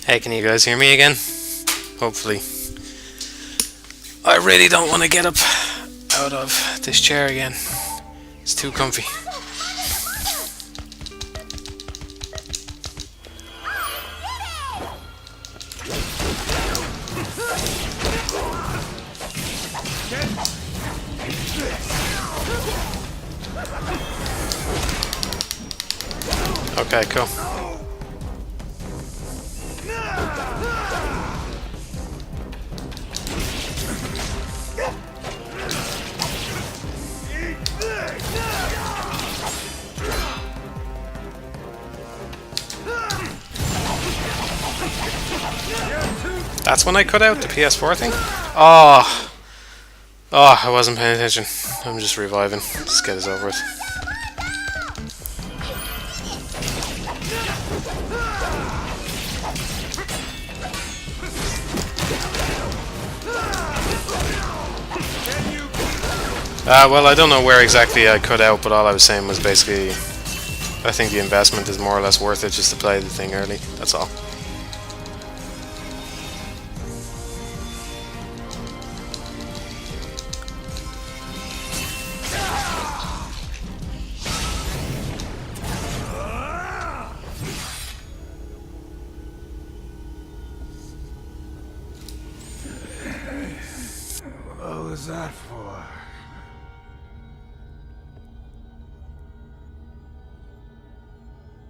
Hey, can you guys hear me again? Hopefully. I really don't want to get up out of this chair again. It's too comfy. Okay, cool. That's when I cut out the PS4 thing? Oh, I wasn't paying attention. I'm just reviving. Just get this over with. Well, I don't know where exactly I cut out, but all I was saying was basically I think the investment is more or less worth it just to play the thing early. That's all. What was that for?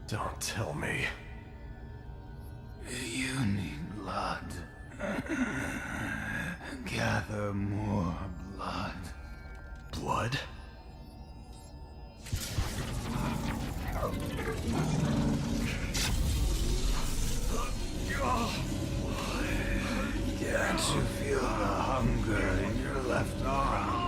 Don't tell me. You need blood. Gather more blood. Blood? Can't you feel the hunger in your left arm?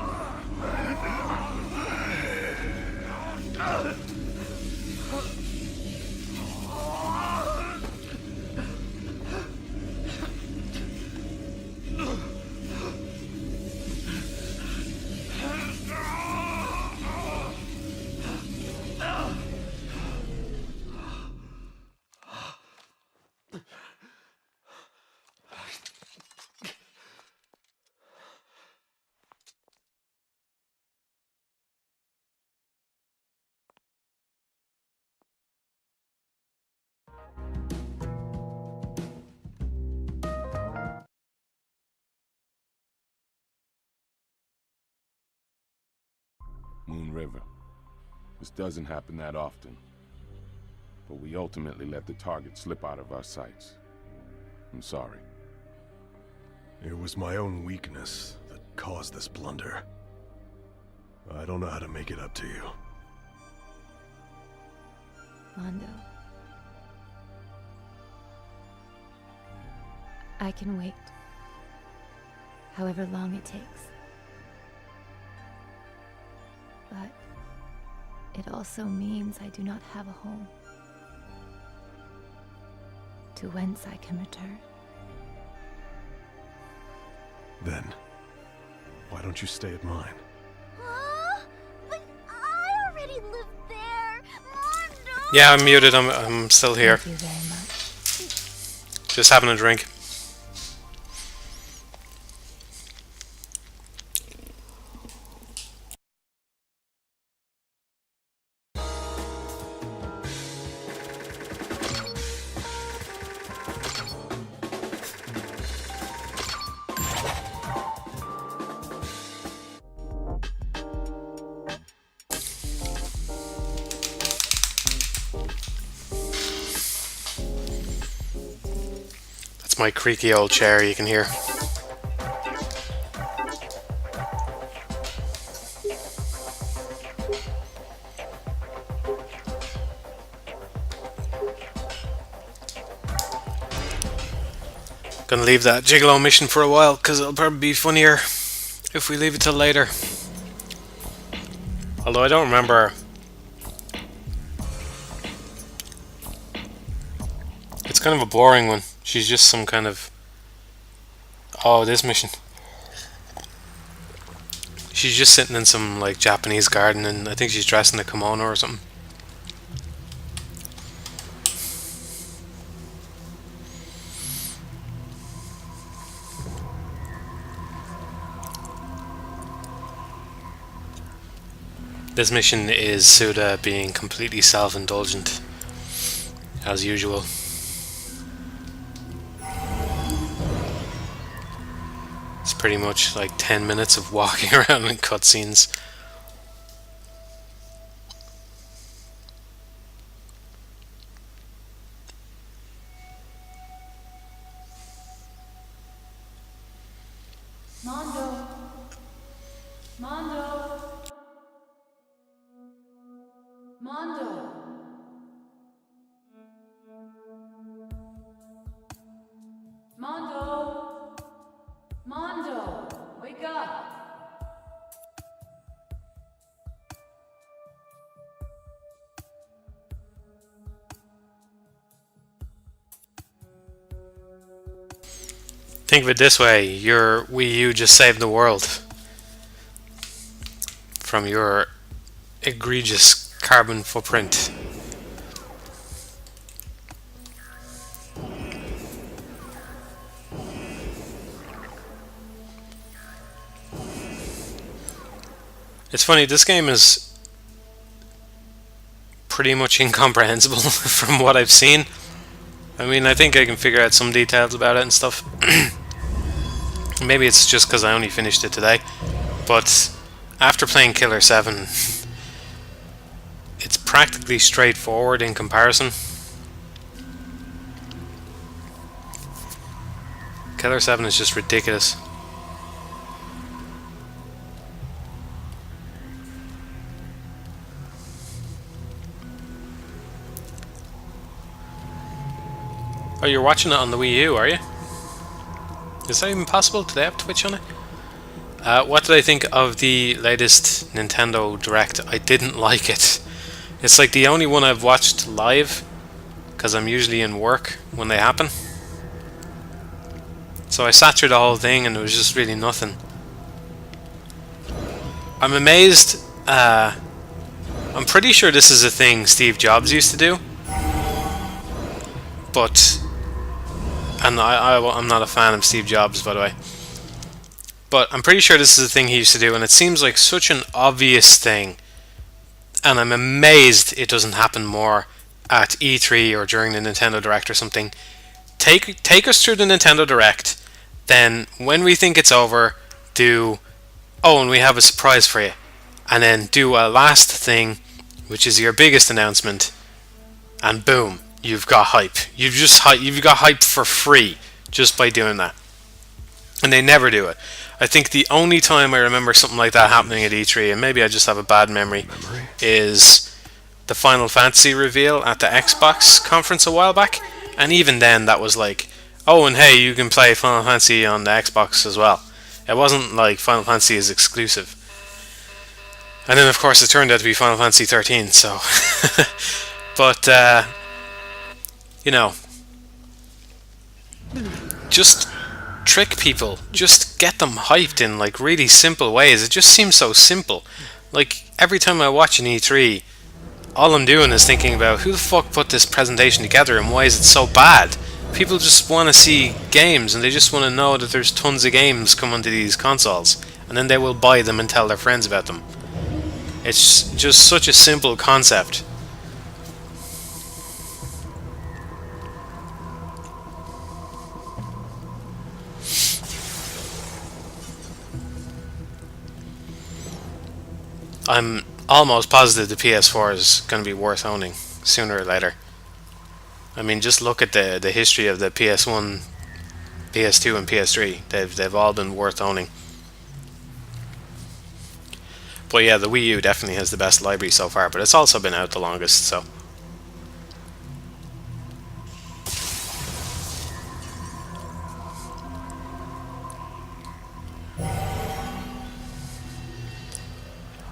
Moon River. This doesn't happen that often, but we ultimately let the target slip out of our sights. I'm sorry. It was my own weakness that caused this blunder. I don't know how to make it up to you. Mondo. I can wait. However long it takes. But it also means I do not have a home to whence I can return. Then, why don't you stay at mine? But I already live there, Mondo! Yeah, I'm muted. I'm still here. Thank you very much. Just having a drink. My creaky old chair, you can hear. Gonna leave that Gigolo mission for a while because it'll probably be funnier if we leave it till later. Although I don't remember. It's kind of a boring one. She's just some kind of... Oh, this mission. She's just sitting in some, like, Japanese garden and I think she's dressed in a kimono or something. This mission is Suda being completely self-indulgent, as usual. It's pretty much like 10 minutes of walking around in cutscenes. Mondo. Mondo. Mondo. Mondo. Mondo. Wake up. Think of it this way, your Wii U just saved the world from your egregious carbon footprint. It's funny, this game is pretty much incomprehensible from what I've seen. I mean, I think I can figure out some details about it and stuff. Maybe it's just because I only finished it today. But after playing Killer 7, it's practically straightforward in comparison. Killer 7 is just ridiculous. Oh, you're watching it on the Wii U, are you? Is that even possible? Do they have Twitch on it? What did I think of the latest Nintendo Direct? I didn't like it. It's like the only one I've watched live, because I'm usually in work when they happen. So I sat through the whole thing and it was just really nothing. I'm amazed. I'm pretty sure this is a thing Steve Jobs used to do. But... And I'm not a fan of Steve Jobs, by the way. But I'm pretty sure this is a thing he used to do, and it seems like such an obvious thing. And I'm amazed it doesn't happen more at E3 or during the Nintendo Direct or something. Take us through the Nintendo Direct, then when we think it's over, do... Oh, and we have a surprise for you. And then do a last thing, which is your biggest announcement, and boom. You've got hype. You've got hype for free just by doing that. And they never do it. I think the only time I remember something like that happening at E3, and maybe I just have a bad memory, is the Final Fantasy reveal at the Xbox conference a while back. And even then, that was like, oh, and hey, you can play Final Fantasy on the Xbox as well. It wasn't like Final Fantasy is exclusive. And then, of course, it turned out to be Final Fantasy 13, so... But, you know, just trick people. Just get them hyped in like really simple ways. It just seems so simple. Like every time I watch an E3, all I'm doing is thinking about who the fuck put this presentation together and why is it so bad. People just want to see games and they just want to know that there's tons of games coming to these consoles, and then they will buy them and tell their friends about them. It's just such a simple concept. I'm almost positive the PS4 is going to be worth owning sooner or later. I mean, just look at the history of the PS1, PS2, and PS3. They've all been worth owning. But yeah, the Wii U definitely has the best library so far, but it's also been out the longest, so...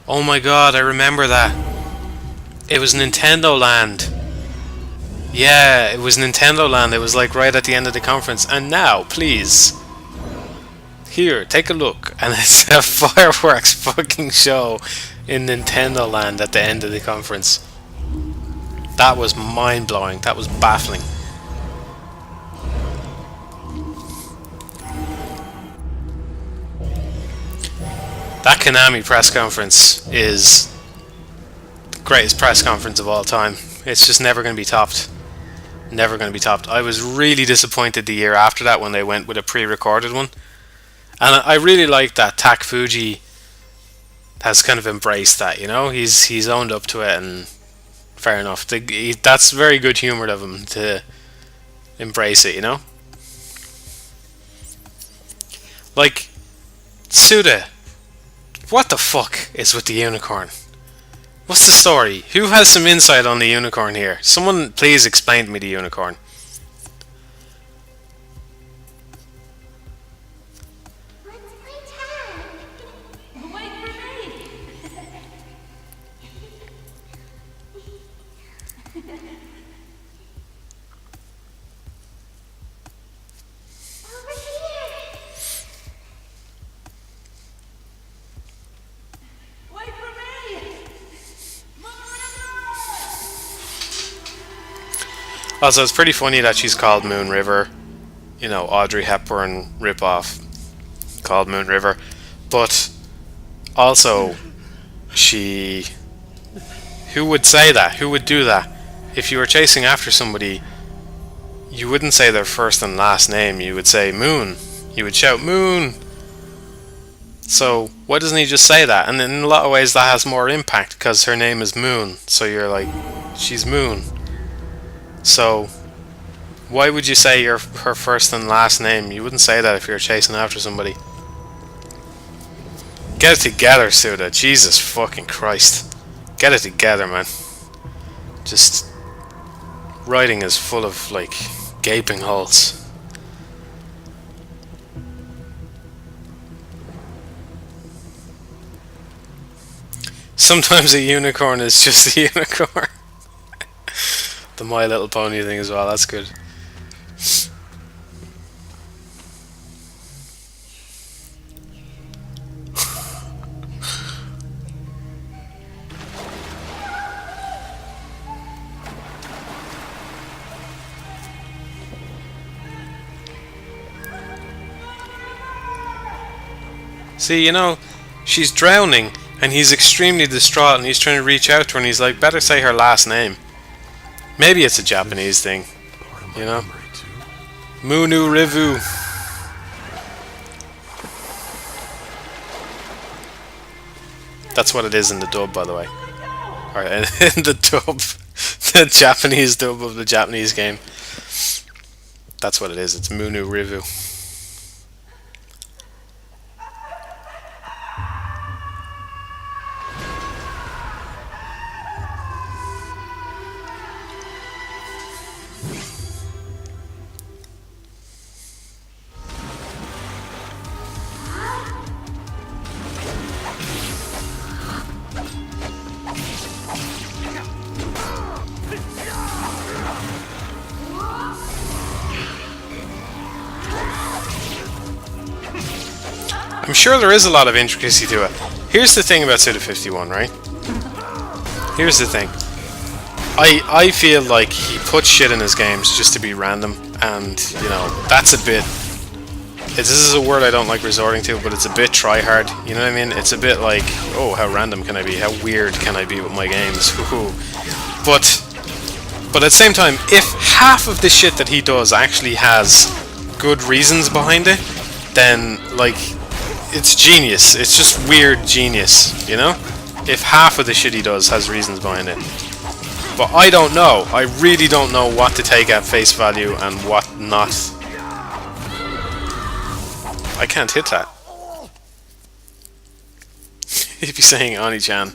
Oh my god, I remember that. It was Nintendo Land. Yeah, it was Nintendo Land. It was like right at the end of the conference. And now, please, here, take a look. And it's a fireworks fucking show in Nintendo Land at the end of the conference. That was mind-blowing. That was baffling. That Konami press conference is greatest press conference of all time. It's just never going to be topped. Never going to be topped. I was really disappointed the year after that when they went with a pre-recorded one. And I really like that Tak Fuji has kind of embraced that, you know? He's owned up to it, and fair enough. That's very good humoured of him to embrace it, you know? Like, Suda, what the fuck is with the unicorn? What's the story? Who has some insight on the unicorn here? Someone please explain to me the unicorn. Let's play tag. Wait for me. Over here. Wait for me. Also, it's pretty funny that she's called Moon River. You know, Audrey Hepburn ripoff called Moon River. But also, who would say that? Who would do that? If you were chasing after somebody, you wouldn't say their first and last name. You would say Moon. You would shout Moon. So why doesn't he just say that? And in a lot of ways that has more impact because her name is Moon. So you're like, she's Moon. So why would you say her first and last name? You wouldn't say that if you're chasing after somebody. Get it together, Suda. Jesus fucking Christ. Get it together, man. Just writing is full of like gaping holes. Sometimes a unicorn is just a unicorn. The My Little Pony thing as well, that's good. See, you know, she's drowning and he's extremely distraught and he's trying to reach out to her and he's like, better say her last name. Maybe it's a Japanese thing, you know? Munu Rivu. That's what it is in the dub, by the way. Or in the dub. The Japanese dub of the Japanese game. That's what it is. It's Munu Rivu. I'm sure there is a lot of intricacy to it. Here's the thing about Suda 51, right? Here's the thing. I feel like he puts shit in his games just to be random, and, you know, that's a bit... This is a word I don't like resorting to, but it's a bit try-hard, you know what I mean? It's a bit like, oh, how random can I be? How weird can I be with my games? But at the same time, if half of the shit that he does actually has good reasons behind it, then, like... It's genius. It's just weird genius, you know? If half of the shit he does has reasons behind it. But I don't know. I really don't know what to take at face value and what not. I can't hit that. He'd be saying Oni-chan.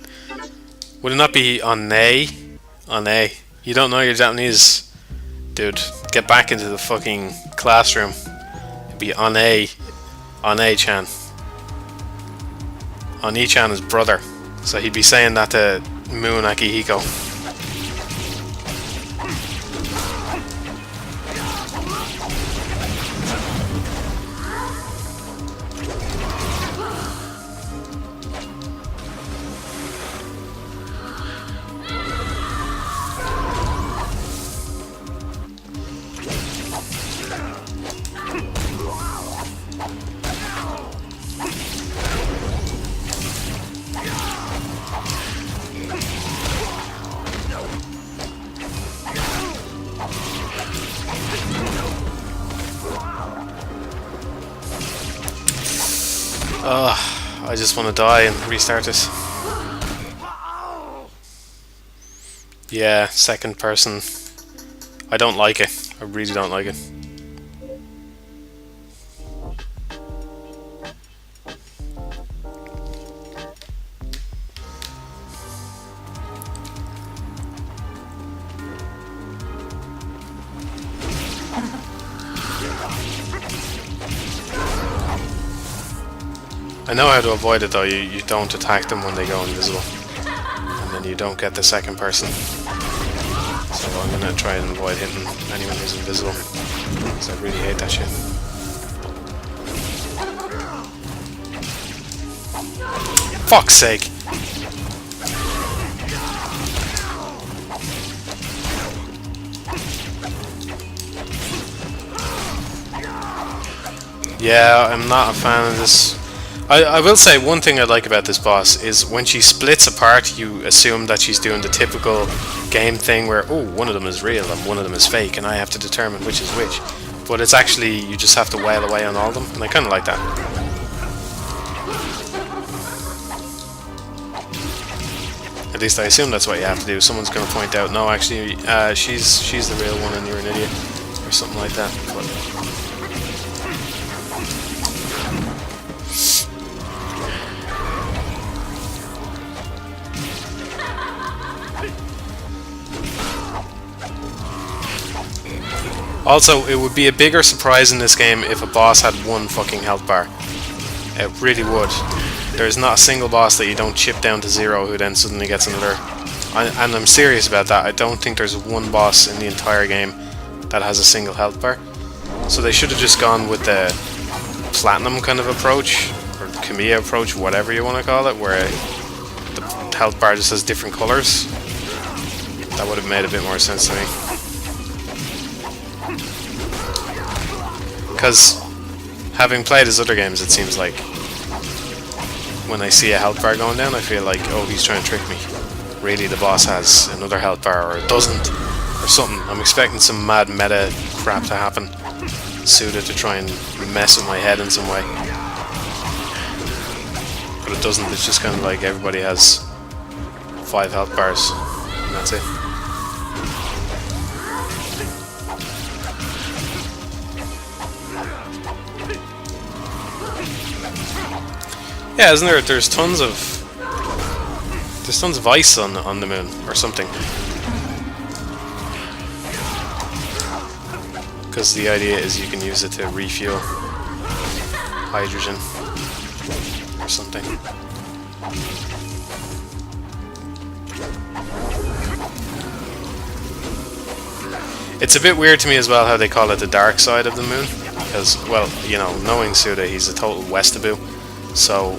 Would it not be One? One. You don't know your Japanese, dude. Get back into the fucking classroom. It'd be One-chan. Oni-chan is brother, so he'd be saying that to Moon Akihiko. Ugh, I just want to die and restart this. Yeah, second person. I don't like it. I really don't like it. I know how to avoid it though. You don't attack them when they go invisible. And then you don't get the second person. So I'm gonna try and avoid hitting anyone who's invisible. Because I really hate that shit. Fuck's sake! Yeah, I'm not a fan of this. I will say one thing I like about this boss is when she splits apart, you assume that she's doing the typical game thing where, oh, one of them is real and one of them is fake, and I have to determine which is which. But it's actually, you just have to wail away on all of them, and I kind of like that. At least I assume that's what you have to do. Someone's going to point out, no, actually, she's the real one and you're an idiot, or something like that. But also, it would be a bigger surprise in this game if a boss had one fucking health bar. It really would. There's not a single boss that you don't chip down to 0 who then suddenly gets another. And I'm serious about that. I don't think there's one boss in the entire game that has a single health bar. So they should have just gone with the platinum kind of approach, or Kamiya approach, whatever you want to call it, where the health bar just has different colours. That would have made a bit more sense to me. Because having played his other games, it seems like when I see a health bar going down, I feel like, oh, he's trying to trick me. Really, the boss has another health bar, or it doesn't, or something. I'm expecting some mad meta crap to happen, suited to try and mess with my head in some way. But it doesn't. It's just kind of like everybody has 5 health bars, and that's it. Yeah, isn't there? There's tons of ice on the moon or something. Because the idea is you can use it to refuel hydrogen or something. It's a bit weird to me as well how they call it the dark side of the moon. Because, well, you know, knowing Suda, he's a total Westaboo. So,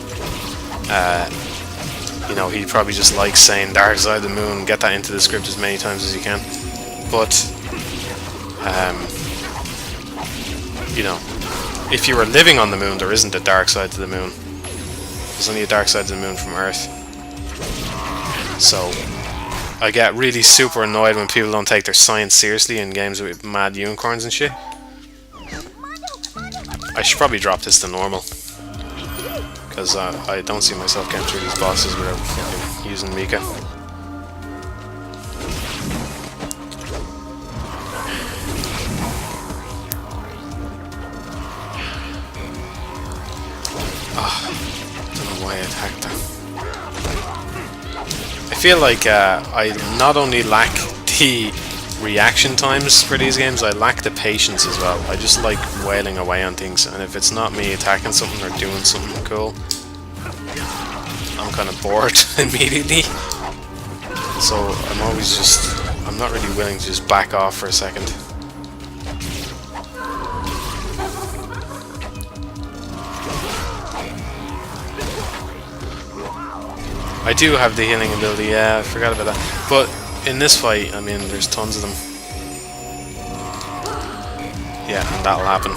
you know, he probably just likes saying dark side of the moon, get that into the script as many times as you can. But, you know, if you were living on the moon, there isn't a dark side to the moon. There's only a dark side to the moon from Earth. So, I get really super annoyed when people don't take their science seriously in games with mad unicorns and shit. I should probably drop this to normal. Because I don't see myself getting through these bosses without fucking using Mika. Don't know why I attacked that. I feel like I not only lack the reaction times for these games, I lack the patience as well. I just like wailing away on things, and if it's not me attacking something or doing something cool, I'm kind of bored immediately. So I'm not really willing to just back off for a second. I do have the healing ability, yeah, I forgot about that. But in this fight, I mean, there's tons of them. Yeah, and that'll happen.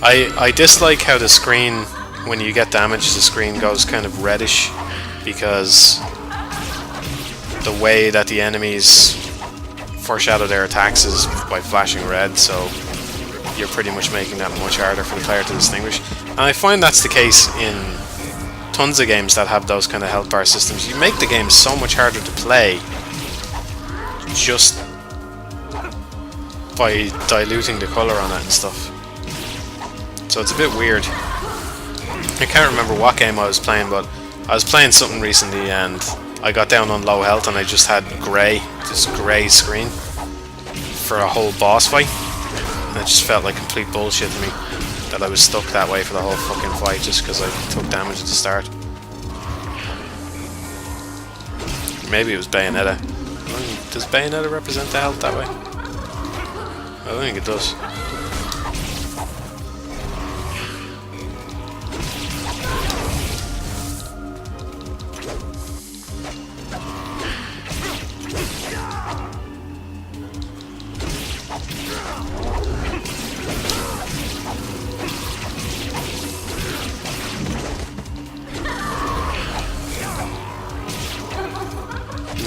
I dislike how the screen, when you get damaged, the screen goes kind of reddish, because the way that the enemies foreshadow their attacks is by flashing red, so you're pretty much making that much harder for the player to distinguish. And I find that's the case in tons of games that have those kind of health bar systems. You make the game so much harder to play just by diluting the colour on it and stuff. So it's a bit weird. I can't remember what game I was playing, but I was playing something recently and I got down on low health and I just had this grey screen for a whole boss fight. And it just felt like complete bullshit to me that I was stuck that way for the whole fucking fight just because I took damage at the start. Maybe it was Bayonetta. Does Bayonetta represent the health that way? I don't think it does.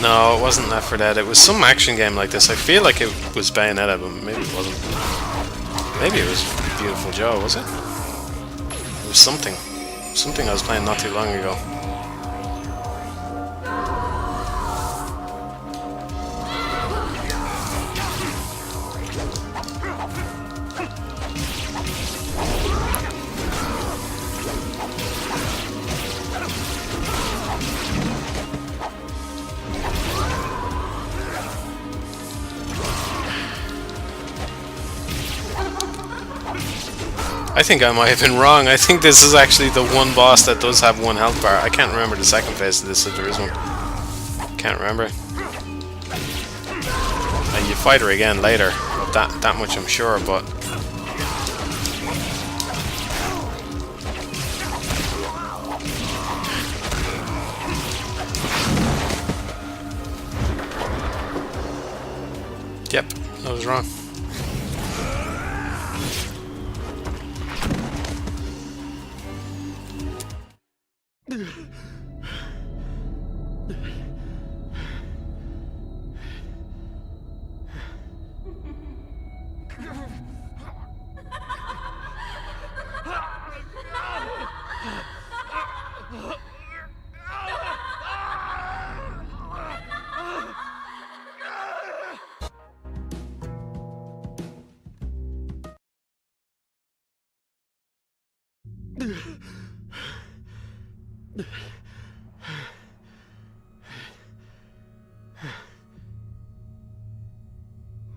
No, it wasn't Left 4 Dead. It was some action game like this. I feel like it was Bayonetta, but maybe it wasn't. Maybe it was Beautiful Joe, was it? It was something. Something I was playing not too long ago. I think I might have been wrong. I think this is actually the one boss that does have one health bar. I can't remember the second phase of this, if there is one. Can't remember. You fight her again later. That much I'm sure, but... Yep, I was wrong.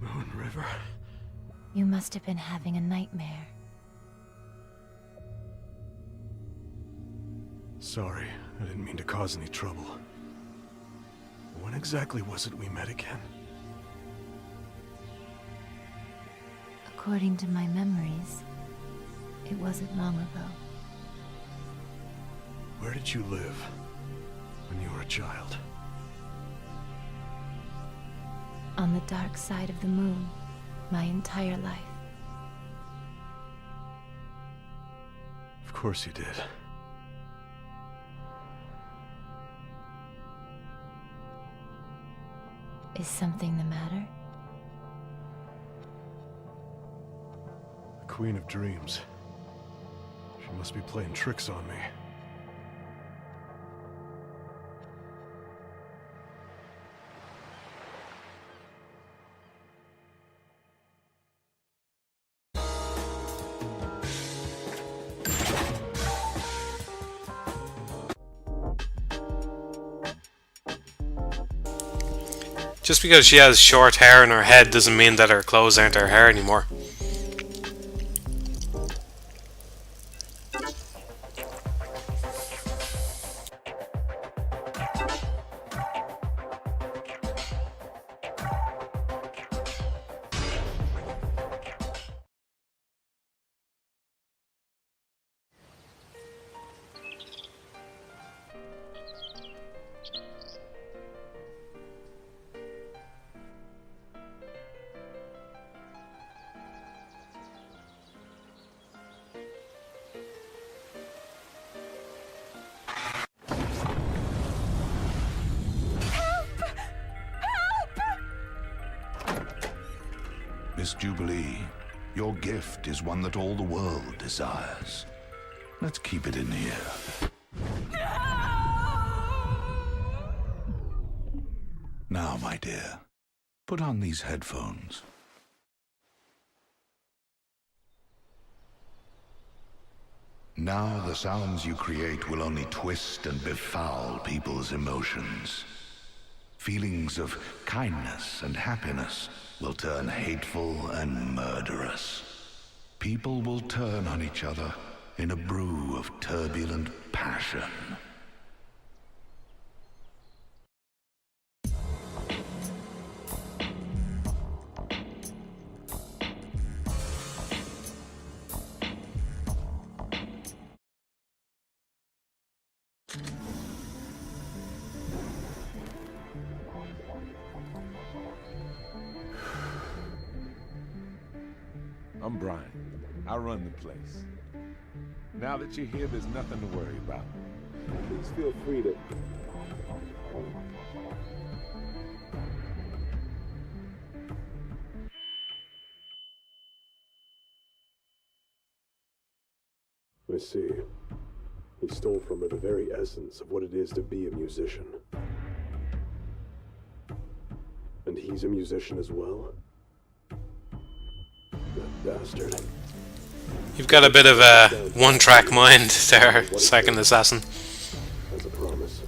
Moon River. You must have been having a nightmare. Sorry, I didn't mean to cause any trouble. When exactly was it we met again? According to my memories, it wasn't long ago. Where did you live when you were a child? On the dark side of the moon, my entire life. Of course you did. Is something the matter? The Queen of Dreams. She must be playing tricks on me. Just because she has short hair in her head doesn't mean that her clothes aren't her hair anymore. this Jubilee, your gift is one that all the world desires. Let's keep it in here. Now, my dear, put on these headphones. Now the sounds you create will only twist and befoul people's emotions. Feelings of kindness and happiness will turn hateful and murderous. People will turn on each other in a brew of turbulent passion. I'm Brian. I run the place. Now that you're here, there's nothing to worry about. Please feel free to... I see. He stole from her the very essence of what it is to be a musician. And he's a musician as well? That bastard. You've got a bit of a one-track mind there, second assassin. As a promise.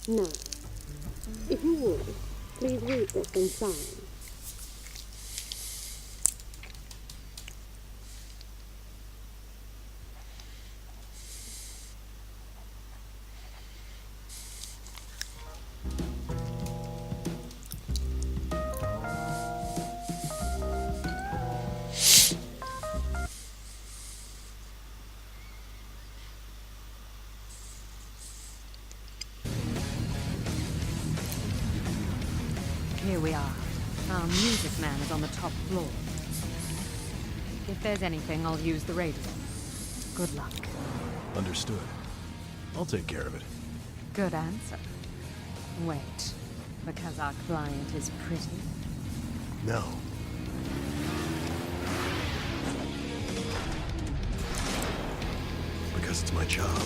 Now, if you would, please read this and sign. Here we are. Our music man is on the top floor. If there's anything, I'll use the radio. Good luck. Understood. I'll take care of it. Good answer. Wait, because our client is pretty? No. Because it's my job.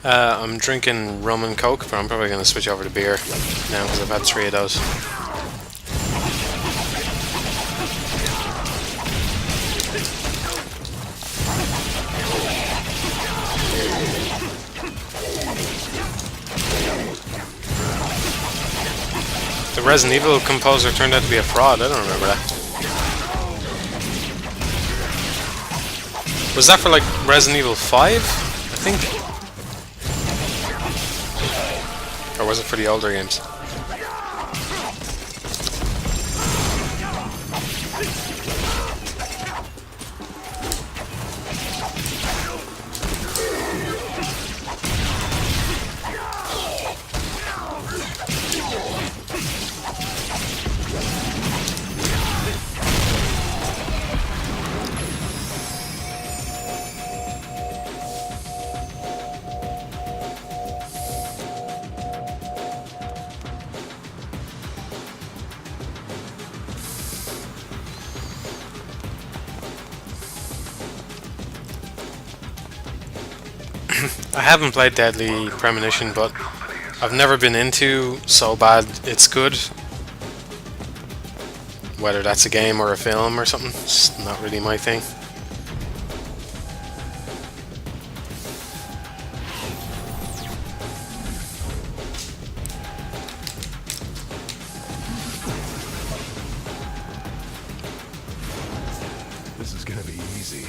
I'm drinking rum and coke, but I'm probably going to switch over to beer now because I've had 3 of those. The Resident Evil composer turned out to be a fraud. I don't remember that. Was that for like Resident Evil 5? I think. Or was it for the older games? I haven't played Deadly Premonition, but I've never been into so bad it's good. Whether that's a game or a film or something, it's not really my thing. This is gonna be easy.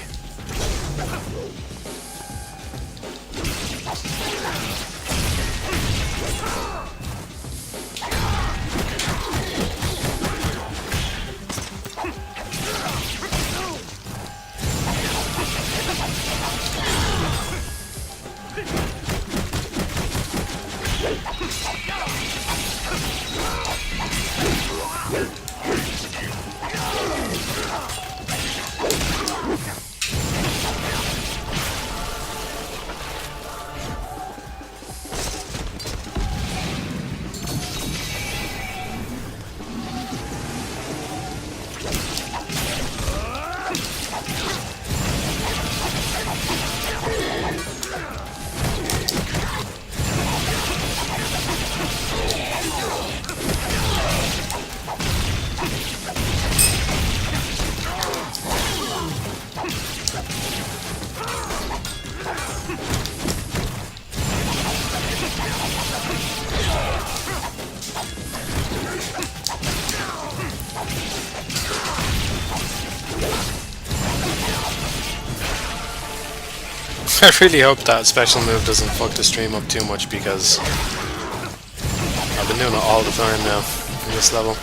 I really hope that special move doesn't fuck the stream up too much, because I've been doing it all the time now in this level.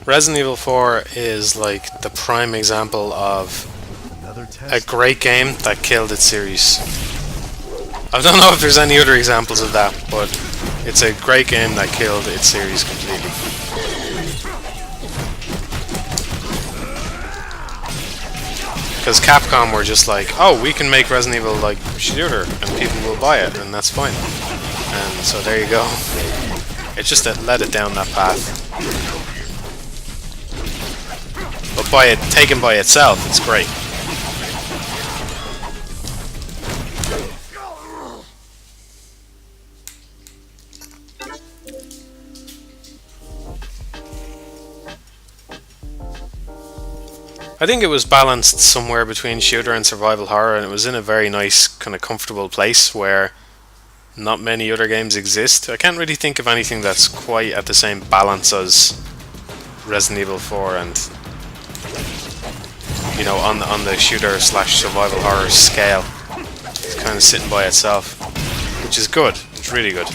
Resident Evil 4 is like the prime example of Another a test. great game that killed its series. I don't know if there's any other examples of that, but it's a great game that killed its series completely. Because Capcom were just like, oh, we can make Resident Evil like shooter and people will buy it, and that's fine. And so there you go. It just led it down that path. But by it taken by itself, it's great. I think it was balanced somewhere between shooter and survival horror, and it was in a very nice, kind of comfortable place where not many other games exist. I can't really think of anything that's quite at the same balance as Resident Evil 4, and you know, on the shooter / survival horror scale. It's kind of sitting by itself, which is good. It's really good.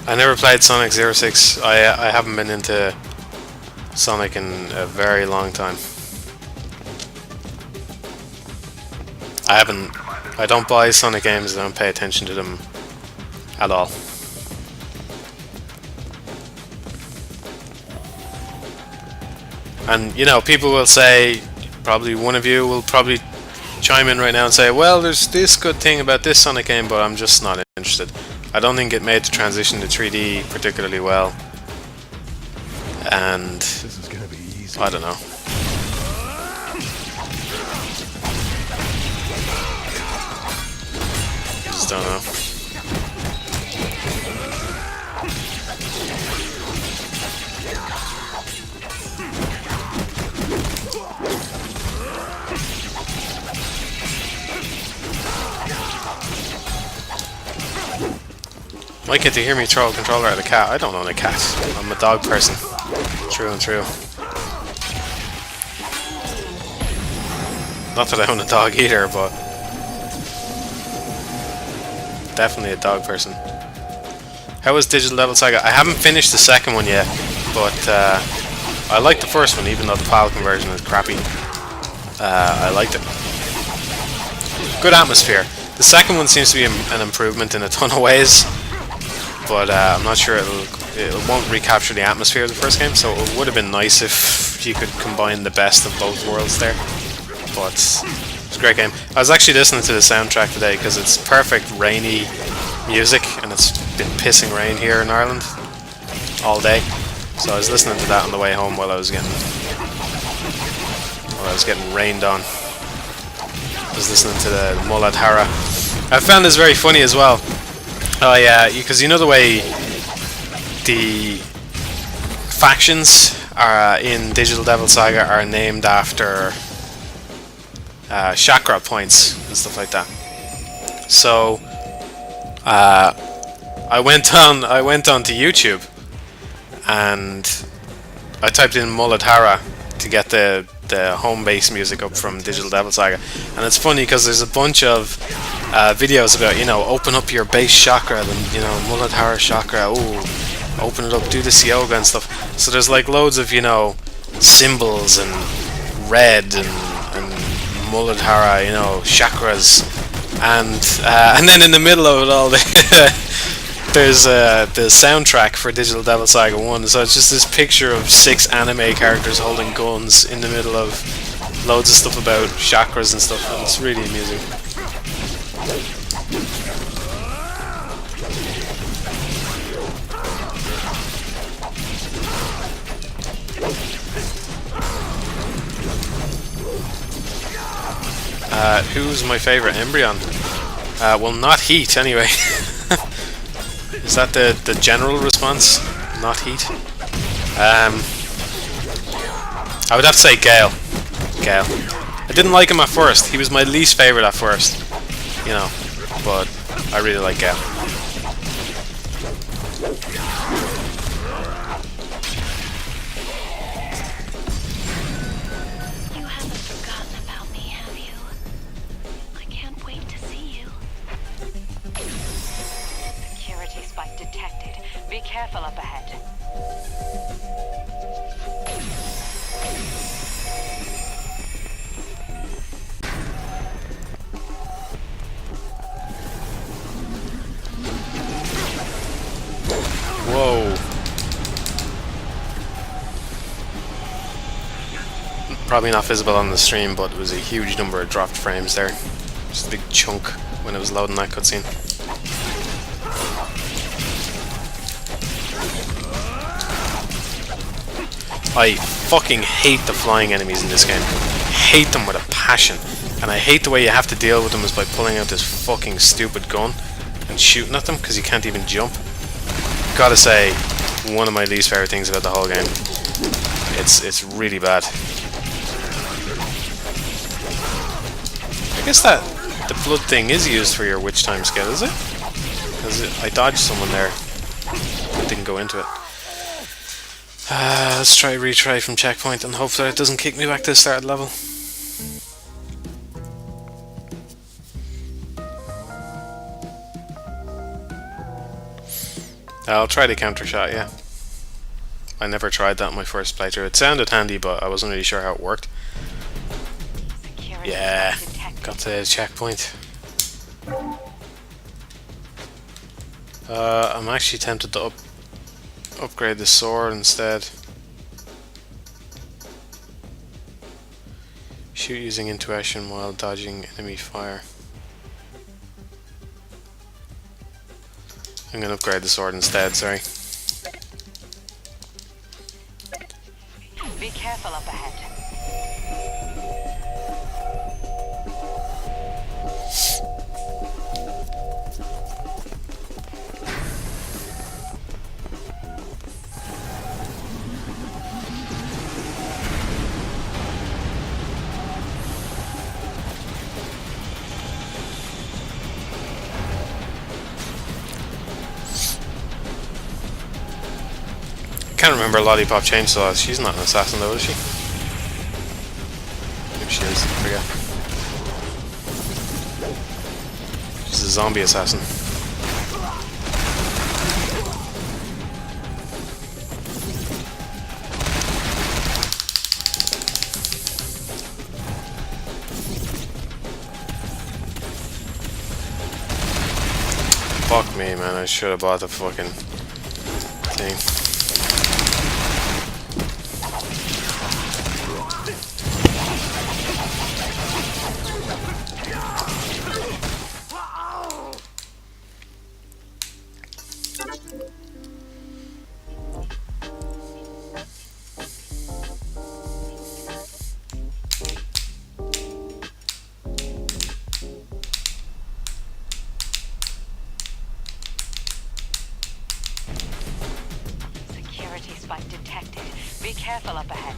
I never played Sonic 06. I haven't been into Sonic in a very long time. I don't buy Sonic games, I don't pay attention to them at all. And you know, people will say, probably one of you will probably chime in right now and say, well, there's this good thing about this Sonic game, but I'm just not interested. I don't think it made the transition to 3D particularly well, and This is gonna be easy. I don't know. Just don't know. Might get to hear me throw a controller at a cat. I don't own a cat. I'm a dog person. True and true. Not that I own a dog either, but definitely a dog person. How was Digital Devil Saga? I haven't finished the second one yet, but I liked the first one, even though the PAL conversion is crappy. I liked it. Good atmosphere. The second one seems to be an improvement in a ton of ways, but I'm not sure it won't recapture the atmosphere of the first game, so it would have been nice if you could combine the best of both worlds there. But it's a great game. I was actually listening to the soundtrack today because it's perfect rainy music, and it's been pissing rain here in Ireland all day. So I was listening to that on the way home while I was getting rained on. I was listening to the Muladhara. I found this very funny as well. Oh yeah, because you know the way the factions are in Digital Devil Saga are named after chakra points and stuff like that. So I went onto YouTube and I typed in Muladhara to get the home base music up from Digital Devil Saga, and it's funny because there's a bunch of videos about, you know, open up your base chakra, and, you know, Muladhara chakra, ooh, open it up, do this yoga and stuff. So there's like loads of, you know, symbols and red and Muladhara, you know, chakras, and then in the middle of it all there's the soundtrack for Digital Devil Saga 1, so it's just this picture of 6 anime characters holding guns in the middle of loads of stuff about chakras and stuff, and it's really amusing. Who's my favourite Embryon? Well, not Heat, anyway. Is that the general response? Not Heat? I would have to say Gale. Gale. I didn't like him at first. He was my least favourite at first. You know, but I really like Gale. You haven't forgotten about me, have you? I can't wait to see you. Security spike detected. Be careful up ahead. Whoa. Probably not visible on the stream, but it was a huge number of dropped frames there. Just a big chunk when it was loading that cutscene. I fucking hate the flying enemies in this game. Hate them with a passion. And I hate the way you have to deal with them is by pulling out this fucking stupid gun and shooting at them because you can't even jump. Gotta say, one of my least favorite things about the whole game. It's really bad. I guess that the blood thing is used for your witch time skill, is it? Because I dodged someone there. I didn't go into it. Let's retry from checkpoint and hope that it doesn't kick me back to the start of the level. I'll try the counter shot, yeah. I never tried that in my first playthrough. It sounded handy, but I wasn't really sure how it worked. Yeah, got to the checkpoint. I'm actually tempted to upgrade the sword instead. Shoot using intuition while dodging enemy fire. I'm gonna upgrade the sword instead, sorry. Be careful up ahead. I can't remember Lollipop Chainsaw. She's not an assassin though, is she? Maybe she is, I forget. She's a zombie assassin. Fuck me, man, I should have bought the fucking thing. Be careful up ahead.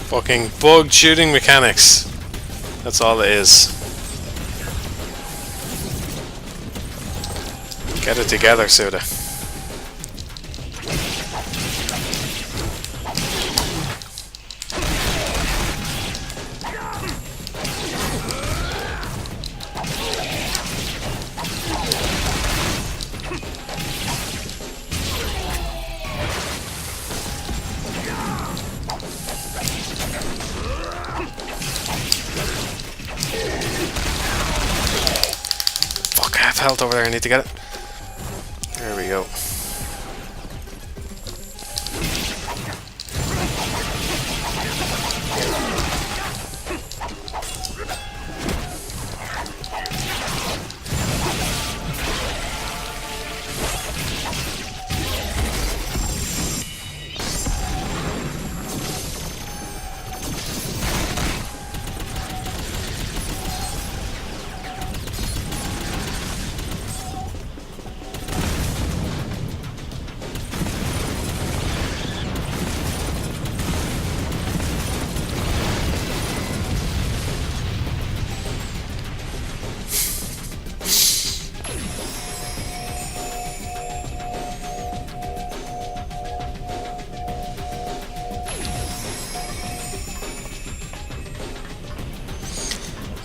Fucking bugged shooting mechanics. That's all it is. Get it together, Suda. Health over there, I need to get it. There we go.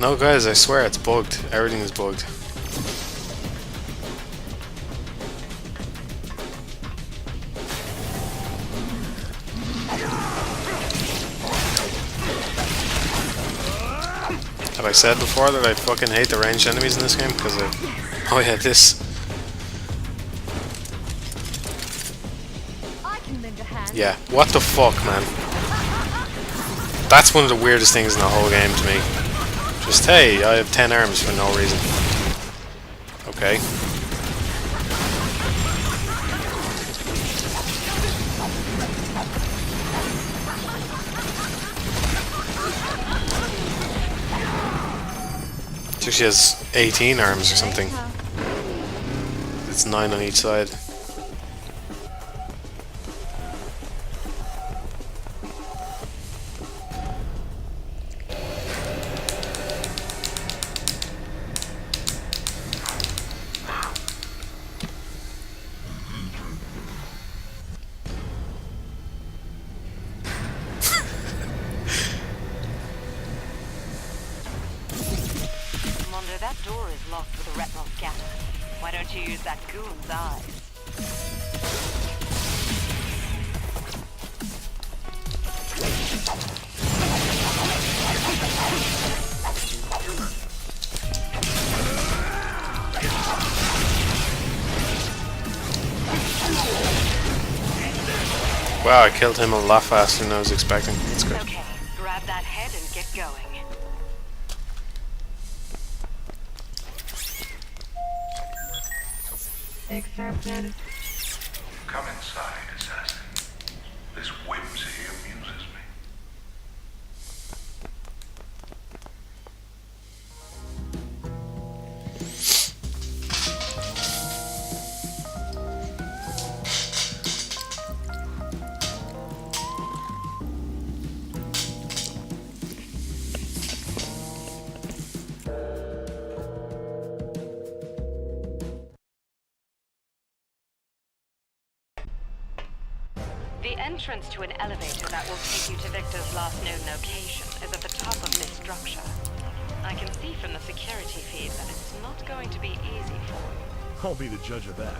No guys, I swear it's bugged. Everything is bugged. Have I said before that I fucking hate the ranged enemies in this game? Because I... Oh yeah, this. Yeah, what the fuck, man? That's one of the weirdest things in the whole game to me. Just, hey, I have 10 arms for no reason. Okay. So she has 18 arms or something. It's 9 on each side. That door is locked with a retinal scanner. Why don't you use that goon's eyes? Wow, I killed him a lot faster than I was expecting. That's good. Okay, grab that head and get going. Accepted. Come inside, assassin. This whimsy amuses me. entrance to an elevator that will take you to Victor's last known location is at the top of this structure. I can see from the security feed that it's not going to be easy for you. I'll be the judge of that.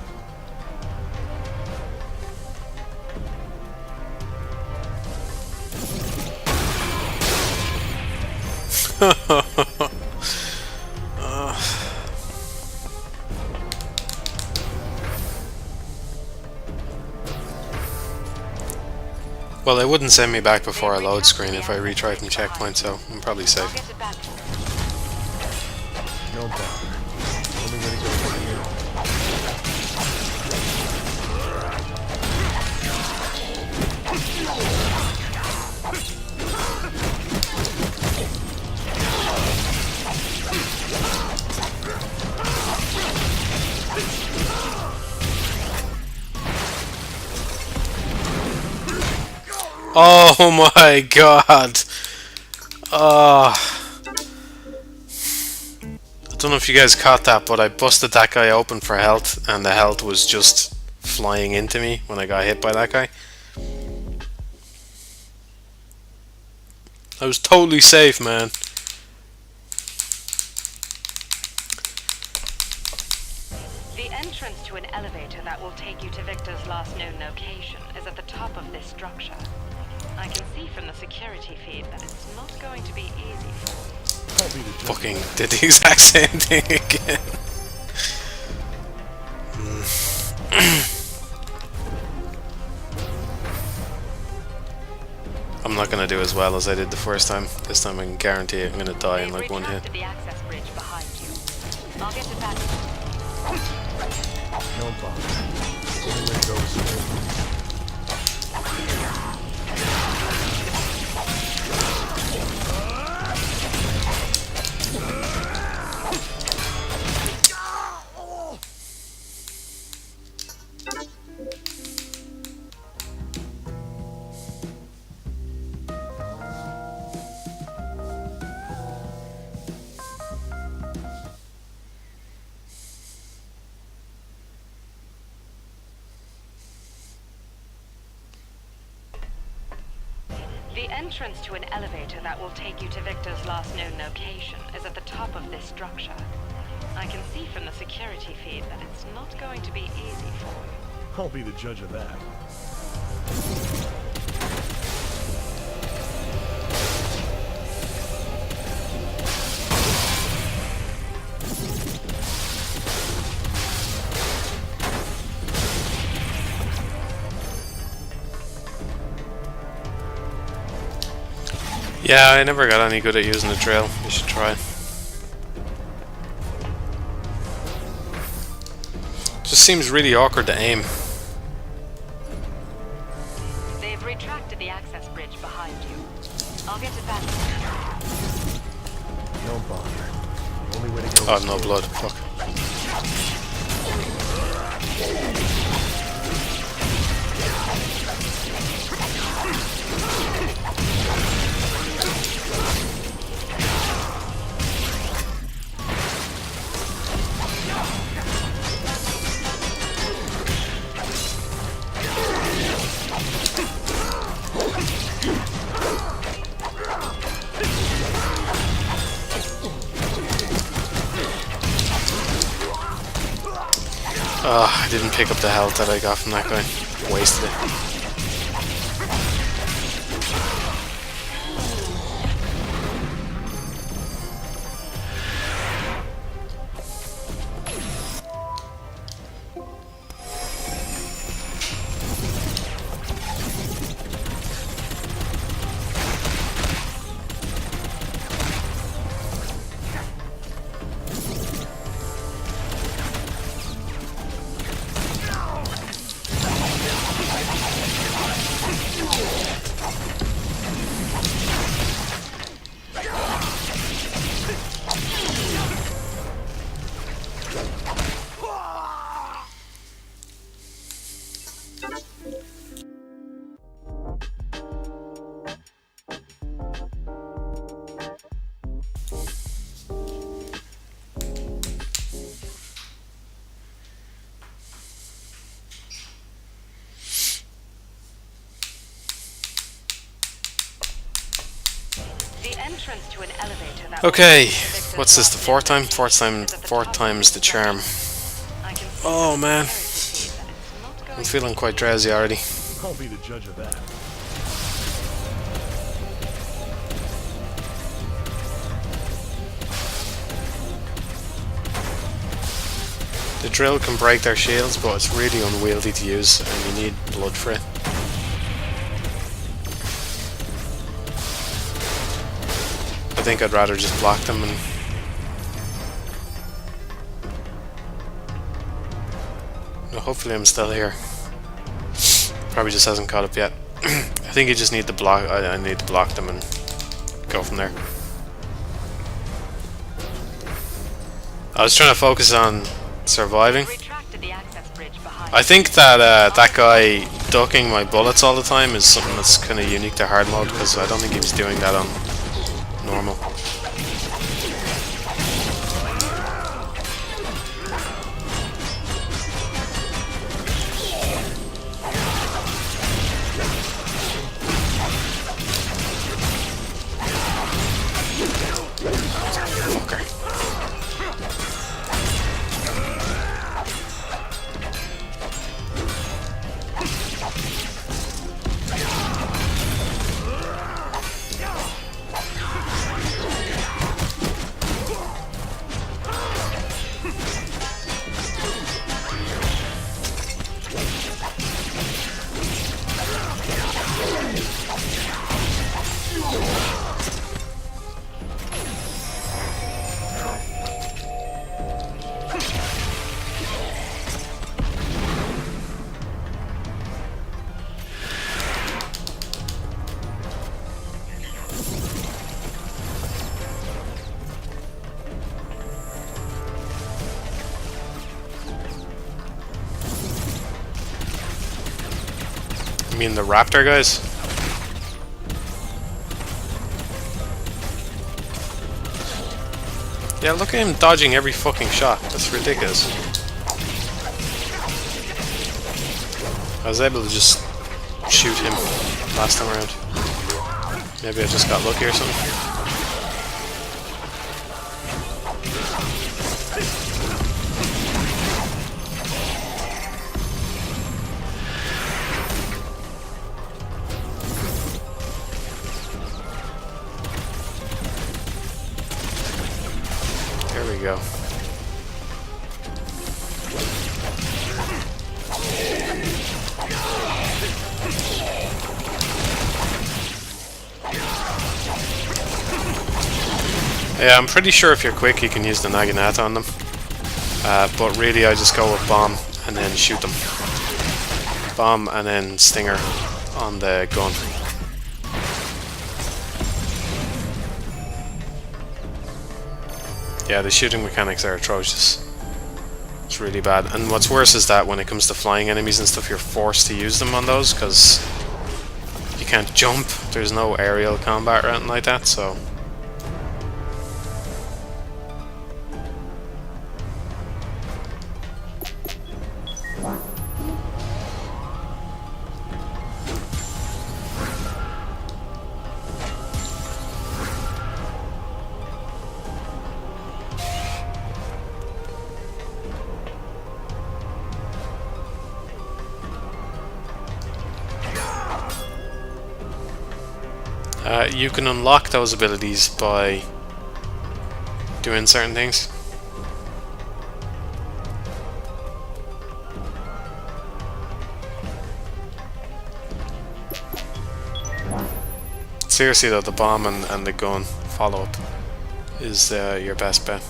Well, it wouldn't send me back before a load screen if I retried from checkpoint, so I'm probably I'll safe. get it back to you. No bother. Only way to go from here. Oh my god! Oh. I don't know if you guys caught that, but I busted that guy open for health, and the health was just flying into me when I got hit by that guy. I was totally safe, man. The entrance to an elevator that will take you to Victor's last known location is at the top of this structure. I can see from the security feed that it's not going to be easy for you. I'll be the judge. Fucking did the exact same thing again. I'm not gonna do as well as I did the first time. This time I can guarantee I'm gonna die in They've like one hit. retracted the access bridge behind you. I'll get it back to you. No bother. Only way to go is through. The entrance to an elevator that will take you to Victor's last known location is at the top of this structure. I can see from the security feed that it's not going to be easy for you. I'll be the judge of that. Yeah, I never got any good at using the drill. You should try. Just seems really awkward to aim. They've retracted the access bridge behind you. I'll get it back to you. No bother. Only way to go Oh, I is have no through. blood. Fuck. Oh, I didn't pick up the health that I got from that guy. Wasted it. The entrance to an elevator that Okay, will take you to Victor's what's this? The last fourth time? location Fourth time's the charm. I can see Oh from the man, security feed that it's not going I'm to feeling be quite easy. drowsy already. I'll be the judge of that. The drill can break their shields, but it's really unwieldy to use, and you need blood for it. I think I'd rather just block them and... Well, hopefully I'm still here. Probably just hasn't caught up yet. I think you just need to block... I need to block them and go from there. I was trying to focus on surviving. Retracted the access bridge behind. I think that that guy ducking my bullets all the time is something that's kind of unique to hard mode, because I don't think he was doing that on normal. Fucker. You mean the raptor guys? Yeah, look at him dodging every fucking shot. That's ridiculous. I was able to just shoot him last time around. Maybe I just got lucky or something. There we go. Yeah, I'm pretty sure if you're quick you can use the Naginata on them. But really I just go with bomb and then shoot them. Bomb and then stinger on the gun. Yeah, the shooting mechanics are atrocious. It's really bad. And what's worse is that when it comes to flying enemies and stuff, you're forced to use them on those because you can't jump. There's no aerial combat or anything like that, so... you can unlock those abilities by doing certain things. Seriously though, the bomb and the gun follow-up is your best bet.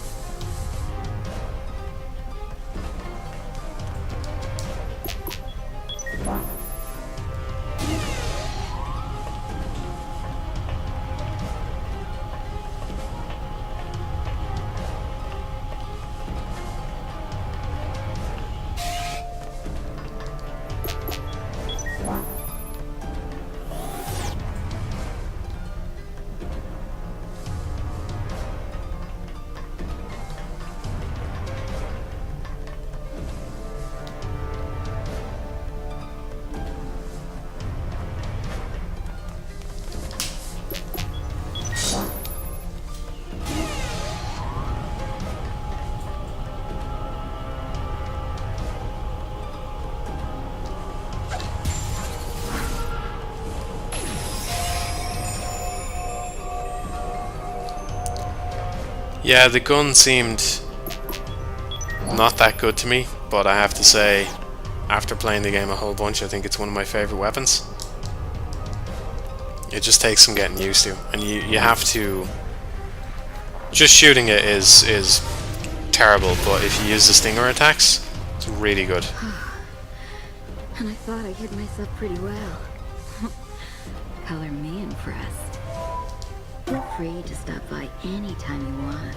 Yeah, the gun seemed not that good to me, but I have to say, after playing the game a whole bunch, I think it's one of my favourite weapons. It just takes some getting used to, and you have to... Just shooting it is terrible, but if you use the stinger attacks, it's really good. And I thought I hid myself pretty well. Color me impressed. Feel free to stop by anytime you want.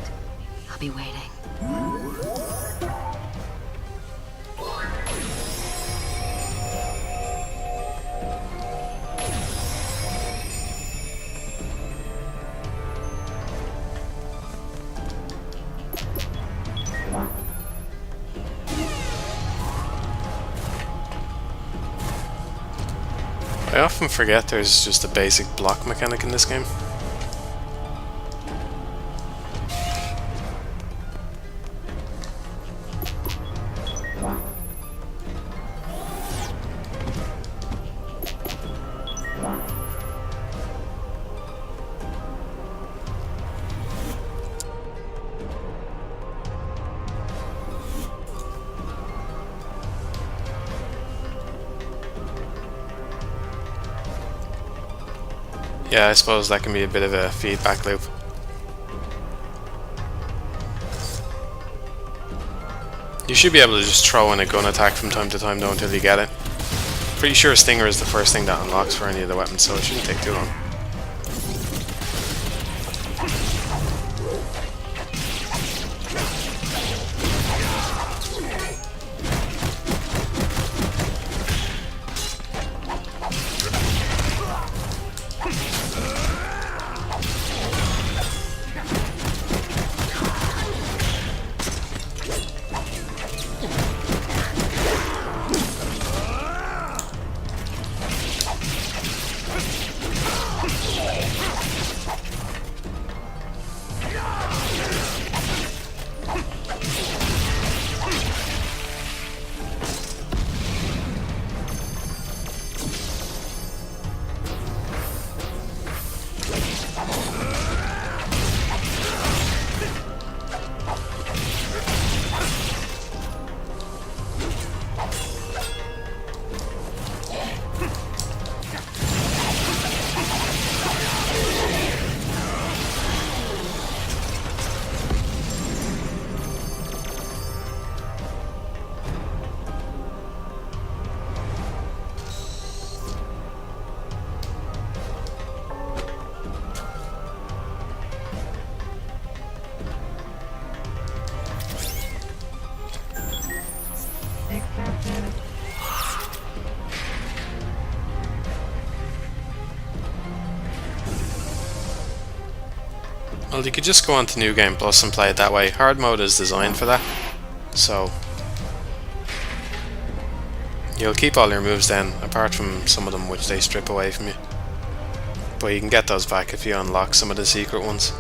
I'll be waiting. I often forget there's just a basic block mechanic in this game. Yeah, I suppose that can be a bit of a feedback loop. You should be able to just throw in a gun attack from time to time though until you get it. Pretty sure Stinger is the first thing that unlocks for any of the weapons, so it shouldn't take too long. Well, you could just go on to New Game Plus and play it that way. Hard mode is designed for that, so you'll keep all your moves then, apart from some of them which they strip away from you. But you can get those back if you unlock some of the secret ones.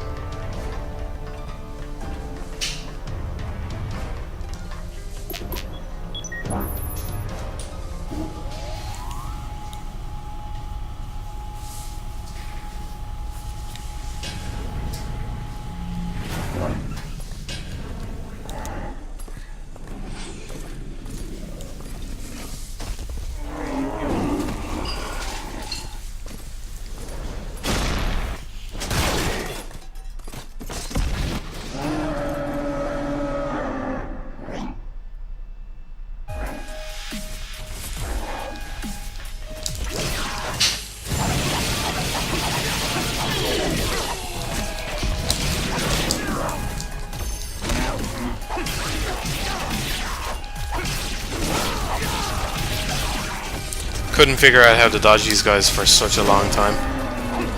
Couldn't figure out how to dodge these guys for such a long time,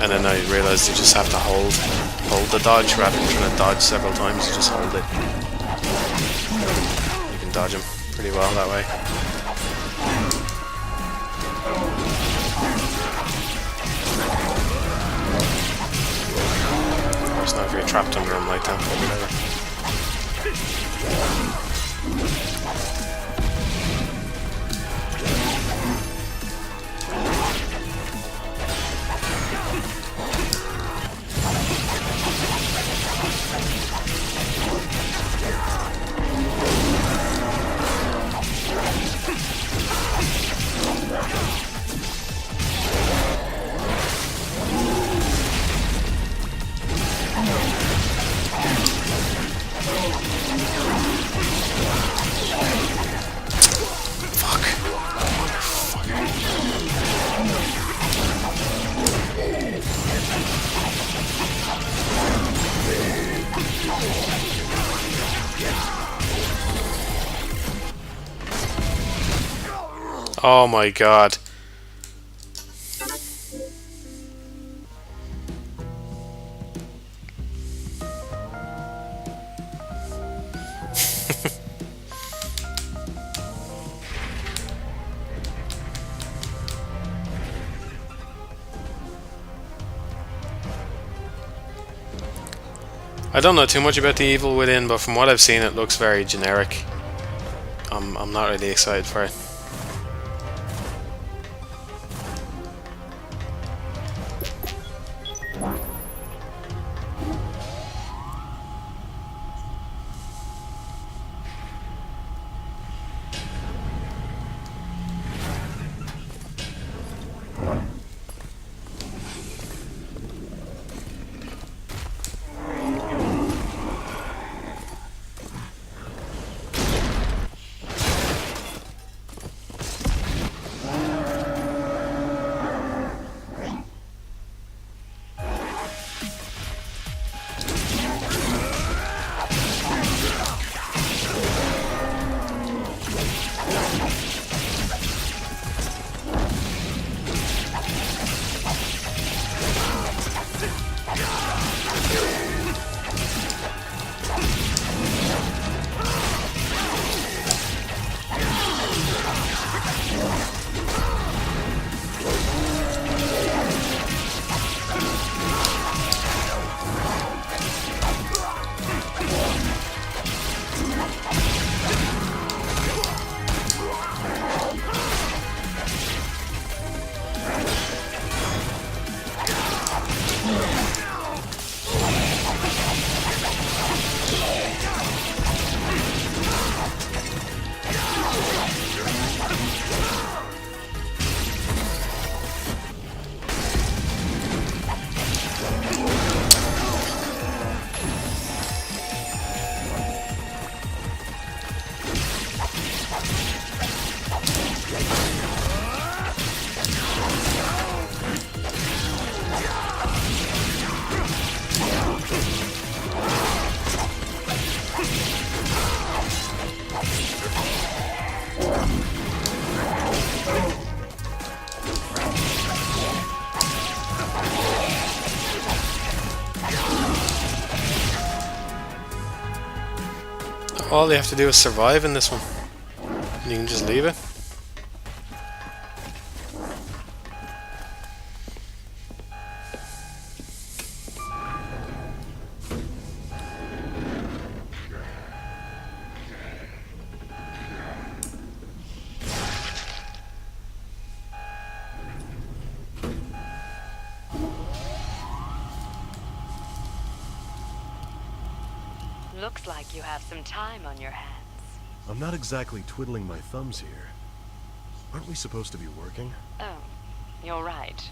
and then I realised you just have to hold the dodge rather than trying to dodge several times. You just hold it. You can dodge them pretty well that way. Of course, not if you're trapped under them like that, but whatever. Oh my god. I don't know too much about the Evil Within, but from what I've seen it looks very generic. I'm not really excited for it. All you have to do is survive in this one. And you can just leave it. Looks like you have some time on your hands. I'm not exactly twiddling my thumbs here. Aren't we supposed to be working? Oh, you're right.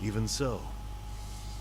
Even so,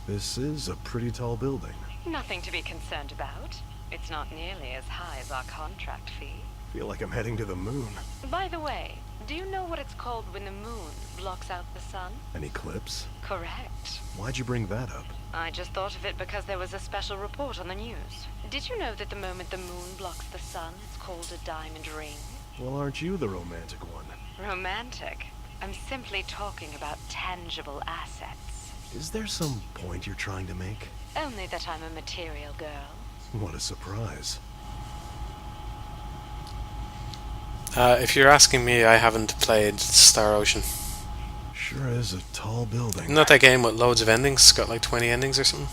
this is a pretty tall building. Nothing to be concerned about. It's not nearly as high as our contract fee. Feel like I'm heading to the moon. By the way, do you know what it's called when the moon blocks out the sun? An eclipse? Correct. Why'd you bring that up? I just thought of it because there was a special report on the news. Did you know that the moment the moon blocks the sun, it's called a diamond ring? Well, aren't you the romantic one? Romantic? I'm simply talking about tangible assets. Is there some point you're trying to make? Only that I'm a material girl. What a surprise. If you're asking me, I haven't played Star Ocean. Sure is a tall building. Isn't that that game with loads of endings? It's got like 20 endings or something?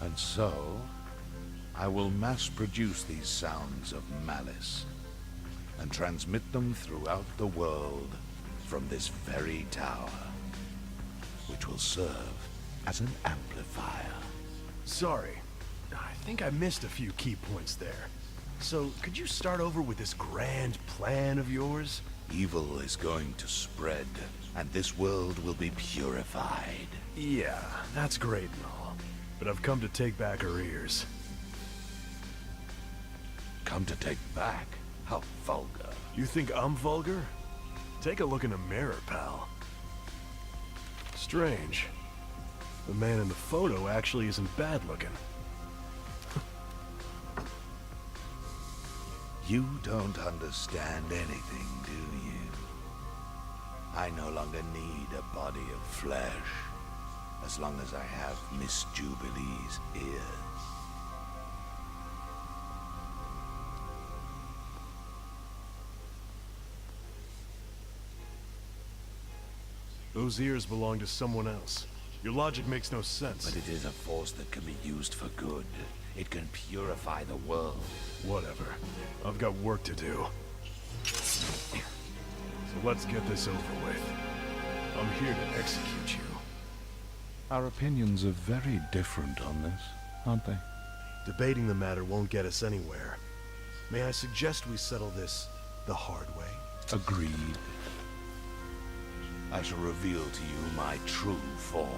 And so, I will mass-produce these sounds of malice and transmit them throughout the world from this very tower, which will serve as an amplifier. Sorry, I think I missed a few key points there. So, could you start over with this grand plan of yours? Evil is going to spread, and this world will be purified. Yeah, that's great and all, but I've come to take back her ears. Come to take back? How vulgar. You think I'm vulgar? Take a look in the mirror, pal. Strange. The man in the photo actually isn't bad looking. You don't understand anything, do you? I no longer need a body of flesh, as long as I have Miss Jubilee's ears. Those ears belong to someone else. Your logic makes no sense. But it is a force that can be used for good. It can purify the world. Whatever. I've got work to do. So let's get this over with. I'm here to execute you. Our opinions are very different on this, aren't they? Debating the matter won't get us anywhere. May I suggest we settle this the hard way? Agreed. I shall reveal to you my true form.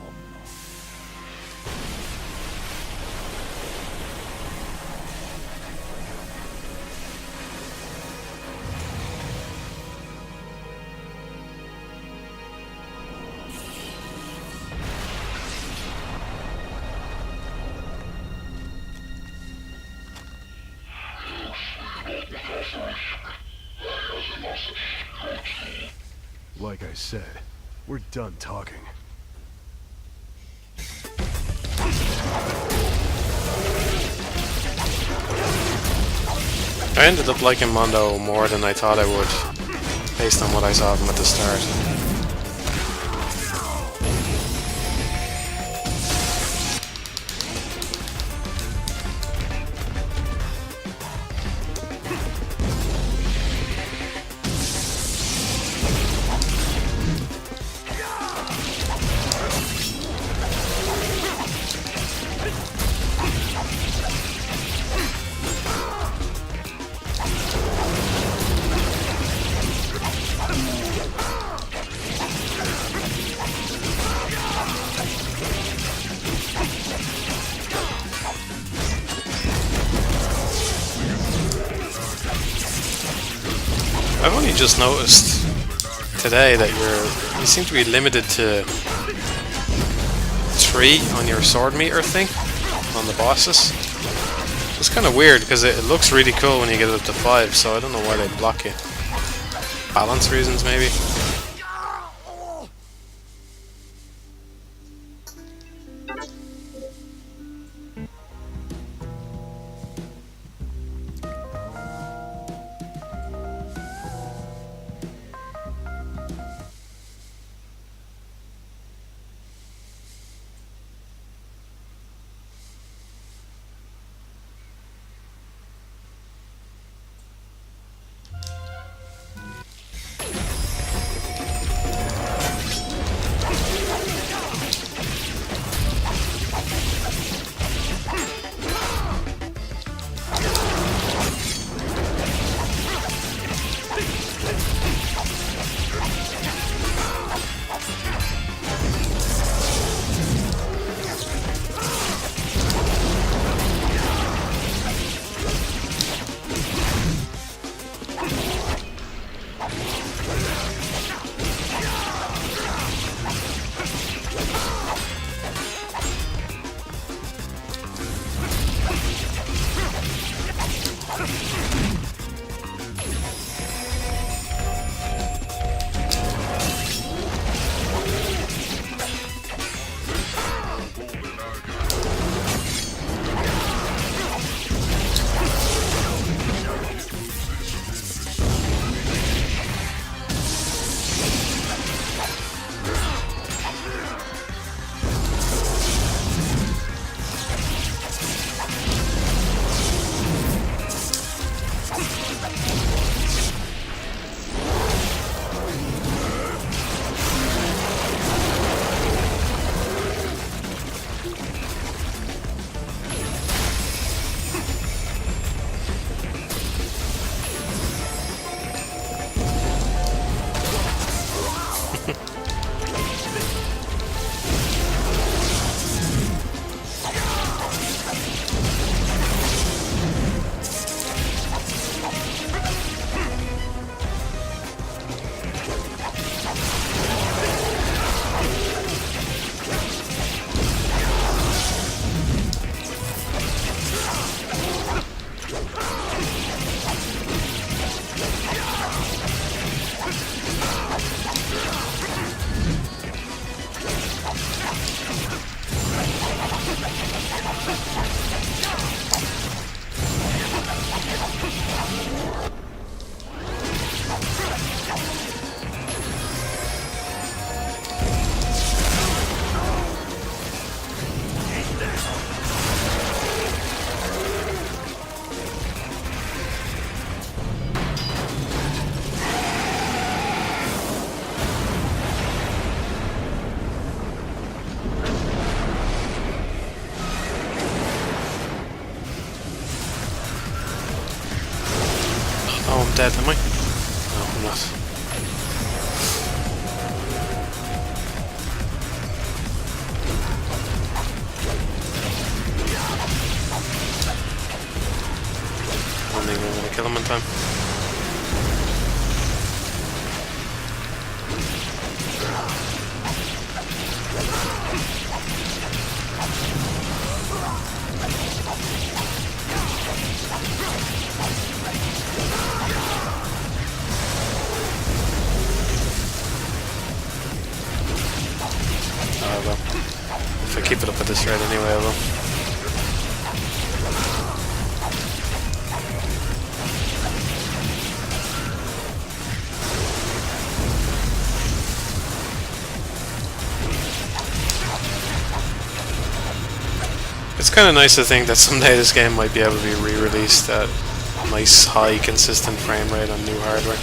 Like I said, we're done talking. I ended up liking Mondo more than I thought I would, based on what I saw of him at the start. I've only just noticed today that you seem to be limited to 3 on your sword meter thing on the bosses. It's kind of weird because it looks really cool when you get it up to 5, so I don't know why they block it. Balance reasons, maybe. dead, am I? No, I'm not. I don't think I'm gonna kill him in time. Oh well. If I keep it up at this rate anyway, I will. It's kind of nice to think that someday this game might be able to be re-released at a nice, high, consistent frame rate on new hardware.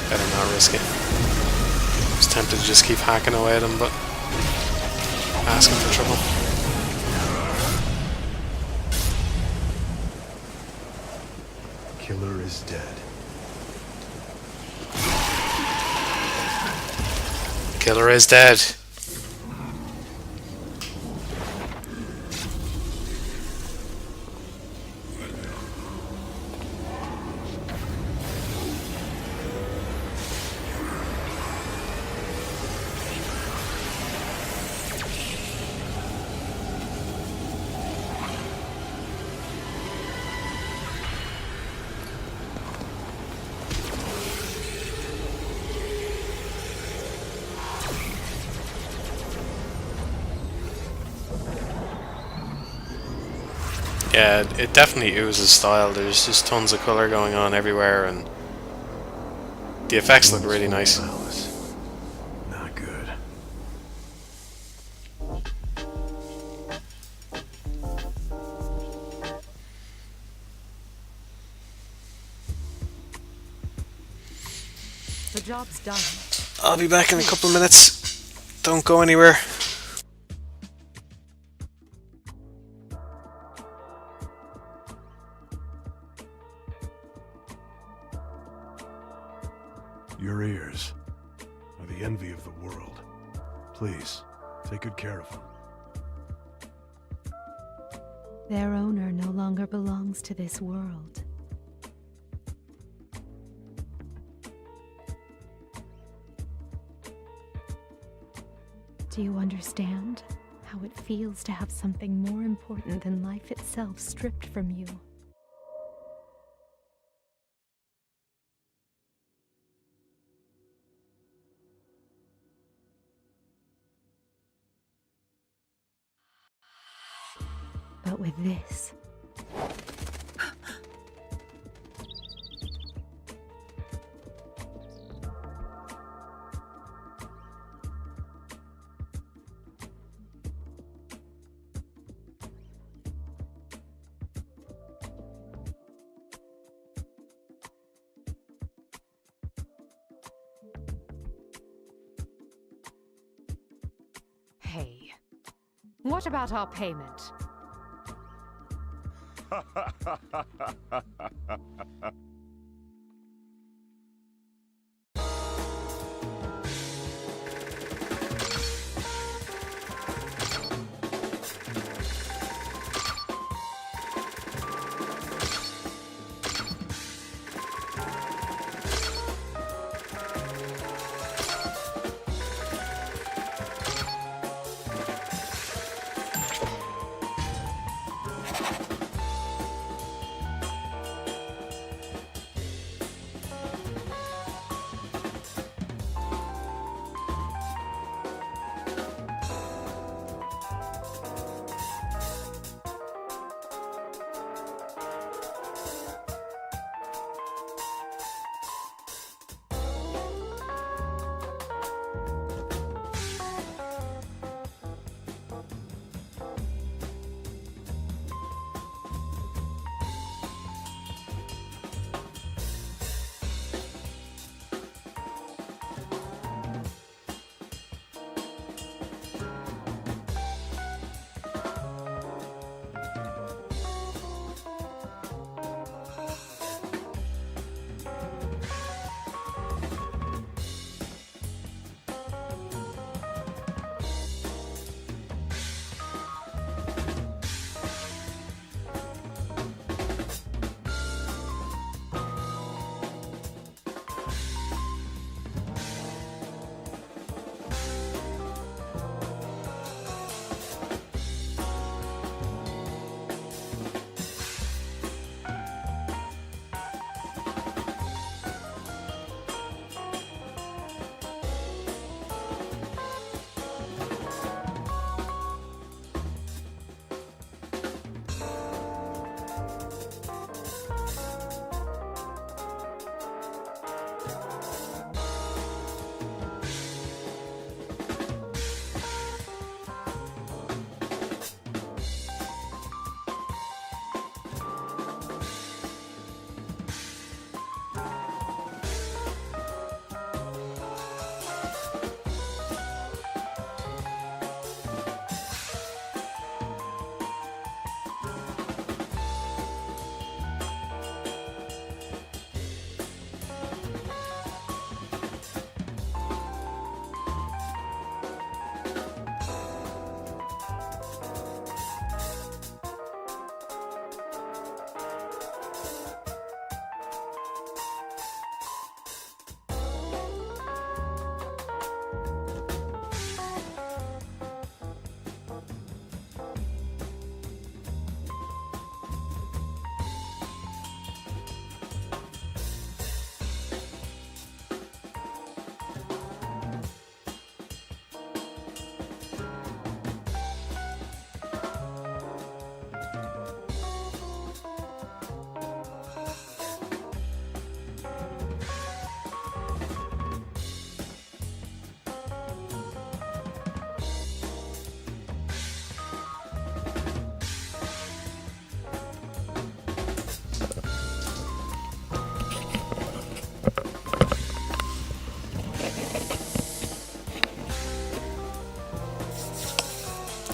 Better not risk it. I was tempted to just keep hacking away at him, but asking for trouble. Killer is dead. Killer is dead. Yeah, it definitely oozes style. There's just tons of colour going on everywhere, and the effects look really nice. Not good. The job's done. I'll be back in a couple of minutes. Don't go anywhere. Your ears are the envy of the world. Please, take good care of them. Their owner no longer belongs to this world. Do you understand how it feels to have something more important than life itself stripped from you? But with this, Hey, what about our payment?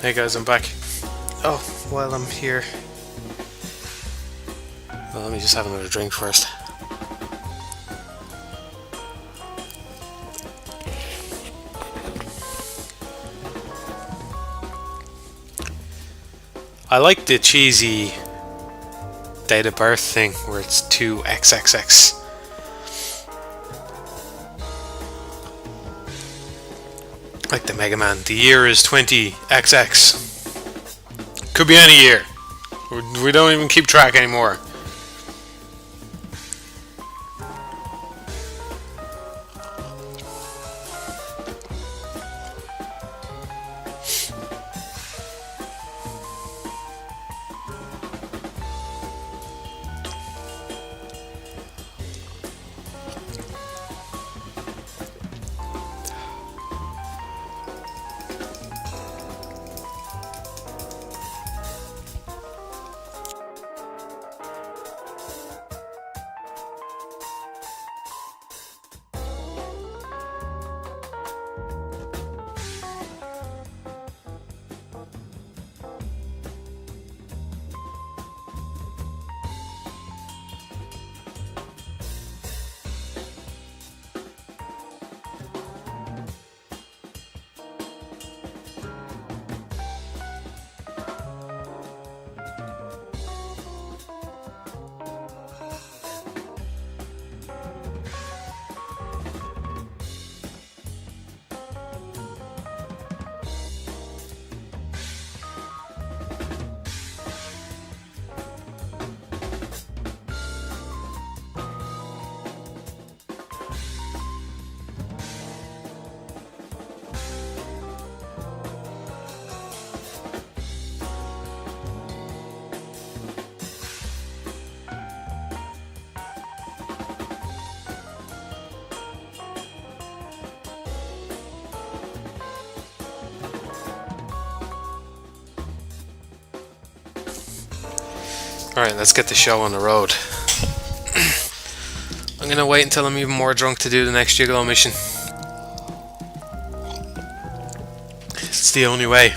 Hey guys, I'm back. Oh, while I'm here... Well, let me just have another drink first. I like the cheesy date of birth thing where it's 2XXX. Like the Mega Man. The year is 20XX. Could be any year. We don't even keep track anymore. Alright, let's get the show on the road. I'm gonna wait until I'm even more drunk to do the next Gigolo mission. It's the only way.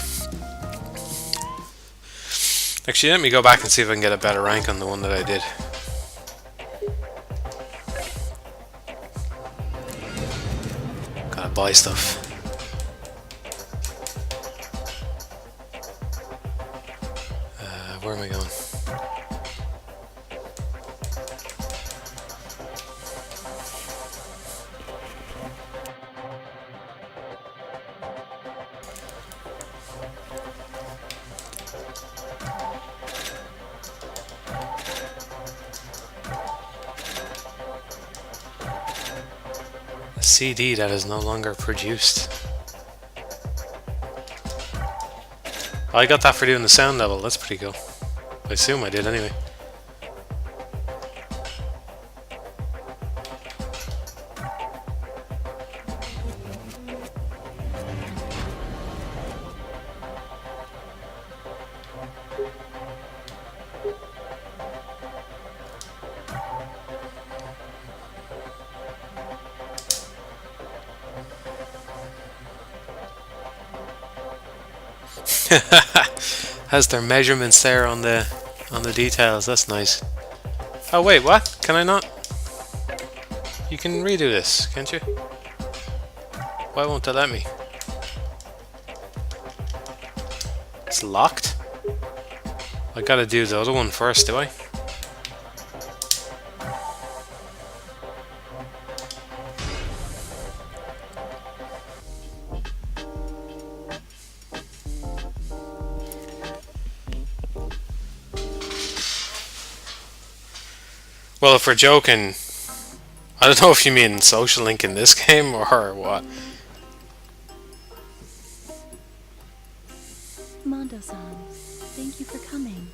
Actually, let me go back and see if I can get a better rank on the one that I did. Gotta buy stuff. Where am I going? A CD that is no longer produced. I got that for doing the sound level, that's pretty cool. I assume I did anyway. Has their measurements there on the details. That's nice. Oh wait, what? Can I not? You can redo this, can't you? Why won't they let me? It's locked? I gotta do the other one first, do I? Well, if we're joking, I don't know if you mean social link in this game or what. Mondo-san, thank you for coming.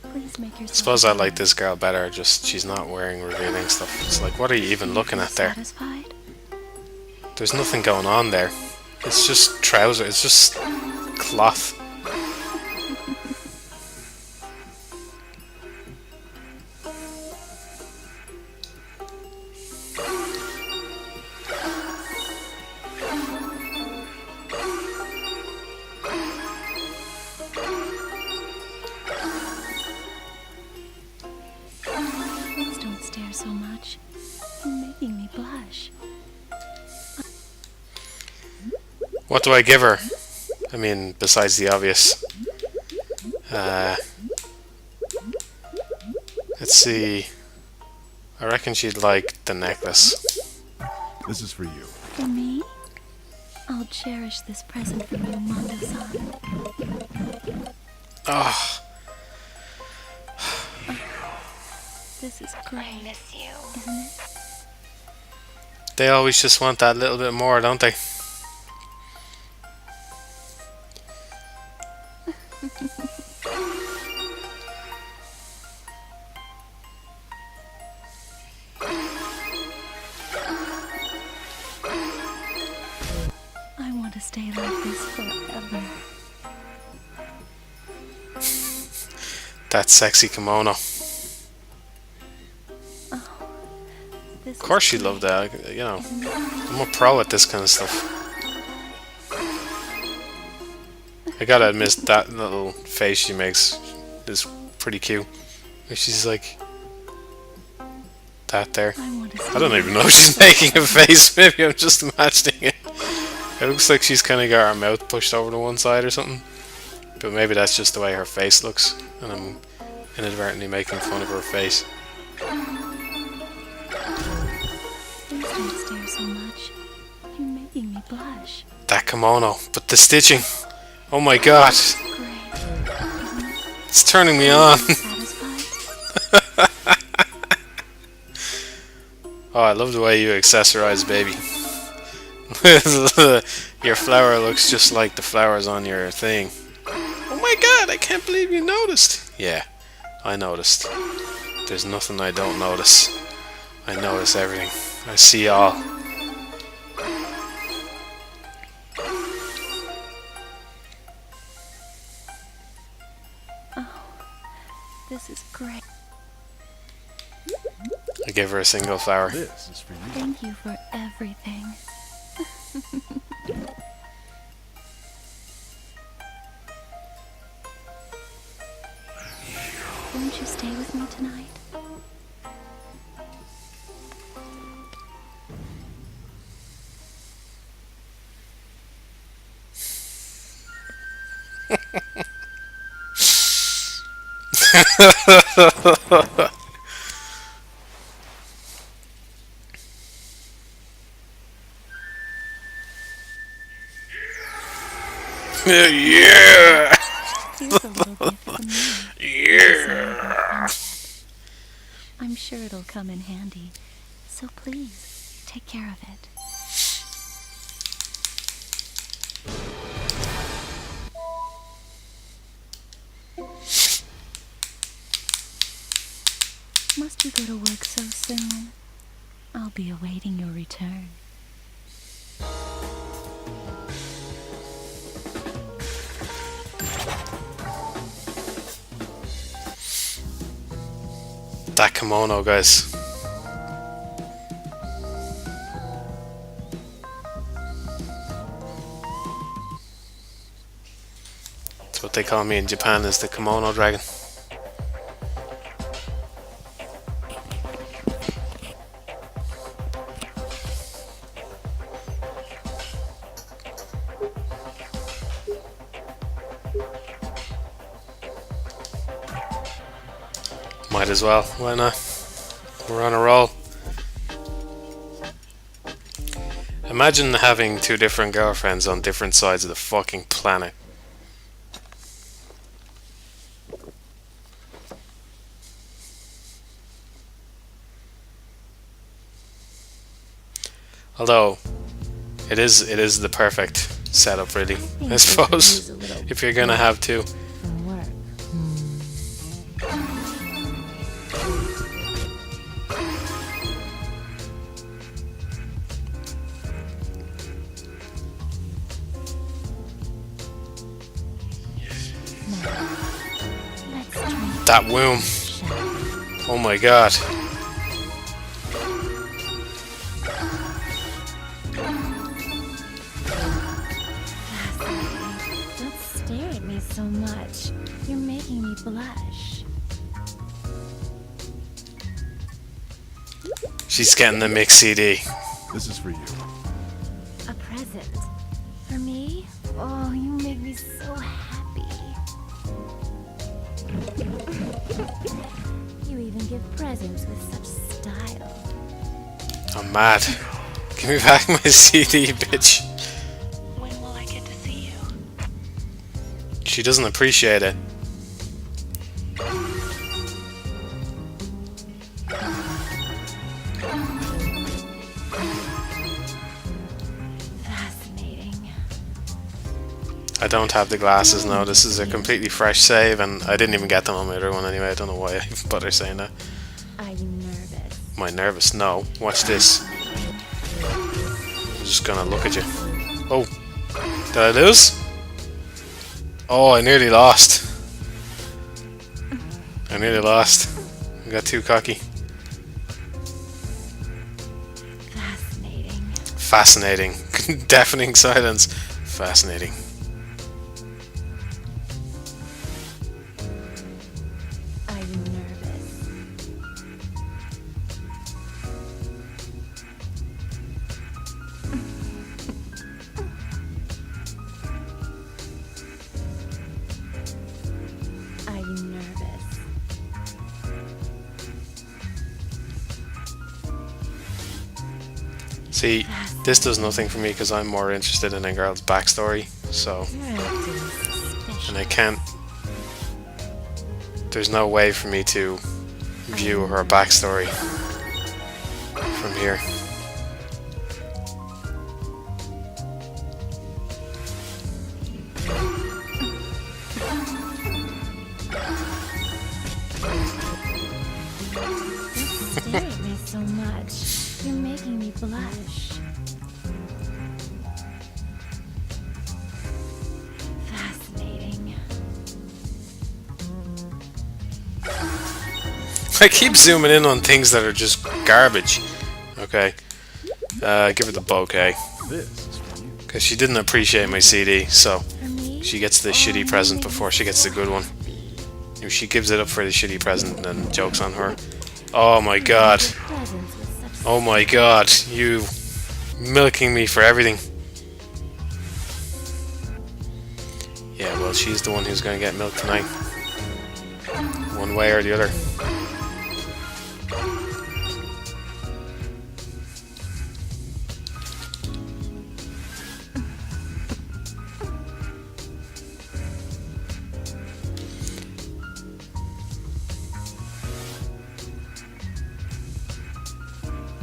Please make yourself. I suppose I like this girl better, just she's not wearing revealing stuff. It's like, what are you even looking at there? Satisfied? There's nothing going on there. It's just trousers, it's just cloth. stare so much. You're making me blush. What do I give her? I mean, besides the obvious. Let's see. I reckon she'd like the necklace. This is for you. For me? I'll cherish this present from you, Mando-san. Oh, This is great. I miss you. Isn't it? they always just want that little bit more, don't they? I want to stay like this forever. That sexy kimono. This Of course she loved that, you know. I'm a pro at this kind of stuff. I gotta admit, that little face she makes is pretty cute. She's like... that there. I don't even know if she's making a face, maybe I'm just imagining it. It looks like she's kind of got her mouth pushed over to one side or something. But maybe that's just the way her face looks, and I'm inadvertently making fun of her face. Please don't stare so much. You're making me blush. That kimono, but the stitching. Oh my god. Great. It's turning me on. Satisfied? Oh, I love the way you accessorize, baby. Your flower looks just like the flowers on your thing. Oh my god, I can't believe you noticed. Yeah, I noticed. There's nothing I don't notice. I notice everything. I see all. This is great. I give her a single flower. This is for you. Thank you for everything. Won't you stay with me tonight? Yeah! Here's a little gift from me. Yeah! I'm sure it'll come in handy. So please, take care of it. Must you go to work so soon? I'll be awaiting your return. That kimono, guys. That's what they call me in Japan, is the kimono dragon. Might as well, why not? We're on a roll. Imagine having two different girlfriends on different sides of the fucking planet. Although, it is the perfect setup, really, I suppose, if you're gonna have two. That womb. Oh my god. Don't stare at me so much. You're making me blush. She's getting the mix CD. This is for you. A present. For me? Oh, you make me so happy. You even give presents with such style. I'm mad. Give me back my CD, bitch. When will I get to see you? She doesn't appreciate it. Fascinating. I don't have the glasses now. This is a completely fresh save, and I didn't even get them on my other one anyway. I don't know why I bother saying that. Are you nervous? Am I nervous? No. Watch this. I'm just gonna look at you. Oh. Did I lose? Oh, I nearly lost. I nearly lost. I got too cocky. Fascinating. Fascinating. Deafening silence. Fascinating. Are you nervous? Are you nervous? See, this does nothing for me because I'm more interested in a girl's backstory. So, You're acting suspicious. and I can't. There's no way for me to view her backstory from here. Don't stare at me so much. You're making me blush. Fascinating. I keep zooming in on things that are just garbage. Okay. Give her the bouquet. This is for you. Because she didn't appreciate my CD, so For me? she gets the shitty present before she gets the good one. If she gives it up for the shitty present, then joke's on her. Oh my god. Presents with such Oh my god. You milking me for everything. Yeah, well, she's the one who's going to get milked tonight. One way or the other.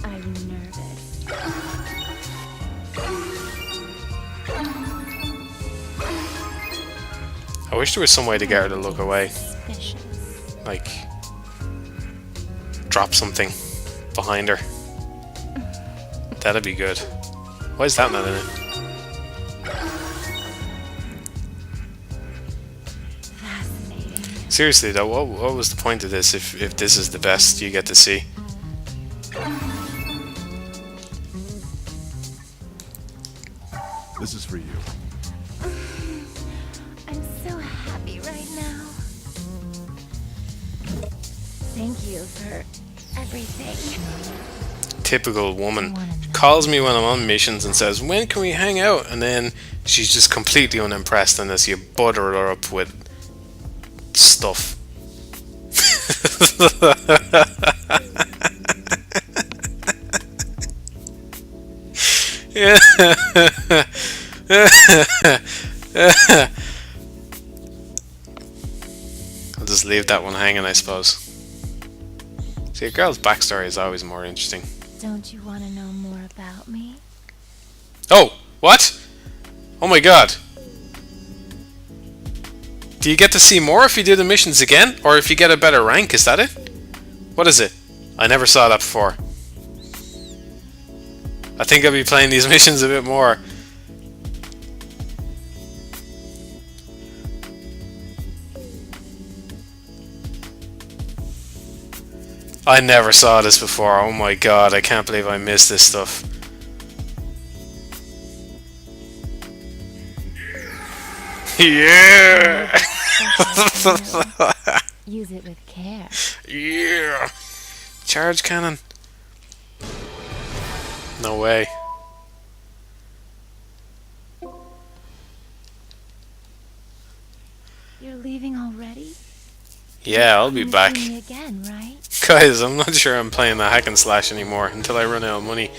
Are you nervous? I wish there was some way to get her to look away. Suspicious. Like, drop something behind her. That'd be good. Why is that not in it? Fascinating. Seriously though, what was the point of this if this is the best you get to see? This is for you. I'm so happy right now. Thank you for everything. Typical woman. Calls me when I'm on missions and says, when can we hang out? And then she's just completely unimpressed unless you butter her up with stuff. Yeah. I'll just leave that one hanging, I suppose. See, a girl's backstory is always more interesting. Don't you want to know more about me? Oh, what? Oh my god. Do you get to see more if you do the missions again? Or if you get a better rank, is that it? What is it? I never saw that before. I think I'll be playing these missions a bit more. I never saw this before. Oh my god, I can't believe I missed this stuff. Yeah! Use it with care. Yeah! Charge cannon. No way. You're leaving already? Yeah, I'll be You're back. seeing me again, right? Guys, I'm not sure I'm playing the hack and slash anymore until I run out of money.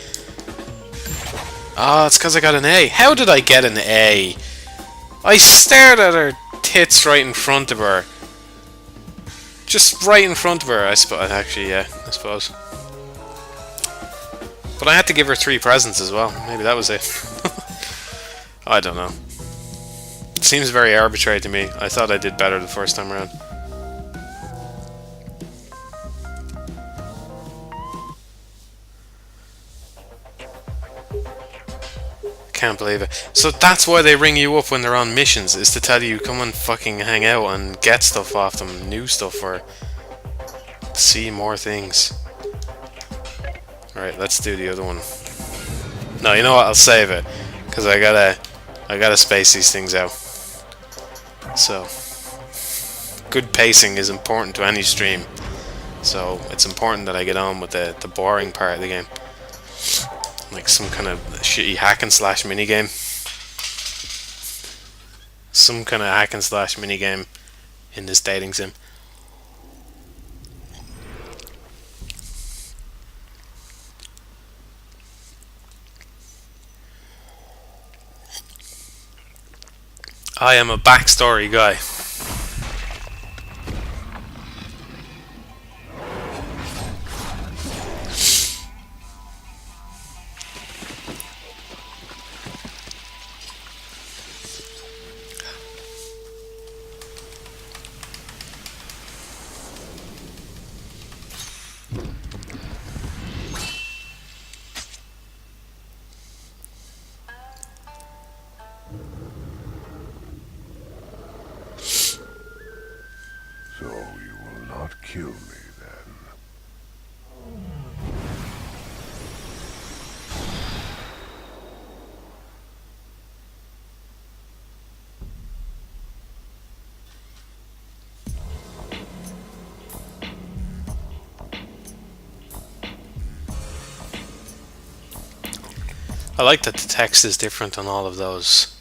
Oh, it's because I got an A. How did I get an A? I stared at her tits right in front of her. Just right in front of her, I suppose. Actually, yeah, I suppose. But I had to give her 3 presents as well. Maybe that was it. I don't know. It seems very arbitrary to me. I thought I did better the first time around. Can't believe it. So that's why they ring you up when they're on missions, is to tell you come and fucking hang out and get stuff off them, new stuff, or see more things. Alright, let's do the other one. No, you know what, I'll save it, because I gotta space these things out. So, good pacing is important to any stream. So, it's important that I get on with the boring part of the game. Like some kind of shitty hack and slash minigame. Some kind of hack and slash minigame in this dating sim. I am a backstory guy. So you will not kill me then. I like that the text is different on all of those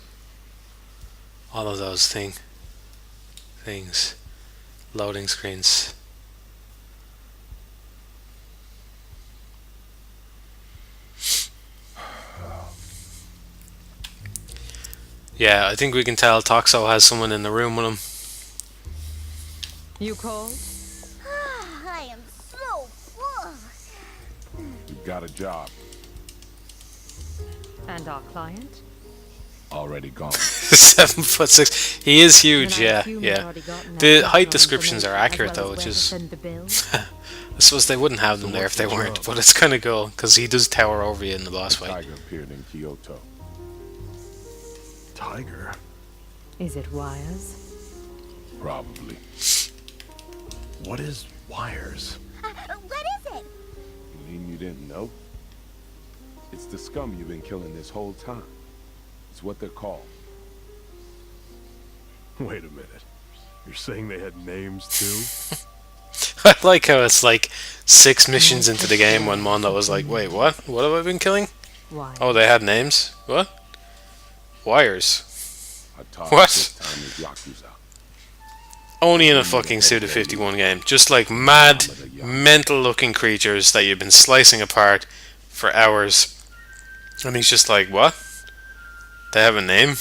things. Loading screens. Yeah, I think we can tell Toxo has someone in the room with him. You called? I am so full. We've got a job. And our client? Already gone. 7'6". He is huge, Then I yeah, assume yeah. you've already gotten The that height background descriptions are information, accurate as though, well as which where to is... send the bill. I suppose they wouldn't have them there if they weren't, but it's kind of cool, because he does tower over you in the boss fight. Tiger appeared in Kyoto. Tiger? Is it wires? Probably. What is wires? What is it? You mean you didn't know? It's the scum you've been killing this whole time. It's what they're called. Wait a minute. You're saying they had names too? I like how it's like 6 missions into the game when Mondo was like, wait, what? What have I been killing? Why? Oh, they had names? What? Wires. Our target What? this time is Yakuza. Only in a fucking Suda 51 game. Just like mad, mental looking creatures that you've been slicing apart for hours. And he's just like, what? They have a name?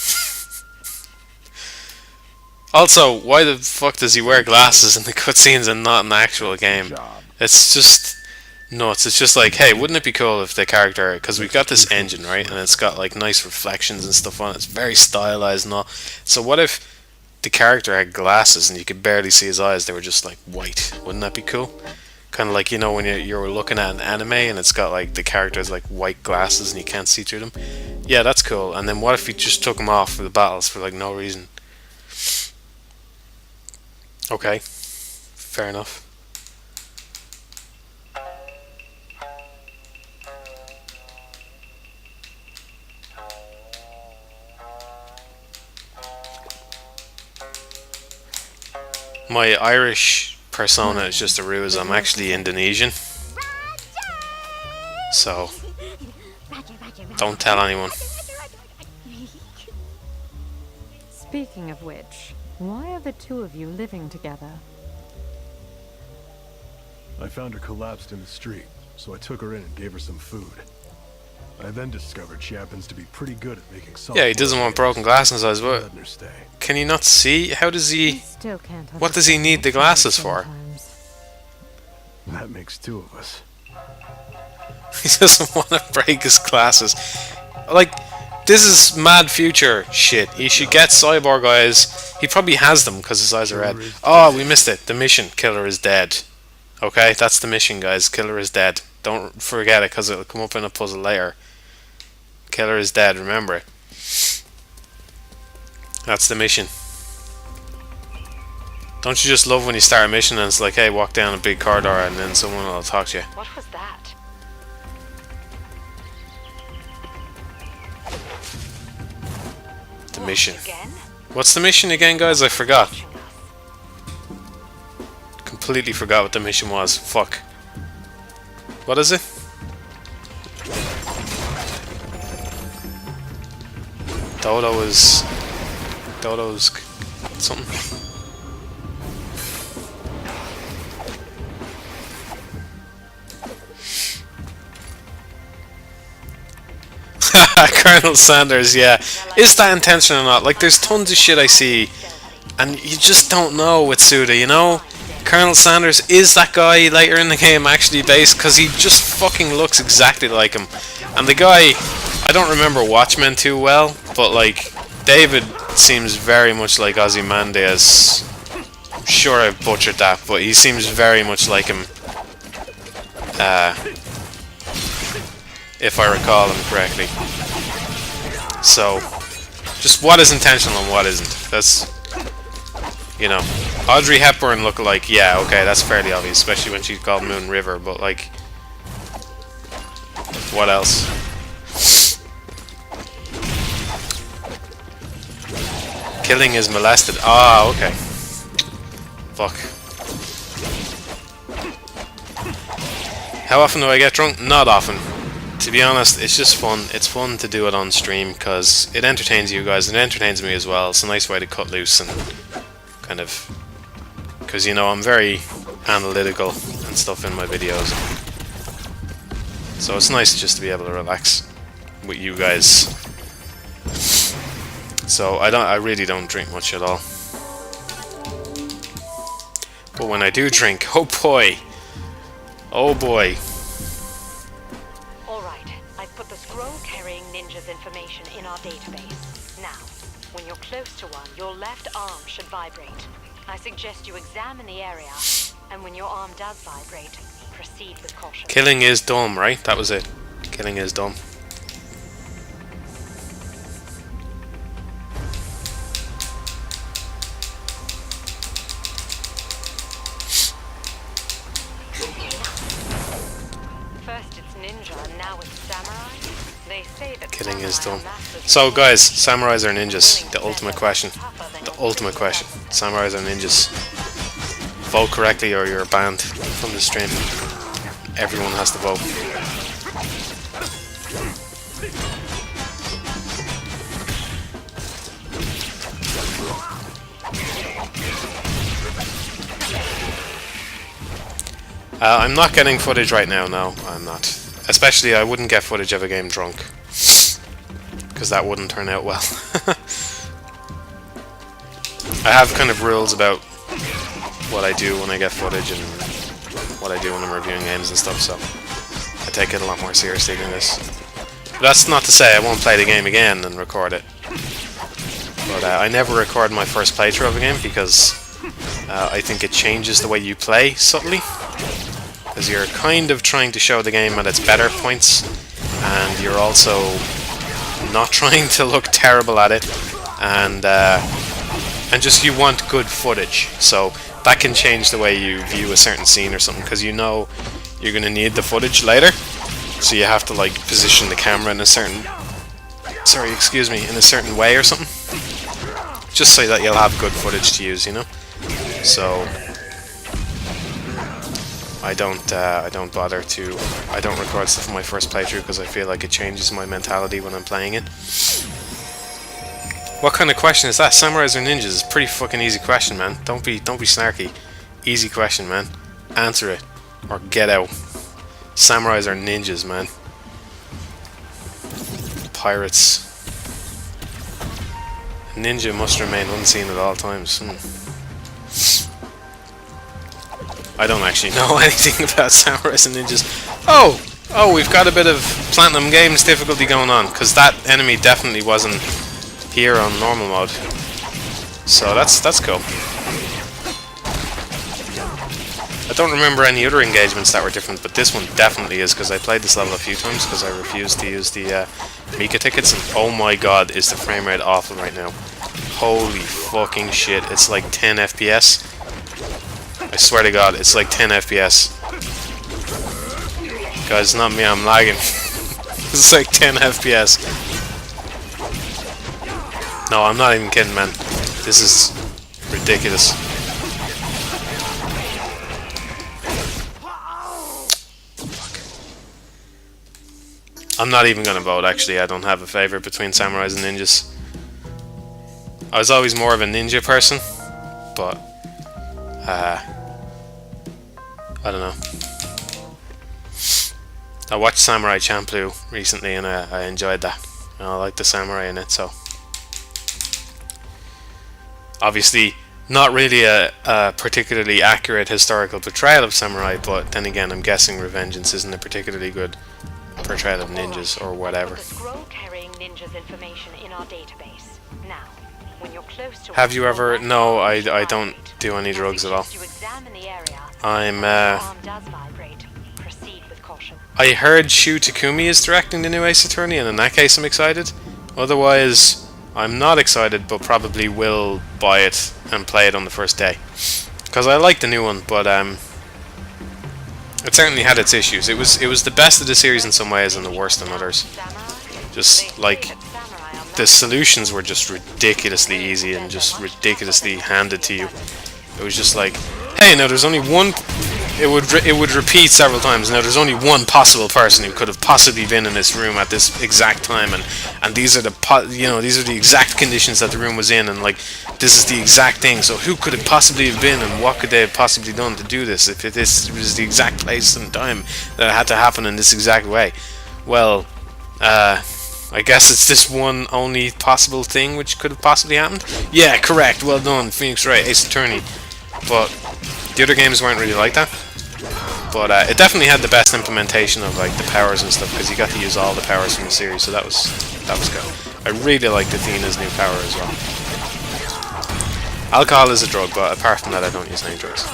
Also, why the fuck does he wear glasses in the cutscenes and not in the actual game? It's just nuts. It's just like, hey, wouldn't it be cool if the character, because we've got this engine, right, and it's got like nice reflections and stuff on it. It's very stylized and all. So what if the character had glasses and you could barely see his eyes? They were just like white. Wouldn't that be cool? Kind of like, you know, when you're looking at an anime and it's got like the characters like white glasses and you can't see through them. Yeah, that's cool. And then what if you just took them off for the battles for like no reason? Okay, fair enough. My Irish persona is just a ruse. I'm actually Indonesian. So, Don't tell anyone. Speaking of which, why are the two of you living together? I found her collapsed in the street, so I took her in and gave her some food. I then discovered she happens to be pretty good at making soft. Yeah, he doesn't want broken glass in his eyes, but letting her stay. can he not see? How does he... Still can't What does he need the glasses for? That makes two of us. He doesn't want to break his glasses. Like, this is mad future shit. He should get cyborg eyes. He probably has them because his eyes are red. Oh, we missed it. The mission. Killer is dead. Okay, that's the mission, guys. Killer is dead. Don't forget it because it'll come up in a puzzle later. Killer is dead, remember it. That's the mission. Don't you just love when you start a mission and it's like, hey, walk down a big corridor and then someone will talk to you? What was that? The mission. What's the mission again, guys? I forgot. Completely forgot what the mission was. Fuck. What is it? Dodo's something. Colonel Sanders, yeah. Is that intentional or not? Like, there's tons of shit I see, and you just don't know with Suda, you know? Colonel Sanders, is that guy later in the game actually based? Because he just fucking looks exactly like him. And the guy, I don't remember Watchmen too well, but like, David seems very much like Ozymandias. I'm sure I've butchered that, but he seems very much like him. If I recall him correctly. So, just what is intentional and what isn't. That's, you know, Audrey Hepburn look like, yeah, okay, that's fairly obvious, especially when she's called Moon River, but like, what else? Killing is molested. Ah, okay. Fuck. How often do I get drunk? Not often. To be honest, it's just fun. It's fun to do it on stream because it entertains you guys. It entertains me as well. It's a nice way to cut loose and kind of... Because, you know, I'm very analytical and stuff in my videos. So it's nice just to be able to relax with you guys. So I really don't drink much at all. But when I do drink, oh boy! Oh boy! Put the scroll-carrying ninja's information in our database. Now, when you're close to one, your left arm should vibrate. I suggest you examine the area, and when your arm does vibrate, proceed with caution. Killing is dumb, right? That was it. Killing is dumb. First it's ninja, and now it's samurai. They say that Killing is dumb. So guys, samurais are ninjas. The ultimate question. The ultimate question. Samurais are ninjas. Vote correctly or you're banned from the stream. Everyone has to vote. I'm not getting footage right now, no, I'm not. Especially, I wouldn't get footage of a game drunk. Because that wouldn't turn out well. I have kind of rules about what I do when I get footage and what I do when I'm reviewing games and stuff, so I take it a lot more seriously than this. But that's not to say I won't play the game again and record it. But I never record my first playthrough of a game because I think it changes the way you play subtly. Because you're kind of trying to show the game at its better points, and you're also not trying to look terrible at it, and just you want good footage. So that can change the way you view a certain scene or something, because you know you're going to need the footage later. So you have to like position the camera in a certain, in a certain way or something, just so that you'll have good footage to use, you know. So I don't bother to. I don't record stuff in my first playthrough because I feel like it changes my mentality when I'm playing it. What kind of question is that? Samurais or ninjas? It's a pretty fucking easy question, man. Don't be snarky. Easy question, man. Answer it or get out. Samurais or ninjas, man. Pirates. Ninja must remain unseen at all times. I don't actually know anything about samurais and ninjas. Oh, we've got a bit of Platinum Games difficulty going on, because that enemy definitely wasn't here on normal mode. So that's cool. I don't remember any other engagements that were different, but this one definitely is, because I played this level a few times because I refused to use the Mika tickets, and oh my god, is the frame rate awful right now. Holy fucking shit, it's like 10 FPS. I swear to god, it's like 10 FPS. Guys, it's not me, I'm lagging. It's like 10 FPS. No, I'm not even kidding, man. This is ridiculous. I'm not even gonna vote, actually. I don't have a favorite between samurais and ninjas. I was always more of a ninja person, but I don't know. I watched Samurai Champloo recently and I enjoyed that. And I like the samurai in it, so obviously not really a particularly accurate historical portrayal of samurai, but then again I'm guessing Revengeance isn't a particularly good portrayal of ninjas or whatever. The scroll carrying ninjas information in our database. Now, when you're close to Have you ever? No, I don't do any drugs at all. I'm I heard Shu Takumi is directing the new Ace Attorney, and in that case I'm excited. Otherwise, I'm not excited, but probably will buy it and play it on the first day. Because I like the new one, but it certainly had its issues. It was the best of the series in some ways and the worst in others. Just like the solutions were just ridiculously easy and just ridiculously handed to you. It was just like, hey, now there's only one. It would repeat several times. Now there's only one possible person who could have possibly been in this room at this exact time, and these are these are the exact conditions that the room was in, and like this is the exact thing. So who could it possibly have been, and what could they have possibly done to do this? If this was the exact place and time that it had to happen in this exact way, well, I guess it's this one only possible thing which could have possibly happened. Yeah, correct. Well done, Phoenix Wright, Ace Attorney. But the other games weren't really like that. But it definitely had the best implementation of like the powers and stuff, because you got to use all the powers from the series, so that was good. I really liked Athena's new power as well. Alcohol is a drug, but apart from that, I don't use any drugs.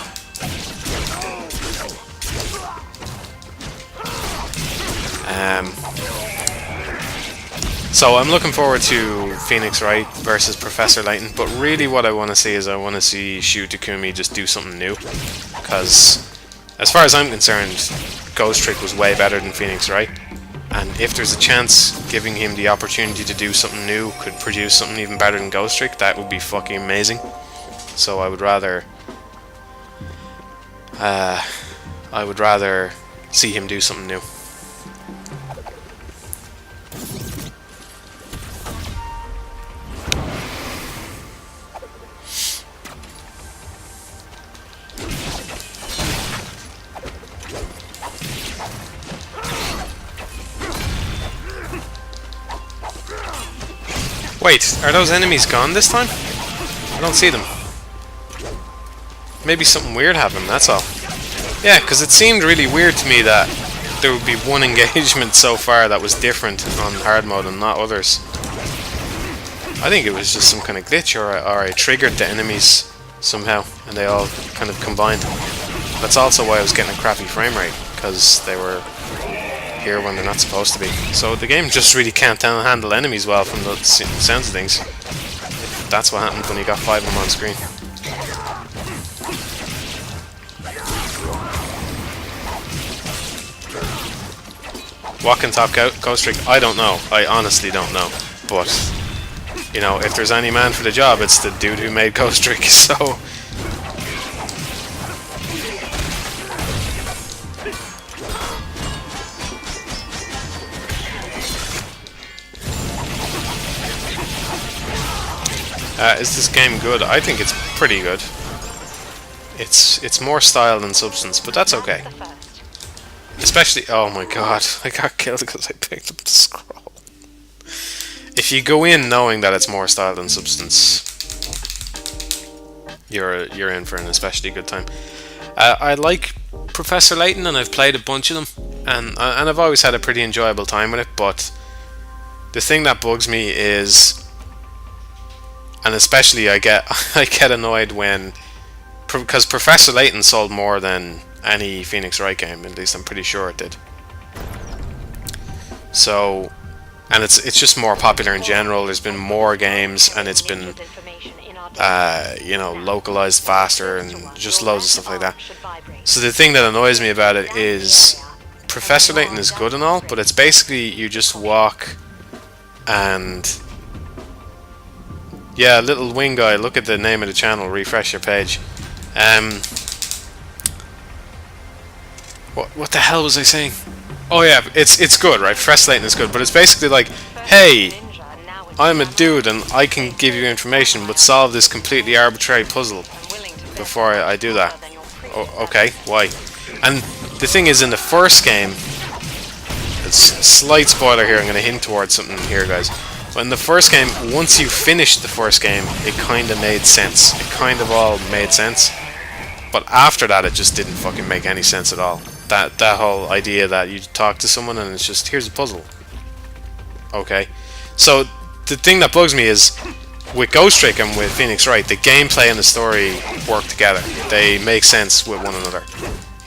So I'm looking forward to Phoenix Wright versus Professor Layton, but really what I want to see is I want to see Shu Takumi just do something new, because as far as I'm concerned, Ghost Trick was way better than Phoenix Wright, and if there's a chance giving him the opportunity to do something new could produce something even better than Ghost Trick, that would be fucking amazing. So I would rather see him do something new. Wait, are those enemies gone this time? I don't see them. Maybe something weird happened, that's all. Yeah, because it seemed really weird to me that there would be one engagement so far that was different on hard mode and not others. I think it was just some kind of glitch, or I triggered the enemies somehow, and they all kind of combined. That's also why I was getting a crappy frame rate, because they were here when they're not supposed to be. So the game just really can't handle enemies well from the sounds of things. That's what happened when you got 5 of them on screen. What can top Ghost Trick? I don't know. I honestly don't know. But, you know, if there's any man for the job, it's the dude who made Ghost Trick, so Is this game good? I think it's pretty good. It's more style than substance, but that's okay. Especially, oh my god, I got killed because I picked up the scroll. If you go in knowing that it's more style than substance, you're in for an especially good time. I like Professor Layton, and I've played a bunch of them, and I've always had a pretty enjoyable time with it. But the thing that bugs me is, and especially I get annoyed when, because Professor Layton sold more than any Phoenix Wright game, at least I'm pretty sure it did. So, and it's just more popular in general. There's been more games, and it's been you know, localized faster, and just loads of stuff like that. So the thing that annoys me about it is Professor Layton is good and all, but it's basically you just walk and yeah, little wing guy, look at the name of the channel, refresh your page. What the hell was I saying? Oh yeah, it's good, right? Professor Layton is good, but it's basically like, hey, I'm a dude and I can give you information, but solve this completely arbitrary puzzle before I do that. Okay, why? And the thing is, in the first game, it's slight spoiler here, I'm going to hint towards something here, guys. But in the first game, once you finished the first game, it kind of made sense. It kind of all made sense. But after that, it just didn't fucking make any sense at all. That whole idea that you talk to someone and it's just, here's a puzzle. Okay. So, the thing that bugs me is, with Ghost Trick and with Phoenix Wright, the gameplay and the story work together. They make sense with one another,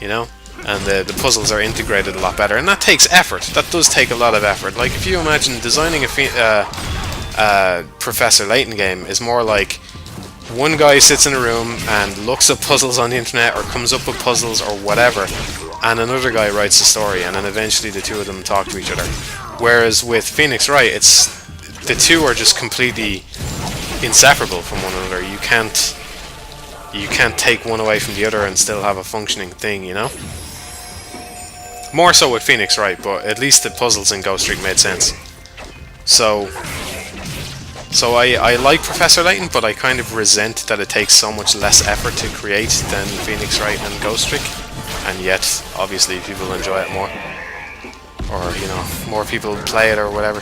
you know? And the puzzles are integrated a lot better. And that takes effort. That does take a lot of effort. Like, if you imagine designing a Professor Layton game is more like one guy sits in a room and looks up puzzles on the internet or comes up with puzzles or whatever, and another guy writes a story, and then eventually the two of them talk to each other. Whereas with Phoenix Wright, it's the two are just completely inseparable from one another. You can't take one away from the other and still have a functioning thing, you know? More so with Phoenix Wright, but at least the puzzles in Ghost Trick made sense. So I like Professor Layton, but I kind of resent that it takes so much less effort to create than Phoenix Wright and Ghost Trick, and yet obviously people enjoy it more, or you know, more people play it or whatever.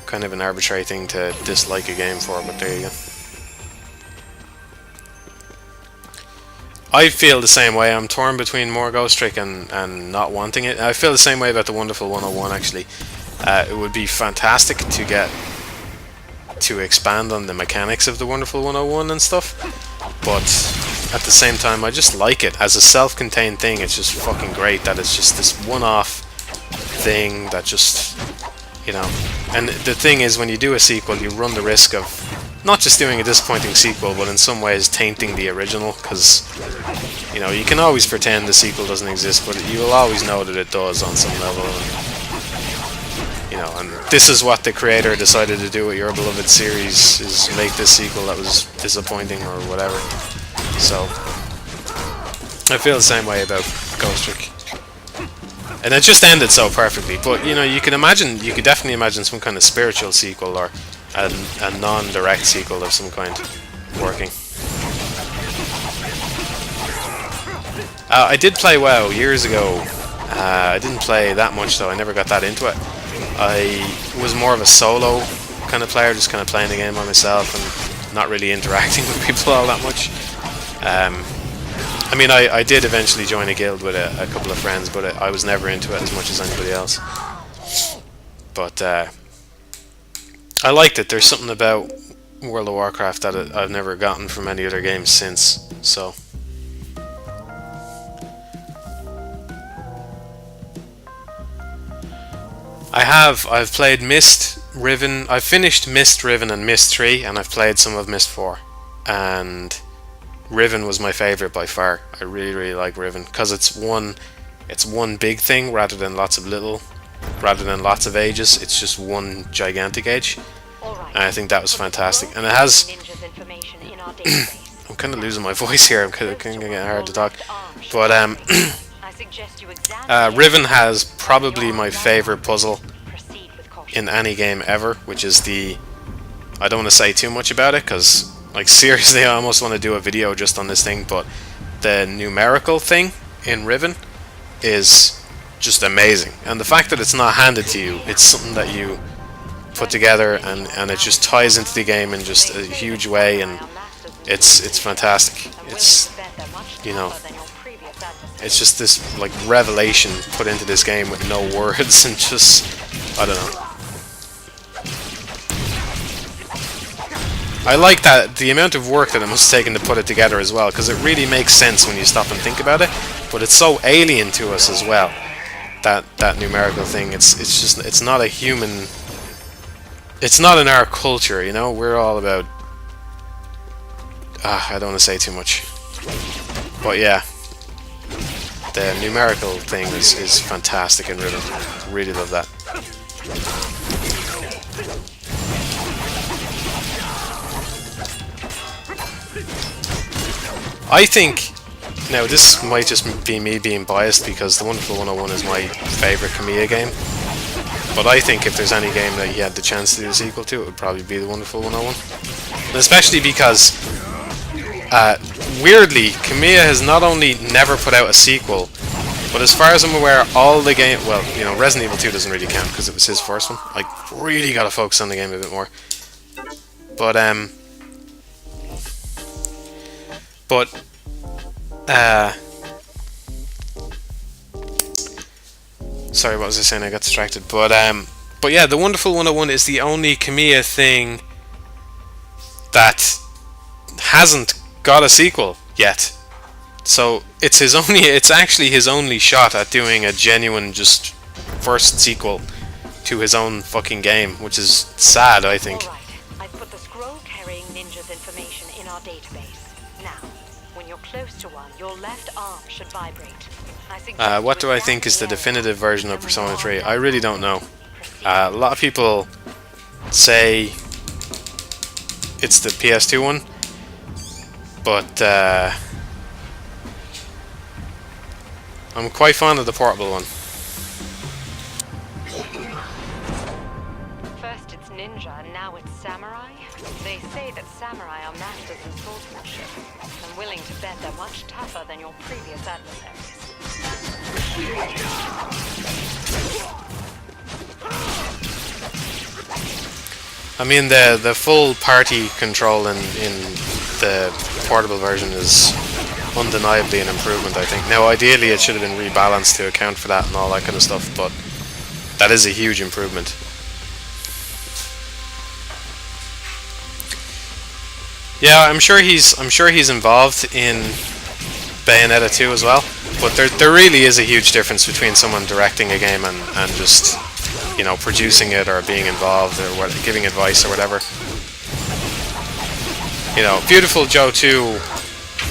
Kind of an arbitrary thing to dislike a game for, but there you go. I feel the same way. I'm torn between more Ghost Trick and not wanting it. I feel the same way about the Wonderful 101 actually. It would be fantastic to get to expand on the mechanics of the Wonderful 101 and stuff, but at the same time I just like it as a self-contained thing. It's just fucking great that it's just this one-off thing that just, you know. And the thing is, when you do a sequel, you run the risk of not just doing a disappointing sequel, but in some ways tainting the original, because, you know, you can always pretend the sequel doesn't exist, but you will always know that it does on some level. And, you know, and this is what the creator decided to do with your beloved series, is make this sequel that was disappointing or whatever. So I feel the same way about Ghost Trick. And it just ended so perfectly, but you know, you could definitely imagine some kind of spiritual sequel or a non-direct sequel of some kind working. I did play WoW years ago. I didn't play that much though, I never got that into it. I was more of a solo kind of player, just kind of playing the game by myself and not really interacting with people all that much. I mean, I did eventually join a guild with a couple of friends, but I was never into it as much as anybody else. But I liked it. There's something about World of Warcraft that I've never gotten from any other games since. So I've played Mist, Riven. I've finished Mist, Riven, and Mist 3, and I've played some of Mist 4. And Riven was my favorite by far. I really, really like Riven because it's one big thing rather than lots of ages. It's just one gigantic age, and I think that was fantastic. And it has I'm kind of losing my voice here. I'm kind of getting hard to talk, but Riven has probably my favorite puzzle in any game ever, which is the I don't want to say too much about it, because, like, seriously, I almost want to do a video just on this thing, but the numerical thing in Riven is just amazing. And the fact that it's not handed to you, it's something that you put together, and it just ties into the game in just a huge way, and it's fantastic. It's, you know, it's just this, like, revelation put into this game with no words, and just, I don't know. I like that, the amount of work that it must have taken to put it together as well, because it really makes sense when you stop and think about it, but it's so alien to us as well, that numerical thing. It's just, it's not a human, it's not in our culture, you know. We're all about, I don't want to say too much, but yeah, the numerical thing is fantastic in Riven. Really love that. I think, now this might just be me being biased because the Wonderful 101 is my favourite Kamiya game, but I think if there's any game that he had the chance to do a sequel to, it would probably be the Wonderful 101. And especially because, weirdly, Kamiya has not only never put out a sequel, but as far as I'm aware, all the game, well, you know, Resident Evil 2 doesn't really count because it was his first one. I really gotta focus on the game a bit more. But, sorry, what was I saying? I got distracted. But yeah, the Wonderful 101 is the only Kamiya thing that hasn't got a sequel yet. So it's actually his only shot at doing a genuine, just first sequel to his own fucking game, which is sad, I think. Alright, I've put the scroll-carrying ninja's information in our database. Now, when you're close to one, your left arm should vibrate. What do I think is the definitive version of Persona 3? I really don't know. A lot of people say it's the PS2 one, but I'm quite fond of the portable one. First it's ninja, and now it's samurai. They say that samurai are masters in swordsmanship, and willing to bet they're much tougher than your previous adversaries. I mean, the full party control in the portable version is undeniably an improvement, I think. Now, ideally, it should have been rebalanced to account for that and all that kind of stuff, but that is a huge improvement. Yeah, I'm sure he's involved in Bayonetta 2 as well, but there really is a huge difference between someone directing a game and just, you know, producing it or being involved or giving advice or whatever. You know, Beautiful Joe 2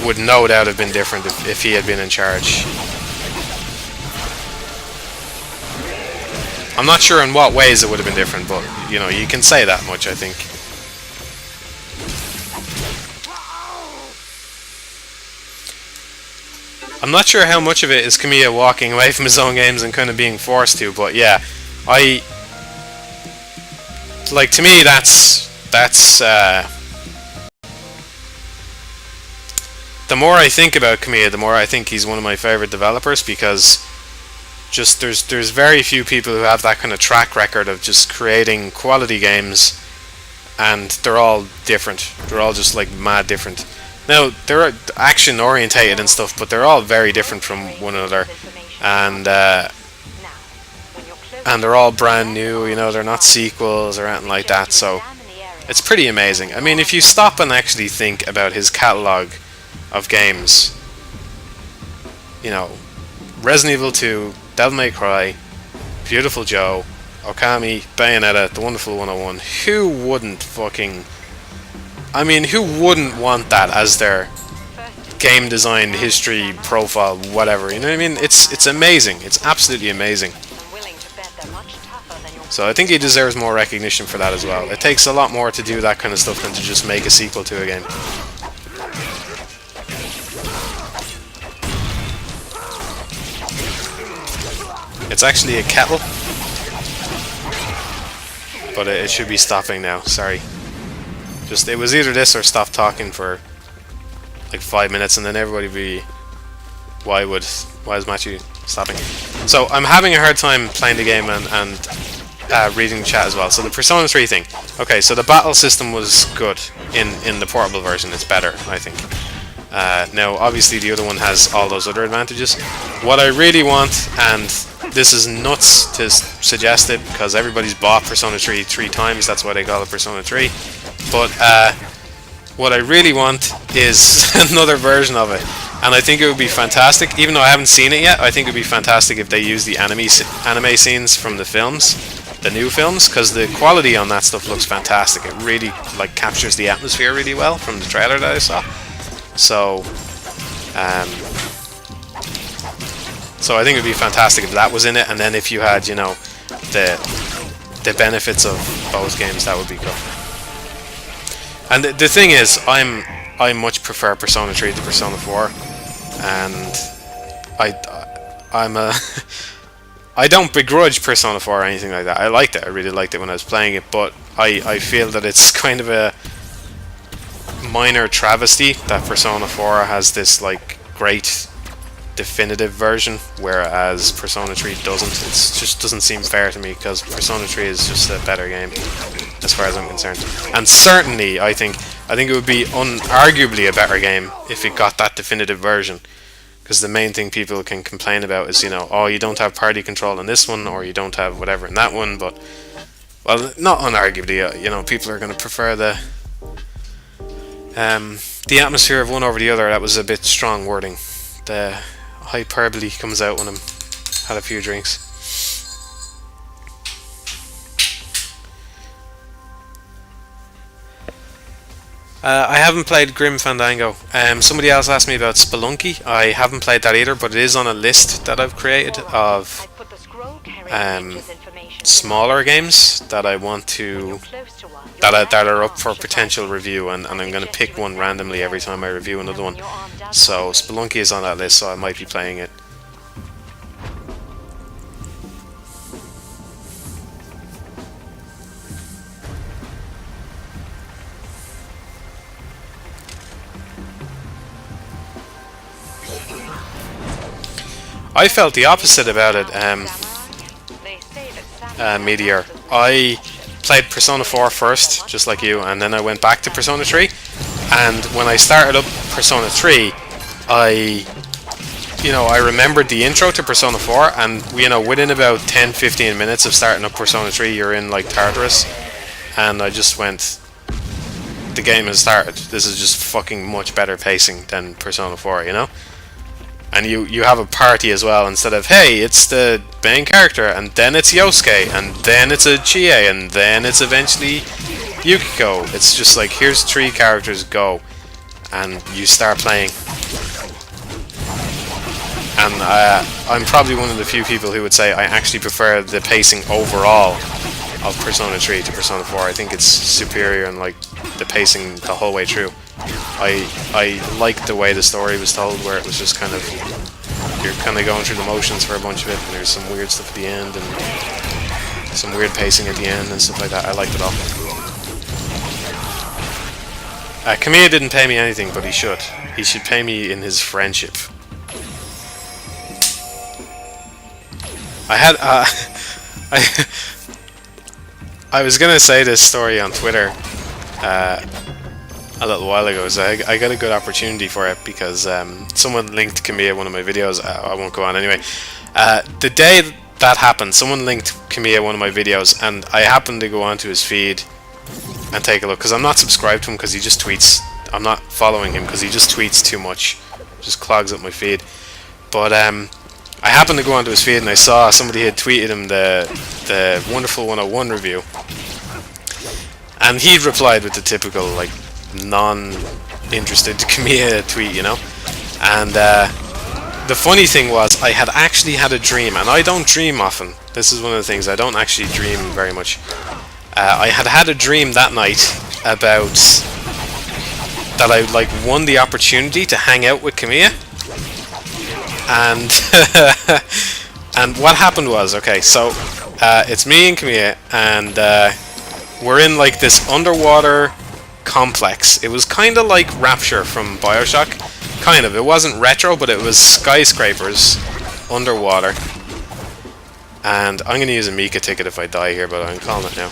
would no doubt have been different if he had been in charge. I'm not sure in what ways it would have been different, but, you know, you can say that much, I think. I'm not sure how much of it is Kamiya walking away from his own games and kind of being forced to, but yeah, like, to me, that's the more I think about Kamiya, the more I think he's one of my favorite developers, because just there's very few people who have that kind of track record of just creating quality games, and they're all different. They're all just like mad different. Now, they're action orientated and stuff, but they're all very different from one another, and they're all brand new, you know, they're not sequels or anything like that, so it's pretty amazing. I mean, if you stop and actually think about his catalogue of games, you know, Resident Evil 2, Devil May Cry, Beautiful Joe, Okami, Bayonetta, The Wonderful 101, who wouldn't fucking... I mean, who wouldn't want that as their game design history profile, whatever, you know what I mean? It's amazing. It's absolutely amazing. So I think he deserves more recognition for that as well. It takes a lot more to do that kind of stuff than to just make a sequel to a game. It's actually a kettle, but it should be stopping now, sorry. Just it was either this or stop talking for like 5 minutes, and then everybody would be, why is Matthew stopping? So I'm having a hard time playing the game and reading the chat as well. So the Persona 3 thing. Okay, so the battle system was good in the portable version. It's better, I think. Now, obviously, the other one has all those other advantages. What I really want, and this is nuts to suggest it, because everybody's bought Persona 3 3 times, that's why they call it Persona 3. But what I really want is another version of it. And I think it would be fantastic, even though I haven't seen it yet, I think it would be fantastic if they use the anime scenes from the films, the new films, because the quality on that stuff looks fantastic. It really like captures the atmosphere really well from the trailer that I saw. So so I think it would be fantastic if that was in it, and then if you had, you know, the benefits of both games, that would be cool. And the thing is, I much prefer Persona 3 to Persona 4, and I don't begrudge Persona 4 or anything like that. I liked it. I really liked it when I was playing it, but I feel that it's kind of a minor travesty that Persona 4 has this like great definitive version, whereas Persona 3 doesn't. It just doesn't seem fair to me, because Persona 3 is just a better game as far as I'm concerned. And certainly I think it would be unarguably a better game if it got that definitive version, because the main thing people can complain about is, you know, oh, you don't have party control in this one, or you don't have whatever in that one. But, well, not unarguably, you know, people are going to prefer the atmosphere of one over the other. That was a bit strong wording. The hyperbole comes out when I'm had a few drinks. I haven't played Grim Fandango. Somebody else asked me about Spelunky. I haven't played that either, but it is on a list that I've created of smaller games that I want to that are up for potential review, and I'm going to pick one randomly every time I review another one. So Spelunky is on that list, so I might be playing it. I felt the opposite about it, Meteor. I played Persona 4 first, just like you, and then I went back to Persona 3. And when I started up Persona 3, I remembered the intro to Persona 4, and within about 10-15 minutes of starting up Persona 3, you're in like Tartarus, and I just went, the game has started. This is just fucking much better pacing than Persona 4, you know? And you have a party as well, instead of, hey, it's the main character, and then it's Yosuke, and then it's a Chie, and then it's eventually Yukiko. It's just like, here's 3 characters, go. And you start playing. And I'm probably one of the few people who would say I actually prefer the pacing overall of Persona 3 to Persona 4. I think it's superior in like the pacing the whole way through. I liked the way the story was told, where it was just kind of, you're kind of going through the motions for a bunch of it, and there's some weird stuff at the end, and some weird pacing at the end, and stuff like that. I liked it all. Kamiya didn't pay me anything, but he should. He should pay me in his friendship. I had, I was gonna say this story on Twitter, a little while ago, so I got a good opportunity for it, because someone linked Kamiya one of my videos. I won't go on anyway. The day that happened, someone linked Kamiya one of my videos, and I happened to go onto his feed and take a look, because I'm not subscribed to him, because he just tweets. I'm not following him because he just tweets too much, just clogs up my feed. But I happened to go onto his feed, and I saw somebody had tweeted him the Wonderful 101 review, and he replied with the typical like non-interested Kamiya tweet, you know. And the funny thing was, I had actually had a dream, and I don't dream often. This is one of the things, I don't actually dream very much. I had a dream that night about that I like won the opportunity to hang out with Kamiya, and and what happened was, okay, so it's me and Kamiya, and we're in like this underwater complex. It was kind of like Rapture from Bioshock. Kind of. It wasn't retro, but it was skyscrapers underwater. And I'm going to use a Mika ticket if I die here, but I'm calling it now.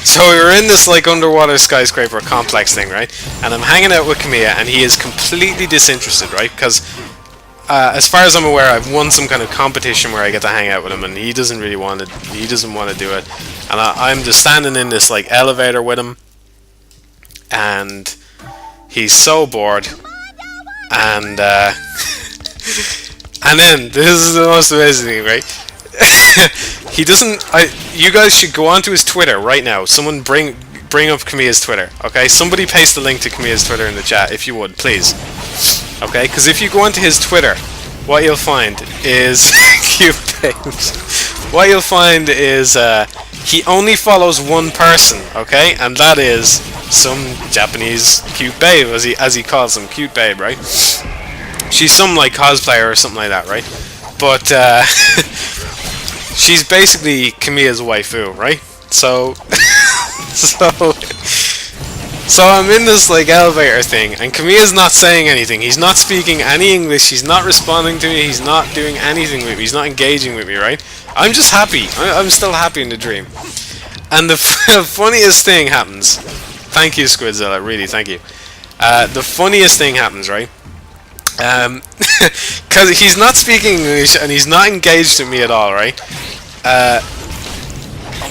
So we were in this like underwater skyscraper complex thing, right? And I'm hanging out with Kamiya, and he is completely disinterested, right? Because as far as I'm aware, I've won some kind of competition where I get to hang out with him, and he doesn't really want to. He doesn't want to do it, and I'm just standing in this like elevator with him, and he's so bored, and and then this is the most amazing thing, right? He doesn't. You guys should go onto his Twitter right now. Someone bring up Kamiya's Twitter, okay? Somebody paste the link to Kamiya's Twitter in the chat if you would, please. Okay, because if you go onto his Twitter, what you'll find is cute babes. What you'll find is he only follows one person, okay, and that is some Japanese cute babe, as he calls them, cute babe, right? She's some like cosplayer or something like that, right? But she's basically Kamiya's waifu, right? So So I'm in this like elevator thing, and Kamiya's not saying anything. He's not speaking any English. He's not responding to me. He's not doing anything with me. He's not engaging with me, right? I'm just happy. I'm still happy in the dream. And the funniest thing happens. Thank you, Squidzilla. Really, thank you. The funniest thing happens, right? Because he's not speaking English and he's not engaged with me at all, right? Oh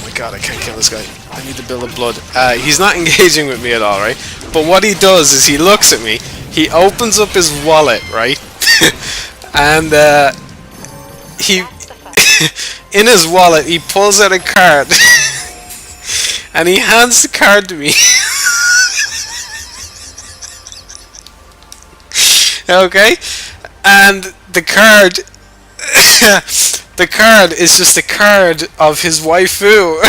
my god, I can't kill this guy. I need to build up blood. He's not engaging with me at all, right? But what he does is he looks at me, he opens up his wallet, right? And he in his wallet he pulls out a card and he hands the card to me. Okay? And the card the card is just a card of his waifu.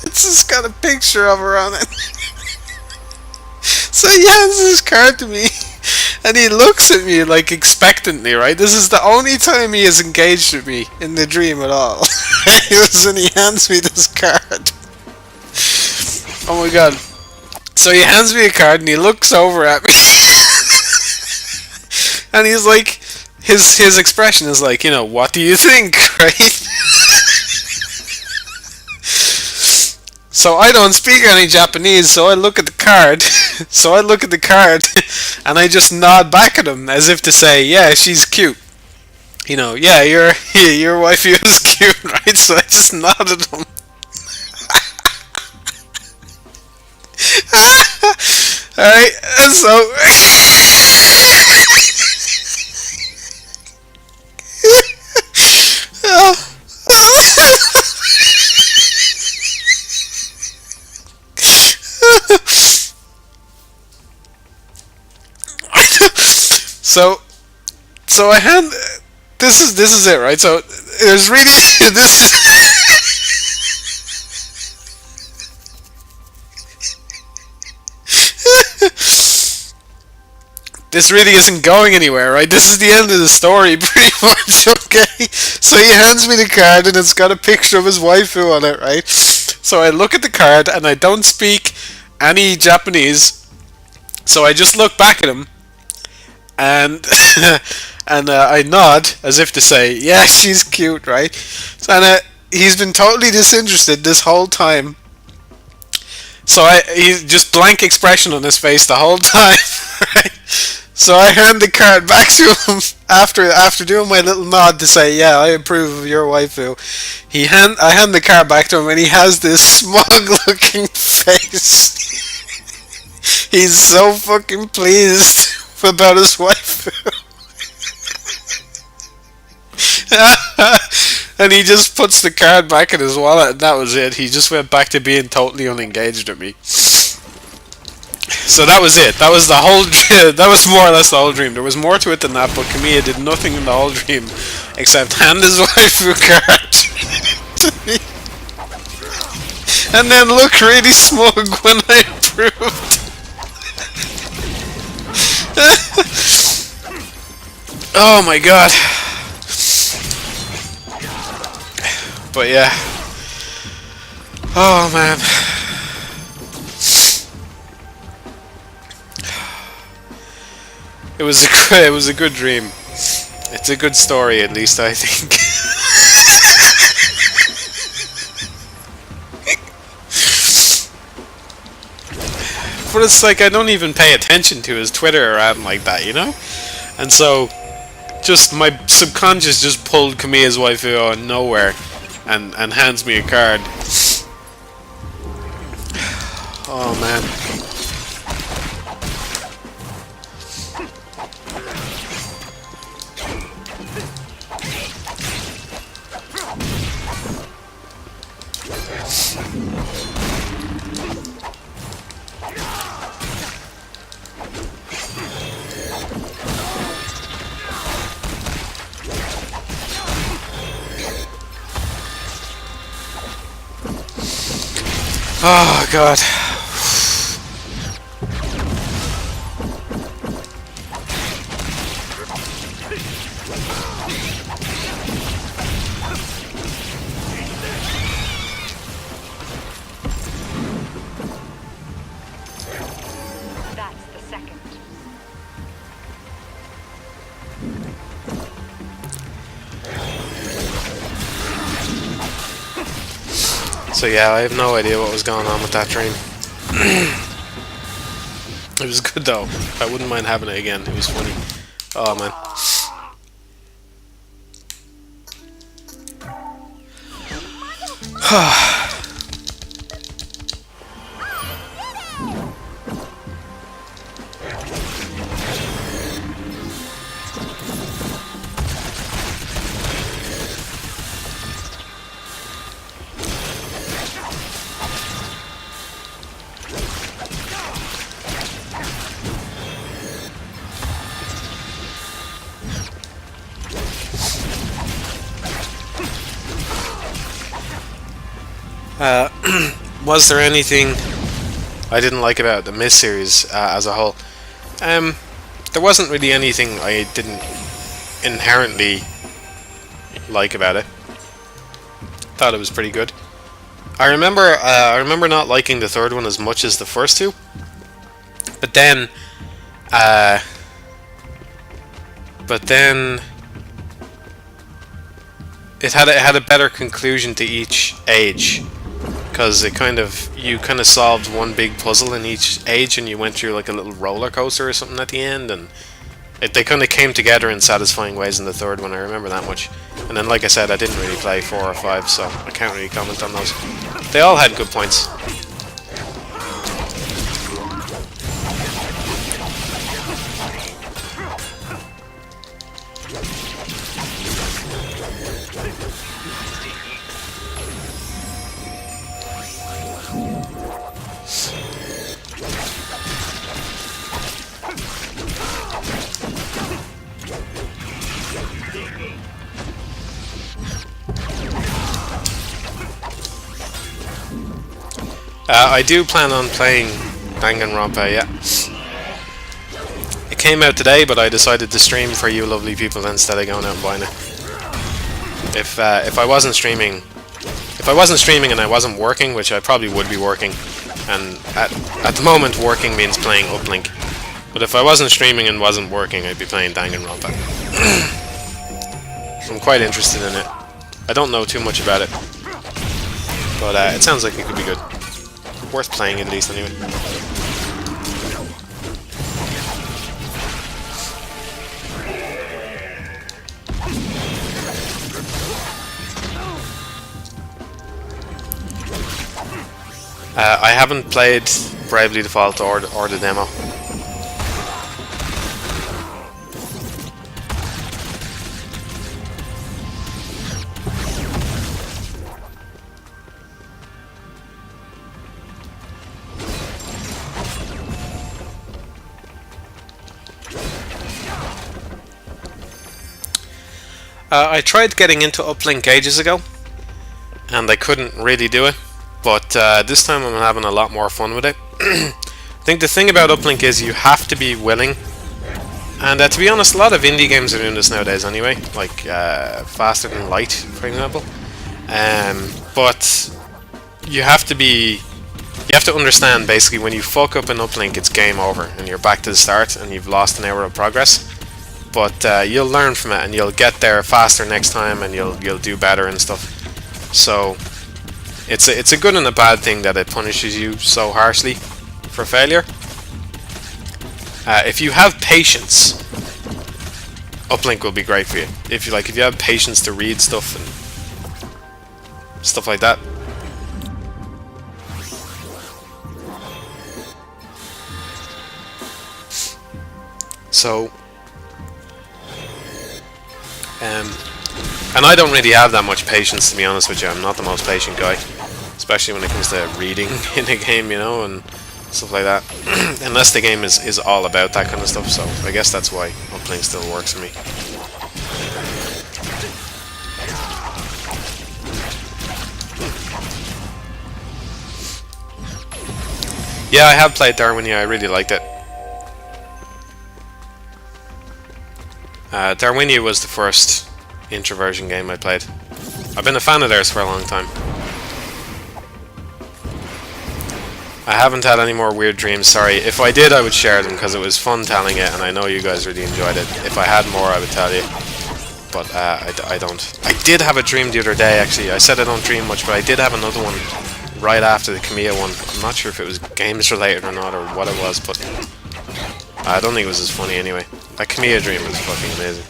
It's just got a picture of her on it. So he hands this card to me, and he looks at me like expectantly, right? This is the only time he is engaged with me in the dream at all. And he hands me this card. Oh my god. So he hands me a card and he looks over at me. And he's like, his expression is like, you know, what do you think, right? So I don't speak any Japanese, so I look at the card. And I just nod back at him as if to say, yeah, she's cute. You know, yeah, your wife is cute, right? So I just nodded at him. Alright, and so so I hand this is it, right? So there's really this really isn't going anywhere, right? This is the end of the story, pretty much, okay? So he hands me the card, and it's got a picture of his waifu on it, right? So I look at the card, and I don't speak any Japanese, so I just look back at him, and and I nod, as if to say, yeah, she's cute, right? And he's been totally disinterested this whole time. So he's just blank expression on his face the whole time, right? So I hand the card back to him after doing my little nod to say, yeah, I approve of your waifu. I hand the card back to him, and he has this smug-looking face. He's so fucking pleased about his waifu. And he just puts the card back in his wallet, and that was it. He just went back to being totally unengaged with me. So that was it. That was the whole that was more or less the whole dream. There was more to it than that, but Kamiya did nothing in the whole dream except hand his waifu card to me. And then look really smug when I approved. Oh my god. But yeah. Oh man. It was a good dream. It's a good story, at least I think. But it's like I don't even pay attention to his Twitter or anything like that, you know? And so, just my subconscious just pulled Kamiya's waifu out of nowhere and hands me a card. Oh man. Oh god. That's the second. So yeah, I have no idea what was going on with that dream. It was good though. I wouldn't mind having it again. It was funny. Oh man. Was there anything I didn't like about the Mist series as a whole? There wasn't really anything I didn't inherently like about it. Thought it was pretty good. I remember not liking the third one as much as the first two, but then it had a better conclusion to each age, because you kind of solved one big puzzle in each age, and you went through like a little roller coaster or something at the end, and they kind of came together in satisfying ways in the third one. I remember that much. And then, like I said, I didn't really play 4 or 5, so I can't really comment on those. They all had good points. I do plan on playing Danganronpa, yeah. It came out today, but I decided to stream for you lovely people instead of going out and buying it. If I wasn't streaming and I wasn't working, which I probably would be working, and at the moment working means playing Uplink. But if I wasn't streaming and wasn't working, I'd be playing Danganronpa. So I'm quite interested in it. I don't know too much about it, but it sounds like it could be good. Worth playing at least, anyway. I haven't played Bravely Default or the demo. I tried getting into Uplink ages ago, and I couldn't really do it, but this time I'm having a lot more fun with it. I think the thing about Uplink is you have to be willing, and to be honest, a lot of indie games are doing this nowadays anyway, like Faster Than Light, for example. But you have to understand basically when you fuck up an uplink, it's game over and you're back to the start and you've lost an hour of progress. But you'll learn from it and you'll get there faster next time and you'll do better and stuff. So it's a good and a bad thing that it punishes you so harshly for failure. If you have patience, uplink will be great for you. If you have patience to read stuff and stuff like that. So, and I don't really have that much patience, to be honest with you. I'm not the most patient guy, especially when it comes to reading in a game, you know, and stuff like that. Unless the game is all about that kind of stuff, so I guess that's why uplink still works for me. Yeah, I have played Darwinia. I really liked it. Darwinia was the first introversion game I played. I've been a fan of theirs for a long time. I haven't had any more weird dreams, sorry. If I did, I would share them because it was fun telling it and I know you guys really enjoyed it. If I had more, I would tell you. But I don't. I did have a dream the other day, actually. I said I don't dream much, but I did have another one right after the Kamiya one. I'm not sure if it was games related or not or what it was, but I don't think it was as funny anyway. That Kamiya dream was fucking amazing.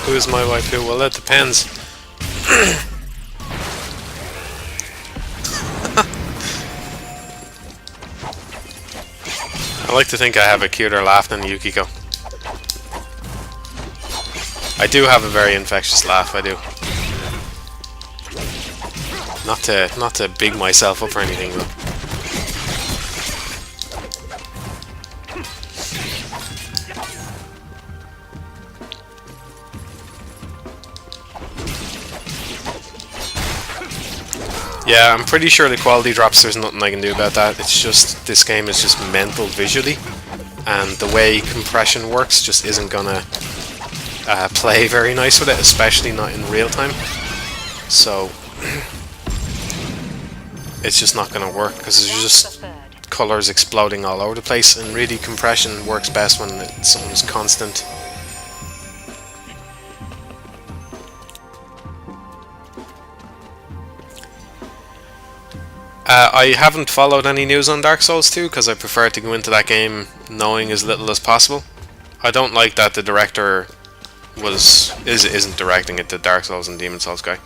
Who's my waifu? Well, that depends. I like to think I have a cuter laugh than Yukiko. I do have a very infectious laugh, I do. Not to big myself up or anything though. Yeah, I'm pretty sure the quality drops, there's nothing I can do about that. It's just, this game is just mental visually, and the way compression works just isn't gonna play very nice with it, especially not in real time. So, it's just not gonna work, because there's just colours exploding all over the place, and really compression works best when something's constant. I haven't followed any news on Dark Souls 2 because I prefer to go into that game knowing as little as possible. I don't like that the director isn't directing it, the Dark Souls and Demon Souls guy.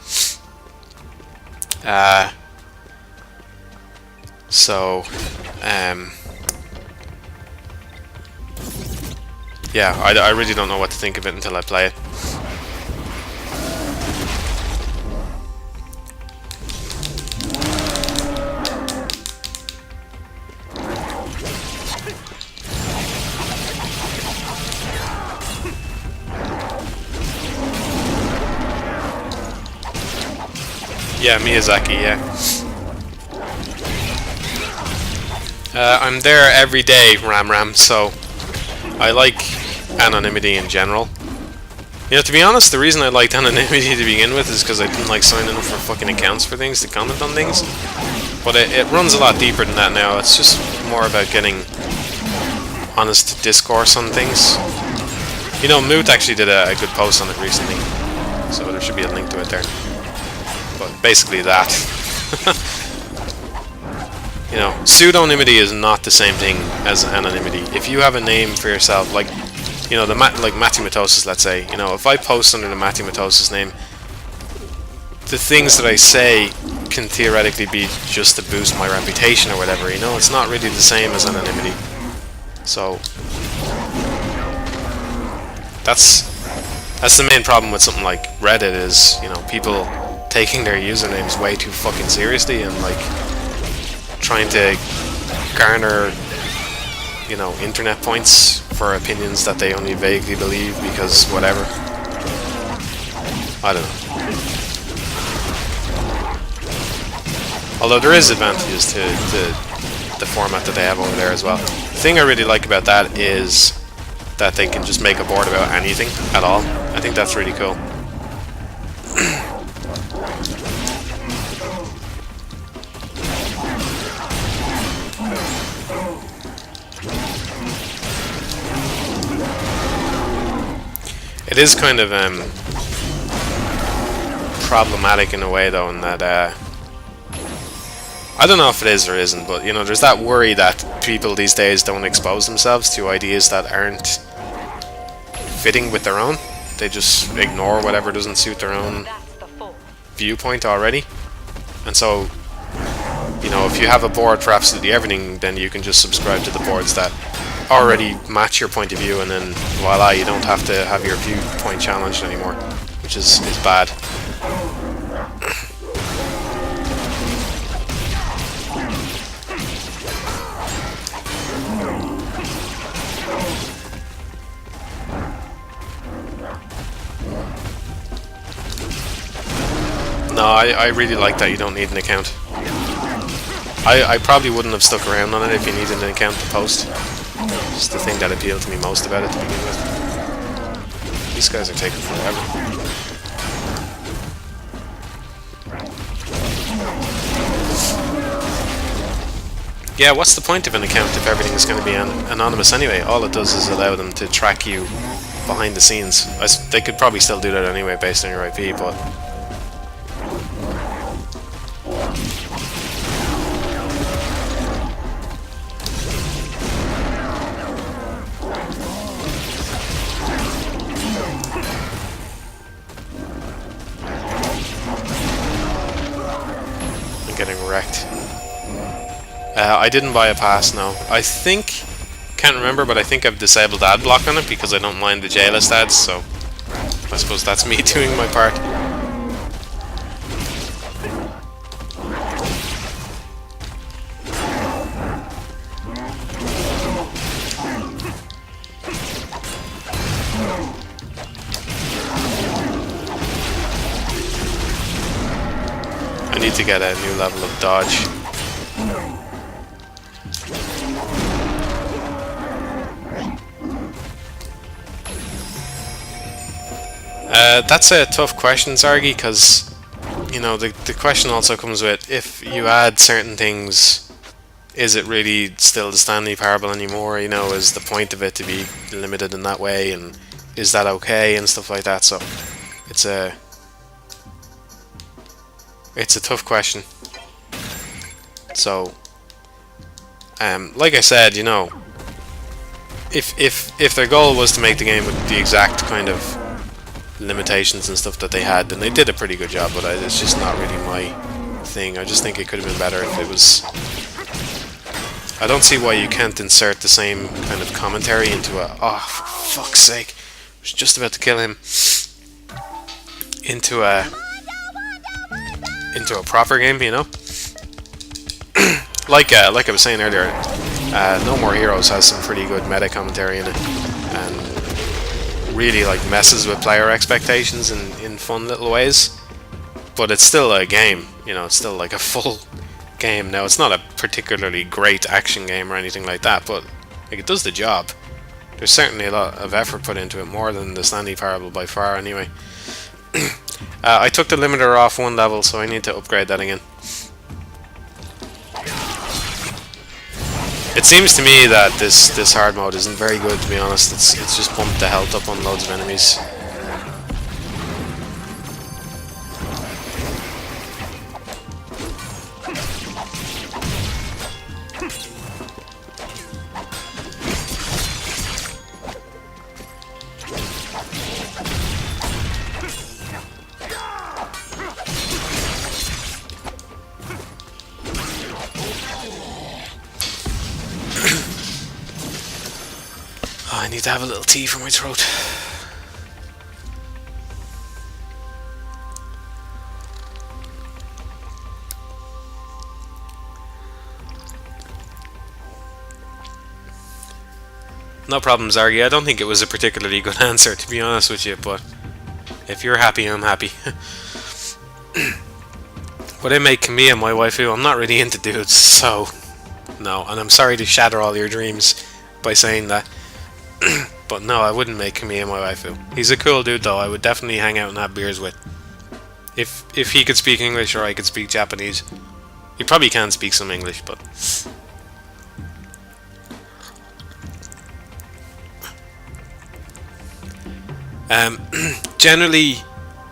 Yeah, I really don't know what to think of it until I play it. Yeah, Miyazaki, yeah. I'm there every day, Ram, so I like anonymity in general. You know, to be honest, the reason I liked anonymity to begin with is because I didn't like signing up for fucking accounts for things to comment on things. But it runs a lot deeper than that now. It's just more about getting honest discourse on things. You know, Moot actually did a good post on it recently, so there should be a link to it there. But basically that. You know, pseudonymity is not the same thing as anonymity. If you have a name for yourself, like, you know, like Matthewmatosis, let's say, you know, if I post under the Matthewmatosis name, the things that I say can theoretically be just to boost my reputation or whatever, you know, it's not really the same as anonymity. So, that's the main problem with something like Reddit is, you know, people taking their usernames way too fucking seriously and like trying to garner, you know, internet points for opinions that they only vaguely believe because whatever. I don't know. Although there is advantages to the format that they have over there as well. The thing I really like about that is that they can just make a board about anything at all. I think that's really cool. It is kind of problematic in a way though, in that I don't know if it is or isn't, but you know, there's that worry that people these days don't expose themselves to ideas that aren't fitting with their own. They just ignore whatever doesn't suit their own viewpoint already. And so, you know, if you have a board for absolutely everything, then you can just subscribe to the boards that already match your point of view, and then voila, you don't have to have your viewpoint challenged anymore, which is bad. No, I really like that you don't need an account. I probably wouldn't have stuck around on it if you needed an account to post. Just the thing that appealed to me most about it to begin with. These guys are taking forever. Yeah, what's the point of an account if everything is going to be anonymous anyway? All it does is allow them to track you behind the scenes. They could probably still do that anyway based on your IP, but... getting wrecked. I didn't buy a pass, no. I think, can't remember, but I think I've disabled ad block on it because I don't mind the J-list ads, so I suppose that's me doing my part. I need to get a new level of dodge. That's a tough question, Zargi, because, you know, the question also comes with, if you add certain things, is it really still the Stanley Parable anymore? You know, is the point of it to be limited in that way, and is that okay, and stuff like that? So, it's a tough question. So, like I said, you know, if their goal was to make the game with the exact kind of limitations and stuff that they had, then they did a pretty good job, but it's just not really my thing. I just think it could have been better if it was... I don't see why you can't insert the same kind of commentary into a... Oh, for fuck's sake. I was just about to kill him. Into a proper game, you know? like I was saying earlier, No More Heroes has some pretty good meta commentary in it, and really like messes with player expectations in fun little ways. But it's still a game, you know, it's still like a full game. Now, it's not a particularly great action game or anything like that, but like, it does the job. There's certainly a lot of effort put into it, more than the Stanley Parable by far anyway. I took the limiter off one level, so I need to upgrade that again. It seems to me that this hard mode isn't very good, to be honest. It's just pumped the health up on loads of enemies. I need to have a little tea for my throat. No problem, Zargi. I don't think it was a particularly good answer, to be honest with you, but if you're happy, I'm happy. Would I make Camilla my waifu? I'm not really into dudes, so no. And I'm sorry to shatter all your dreams by saying that. But no, I wouldn't make Camilla my waifu. He's a cool dude, though. I would definitely hang out and have beers with. If he could speak English or I could speak Japanese. He probably can speak some English, but... Generally,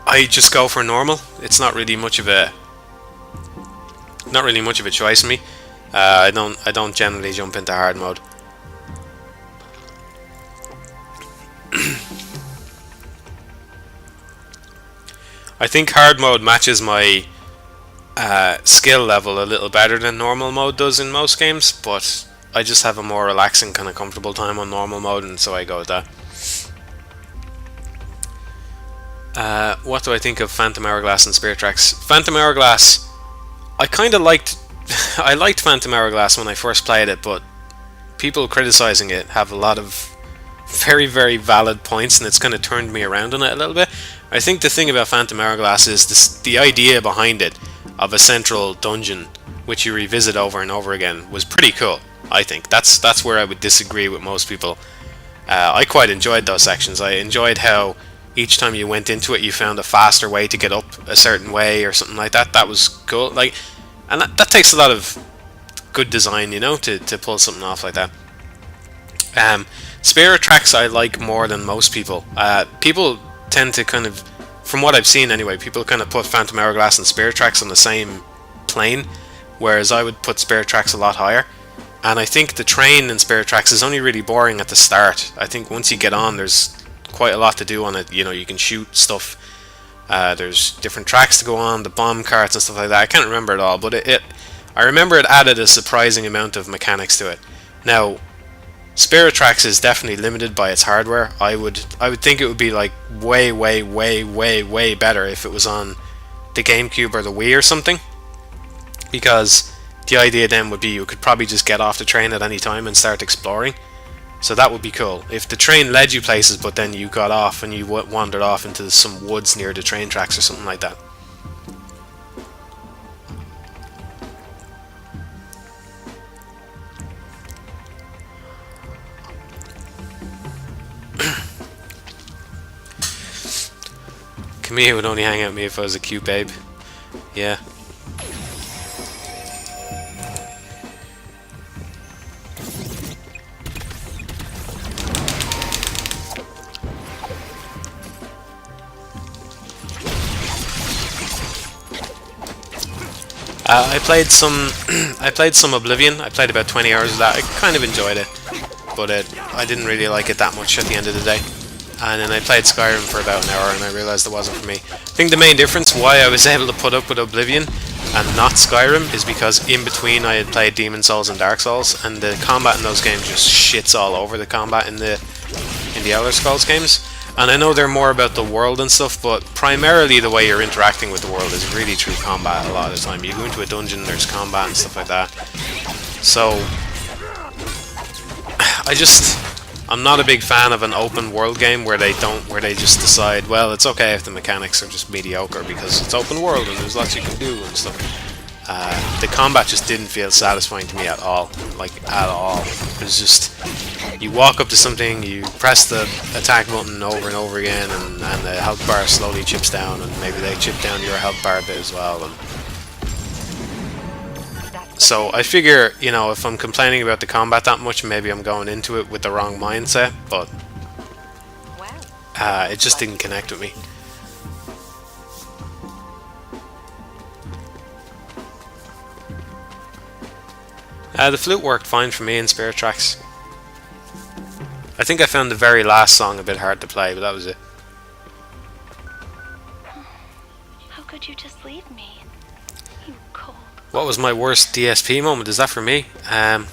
I just go for normal. It's not really much of a choice for me. I don't generally jump into hard mode. I think hard mode matches my skill level a little better than normal mode does in most games, but I just have a more relaxing, kind of comfortable time on normal mode, and so I go with that. What do I think of Phantom Hourglass and Spirit Tracks? Phantom Hourglass, I kind of liked. I liked Phantom Hourglass when I first played it, but people criticizing it have a lot of very, very valid points, and it's kind of turned me around on it a little bit. I think the thing about Phantom Hourglass is the idea behind it of a central dungeon which you revisit over and over again was pretty cool. I think that's where I would disagree with most people. I quite enjoyed those sections. I enjoyed how each time you went into it, you found a faster way to get up a certain way or something like that. That was cool. Like, and that takes a lot of good design, you know, to pull something off like that. Spirit Tracks I like more than most people. People tend to kind of, from what I've seen anyway, people kind of put Phantom Hourglass and Spirit Tracks on the same plane, whereas I would put Spirit Tracks a lot higher. And I think the train in Spirit Tracks is only really boring at the start. I think once you get on, there's quite a lot to do on it. You know, you can shoot stuff. There's different tracks to go on, the bomb carts and stuff like that. I can't remember it all, but I remember it added a surprising amount of mechanics to it. Now, Spirit Tracks is definitely limited by its hardware. I would think it would be like way better if it was on the GameCube or the Wii or something, because the idea then would be you could probably just get off the train at any time and start exploring. So that would be cool. If the train led you places, but then you got off and you wandered off into some woods near the train tracks or something like that. Camille would only hang out with me if I was a cute babe. Yeah. I played some Oblivion. I played about 20 hours of that. I kind of enjoyed it, but I didn't really like it that much at the end of the day. And then I played Skyrim for about an hour, and I realized it wasn't for me. I think the main difference why I was able to put up with Oblivion and not Skyrim is because in between I had played Demon Souls and Dark Souls, and the combat in those games just shits all over the combat in the Elder Scrolls games. And I know they're more about the world and stuff, but primarily the way you're interacting with the world is really through combat a lot of the time. You go into a dungeon, there's combat and stuff like that. So, I'm not a big fan of an open world game where they just decide, well, it's okay if the mechanics are just mediocre because it's open world and there's lots you can do and stuff. The combat just didn't feel satisfying to me at all. Like, at all. It was just, you walk up to something, you press the attack button over and over again, and the health bar slowly chips down, and maybe they chip down your health bar a bit as well. And so I figure, you know, if I'm complaining about the combat that much, maybe I'm going into it with the wrong mindset, but it just didn't connect with me. The flute worked fine for me in Spirit Tracks. I think I found the very last song a bit hard to play, but that was it. How could you just leave me? You cold. What was my worst DSP moment? Is that for me? I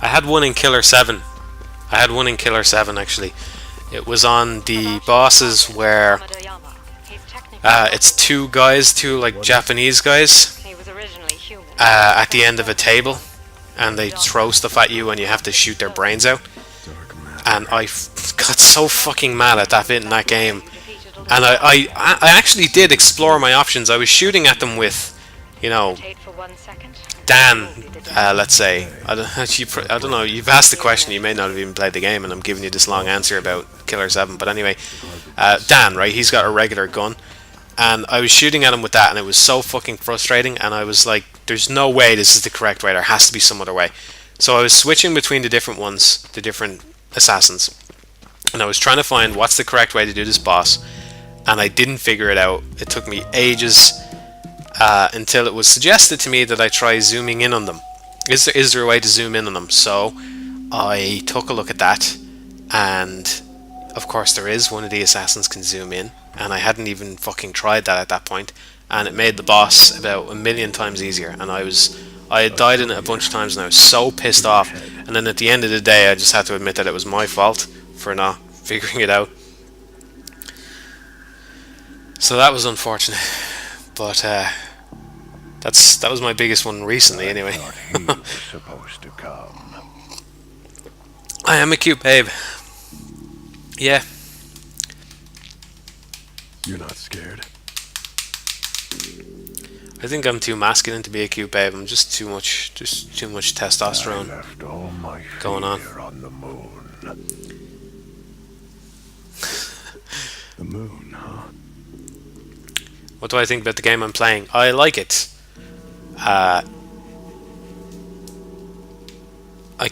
had one in Killer 7. Actually. It was on the bosses where it's two like Japanese guys at the end of a table, and they throw stuff at you and you have to shoot their brains out. And I got so fucking mad at that bit in that game. And I actually did explore my options. I was shooting at them with, you know, Dan, let's say. I don't know, you've asked the question, you may not have even played the game, and I'm giving you this long answer about Killer 7. But anyway, Dan, right, he's got a regular gun. And I was shooting at him with that, and it was so fucking frustrating. And I was like, there's no way this is the correct way. There has to be some other way. So I was switching between the different ones, the different assassins. And I was trying to find what's the correct way to do this boss. And I didn't figure it out. It took me ages until it was suggested to me that I try zooming in on them. Is there a way to zoom in on them? So I took a look at that, and of course there is. One of the assassins can zoom in, and I hadn't even fucking tried that at that point, and it made the boss about 1,000,000 times easier. And I had died in it a bunch of times, and I was so pissed off. And then at the end of the day, I just had to admit that it was my fault for not figuring it out. So that was unfortunate, but that was my biggest one recently, anyway. Supposed to come. I am a cute babe. Yeah. You're not scared? I think I'm too masculine to be a cute babe. I'm just too much testosterone going on. On the moon. The moon, huh? What do I think about the game I'm playing? I like it. I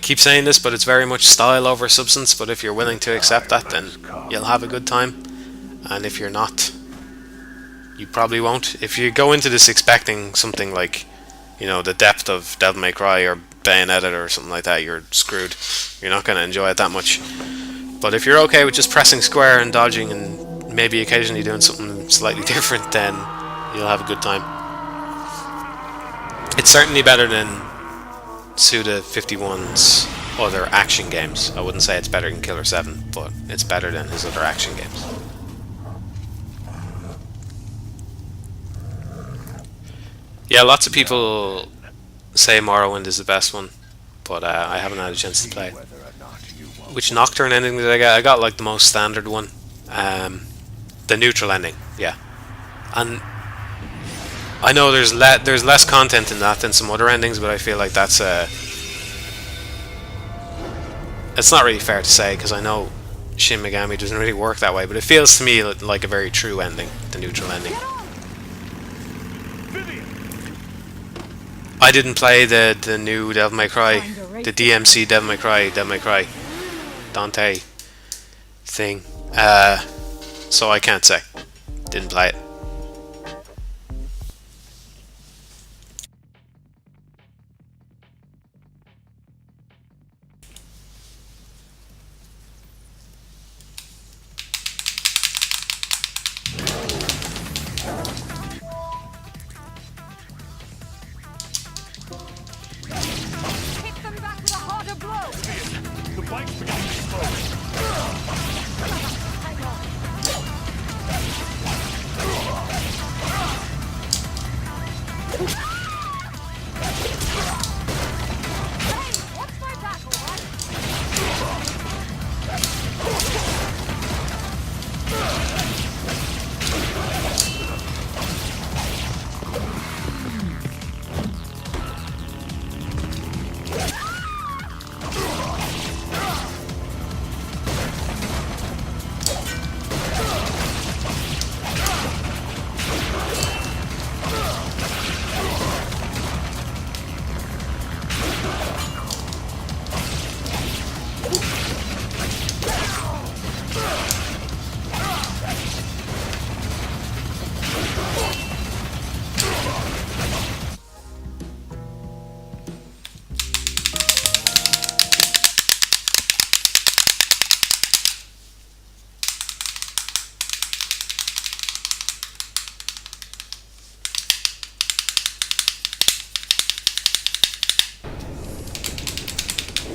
keep saying this, but it's very much style over substance. But if you're willing to accept that, then you'll have a good time. And if you're not, you probably won't. If you go into this expecting something like, you know, the depth of Devil May Cry or Bayonetta or something like that, you're screwed. You're not going to enjoy it that much. But if you're okay with just pressing square and dodging and maybe occasionally doing something slightly different, then you'll have a good time. It's certainly better than Suda51's other action games. I wouldn't say it's better than Killer 7, but it's better than his other action games. Yeah, lots of people say Morrowind is the best one, but I haven't had a chance to play it. Which Nocturne ending did I get? I got like the most standard one. The neutral ending, yeah. And I know there's less content in that than some other endings, but I feel like that's it's not really fair to say, because I know Shin Megami doesn't really work that way, but it feels to me like a very true ending, the neutral ending. I didn't play the new Devil May Cry, the DMC Devil May Cry Dante thing, so I can't say. Didn't play it.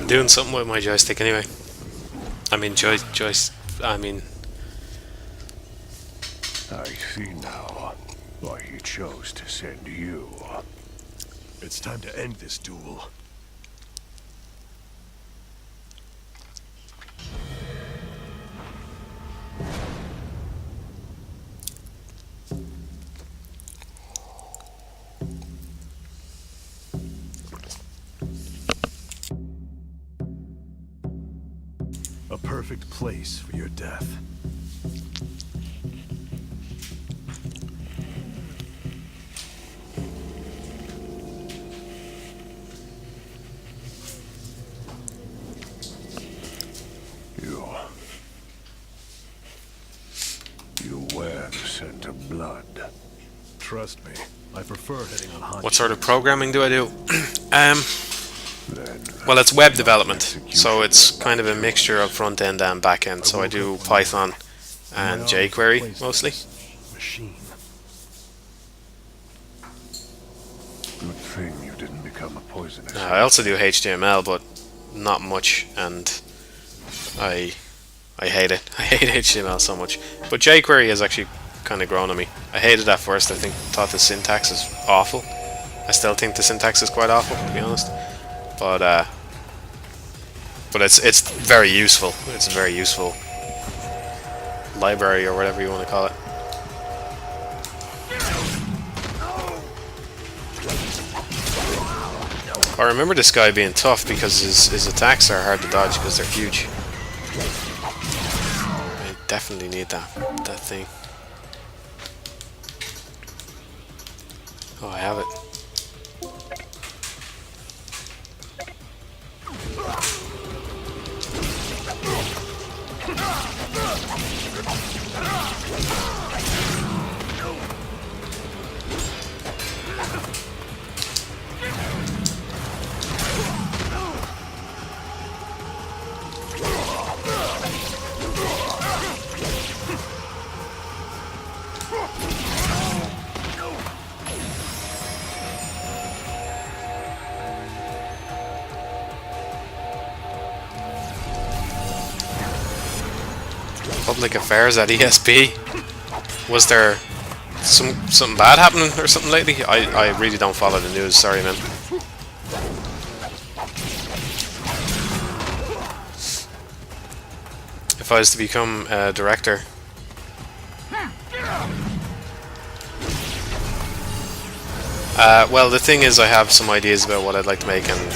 Doing something with my joystick anyway. I mean I mean, I see now why he chose to send you. It's time to end this duel. A perfect place for your death. You wear the scent of blood. Trust me, I prefer heading on hunch. What sort of programming do I do? Well, it's web development, so it's kind of a mixture of front end and back end. So I do Python and jQuery mostly. Machine. Good thing you didn't become a poisonous. I also do HTML, but not much, and I hate it. I hate HTML so much. But jQuery has actually kind of grown on me. I hated it at first. I thought the syntax is awful. I still think the syntax is quite awful, to be honest. But it's very useful. It's a very useful library, or whatever you want to call it. I remember this guy being tough because his attacks are hard to dodge because they're huge. I definitely need that thing. Oh, I have it. Public affairs at ESP. Was there something bad happening or something lately? I really don't follow the news. Sorry, man. If I was to become a director, well, the thing is, I have some ideas about what I'd like to make, and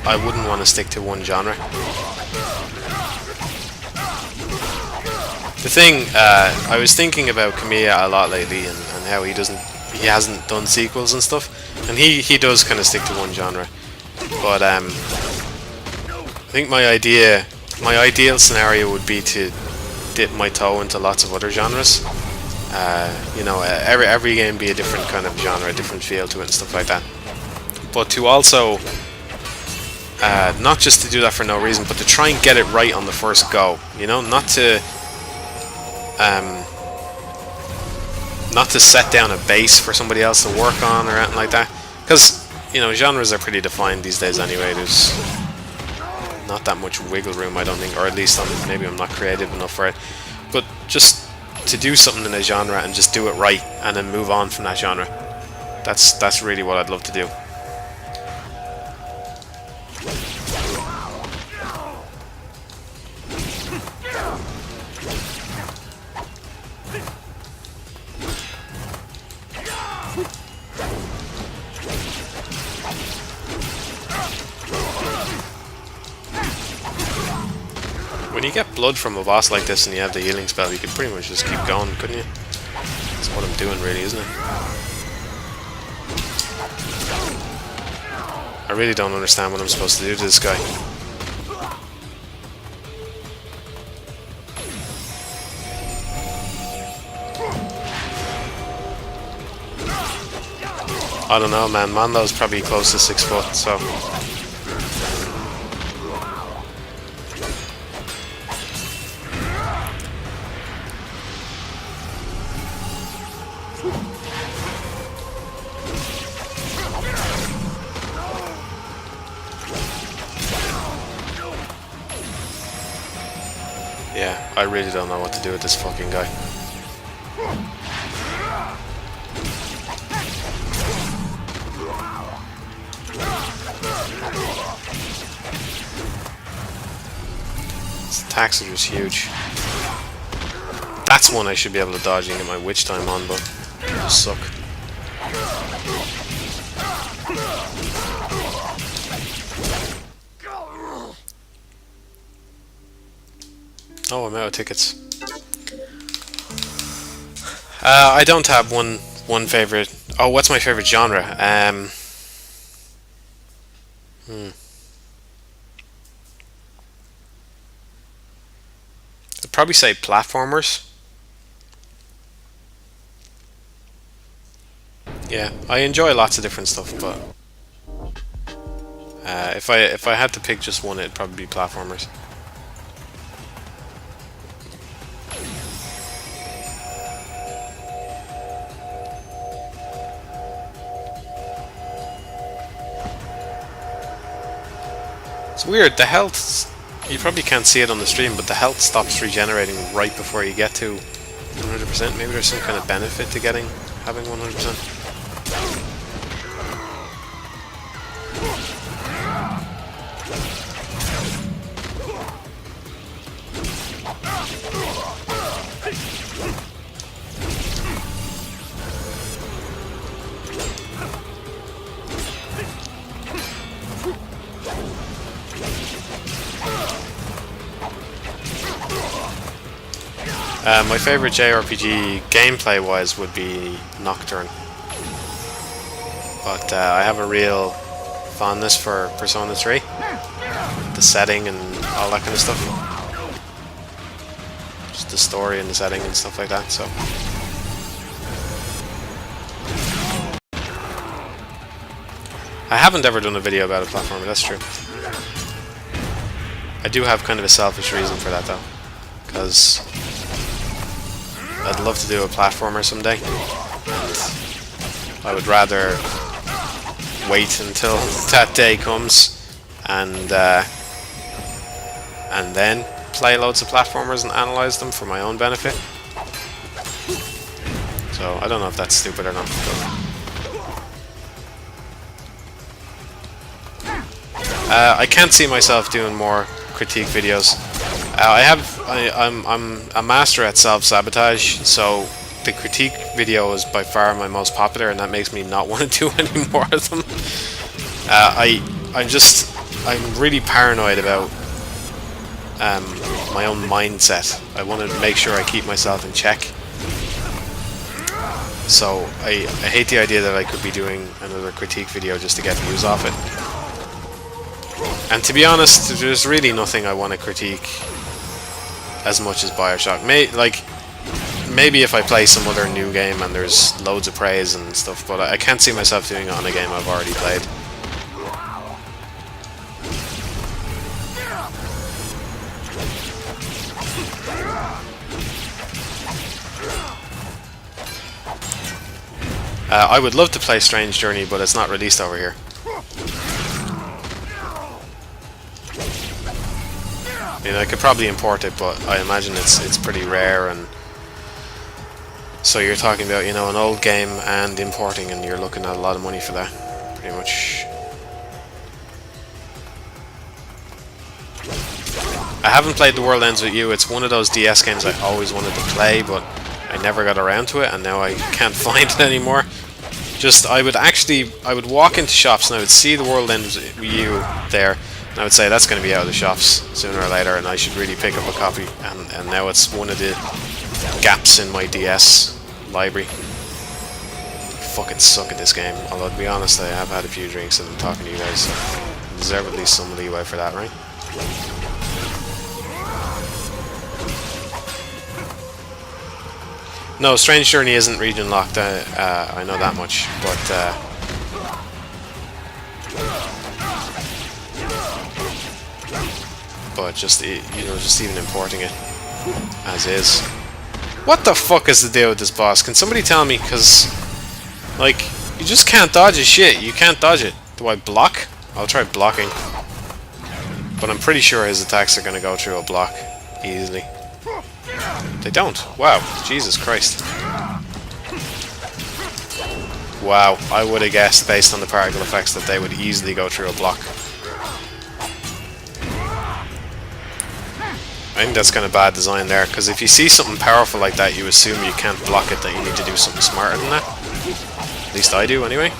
I wouldn't want to stick to one genre. The thing, I was thinking about Kamiya a lot lately, and how he hasn't done sequels and stuff, and he does kind of stick to one genre. But I think my ideal scenario would be to dip my toe into lots of other genres. You know, every game be a different kind of genre, a different feel to it and stuff like that. But to also, not just to do that for no reason, but to try and get it right on the first go. You know, not to set down a base for somebody else to work on or anything like that. Because, you know, genres are pretty defined these days anyway. There's not that much wiggle room, I don't think, or at least maybe I'm not creative enough for it. But just to do something in a genre and just do it right and then move on from that genre. That's really what I'd love to do. When you get blood from a boss like this and you have the healing spell, you can pretty much just keep going, couldn't you? That's what I'm doing, really, isn't it? I really don't understand what I'm supposed to do to this guy. I don't know, man. Mando's probably close to 6 foot, so... Yeah, I really don't know what to do with this fucking guy. His attacks are just huge. That's one I should be able to dodge and get my witch time on, but I suck. Oh, I'm out of tickets. I don't have one favorite. Oh, what's my favorite genre? I'd probably say platformers. Yeah, I enjoy lots of different stuff, but if I had to pick just one, it'd probably be platformers. It's weird, the health, you probably can't see it on the stream, but the health stops regenerating right before you get to 100%. Maybe there's some kind of benefit to having 100%. My favorite JRPG gameplay-wise would be Nocturne, but I have a real fondness for Persona 3, the setting and all that kind of stuff, just the story and the setting and stuff like that. So I haven't ever done a video about a platformer, that's true. I do have kind of a selfish reason for that though, because I'd love to do a platformer someday, and I would rather wait until that day comes and then play loads of platformers and analyze them for my own benefit. So I don't know if that's stupid or not. I can't see myself doing more critique videos. I'm a master at self-sabotage, so the critique video is by far my most popular, and that makes me not want to do any more of them. I'm really paranoid about my own mindset. I want to make sure I keep myself in check. So I hate the idea that I could be doing another critique video just to get views off it. And to be honest, there's really nothing I want to critique as much as Bioshock. Maybe if I play some other new game and there's loads of praise and stuff, but I can't see myself doing it on a game I've already played. I would love to play Strange Journey, but it's not released over here. I mean, I could probably import it, but I imagine it's pretty rare, and so you're talking about, you know, an old game and importing, and you're looking at a lot of money for that, pretty much. I haven't played The World Ends With You. It's one of those DS games I always wanted to play, but I never got around to it, and now I can't find it anymore. I would walk into shops and I would see The World Ends With You there, and I would say that's going to be out of the shops sooner or later, and I should really pick up a copy. And now it's one of the gaps in my DS library. I fucking suck at this game. Although to be honest, I have had a few drinks and I'm talking to you guys, so I deserve at least some leeway for that, right? No, Strange Journey isn't region locked. I know that much, but just even importing it as is. What the fuck is the deal with this boss? Can somebody tell me? Because, like, you just can't dodge his shit. You can't dodge it. Do I block? I'll try blocking. But I'm pretty sure his attacks are going to go through a block easily. They don't. Wow. Jesus Christ. Wow. I would have guessed, based on the particle effects, that they would easily go through a block. I think that's kind of bad design there, because if you see something powerful like that, you assume you can't block it, that you need to do something smarter than that. At least I do, anyway.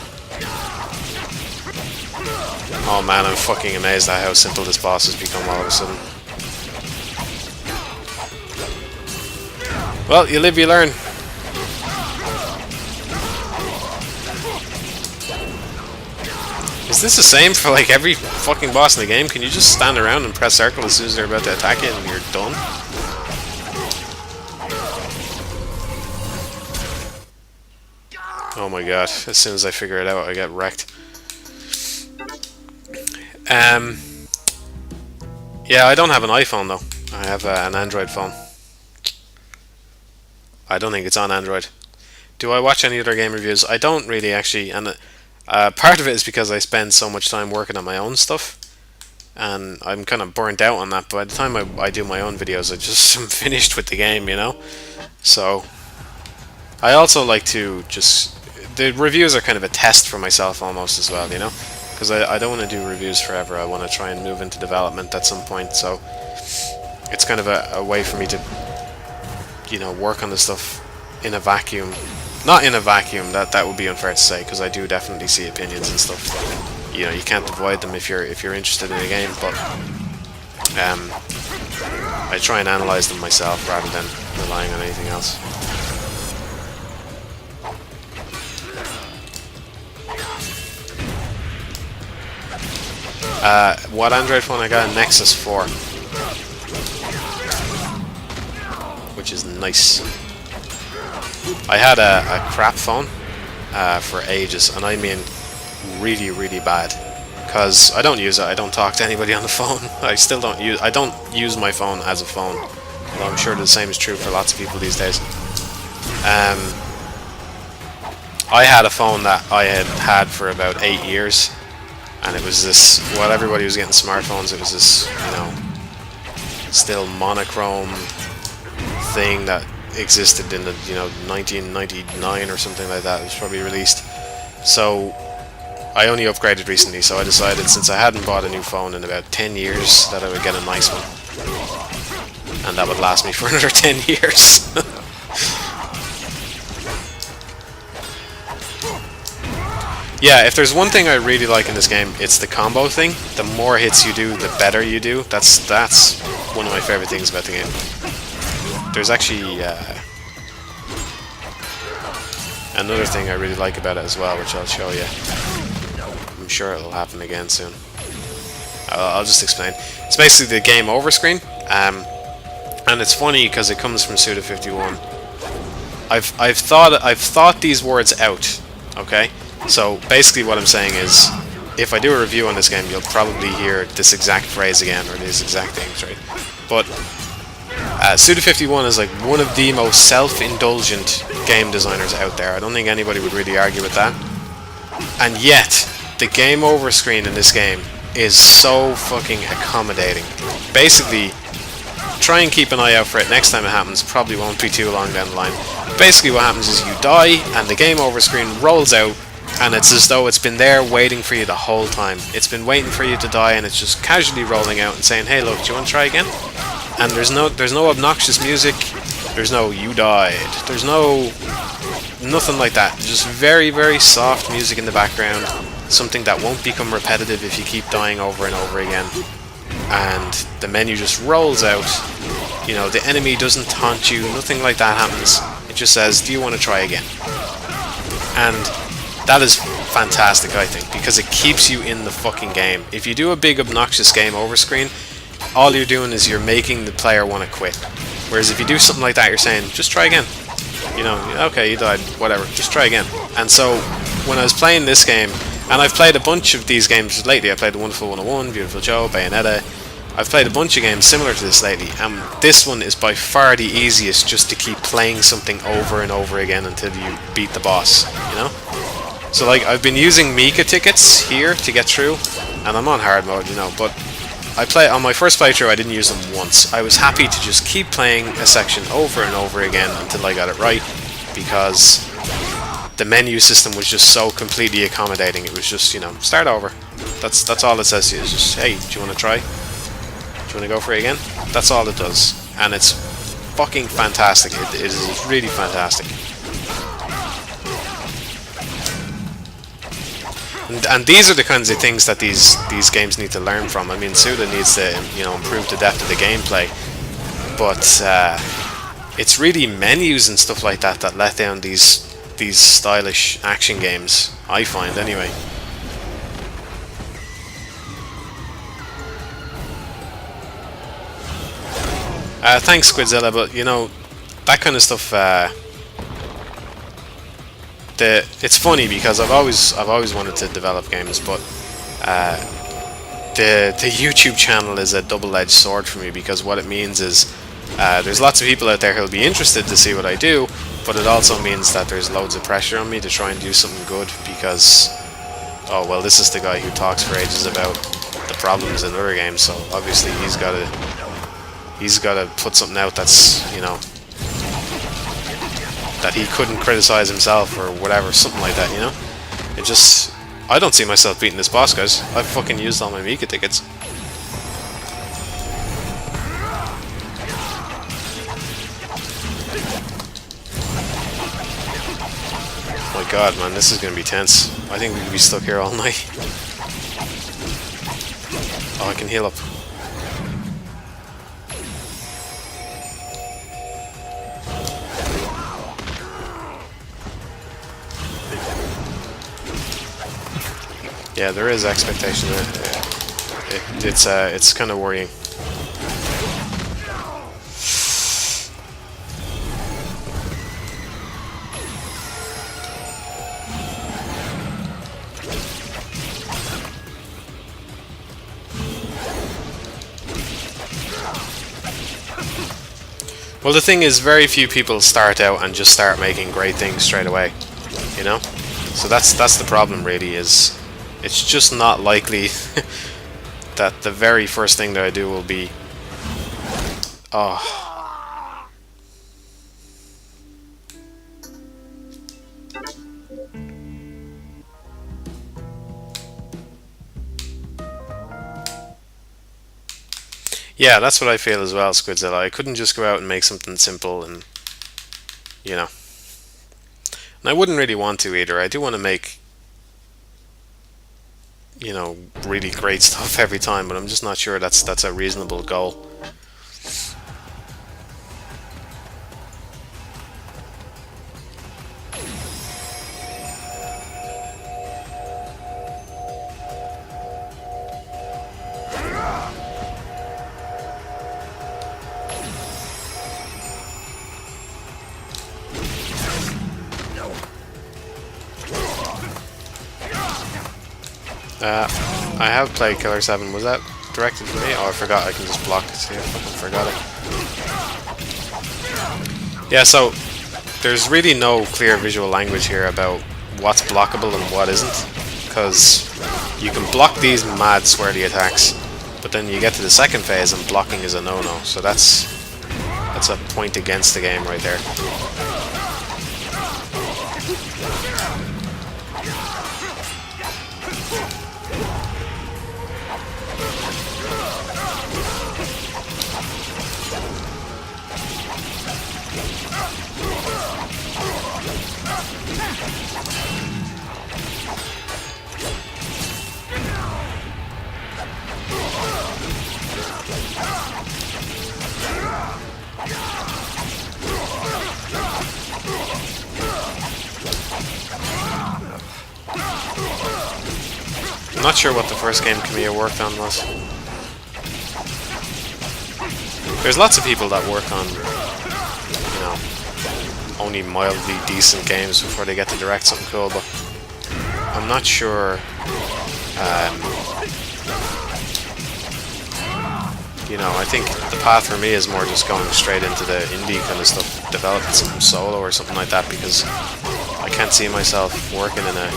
Oh man, I'm fucking amazed at how simple this boss has become all of a sudden. Well, you live, you learn. Is this the same for like every fucking boss in the game? Can you just stand around and press circle as soon as they're about to attack you and you're done? Oh my god, as soon as I figure it out I get wrecked. Yeah, I don't have an iPhone though. I have an Android phone. I don't think it's on Android. Do I watch any other game reviews? I don't really actually, and part of it is because I spend so much time working on my own stuff, and I'm kind of burnt out on that. By the time I do my own videos, I just am finished with the game, you know? So, I also like to just... The reviews are kind of a test for myself almost as well, you know? Because I don't want to do reviews forever. I want to try and move into development at some point, so it's kind of a way for me to, you know, work on the stuff in a vacuum. Not in a vacuum, that would be unfair to say, because I do definitely see opinions and stuff. You know, you can't avoid them if you're interested in a game, but I try and analyze them myself rather than relying on anything else. What Android phone I got? A Nexus 4. Which is nice. I had a crap phone for ages, and I mean really, really bad. Because I don't use it, I don't talk to anybody on the phone. I don't use my phone as a phone. Although I'm sure the same is true for lots of people these days. I had a phone that I had for about 8 years. And it was this, while everybody was getting smartphones, it was this, you know, still monochrome thing that existed in the, you know, 1999 or something like that. It was probably released. So I only upgraded recently, so I decided, since I hadn't bought a new phone in about 10 years, that I would get a nice one. And that would last me for another 10 years. Yeah, if there's one thing I really like in this game, it's the combo thing. The more hits you do, the better you do. That's one of my favorite things about the game. There's actually another thing I really like about it as well, which I'll show you. I'm sure it'll happen again soon. I'll just explain. It's basically the game over screen, and it's funny because it comes from Suda51. I've thought these words out. Okay. So basically what I'm saying is, if I do a review on this game, you'll probably hear this exact phrase again, or these exact things, right? But Suda51 is like one of the most self-indulgent game designers out there. I don't think anybody would really argue with that. And yet, the game over screen in this game is so fucking accommodating. Basically, try and keep an eye out for it next time it happens. Probably won't be too long down the line. Basically what happens is you die, and the game over screen rolls out, and it's as though it's been there waiting for you the whole time. It's been waiting for you to die, and it's just casually rolling out and saying, hey look, do you want to try again? And there's no obnoxious music, there's no you died, there's nothing like that. Just very, very soft music in the background, something that won't become repetitive if you keep dying over and over again. And the menu just rolls out, you know, the enemy doesn't taunt you, nothing like that happens. It just says, do you want to try again? And that is fantastic, I think, because it keeps you in the fucking game. If you do a big obnoxious game over screen, all you're doing is you're making the player want to quit. Whereas if you do something like that, you're saying, just try again. You know, okay, you died, whatever, just try again. And so, when I was playing this game, and I've played a bunch of these games lately, I played The Wonderful 101, Beautiful Joe, Bayonetta, I've played a bunch of games similar to this lately, and this one is by far the easiest, just to keep playing something over and over again until you beat the boss, you know? So like, I've been using Mika tickets here to get through, and I'm on hard mode, you know, but on my first playthrough I didn't use them once. I was happy to just keep playing a section over and over again until I got it right, because the menu system was just so completely accommodating. It was just, you know, start over. That's all it says to you. It's just, hey, do you want to try? Do you want to go for it again? That's all it does. And it's fucking fantastic. It is really fantastic. And these are the kinds of things that these games need to learn from. I mean, Suda needs to, you know, improve the depth of the gameplay, but it's really menus and stuff like that that let down these stylish action games, I find anyway. Thanks, Squidzilla, but you know, that kind of stuff. It's funny because I've always wanted to develop games, but the YouTube channel is a double-edged sword for me, because what it means is there's lots of people out there who'll be interested to see what I do, but it also means that there's loads of pressure on me to try and do something good, because oh well, this is the guy who talks for ages about the problems in other games, so obviously he's got to put something out that's, you know, that he couldn't criticize himself or whatever, something like that, you know? It just, I don't see myself beating this boss, guys. I've fucking used all my Mika tickets. Oh my god, man, this is gonna be tense. I think we could be stuck here all night. Oh, I can heal up. Yeah, there is expectation there. It's kind of worrying. Well, the thing is, very few people start out and just start making great things straight away, you know? So that's the problem, really, is it's just not likely that the very first thing that I do will be... Oh. Yeah, that's what I feel as well, Squidzilla. I couldn't just go out and make something simple and, you know. And I wouldn't really want to either. I do want to make, you know, really great stuff every time, but I'm just not sure that's a reasonable goal. I have played Killer 7. Was that directed to me? Oh, I forgot. I can just block it. See, I fucking forgot it. Yeah, so there's really no clear visual language here about what's blockable and what isn't, because you can block these mad sweaty attacks, but then you get to the second phase and blocking is a no-no. So that's a point against the game right there. I'm not sure what the first game Kamiya worked on was. There's lots of people that work on, you know, only mildly decent games before they get to direct something cool, but I'm not sure, you know, I think the path for me is more just going straight into the indie kind of stuff, developing something solo or something like that, because I can't see myself working in a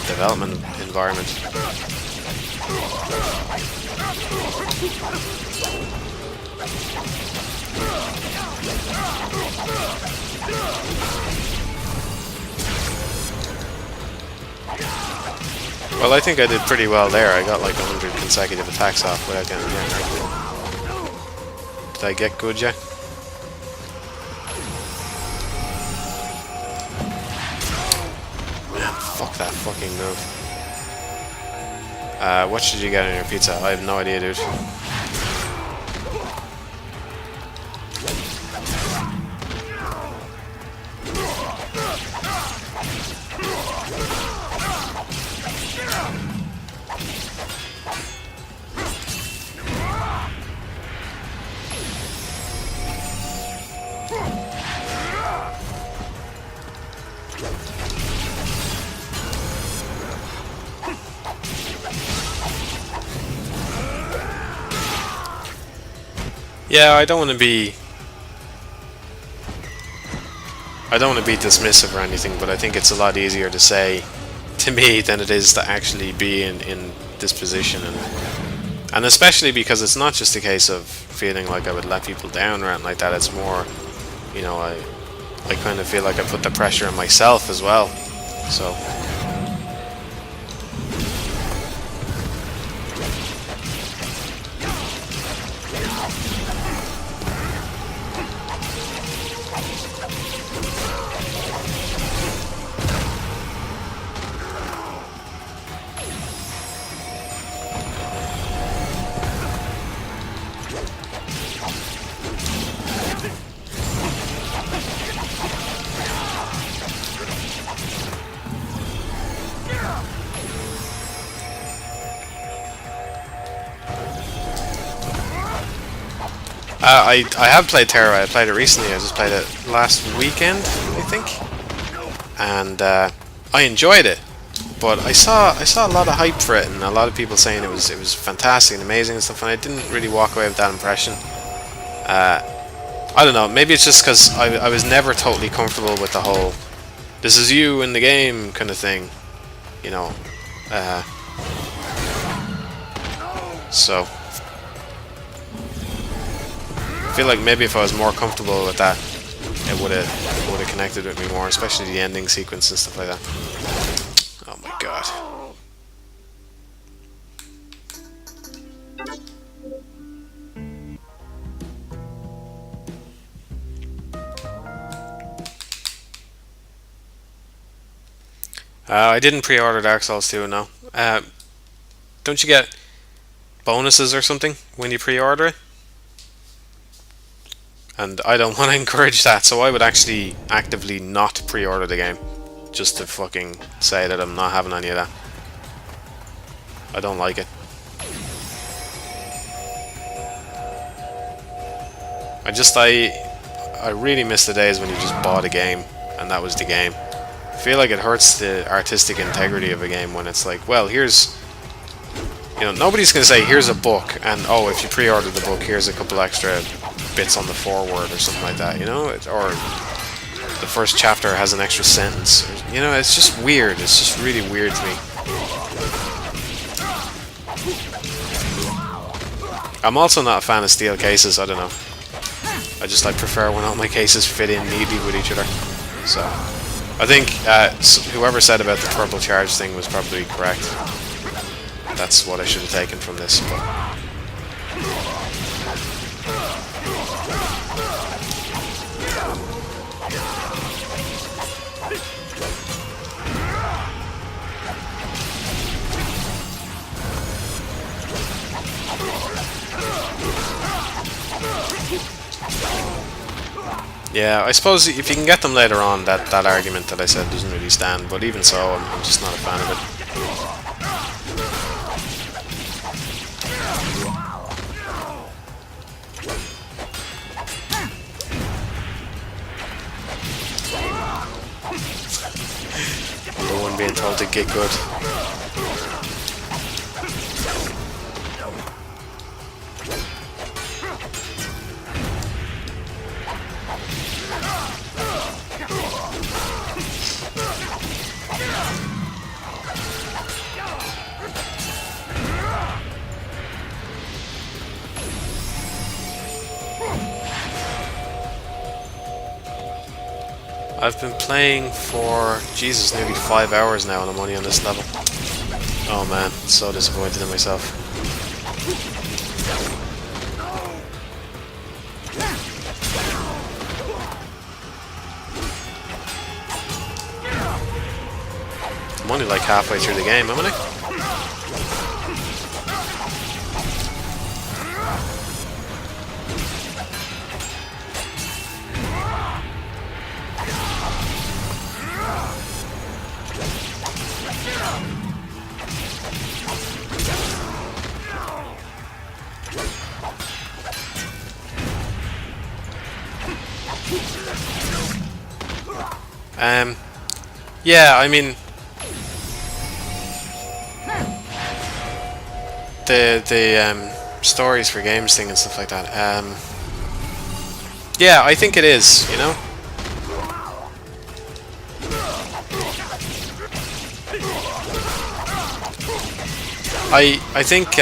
development environment. Well, I think I did pretty well there. I got like 100 consecutive attacks off without getting hit. Did I get good yet? Man, fuck that fucking move. What should you get on your pizza? I have no idea, dude. Yeah, I don't want to be dismissive or anything, but I think it's a lot easier to say to me than it is to actually be in this position, and especially because it's not just a case of feeling like I would let people down or anything like that. It's more, you know, I kind of feel like I put the pressure on myself as well. So I have played Terra. I played it recently. I just played it last weekend, I think, and I enjoyed it. But I saw a lot of hype for it, and a lot of people saying it was fantastic and amazing and stuff. And I didn't really walk away with that impression. I don't know. Maybe it's just because I was never totally comfortable with the whole "this is you in the game" kind of thing, you know. So I feel like maybe if I was more comfortable with that, it would have connected with me more, especially the ending sequence and stuff like that. Oh my god. I didn't pre-order Dark Souls 2, no. Don't you get bonuses or something when you pre-order it? And I don't want to encourage that, so I would actually actively not pre-order the game, just to fucking say that I'm not having any of that. I don't like it. I really miss the days when you just bought a game and that was the game. I feel like it hurts the artistic integrity of a game when it's like, well, here's, you know, nobody's going to say here's a book and oh, if you pre-order the book, here's a couple extra bits on the foreword or something like that, you know, or the first chapter has an extra sentence, or, you know, it's just weird. It's just really weird to me. I'm also not a fan of steel cases. I don't know. I just prefer when all my cases fit in neatly with each other. So I think whoever said about the purple charge thing was probably correct. That's what I should have taken from this. But yeah, I suppose if you can get them later on, that argument that I said doesn't really stand, but even so, I'm just not a fan of it. I'm the one being told to get good. I've been playing for, Jesus, nearly 5 hours now and I'm only on this level. Oh man, so disappointed in myself. I'm only like halfway through the game, haven't I? Yeah, I mean, the stories for games thing and stuff like that. Yeah, I think it is, you know? I think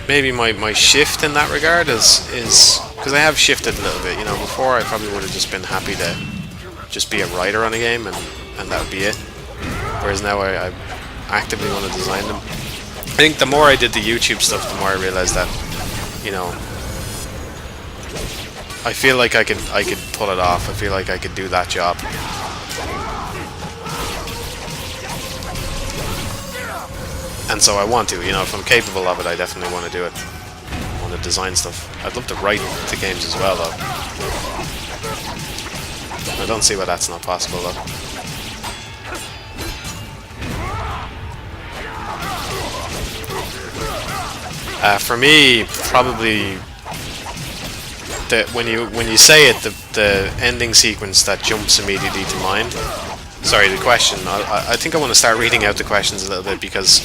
maybe my shift in that regard is because I have shifted a little bit, you know. Before I probably would have just been happy to just be a writer on a game and that would be it. Whereas now I actively want to design them. I think the more I did the YouTube stuff, the more I realized that, you know, I feel like I could pull it off. I feel like I could do that job. And so I want to, you know, if I'm capable of it, I definitely want to do it. I want to design stuff. I'd love to write the games as well, though. I don't see why that's not possible, though. For me, probably when you say it, the ending sequence that jumps immediately to mind. Sorry, the question. I think I want to start reading out the questions a little bit because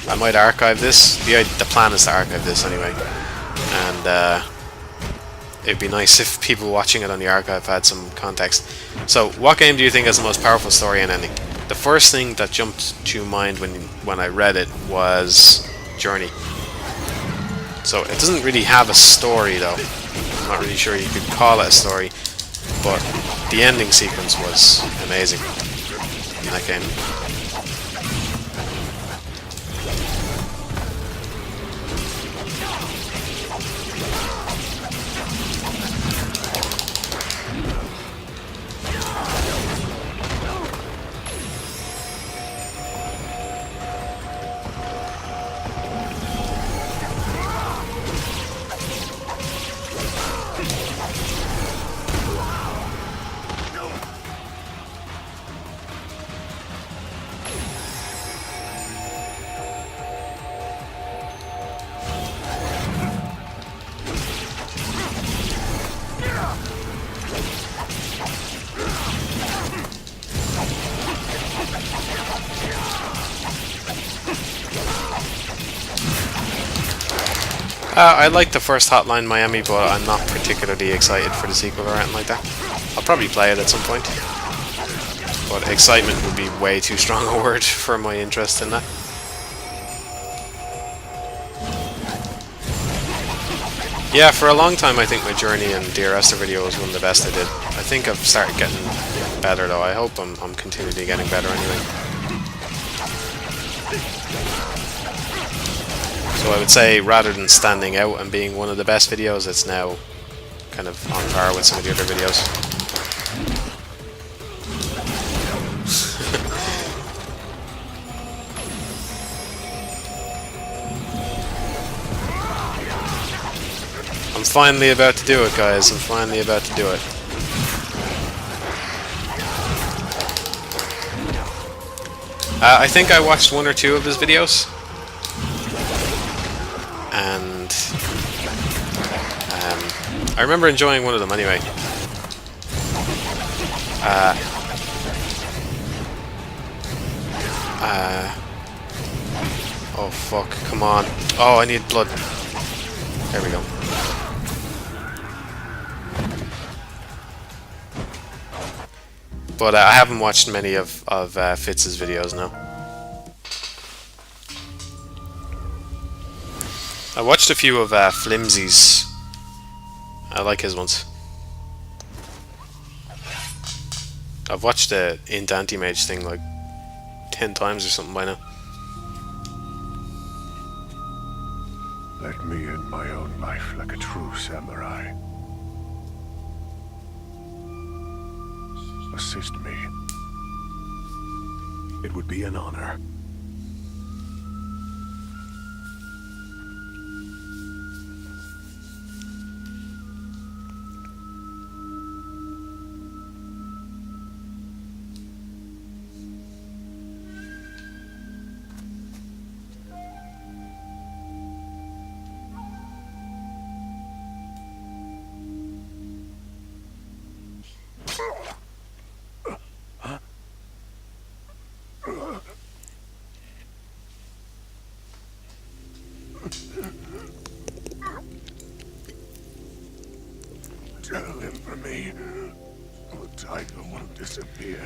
I might archive this. The plan is to archive this anyway, and it'd be nice if people watching it on the archive had some context. So, what game do you think has the most powerful story and ending? The first thing that jumped to mind when I read it was Journey. So it doesn't really have a story though. I'm not really sure you could call it a story, but the ending sequence was amazing in that game. I like the first Hotline Miami, but I'm not particularly excited for the sequel or anything like that. I'll probably play it at some point, but excitement would be way too strong a word for my interest in that. Yeah, for a long time I think my Journey and Dear Esther video was one of the best I did. I think I've started getting better though. I hope I'm continually getting better anyway. So I would say, rather than standing out and being one of the best videos, it's now kind of on par with some of the other videos. I'm finally about to do it, guys. I'm finally about to do it. I think I watched one or two of his videos. And I remember enjoying one of them anyway. Oh fuck, come on. Oh, I need blood. There we go. But I haven't watched many of Fitz's videos now. I watched a few of Flimsy's. I like his ones. I've watched the Int Anti-Mage thing like 10 times or something by now. Let me end my own life like a true samurai. Assist me. It would be an honor. me. The tiger will disappear,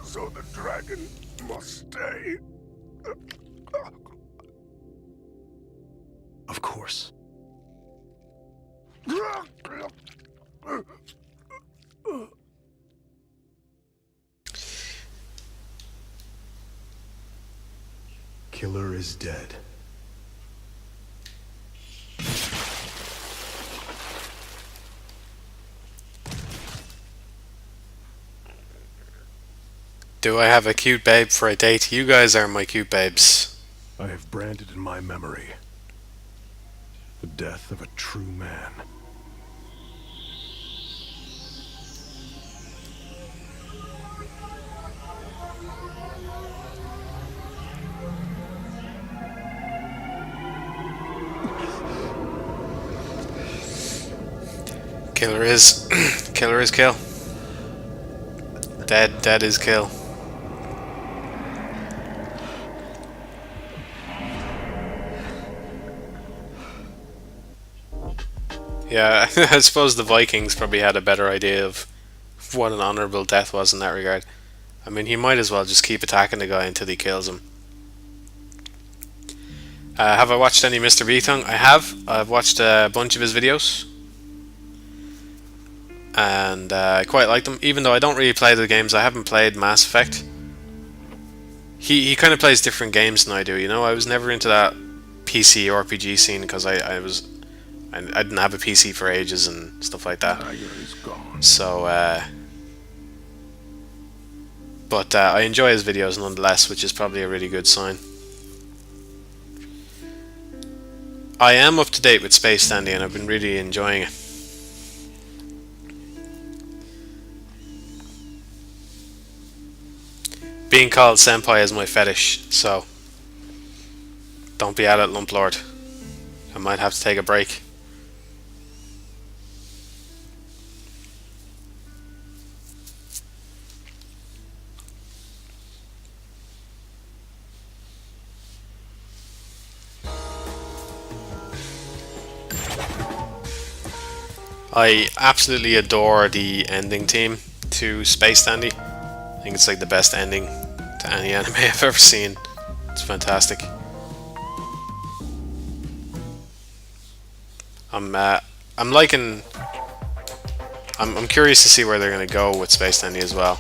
so the dragon must stay. Of course. Killer is dead. Do I have a cute babe for a date? You guys are my cute babes. I have branded in my memory the death of a true man. Killer is killer is kill. Dead is kill. Yeah, I suppose the Vikings probably had a better idea of what an honourable death was in that regard. I mean, he might as well just keep attacking the guy until he kills him. Have I watched any Mr. Beaton? I have. I've watched a bunch of his videos. And I quite like them, even though I don't really play the games. I haven't played Mass Effect. He kind of plays different games than I do, you know. I was never into that PC RPG scene because I didn't have a PC for ages and stuff like that. So, but I enjoy his videos nonetheless, which is probably a really good sign. I am up to date with Space Dandy and I've been really enjoying it. Being called senpai is my fetish, so don't be at it, Lump Lord. I might have to take a break. I absolutely adore the ending theme to Space Dandy. I think it's like the best ending to any anime I've ever seen. It's fantastic. I'm curious to see where they're going to go with Space Dandy as well,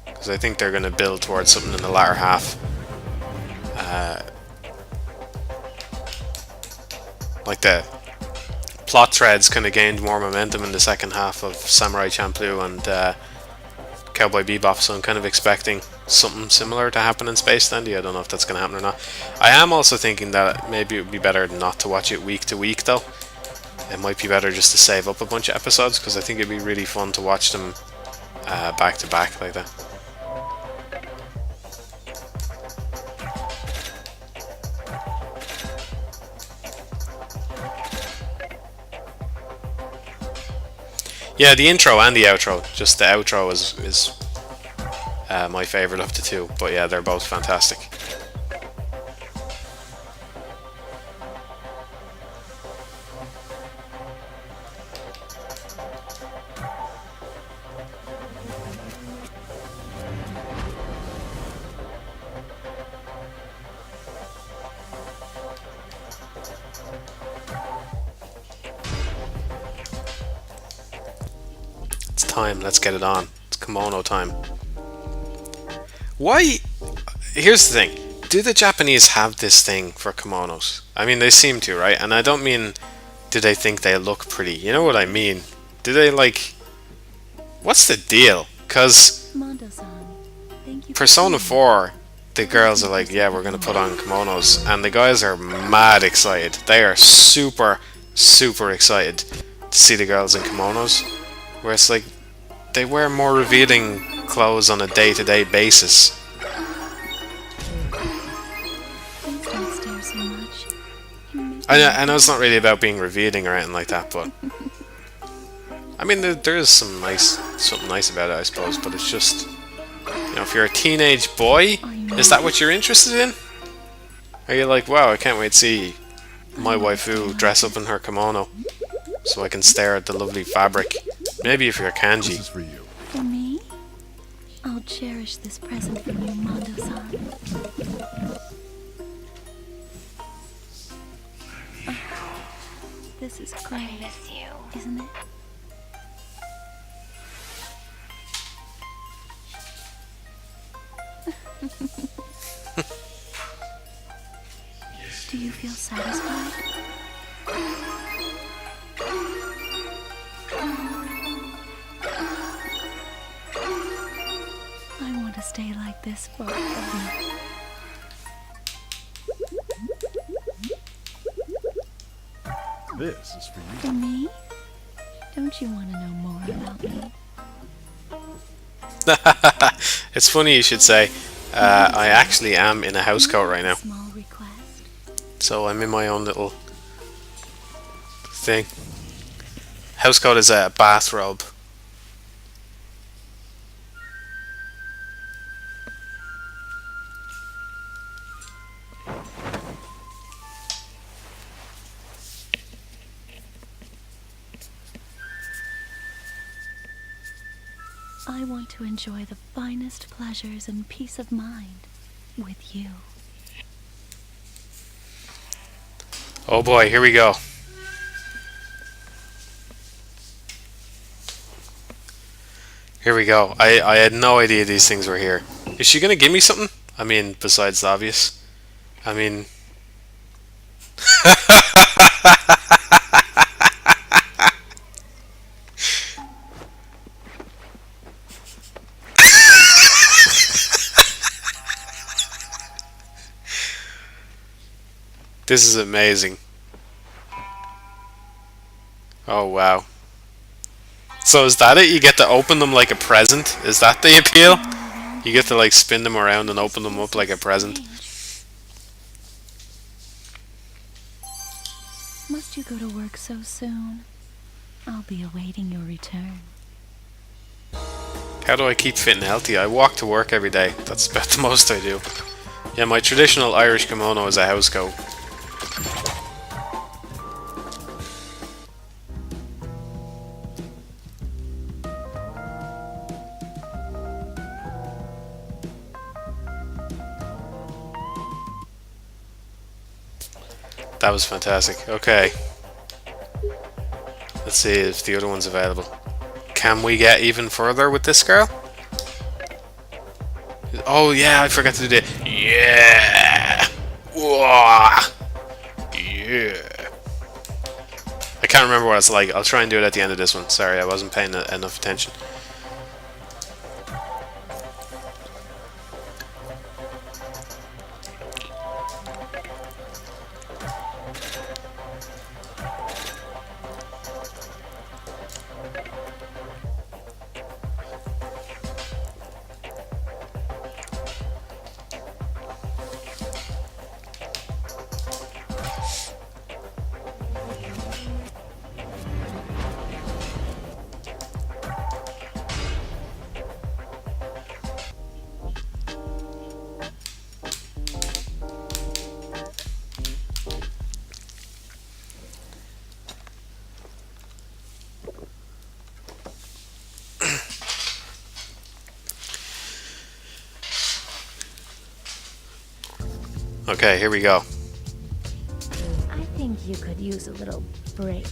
because I think they're going to build towards something in the latter half. Like the plot threads kind of gained more momentum in the second half of Samurai Champloo and Cowboy Bebop, so I'm kind of expecting something similar to happen in Space Dandy. I don't know if that's going to happen or not. I am also thinking that maybe it would be better not to watch it week to week though. It might be better just to save up a bunch of episodes, because I think it'd be really fun to watch them back to back like that. Yeah, the intro and the outro. Just the outro is my favourite of the two. But yeah, they're both fantastic. Time, let's get it on. It's kimono time. Why? Here's the thing. Do the Japanese have this thing for kimonos? I mean, they seem to, right? And I don't mean do they think they look pretty. You know what I mean? Do they like... What's the deal? Because Persona 4, the girls are like, yeah, we're going to put on kimonos. And the guys are mad excited. They are super, super excited to see the girls in kimonos. Where it's like, they wear more revealing clothes on a day-to-day basis. I know it's not really about being revealing or anything like that, but I mean, there is something nice about it, I suppose. But it's just, you know, if you're a teenage boy, is that what you're interested in? Are you like, wow, I can't wait to see my waifu dress up in her kimono so I can stare at the lovely fabric Maybe if you're Kanji. This is for you. For me? I'll cherish this present from you, Mando-san. This is great. I miss you. Isn't it? Do you feel satisfied? I want to stay like this forever. This is for you. For me? Don't you want to know more about me? It's funny you should say. I actually am in a housecoat right now. Small request. So I'm in my own little thing. Housecoat is a bathrobe. I want to enjoy the finest pleasures and peace of mind with you. Oh boy, here we go. Here we go. I had no idea these things were here. Is she gonna give me something? I mean, besides the obvious. I mean... This is amazing. Oh wow. So is that it? You get to open them like a present? Is that the appeal? You get to like spin them around and open them up like a present. Must you go to work so soon? I'll be awaiting your return. How do I keep fit and healthy? I walk to work every day. That's about the most I do. Yeah, my traditional Irish kimono is a housecoat. That was fantastic. Okay. Let's see if the other one's available. Can we get even further with this girl? Oh yeah, I forgot to do that. Yeah! Whoa! Yeah! I can't remember what it's like. I'll try and do it at the end of this one. Sorry, I wasn't paying enough attention. Okay, here we go. I think you could use a little break.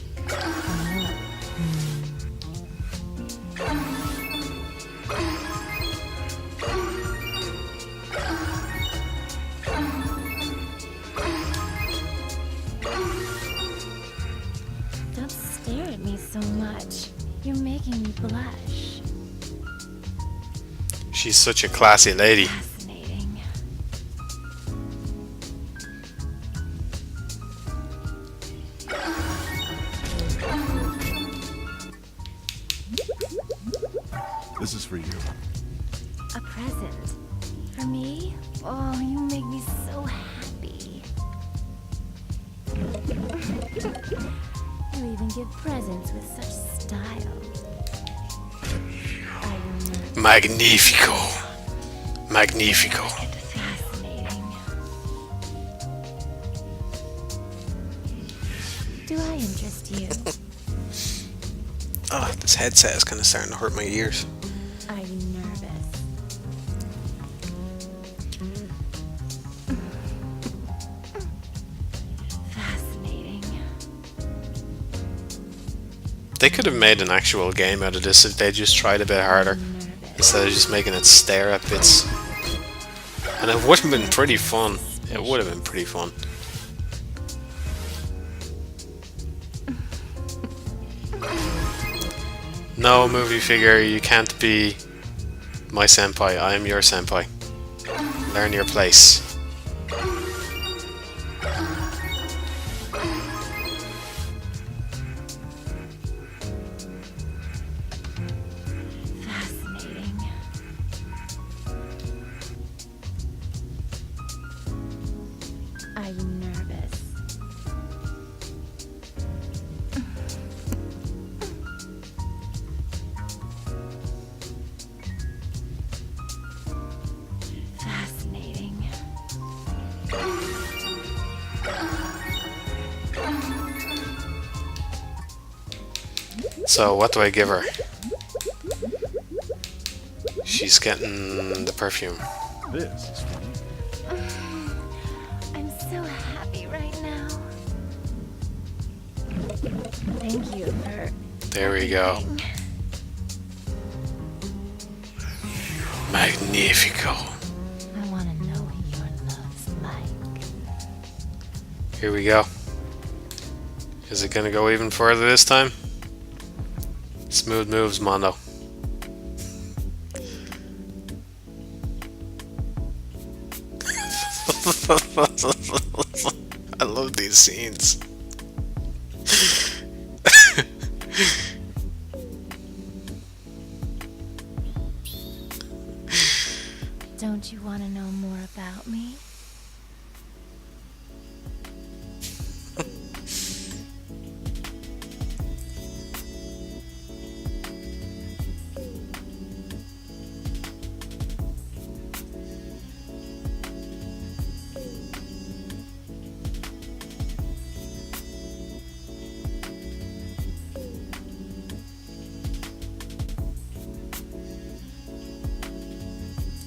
Don't stare at me so much. You're making me blush. She's such a classy lady. Fascinating. This is for you. A present. For me? Oh, you make me so happy. You even give presents with such style. Magnifico. Magnifico. Fascinating. Do I interest you? Oh, this headset is kind of starting to hurt my ears. Are you nervous? Fascinating. They could have made an actual game out of this if they just tried a bit harder instead of just making it stare at bits. And it would have been pretty fun. It would have been pretty fun. No, movie figure, you can't be my senpai. I am your senpai. Learn your place. Fascinating. Are you nervous? Fascinating. So, what do I give her? She's getting the perfume. This is fun. I'm so happy right now. Thank you for There we go. Magnifico. I want to know what your love's like. Here we go. Is it gonna go even further this time? Smooth moves, Mondo. I love these scenes. Don't you want to know more about me?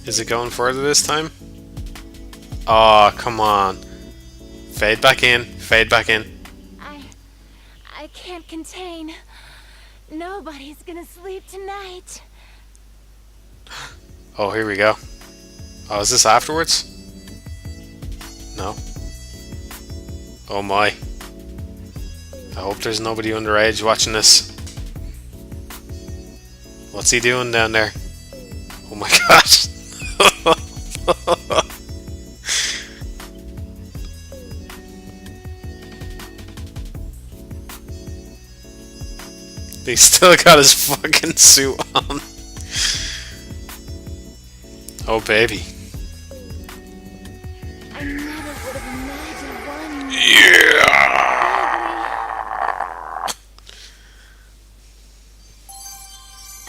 Is it going further this time? Oh, come on. Fade back in. Fade back in. I can't contain. Nobody's gonna sleep tonight. Oh, here we go. Oh, is this afterwards? No. Oh my. I hope there's nobody underage watching this. What's he doing down there? Oh my gosh. He still got his fucking suit on. Oh baby. I never would have imagined one. Yeah.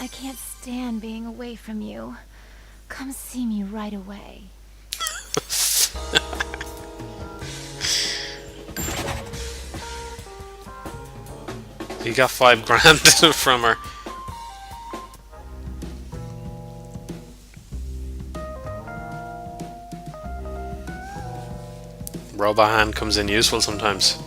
I can't stand being away from you. Come see me right away. He got $5 grand from her. Robot hand comes in useful sometimes.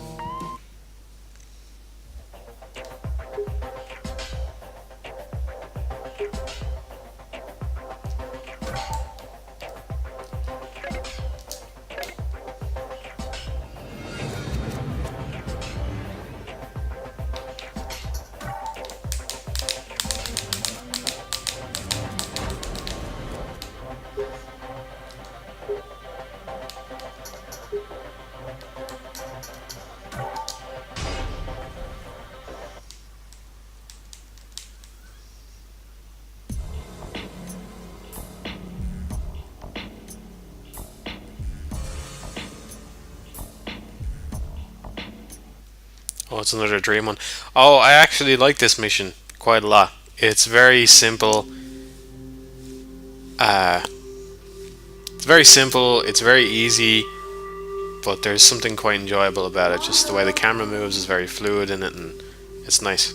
Oh, it's another dream one. Oh, I actually like this mission quite a lot. It's very simple. It's very simple. It's very easy, but there's something quite enjoyable about it. Just the way the camera moves is very fluid in it, and it's nice.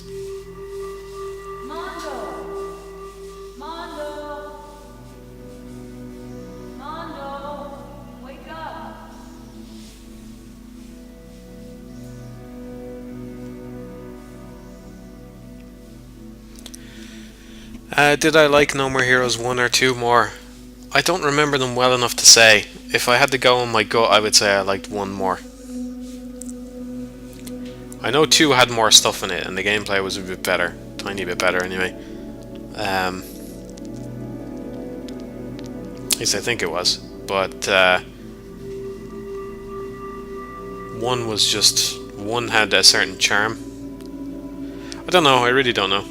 Did I like No More Heroes 1 or 2 more? I don't remember them well enough to say. If I had to go on my gut, I would say I liked 1 more. I know 2 had more stuff in it, and the gameplay was a bit better. Tiny bit better, anyway. At least I think it was. But 1 was just... 1 had a certain charm. I don't know, I really don't know.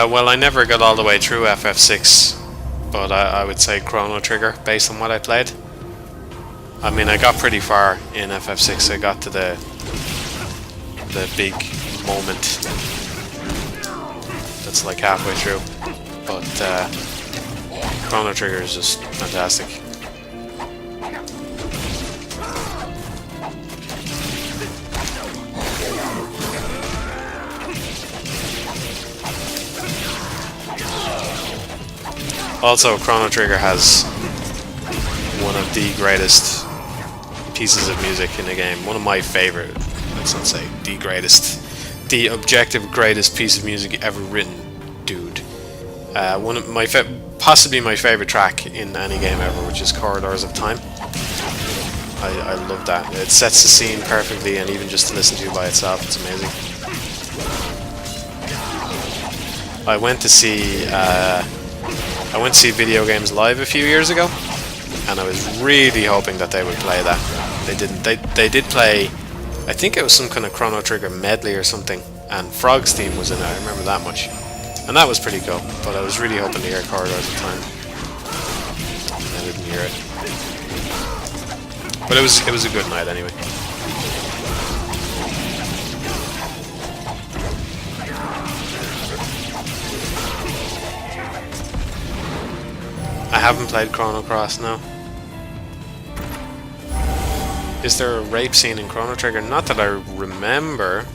Well, I never got all the way through FF6, but I would say Chrono Trigger, based on what I played. I mean, I got pretty far in FF6. I got to the big moment that's like halfway through, but Chrono Trigger is just fantastic. Also, Chrono Trigger has one of the greatest pieces of music in the game. One of my favorite, let's not say the greatest, the objective greatest piece of music ever written, dude. One of my possibly my favorite track in any game ever, which is Corridors of Time. I love that. It sets the scene perfectly, and even just to listen to by itself, it's amazing. I went to see Video Games Live a few years ago, and I was really hoping that they would play that. They didn't. They did play, I think it was some kind of Chrono Trigger medley or something, and Frog's theme was in it, I remember that much. And that was pretty cool, but I was really hoping to hear Corridors of Time. I didn't hear it. But it was a good night anyway. I haven't played Chrono Cross now. Is there a rape scene in Chrono Trigger? Not that I remember.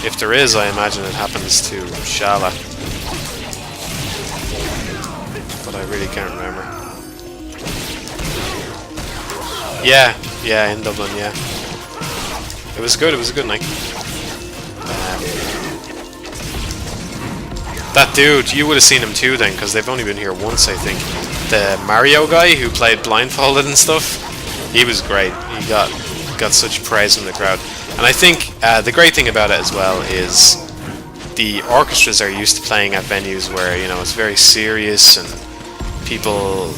If there is, I imagine it happens to Shala. But I really can't remember. Yeah, in Dublin, yeah. It was good, it was a good night. That dude, you would have seen him too then, because they've only been here once, I think. The Mario guy who played blindfolded and stuff, he was great. He got such praise from the crowd. And I think the great thing about it as well is the orchestras are used to playing at venues where, you know, it's very serious and people,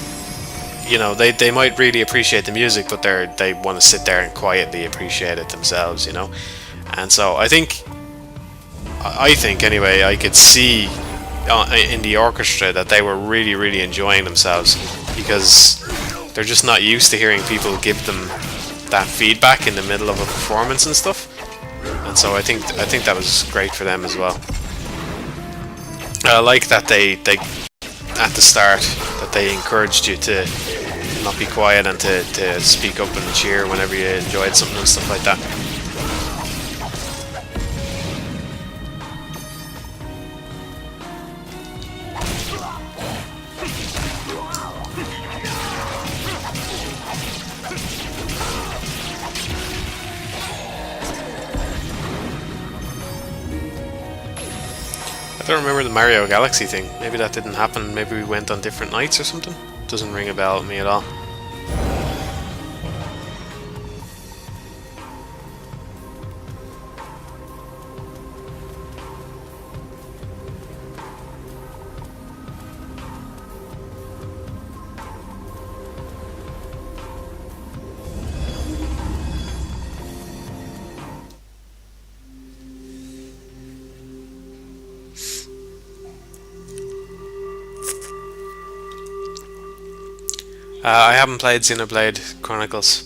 you know, they might really appreciate the music, but they want to sit there and quietly appreciate it themselves, you know. And so I think anyway, I could see in the orchestra that they were really, really enjoying themselves, because they're just not used to hearing people give them that feedback in the middle of a performance and stuff. And so I think that was great for them as well. I like that they at the start that they encouraged you to not be quiet and to speak up and cheer whenever you enjoyed something and stuff like that. I don't remember the Mario Galaxy thing. Maybe that didn't happen. Maybe we went on different nights or something. Doesn't ring a bell with me at all. I haven't played Xenoblade Chronicles.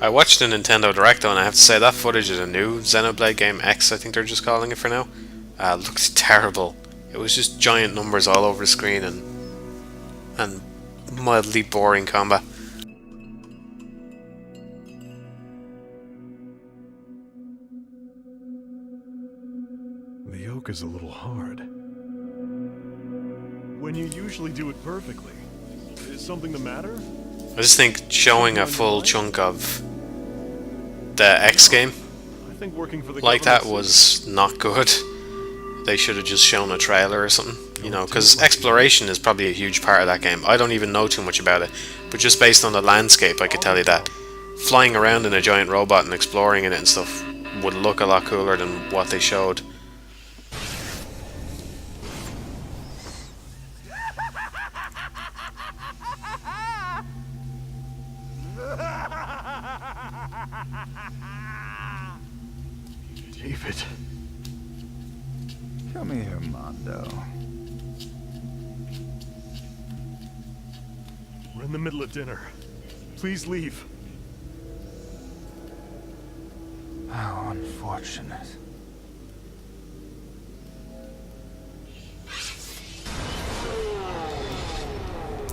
I watched the Nintendo Direct though, and I have to say that footage of the new Xenoblade game X, I think they're just calling it for now, looks terrible. It was just giant numbers all over the screen and mildly boring combat. The yoke is a little hard. When you usually do it perfectly, is something the matter? I just think showing a full chunk of the X game I think working for the like that government was not good. They should have just shown a trailer or something, you know, because exploration is probably a huge part of that game. I don't even know too much about it, but just based on the landscape, I could tell you that flying around in a giant robot and exploring in it and stuff would look a lot cooler than what they showed. David. Come here, Mondo. We're in the middle of dinner. Please leave. How unfortunate.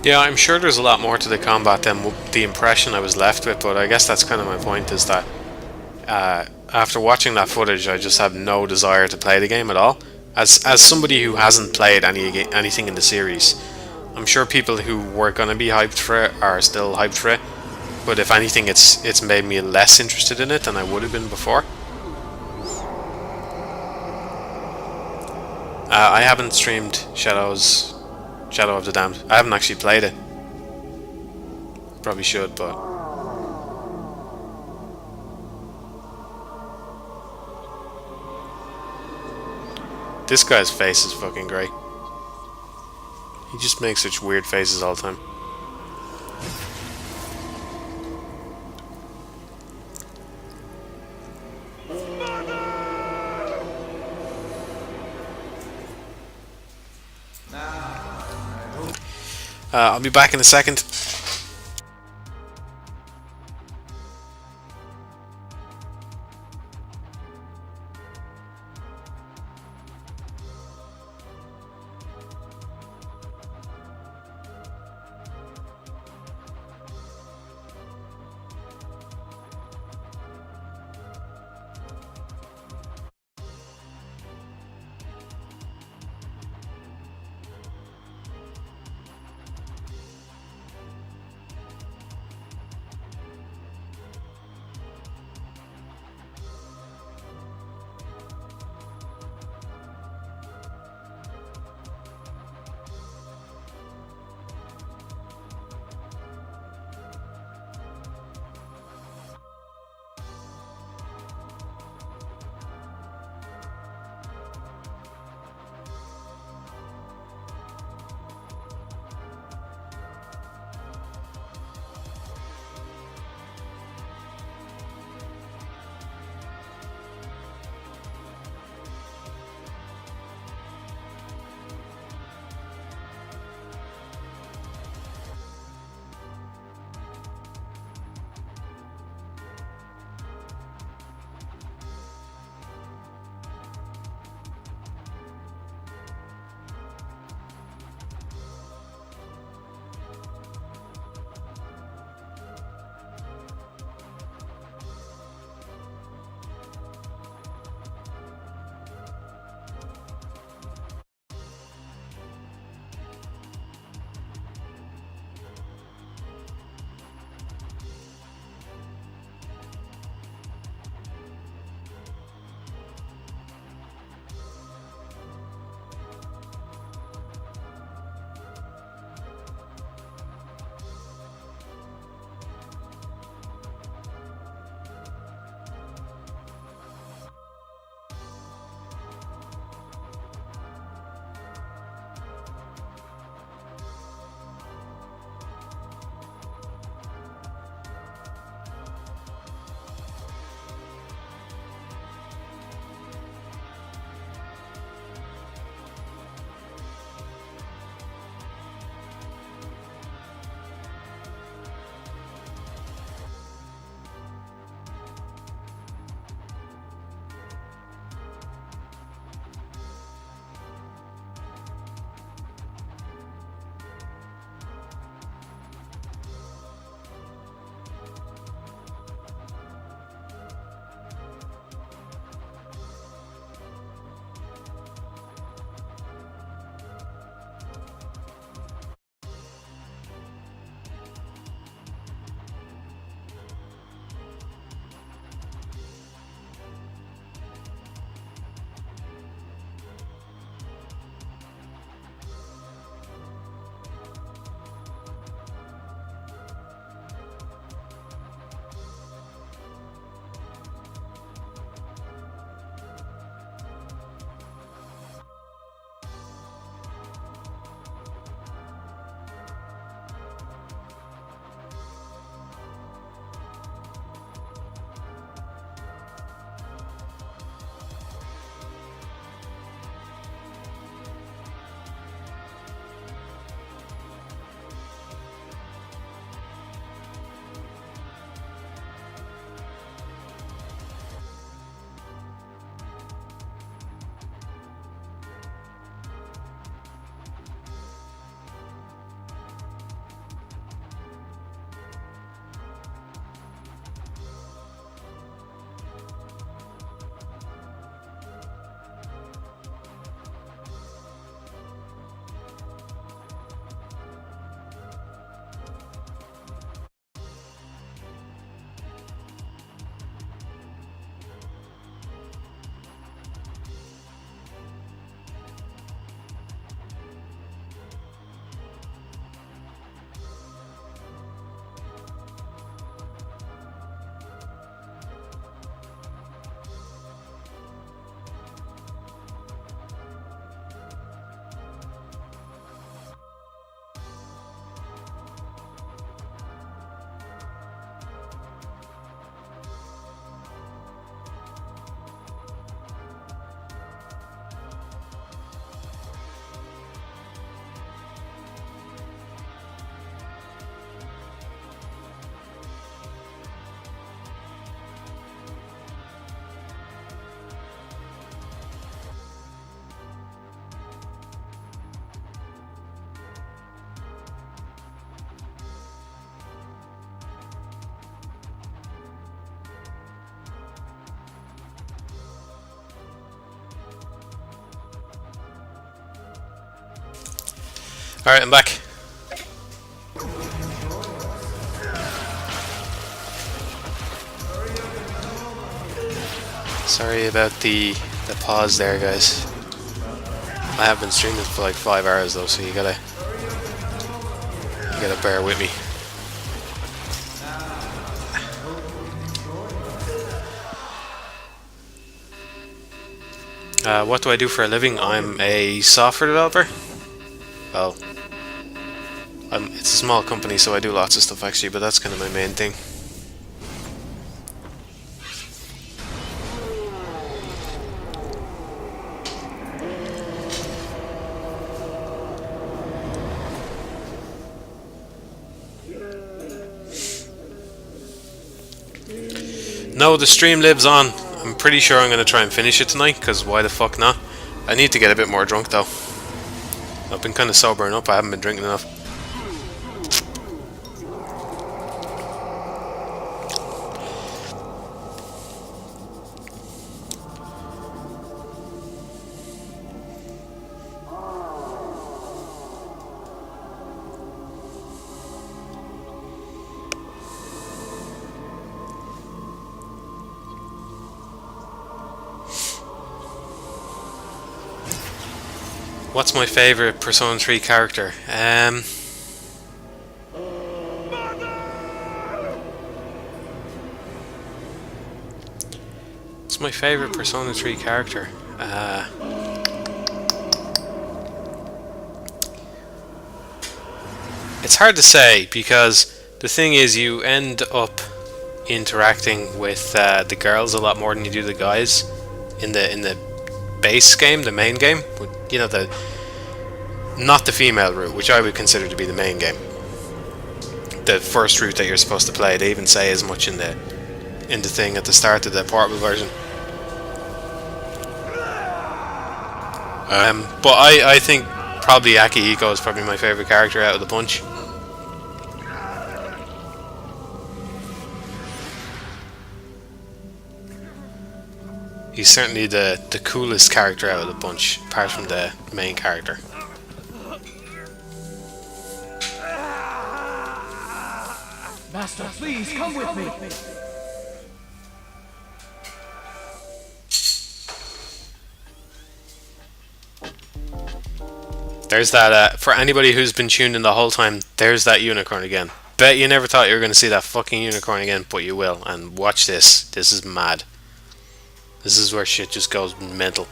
Yeah, I'm sure there's a lot more to the combat than the impression I was left with, but I guess that's kind of my point, is that after watching that footage, I just have no desire to play the game at all. As somebody who hasn't played anything in the series, I'm sure people who were going to be hyped for it are still hyped for it, but if anything, it's made me less interested in it than I would have been before. I haven't streamed Shadow of the Damned. I haven't actually played it. Probably should, but this guy's face is fucking great. He just makes such weird faces all the time. I'll be back in a second. Alright, I'm back. Sorry about the pause there, guys. I have been streaming for like 5 hours though, so you gotta bear with me. What do I do for a living? I'm a software developer. Well, it's a small company, so I do lots of stuff actually, but that's kind of my main thing. No, the stream lives on. I'm pretty sure I'm going to try and finish it tonight, because why the fuck not? I need to get a bit more drunk though. I've been kind of sobering up, I haven't been drinking enough. What's my favourite Persona 3 character? What's my favourite Persona 3 character? It's hard to say, because the thing is you end up interacting with the girls a lot more than you do the guys in the base game, the main game. You know, not the female route, which I would consider to be the main game. The first route that you're supposed to play. They even say as much in the thing at the start of the portable version. But I think probably Akihiko is probably my favourite character out of the bunch. He's certainly the coolest character out of the bunch, apart from the main character. Master, please come with me. There's that, for anybody who's been tuned in the whole time, there's that unicorn again. Bet you never thought you were going to see that fucking unicorn again, but you will. And watch this. This is mad. This is where shit just goes mental.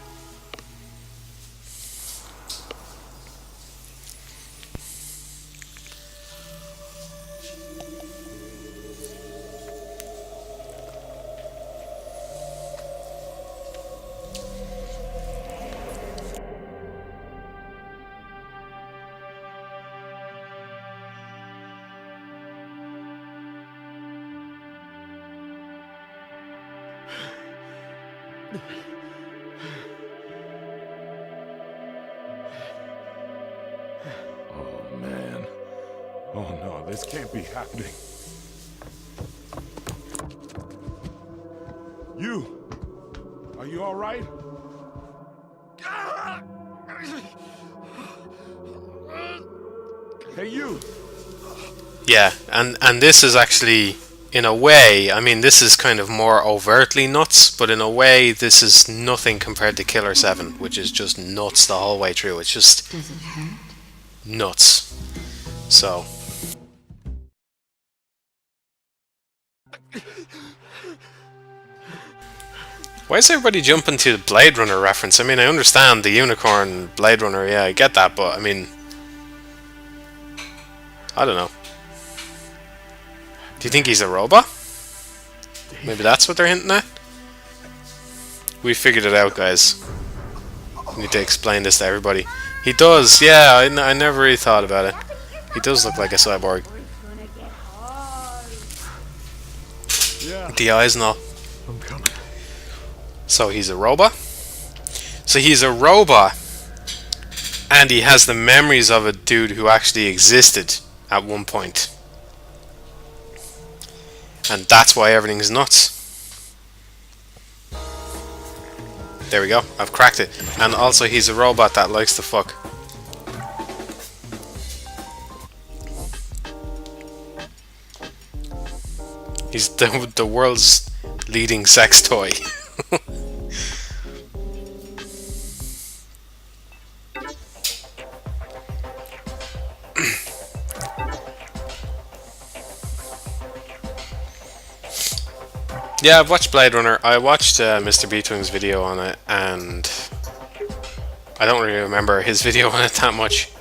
Oh man. Oh no, this can't be happening. You! Are you alright? Hey you! Yeah, and this is actually, in a way, I mean, this is kind of more overtly nuts, but in a way, this is nothing compared to Killer 7, which is just nuts the whole way through. It's just Does it hurt? nuts. So. Why is everybody jumping to the Blade Runner reference? I mean, I understand the unicorn, Blade Runner, yeah, I get that, but I mean, I don't know. Do you think he's a robot? Maybe that's what they're hinting at? We figured it out, guys. We need to explain this to everybody. He does, yeah, I never really thought about it. He does look like a cyborg. Yeah. The eyes and all. I'm coming. So he's a robot? So he's a robot, and he has the memories of a dude who actually existed at one point. And that's why everything's nuts. There we go, I've cracked it. And also he's a robot that likes to fuck. He's the world's leading sex toy. Yeah, I've watched Blade Runner. I watched Mr. Beatwing's video on it, and I don't really remember his video on it that much.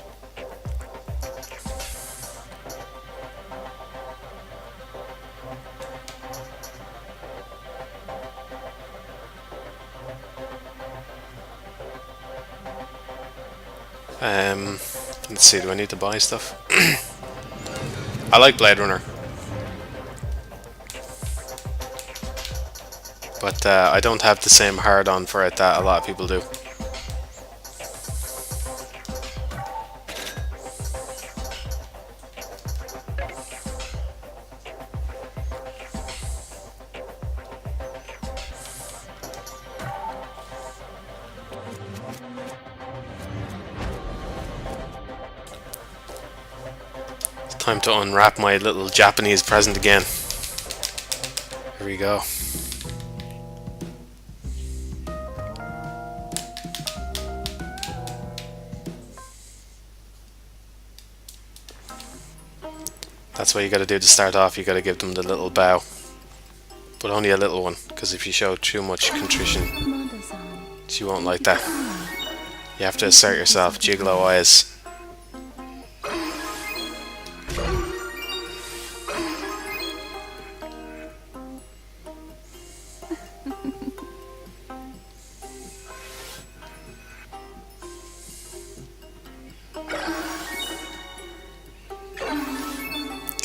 Let's see, do I need to buy stuff? I like Blade Runner. But I don't have the same hard-on for it that a lot of people do. It's time to unwrap my little Japanese present again. Here we go. That's what you gotta do to start off, you gotta give them the little bow. But only a little one, because if you show too much contrition, she won't like that. You have to assert yourself, gigolo eyes.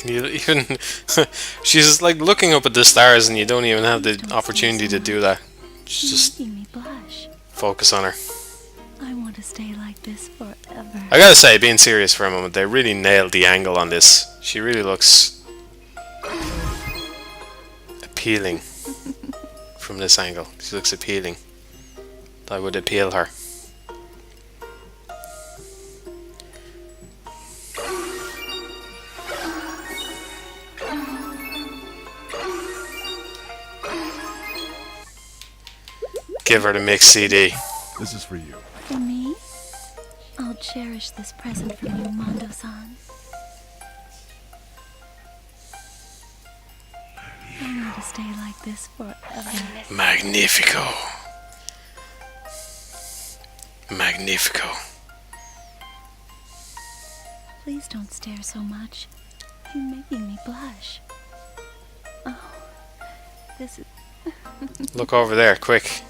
You even she's like looking up at the stars and you don't even have the opportunity to do that. Just focus on her. I want to stay like this forever. I gotta say, being serious for a moment, they really nailed the angle on this. She really looks appealing from this angle. She looks appealing. That would appeal her. Give her the mix CD. This is for you. For me? I'll cherish this present from you, Mando-san. I want to stay like this forever. Magnifico. Magnifico. Please don't stare so much. You're making me blush. Oh, this is... Look over there, quick.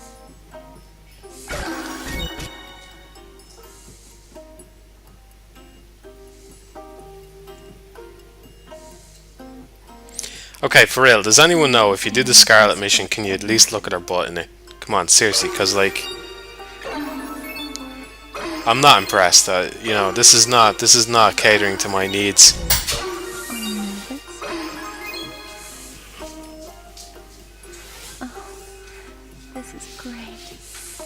Okay, for real, does anyone know if you do the Scarlet mission, can you at least look at her butt in it? Come on, seriously, because, like, I'm not impressed. You know, this is not catering to my needs. Oh, this is great,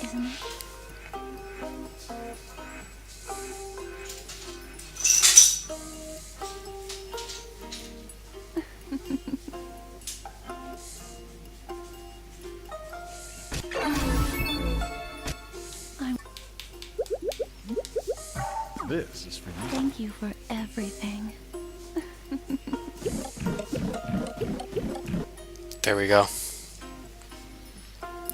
isn't it? This is for you. Thank you for everything. There we go.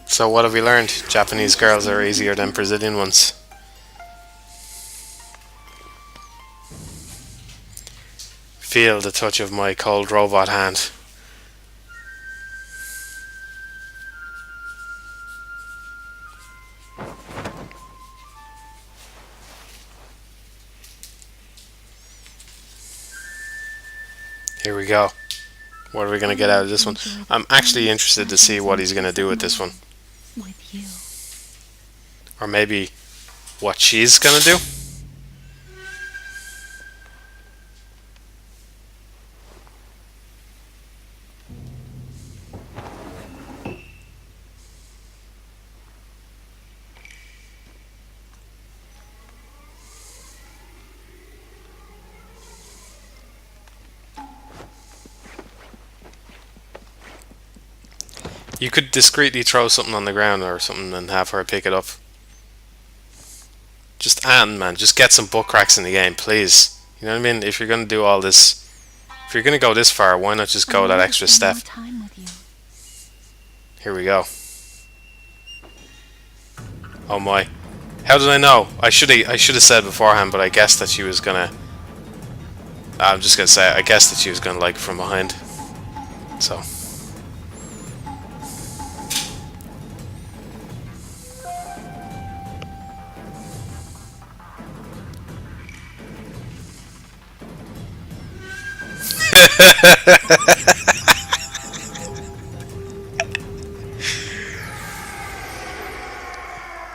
So what have we learned? Japanese girls are easier than Brazilian ones. Feel the touch of my cold robot hand. Here we go. What are we going to get out of this one? I'm actually interested to see what he's going to do with this one. With you. Or maybe what she's going to do? You could discreetly throw something on the ground or something and have her pick it up. Just man, just get some butt cracks in the game, please. You know what I mean? If you're gonna do all this, if you're gonna go this far, why not just go that extra step? Here we go. Oh my! How did I know? I should have said beforehand, but I guessed that she was gonna. I'm just gonna say I guessed that she was gonna like from behind. So.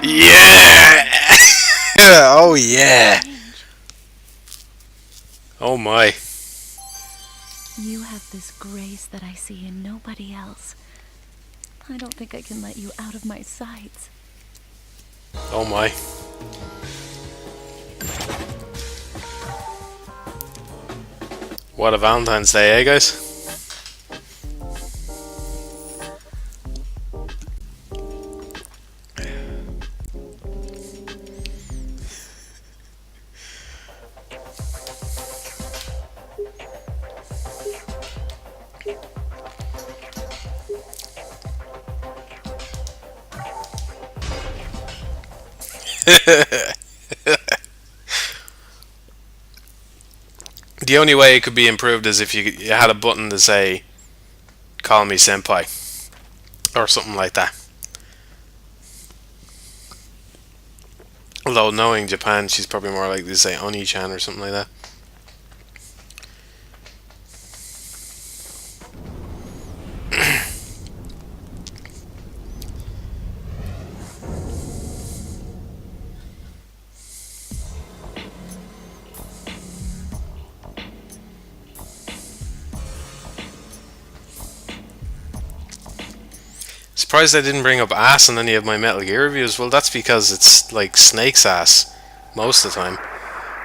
Yeah! Oh yeah! Oh my. You have this grace that I see in nobody else. I don't think I can let you out of my sights. Oh my. What a Valentine's Day, eh guys? The only way it could be improved is if you had a button to say "Call me senpai" or something like that. Although knowing Japan, she's probably more likely to say "Oni-chan" or something like that. Surprised I didn't bring up ass in any of my Metal Gear reviews. Well, that's because it's like Snake's ass most of the time.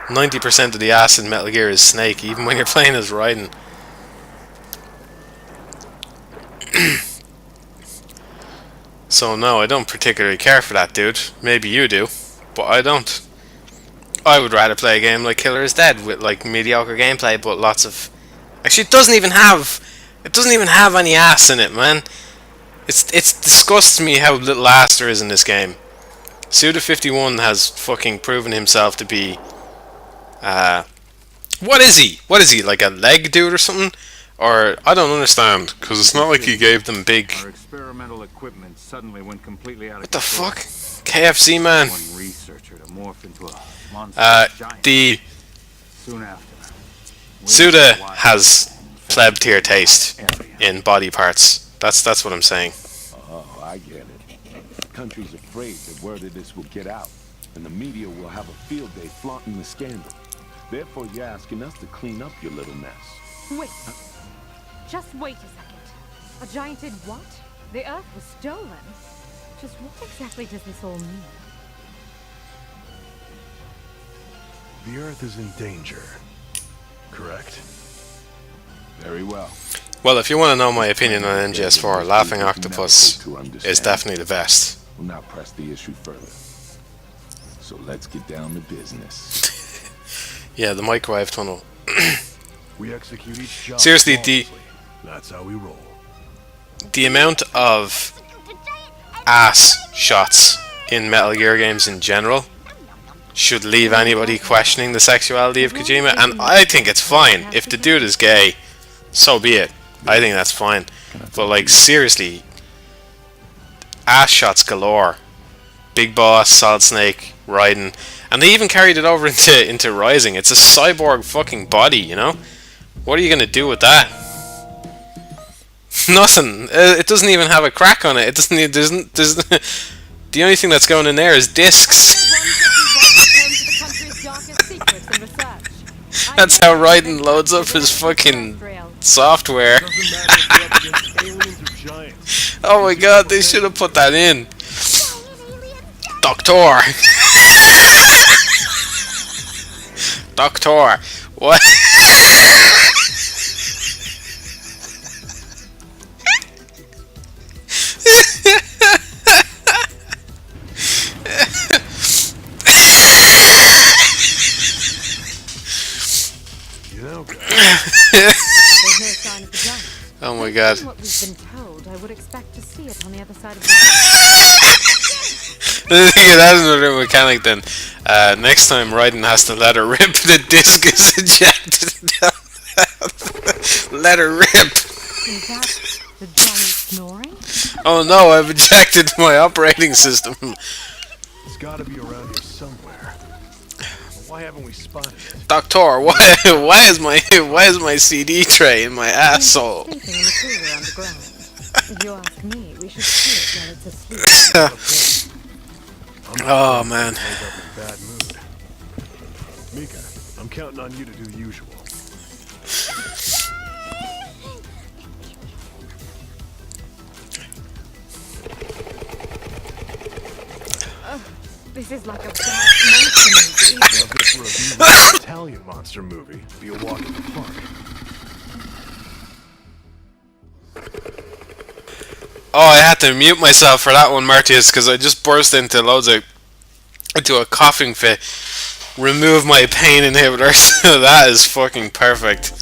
90% of the ass in Metal Gear is Snake, even when you're playing as Raiden. So no, I don't particularly care for that dude. Maybe you do, but I don't. I would rather play a game like Killer Is Dead with like mediocre gameplay, but lots of. Actually, it doesn't even have any ass in it, man. It's disgusts me how little ass there is in this game. Suda51 has fucking proven himself to be. What is he? What is he, like a leg dude or something? Or I don't understand, because it's not like he gave them big. Our experimental equipment suddenly went completely out of What the control. fuck? KFC man. One researcher to morph into a monstrous giant. The Soon after, Suda has pleb tier taste in body parts. That's what I'm saying. Oh, I get it. The country's afraid that word of this will get out, and the media will have a field day flaunting the scandal. Therefore, you're asking us to clean up your little mess. Wait. Just wait a second. A giant did what? The Earth was stolen. Just what exactly does this all mean? The Earth is in danger. Correct? Very well. Well, if you want to know my opinion on NGS4, Laughing Octopus is definitely the best. We'll not press the issue further. So let's get down to business. Yeah, the microwave tunnel. We execute each job. Seriously, That's how we roll. the amount of ass shots in Metal Gear games in general should leave anybody questioning the sexuality of Kojima, and I think it's fine. If the dude is gay, so be it. I think that's fine. But like, seriously, ass shots galore. Big Boss, Solid Snake, Raiden, and they even carried it over into Rising. It's a cyborg fucking body, you know? What are you gonna do with that? Nothing. It doesn't even have a crack on it. It doesn't. There's the only thing that's going in there is discs. That's how Raiden loads up his fucking software. Oh my god, they should have put that in. Doctor. Doctor. What? Okay. There's no sign of the giant. Oh my god. From what we've been told, I would expect to see it on the other side of the That's another mechanic then. Next time Raiden has to let her rip, the disc is ejected down. Let her rip. Is that the giant snoring? Oh no, I've ejected my operating system. It's gotta be around here somewhere. Why haven't we spotted it? Doctor, why is my CD tray in my asshole? Sleeping in the cooler underground. If you ask me, we should see it while it's asleep. Oh man. Bad mood. Mika, I'm counting on you to do the usual. This is like a bad monster movie. Love it for a B-level Italian monster movie. Be a walk in the park. Oh, I had to mute myself for that one, Martius, because I just burst into a coughing fit. Remove my pain inhibitor. So that is fucking perfect.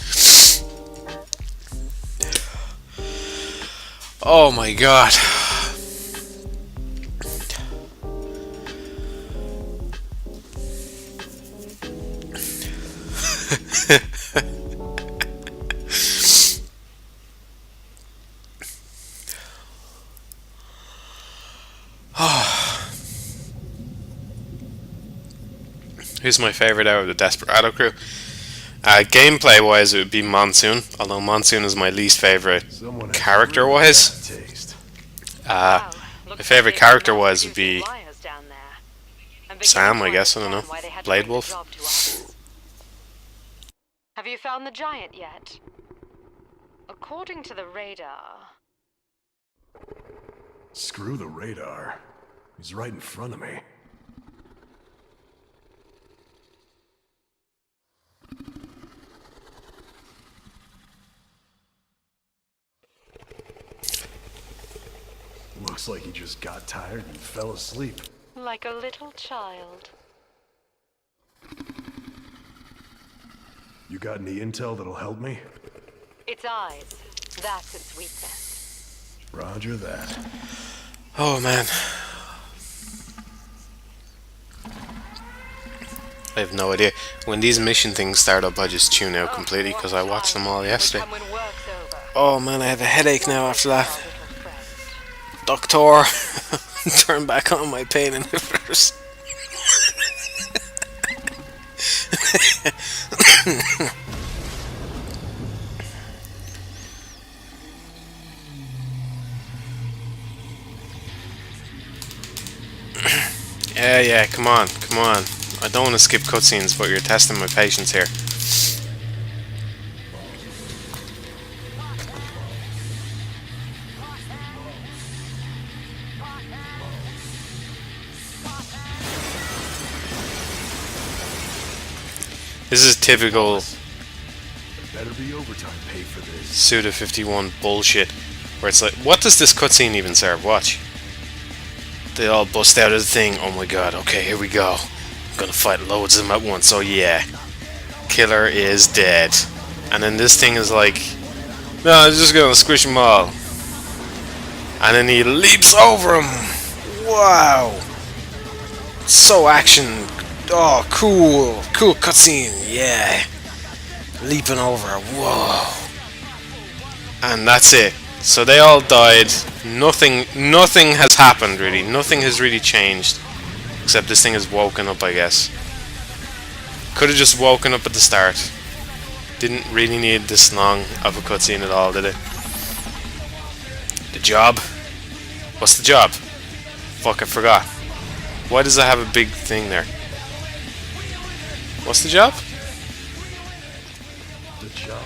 Oh my god. Who's my favorite out of the Desperado crew? Gameplay wise, it would be Monsoon, although Monsoon is my least favorite character wise. My favorite character wise would be Sam, I guess. I don't know. Blade Wolf. Have you found the giant yet? According to the radar... Screw the radar. He's right in front of me. Looks like he just got tired and fell asleep. Like a little child. You got any intel that'll help me? Its eyes. That's its weakness. Roger that. Oh man. I have no idea. When these mission things start up, I just tune out completely because I watched them all yesterday. Oh man, I have a headache now after that. Doctor, turn back on my pain inhibitors. Yeah, come on. I don't want to skip cutscenes, but you're testing my patience here. This is typical Better be overtime paid for this. Suda 51 bullshit, where it's like, what does this cutscene even serve? Watch. They all bust out of the thing. Oh my god, okay, here we go. I'm gonna fight loads of them at once, oh yeah. Killer is dead. And then this thing is like, no, I'm just gonna squish them all. And then he leaps over him. Wow. So action. Oh, cool. Cool cutscene, yeah. Leaping over, whoa. And that's it. So they all died. Nothing has happened really. Nothing has really changed. Except this thing has woken up, I guess. Could have just woken up at the start. Didn't really need this long of a cutscene at all, did it? The job? What's the job? Fuck, I forgot. Why does it have a big thing there? What's the job? The job?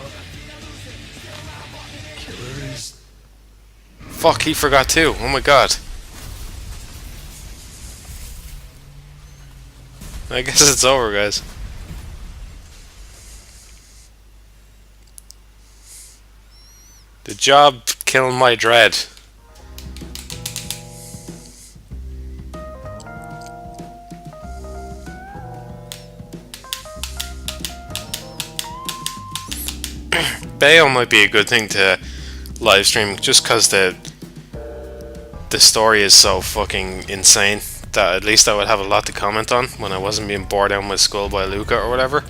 Killer is... Fuck, he forgot too. Oh my god. I guess it's over, guys. The job killing my dread. Bayo might be a good thing to live stream, just because the story is so fucking insane that at least I would have a lot to comment on when I wasn't being bored out of my skull by Luca or whatever.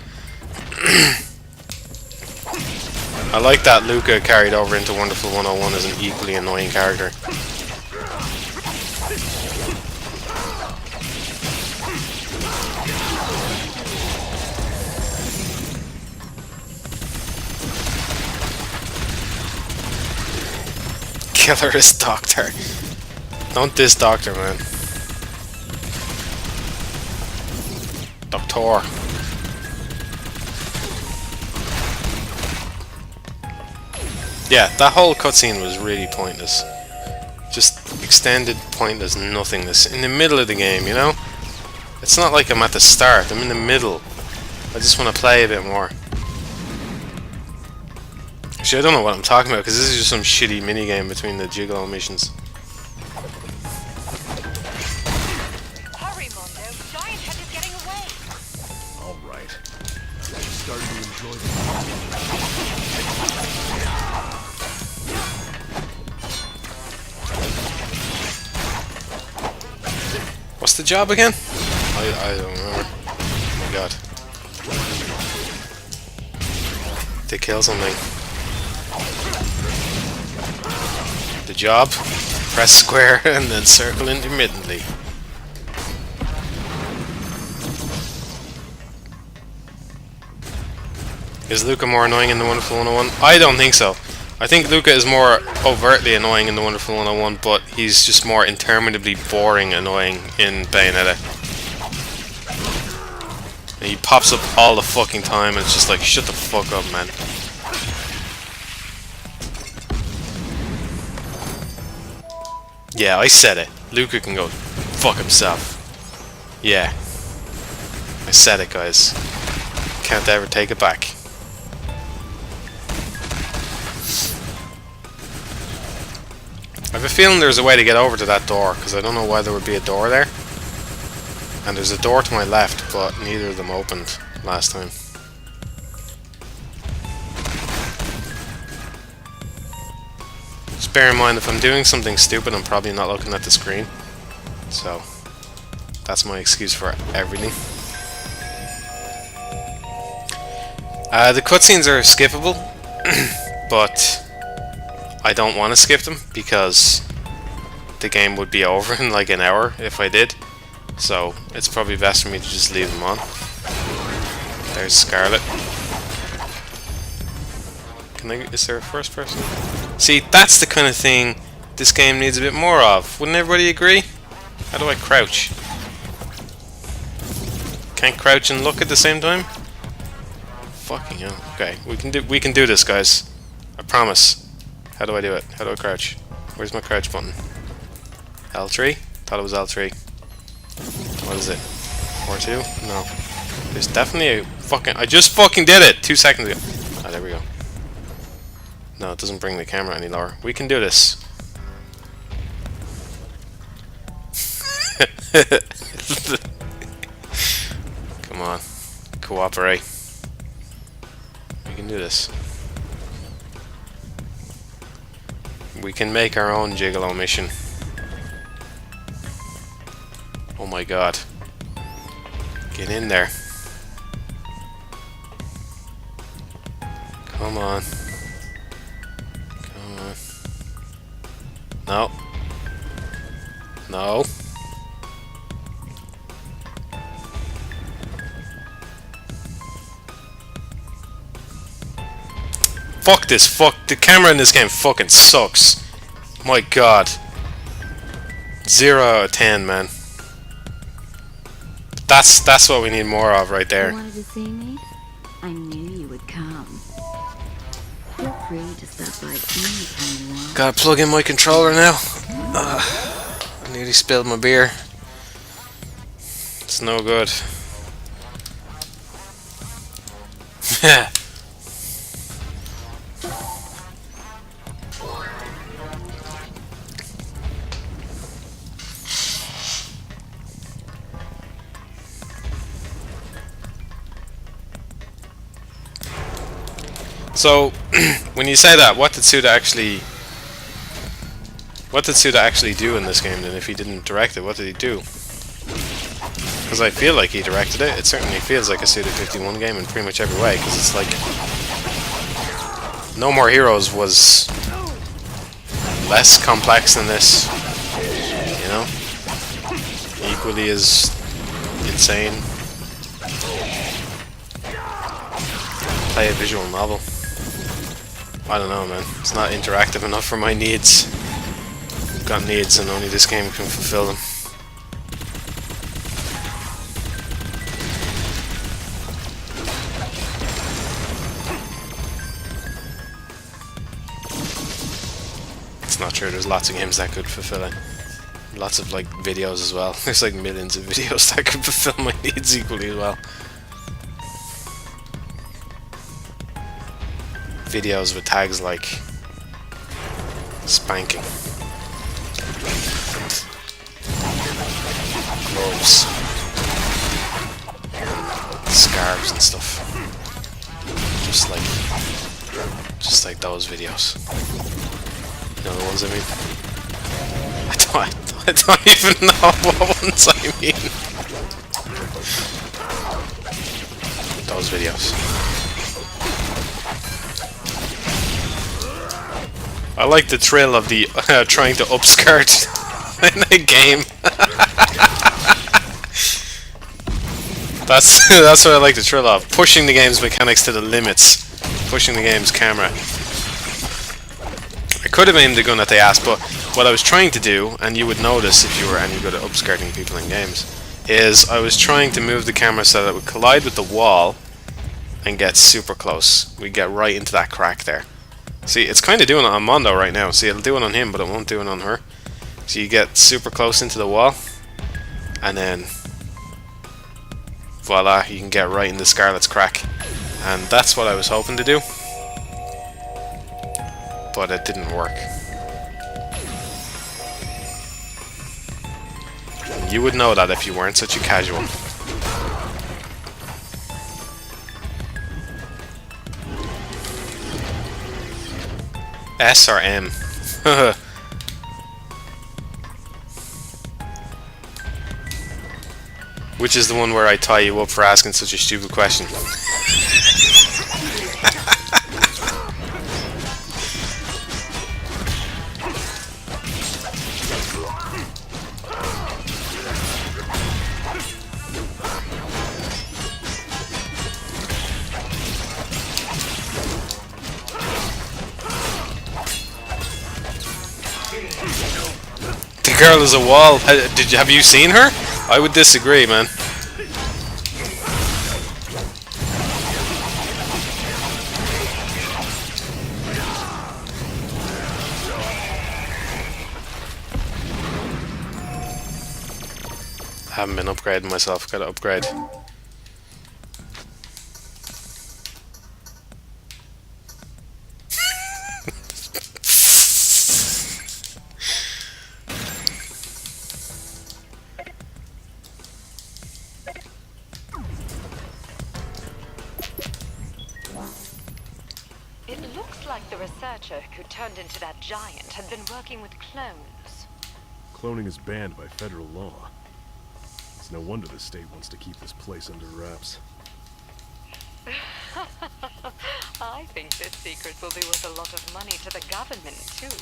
I like that Luca carried over into Wonderful 101 as an equally annoying character. Killer is Doctor. Don't diss Doctor, man. Doctor. Yeah, that whole cutscene was really pointless. Just extended pointless nothingness in the middle of the game, you know? It's not like I'm at the start, I'm in the middle. I just want to play a bit more. Actually, I don't know what I'm talking about, because this is just some shitty minigame between the Gigolo missions. Hurry, Mondo. Giant Head is getting away. Alright. I'm starting to enjoy the What's the job again? I don't remember. Oh my god. To kill something. The job? Press square and then circle intermittently. Is Luca more annoying in the Wonderful 101? I don't think so. I think Luca is more overtly annoying in the Wonderful 101, but he's just more interminably boring annoying in Bayonetta. And he pops up all the fucking time and it's just like, shut the fuck up, man. Yeah, I said it. Luca can go fuck himself. Yeah. I said it, guys. Can't ever take it back. I have a feeling there's a way to get over to that door, because I don't know why there would be a door there. And there's a door to my left, but neither of them opened last time. Just bear in mind, if I'm doing something stupid, I'm probably not looking at the screen. So, that's my excuse for everything. The cutscenes are skippable, but I don't want to skip them because the game would be over in like an hour if I did. So it's probably best for me to just leave them on. There's Scarlet. Is there a first person? See, that's the kind of thing this game needs a bit more of. Wouldn't everybody agree? How do I crouch? Can't crouch and look at the same time? Fucking hell. Okay, we can do this, guys. I promise. How do I do it? How do I crouch? Where's my crouch button? L3? Thought it was L3. What is it? R2? No. There's definitely a fucking... I just fucking did it 2 seconds ago. Ah, there we go. No, it doesn't bring the camera any lower. We can do this. Come on. Cooperate. We can do this. We can make our own Gigolo mission. Oh my god. Get in there. Come on. Come on. No. No. Fuck this. Fuck. The camera in this game fucking sucks. My god. 0 out of 10, man. That's what we need more of right there. You wanted to see me? I knew you would come. Feel free to stop by anytime you want. Gotta plug in my controller now. I nearly spilled my beer. It's no good. So, when you say that, what did Suda actually do in this game then? If he didn't direct it, what did he do? Because I feel like he directed it. It certainly feels like a Suda 51 game in pretty much every way. Because it's like No More Heroes was less complex than this. You know, equally as insane. Play a visual novel. I don't know, man. It's not interactive enough for my needs. I've got needs and only this game can fulfill them. It's not true, there's lots of games that could fulfill it. Lots of like videos as well. There's like millions of videos that could fulfill my needs equally as well. Videos with tags like spanking, gloves, scarves and stuff. Just like those videos. You know the ones I mean? I don't even know what ones I mean. Those videos. I like the thrill of the trying to upskirt in a game. that's what I like the thrill of. Pushing the game's mechanics to the limits. Pushing the game's camera. I could have aimed the gun at the ass, but what I was trying to do, and you would notice if you were any good at upskirting people in games, is I was trying to move the camera so that it would collide with the wall and get super close. We get right into that crack there. See, it's kind of doing it on Mondo right now. See, it'll do it on him, but it won't do it on her. So you get super close into the wall, and then voila, you can get right in the Scarlet's crack. And that's what I was hoping to do, but it didn't work. And you would know that if you weren't such a casual. S or M? Which is the one where I tie you up for asking such a stupid question? The girl is a wall. Have you seen her? I would disagree, man. I haven't been upgrading myself. Gotta upgrade. It looks like the researcher who turned into that giant had been working with clones. Cloning is banned by federal law. It's no wonder the state wants to keep this place under wraps. I think this secret will be worth a lot of money to the government, too.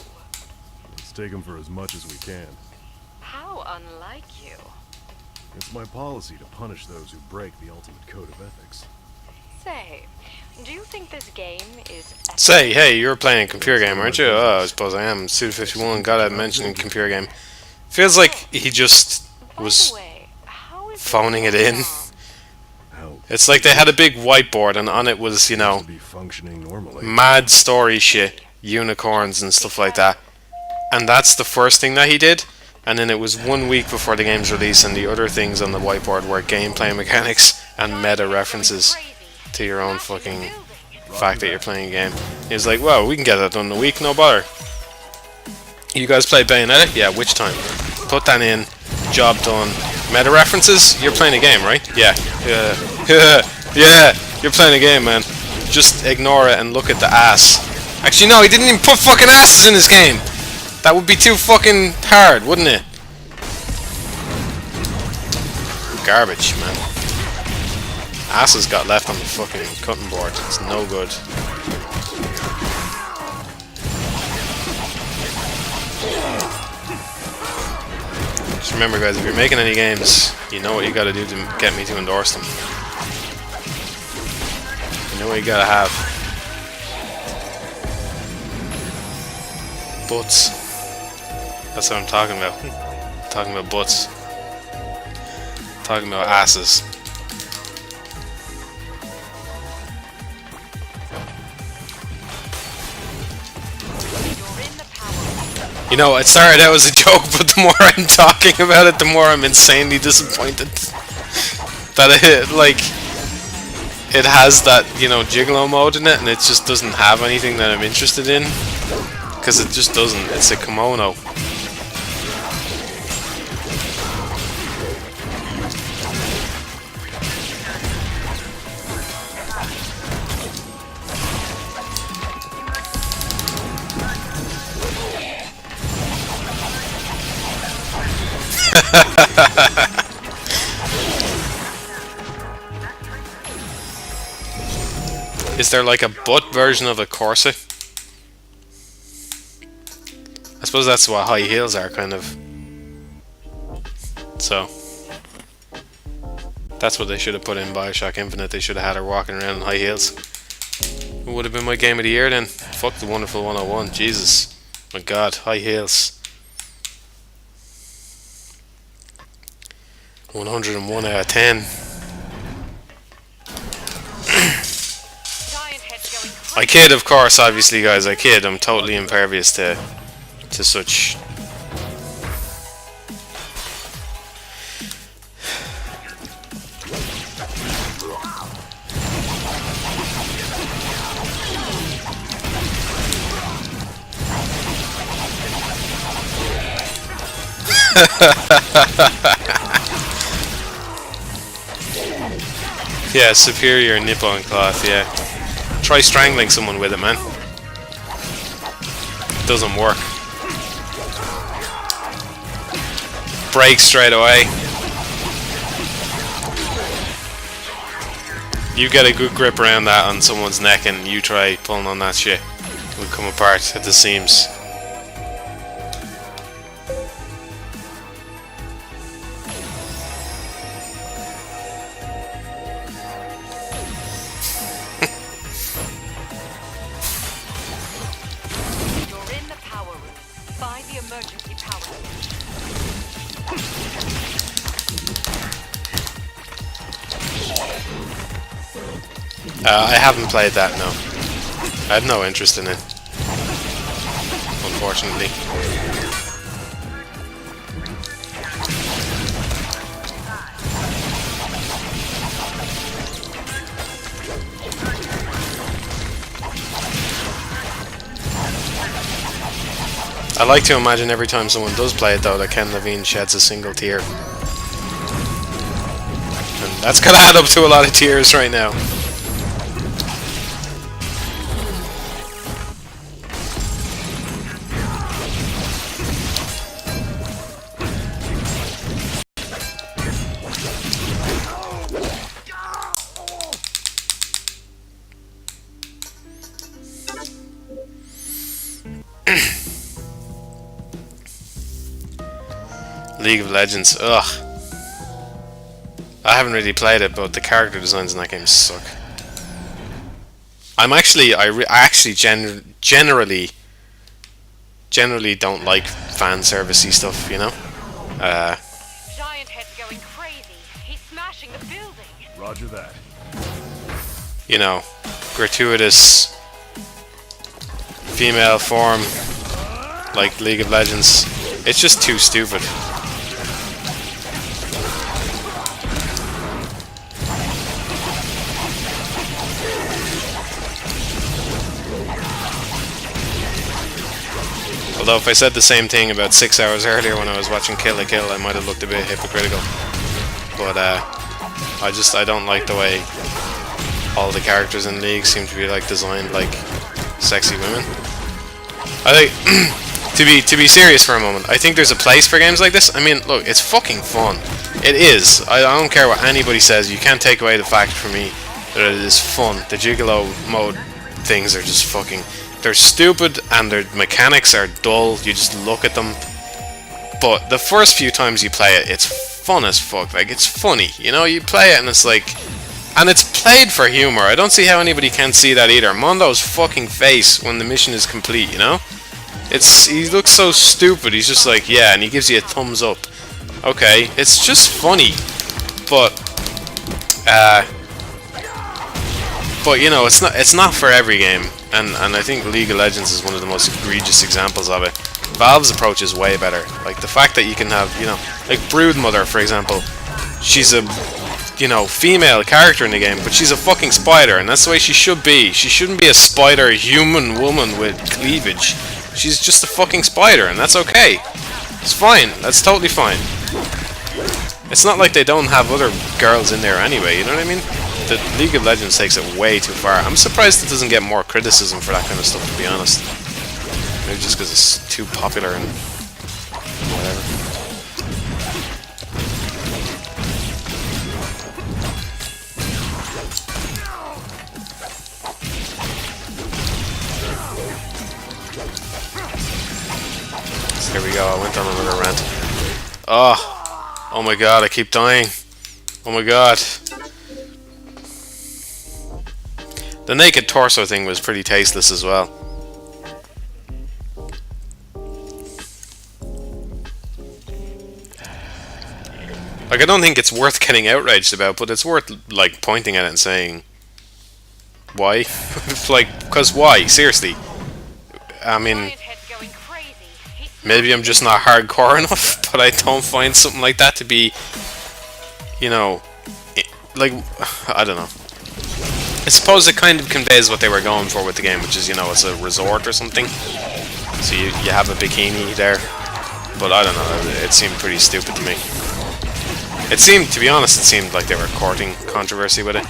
Let's take them for as much as we can. How unlike you. It's my policy to punish those who break the ultimate code of ethics. Say, do you think this game is... Say, hey, you're playing a computer game, aren't you? Oh, I suppose I am. Suda 51, gotta mention a computer game. Feels like he just was phoning it in. It's like they had a big whiteboard and on it was, you know, mad story shit, unicorns and stuff like that. And that's the first thing that he did. And then it was 1 week before the game's release and the other things on the whiteboard were gameplay mechanics and meta references to your own fucking fact that you're playing a game. He was like, well, we can get that done in a week, no bother. You guys play Bayonetta? Yeah, which time? Put that in, job done. Meta references? You're playing a game, right? Yeah. Yeah, you're playing a game, man. just ignore it and look at the ass. Actually, no, he didn't even put fucking asses in this game. That would be too fucking hard, wouldn't it? Garbage, man. Asses got left on the fucking cutting board. It's no good. Just remember, guys, if you're making any games, you know what you gotta do to get me to endorse them. You know what you gotta have. Butts. That's what I'm talking about. I'm talking about butts. I'm talking about asses. You know, it started out as a joke, but the more I'm talking about it, the more I'm insanely disappointed that it has that, you know, gigolo mode in it, and it just doesn't have anything that I'm interested in, because it just doesn't. It's a kimono. Is there like a butt version of a corset? I suppose that's what high heels are, kind of. So that's what they should have put in Bioshock Infinite. They should have had her walking around in high heels. It would have been my game of the year then. Fuck the Wonderful 101. Jesus. My god, high heels. 101 out of 10. I kid, of course, obviously, guys. I kid. I'm totally impervious to such. Yeah, superior nipple and cloth, yeah. Try strangling someone with it, man. It doesn't work. Break straight away. You get a good grip around that on someone's neck and you try pulling on that shit. It will come apart at the seams. I haven't played that, no. I have no interest in it, unfortunately. I like to imagine every time someone does play it, though, that Ken Levine sheds a single tear. And that's gonna add up to a lot of tears right now. League of Legends, ugh. I haven't really played it, but the character designs in that game suck. I actually generally don't like fan servicey stuff, you know. Giant Head's going crazy. He's smashing the building. Roger that. You know, gratuitous female form like League of Legends. It's just too stupid. Although if I said the same thing about 6 hours earlier when I was watching Kill la Kill, I might have looked a bit hypocritical. But I don't like the way all the characters in League seem to be like designed like sexy women. I think to be serious for a moment, I think there's a place for games like this. I mean, look, it's fucking fun. It is. I don't care what anybody says. You can't take away the fact from me that it is fun. The Gigolo mode things are just fucking... They're stupid and their mechanics are dull. You just look at them. But the first few times you play it, it's fun as fuck. Like, it's funny. You know, you play it and it's like... And it's played for humor. I don't see how anybody can see that either. Mondo's fucking face when the mission is complete, you know? He looks so stupid. He's just like, yeah, and he gives you a thumbs up. Okay, it's just funny. But you know, it's not for every game. And I think League of Legends is one of the most egregious examples of it. Valve's approach is way better. Like the fact that you can have, you know, like Broodmother, for example. She's a, you know, female character in the game, but she's a fucking spider, and that's the way she should be. She shouldn't be a spider human woman with cleavage. She's just a fucking spider, and that's okay. It's fine. That's totally fine. It's not like they don't have other girls in there anyway, you know what I mean? The League of Legends takes it way too far. I'm surprised it doesn't get more criticism for that kind of stuff, to be honest. Maybe just because it's too popular and whatever. Here we go, I went on another rant. Oh my god, I keep dying. Oh my god. The naked torso thing was pretty tasteless as well. Like, I don't think it's worth getting outraged about, but it's worth, like, pointing at it and saying, why? Like, because why? Seriously. I mean, maybe I'm just not hardcore enough, but I don't find something like that to be, you know, like, I don't know. I suppose it kind of conveys what they were going for with the game, which is, you know, it's a resort or something. So you have a bikini there. But I don't know, it seemed pretty stupid to me. It seemed, to be honest, it seemed like they were courting controversy with it.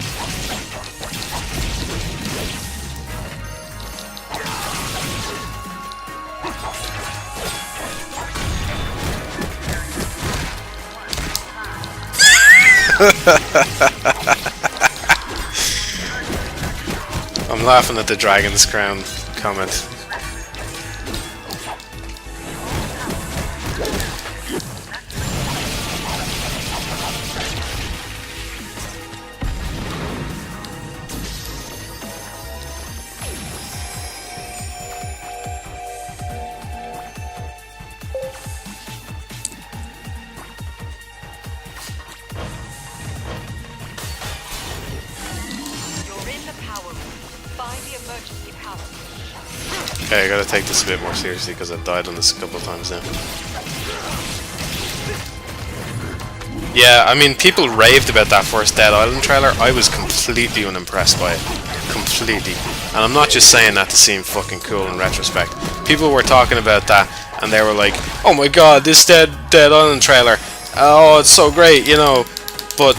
I'm laughing at the Dragon's Crown comment. Okay, I gotta take this a bit more seriously because I've died on this a couple of times now. Yeah, I mean, people raved about that first Dead Island trailer. I was completely unimpressed by it. Completely. And I'm not just saying that to seem fucking cool in retrospect. People were talking about that and they were like, oh my god, this Dead Island trailer. Oh, it's so great, you know. But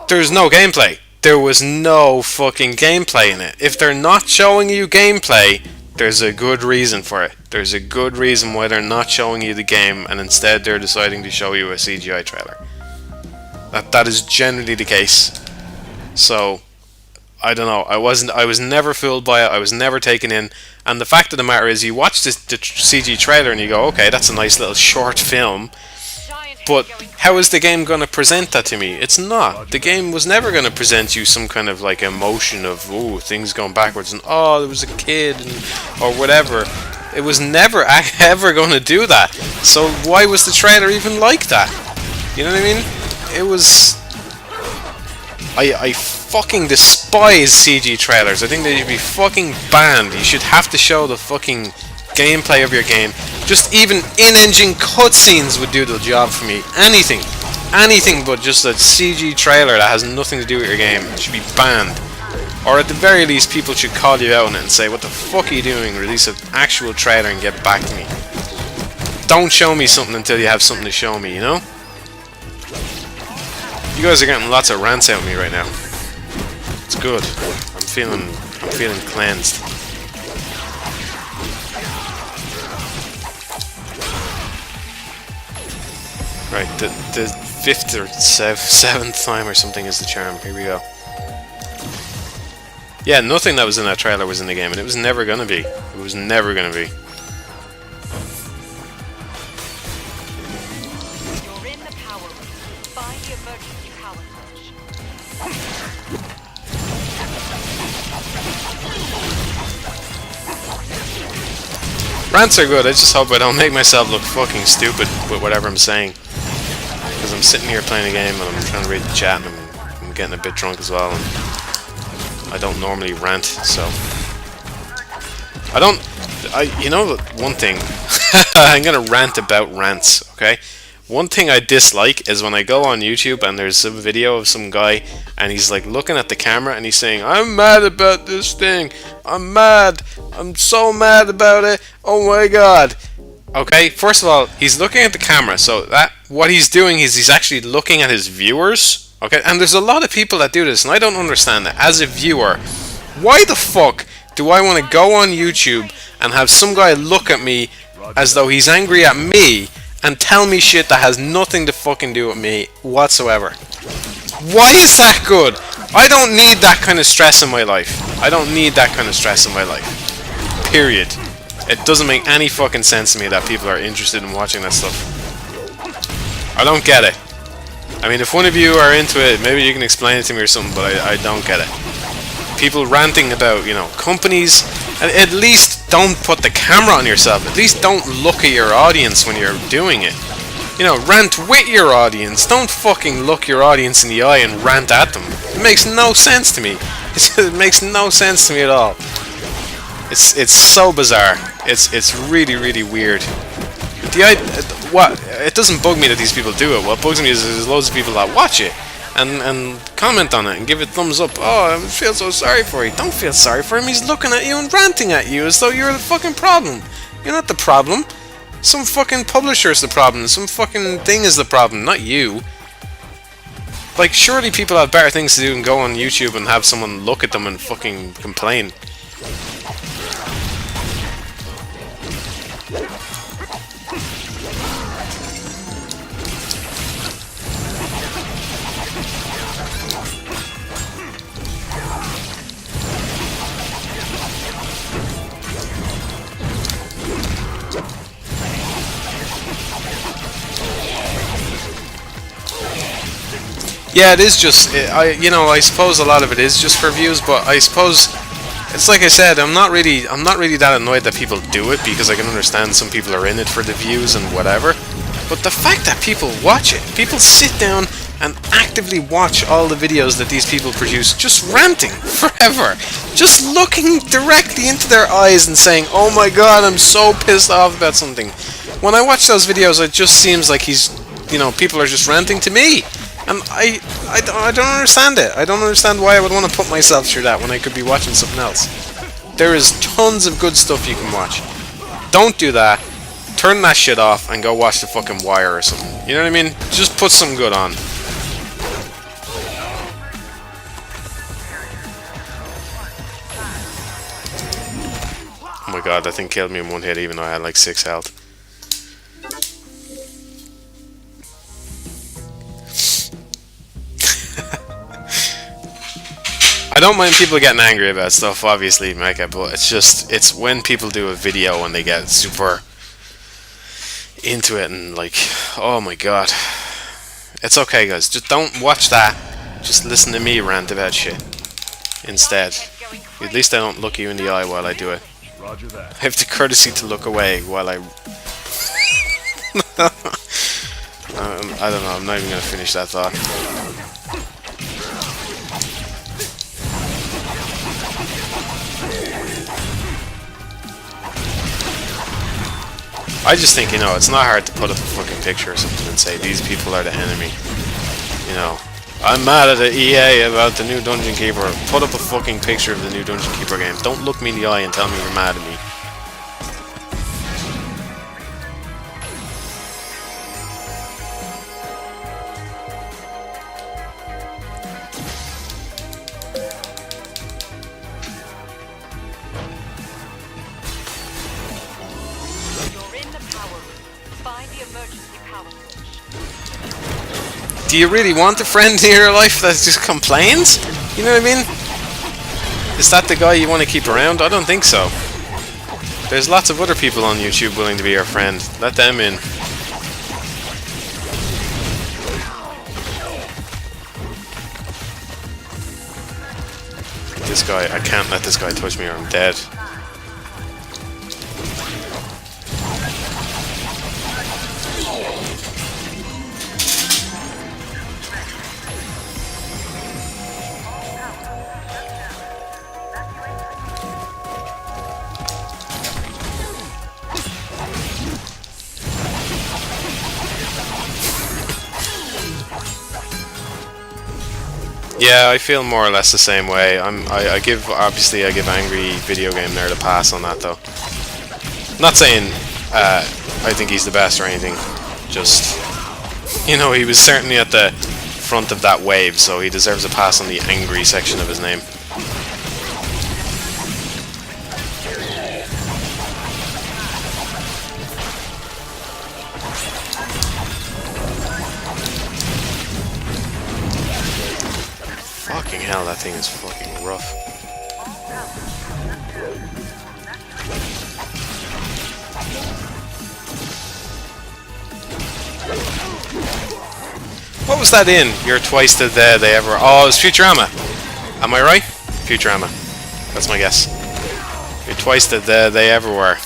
there's no gameplay. There was no fucking gameplay in it. If they're not showing you gameplay, there's a good reason for it. There's a good reason why they're not showing you the game and instead they're deciding to show you a CGI trailer. That is generally the case. So, I don't know. I was never fooled by it. I was never taken in. And the fact of the matter is, you watch the CG trailer and you go, okay, that's a nice little short film. But how is the game going to present that to me? It's not. The game was never going to present you some kind of like emotion of, ooh, things going backwards and, oh, there was a kid and, or whatever. It was never ever going to do that. So why was the trailer even like that? You know what I mean? It was... I fucking despise CG trailers. I think they should be fucking banned. You should have to show the fucking gameplay of your game. Just even in-engine cutscenes would do the job for me. Anything but just a CG trailer that has nothing to do with your game. It should be banned. Or at the very least, people should call you out on it and say, what the fuck are you doing? Release an actual trailer and get back to me. Don't show me something until you have something to show me, you know? You guys are getting lots of rants out of me right now. good. I'm feeling cleansed. Right, the 5th or 7th time or something is the charm. Here we go. Yeah, nothing that was in that trailer was in the game, and it was never gonna be. It was never gonna be. You're in the power room. Find the emergency power switch. Rants are good, I just hope I don't make myself look fucking stupid with whatever I'm saying. Because I'm sitting here playing a game and I'm trying to read the chat and I'm getting a bit drunk as well. And I don't normally rant, so... you know one thing? I'm gonna rant about rants, okay? One thing I dislike is when I go on YouTube and there's some video of some guy and he's like looking at the camera and he's saying, I'm mad about this thing. I'm mad. I'm so mad about it. Oh my god. Okay, first of all, he's looking at the camera, so that what he's doing is he's actually looking at his viewers. Okay, and there's a lot of people that do this, and I don't understand that. As a viewer, why the fuck do I want to go on YouTube and have some guy look at me as though he's angry at me and tell me shit that has nothing to fucking do with me whatsoever? Why is that good? I don't need that kind of stress in my life. I don't need that kind of stress in my life. Period. It doesn't make any fucking sense to me that people are interested in watching that stuff. I don't get it. I mean, if one of you are into it, maybe you can explain it to me or something, but I don't get it. People ranting about, you know, companies, and at least don't put the camera on yourself. At least don't look at your audience when you're doing it. You know, rant with your audience. Don't fucking look your audience in the eye and rant at them. It makes no sense to me. It makes no sense to me at all. It's so bizarre. It's really, really weird. It doesn't bug me that these people do it. What bugs me is there's loads of people that watch it and comment on it and give it thumbs up. Oh, I feel so sorry for you. Don't feel sorry for him. He's looking at you and ranting at you as though you're the fucking problem. You're not the problem. Some fucking publisher is the problem. Some fucking thing is the problem, not you. Like, surely people have better things to do than go on YouTube and have someone look at them and fucking complain. Yeah, it is just, I suppose a lot of it is just for views, but I suppose, it's like I said, I'm not really that annoyed that people do it, because I can understand some people are in it for the views and whatever, but the fact that people watch it, people sit down and actively watch all the videos that these people produce, just ranting forever, just looking directly into their eyes and saying, oh my god, I'm so pissed off about something. When I watch those videos, it just seems like people are just ranting to me. And I don't understand it. I don't understand why I would want to put myself through that when I could be watching something else. There is tons of good stuff you can watch. Don't do that. Turn that shit off and go watch the fucking Wire or something. You know what I mean? Just put something good on. Oh my god, that thing killed me in one hit even though I had like 6 health. I don't mind people getting angry about stuff, obviously, Mecca, but it's when people do a video and they get super into it and like, oh my god. It's okay, guys, just don't watch that. Just listen to me rant about shit instead. At least I don't look you in the eye while I do it. Roger that. I have the courtesy to look away while I... I don't know, I'm not even going to finish that thought. I just think, it's not hard to put up a fucking picture or something and say, these people are the enemy. I'm mad at the EA about the new Dungeon Keeper. Put up a fucking picture of the new Dungeon Keeper game. Don't look me in the eye and tell me you're mad at me. Find the emergency power switch. Do you really want a friend in your life that just complains? You know what I mean? Is that the guy you want to keep around? I don't think so. There's lots of other people on YouTube willing to be your friend. Let them in. This guy, I can't let this guy touch me or I'm dead. Yeah, I feel more or less the same way. I give Angry Video Game Nerd a pass on that though. Not saying I think he's the best or anything. Just, you know, he was certainly at the front of that wave, so he deserves a pass on the angry section of his name. Fucking hell, that thing is fucking rough. What was that in? You're twice the they ever... Oh, it's Futurama. Am I right? Futurama. That's my guess. You're twice the they ever were.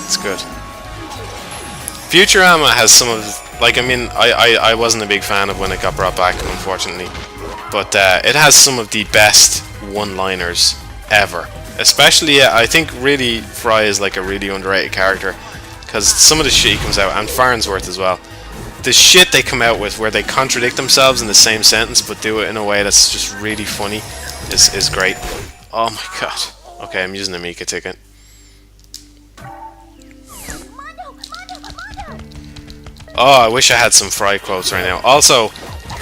It's good. Futurama has some of... Like, I mean, I wasn't a big fan of when it got brought back, unfortunately. But it has some of the best one-liners ever. Especially, I think really Fry is like a really underrated character. Because some of the shit he comes out, and Farnsworth as well. The shit they come out with where they contradict themselves in the same sentence but do it in a way that's just really funny is great. Oh my god. Okay, I'm using the Mika ticket. Oh, I wish I had some Fry quotes right now. Also,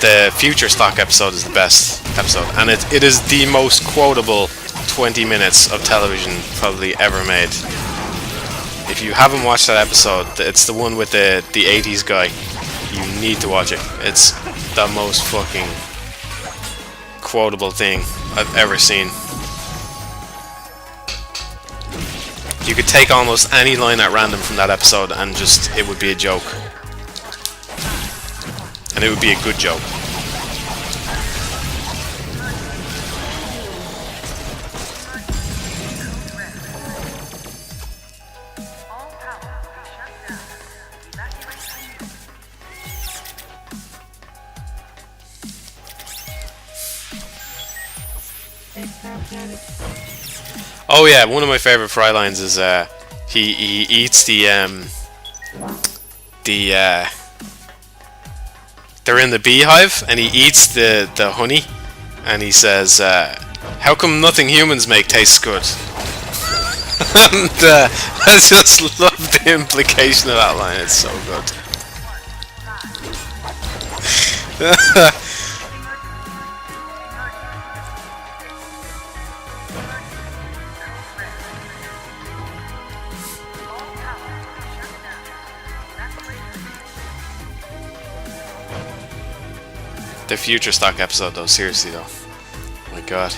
the Future Stock episode is the best episode, and it is the most quotable 20 minutes of television probably ever made. If you haven't watched that episode, it's the one with the 80s guy. You need to watch it. It's the most fucking quotable thing I've ever seen. You could take almost any line at random from that episode and just, it would be a joke. And it would be a good joke. Oh yeah, one of my favorite Fry lines is he eats they're in the beehive and he eats the honey and he says, how come nothing humans make tastes good? And I just love the implication of that line, it's so good. The Future Stock episode though, seriously though. Oh my god.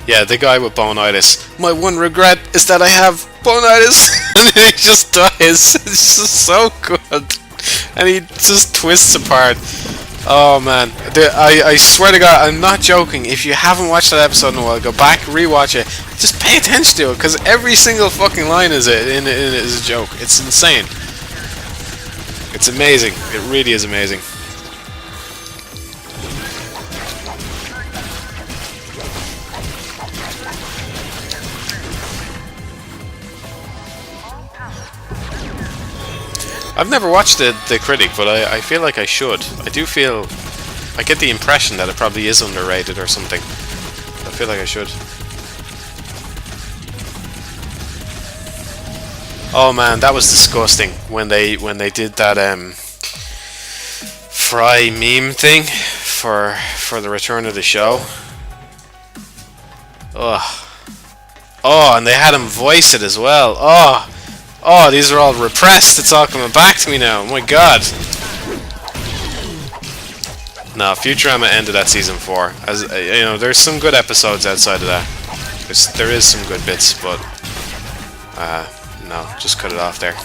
Yeah, the guy with bonitis. My one regret is that I have bonitis. And then he just dies. It's just so good. And he just twists apart. Oh man. I swear to god, I'm not joking. If you haven't watched that episode in a while, go back, rewatch it. Just pay attention to it, because every single fucking line is in it is a joke. It's insane. It's amazing. It really is amazing. I've never watched the Critic, but I feel like I should. I do feel... I get the impression that it probably is underrated or something. I feel like I should. Oh man, that was disgusting when they did that Fry meme thing for the return of the show. Ugh. Oh, and they had him voice it as well. Oh, Oh, these are all repressed. It's all coming back to me now. Oh my god. No, Futurama ended at season 4. As you know, there's some good episodes outside of that. There is some good bits, but no, just cut it off there.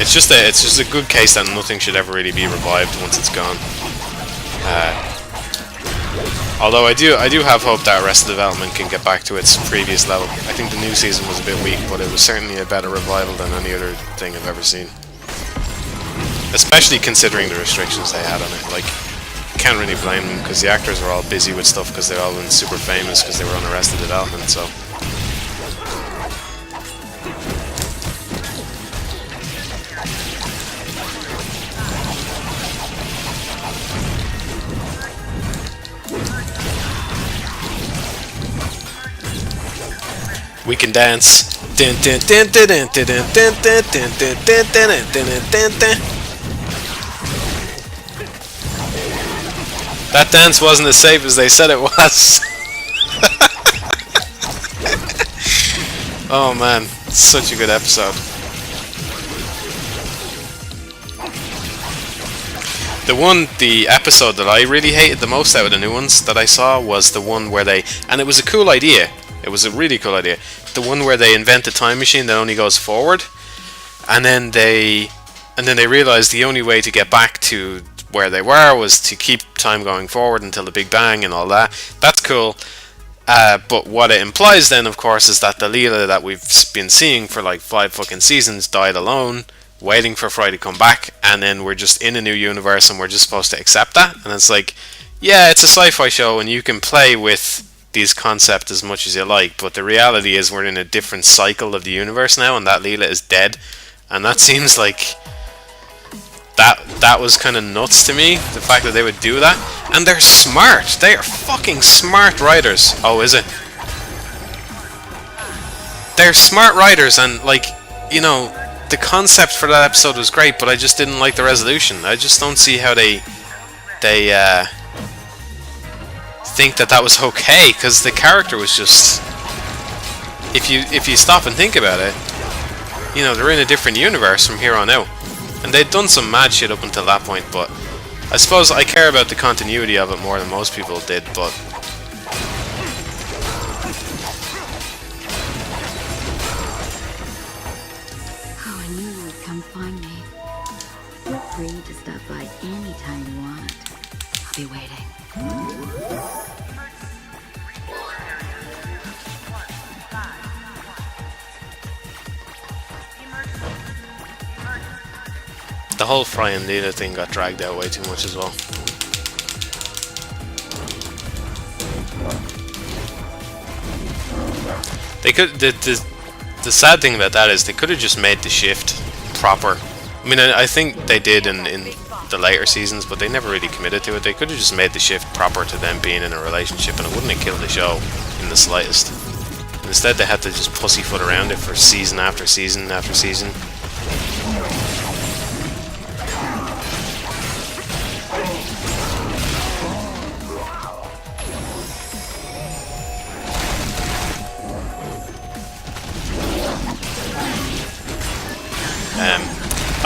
It's just a good case that nothing should ever really be revived once it's gone. Although I do have hope that Arrested Development can get back to its previous level. I think the new season was a bit weak, but it was certainly a better revival than any other thing I've ever seen. Especially considering the restrictions they had on it. Like, can't really blame them because the actors were all busy with stuff because they've all been super famous because they were on Arrested Development. So. We can dance. That dance wasn't as safe as they said it was. Oh man, such a good episode. The episode that I really hated the most out of the new ones that I saw was the one where and it was a cool idea. It was a really cool idea. The one where they invent a time machine that only goes forward, and then they realized the only way to get back to where they were was to keep time going forward until the Big Bang and all that. That's cool. But what it implies then, of course, is that the Leela that we've been seeing for like 5 fucking seasons died alone, waiting for Fry to come back, and then we're just in a new universe and we're just supposed to accept that. And it's like, yeah, it's a sci-fi show and you can play with these concepts as much as you like, but the reality is we're in a different cycle of the universe now, and that Leela is dead, and that seems like that was kind of nuts to me, the fact that they would do that. And they're smart. They are fucking smart writers. Oh, is it? They're smart writers, and like, you know, the concept for that episode was great, but I just didn't like the resolution. I just don't see how they think that was okay, because the character was just, if you stop and think about it, you know, they're in a different universe from here on out, and they'd done some mad shit up until that point. But I suppose I care about the continuity of it more than most people did. But oh, I knew you would come find me. Feel free to stop by anytime you want. I'll be waiting. the whole Fry and Leela thing got dragged out way too much as well. They could. The sad thing about that is they could have just made the shift proper. I mean, I think they did in the later seasons, but they never really committed to it. They could have just made the shift proper to them being in a relationship, and it wouldn't have killed the show in the slightest. Instead, they had to just pussyfoot around it for season after season after season.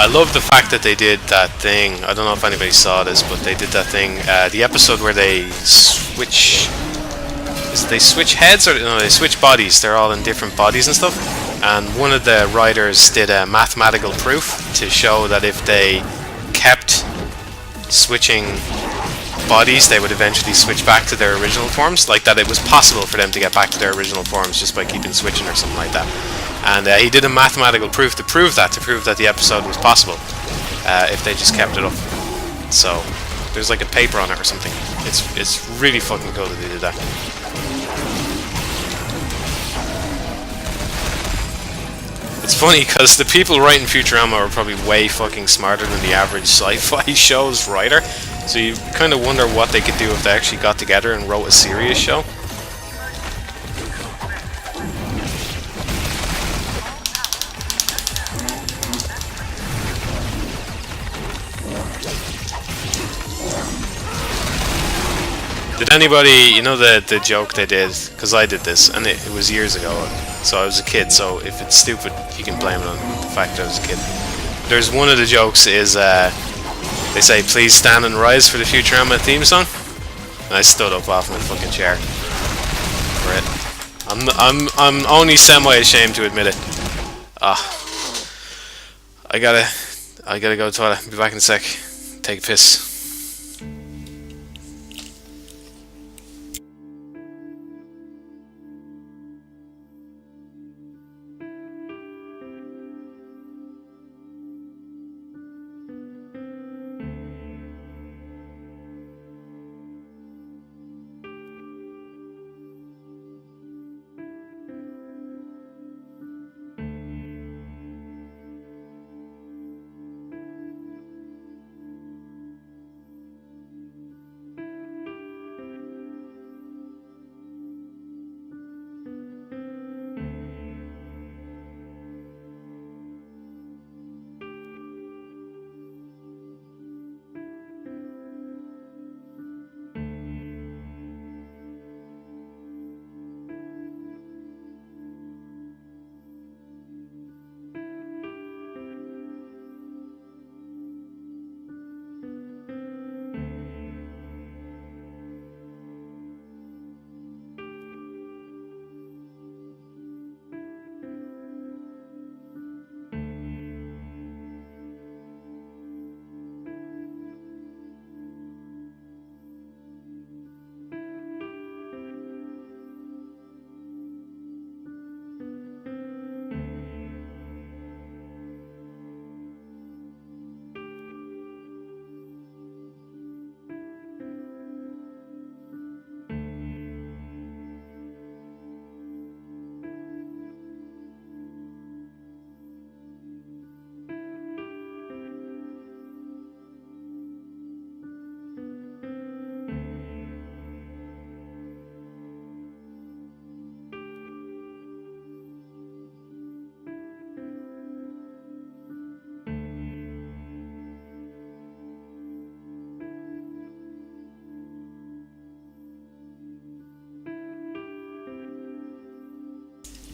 I love the fact that they did that thing. I don't know if anybody saw this, but they did that thing. The episode where they switch... They switch heads, or no, they switch bodies. They're all in different bodies and stuff. And one of the writers did a mathematical proof to show that if they kept switching bodies, they would eventually switch back to their original forms. Like that it was possible for them to get back to their original forms just by keeping switching or something like that. And he did a mathematical proof to prove that the episode was possible if they just kept it up. So there's like a paper on it or something. It's really fucking cool that they did that. It's funny because the people writing Futurama are probably way fucking smarter than the average sci-fi show's writer. So you kind of wonder what they could do if they actually got together and wrote a serious show. Did anybody, you know the joke they did? Because I did this, and it was years ago, so I was a kid, so if it's stupid, you can blame it on the fact that I was a kid. There's one of the jokes is, they say, please stand and rise for the Futurama theme song. And I stood up off my fucking chair for it. I'm only semi-ashamed to admit it. I gotta go to the toilet. Be back in a sec. Take a piss.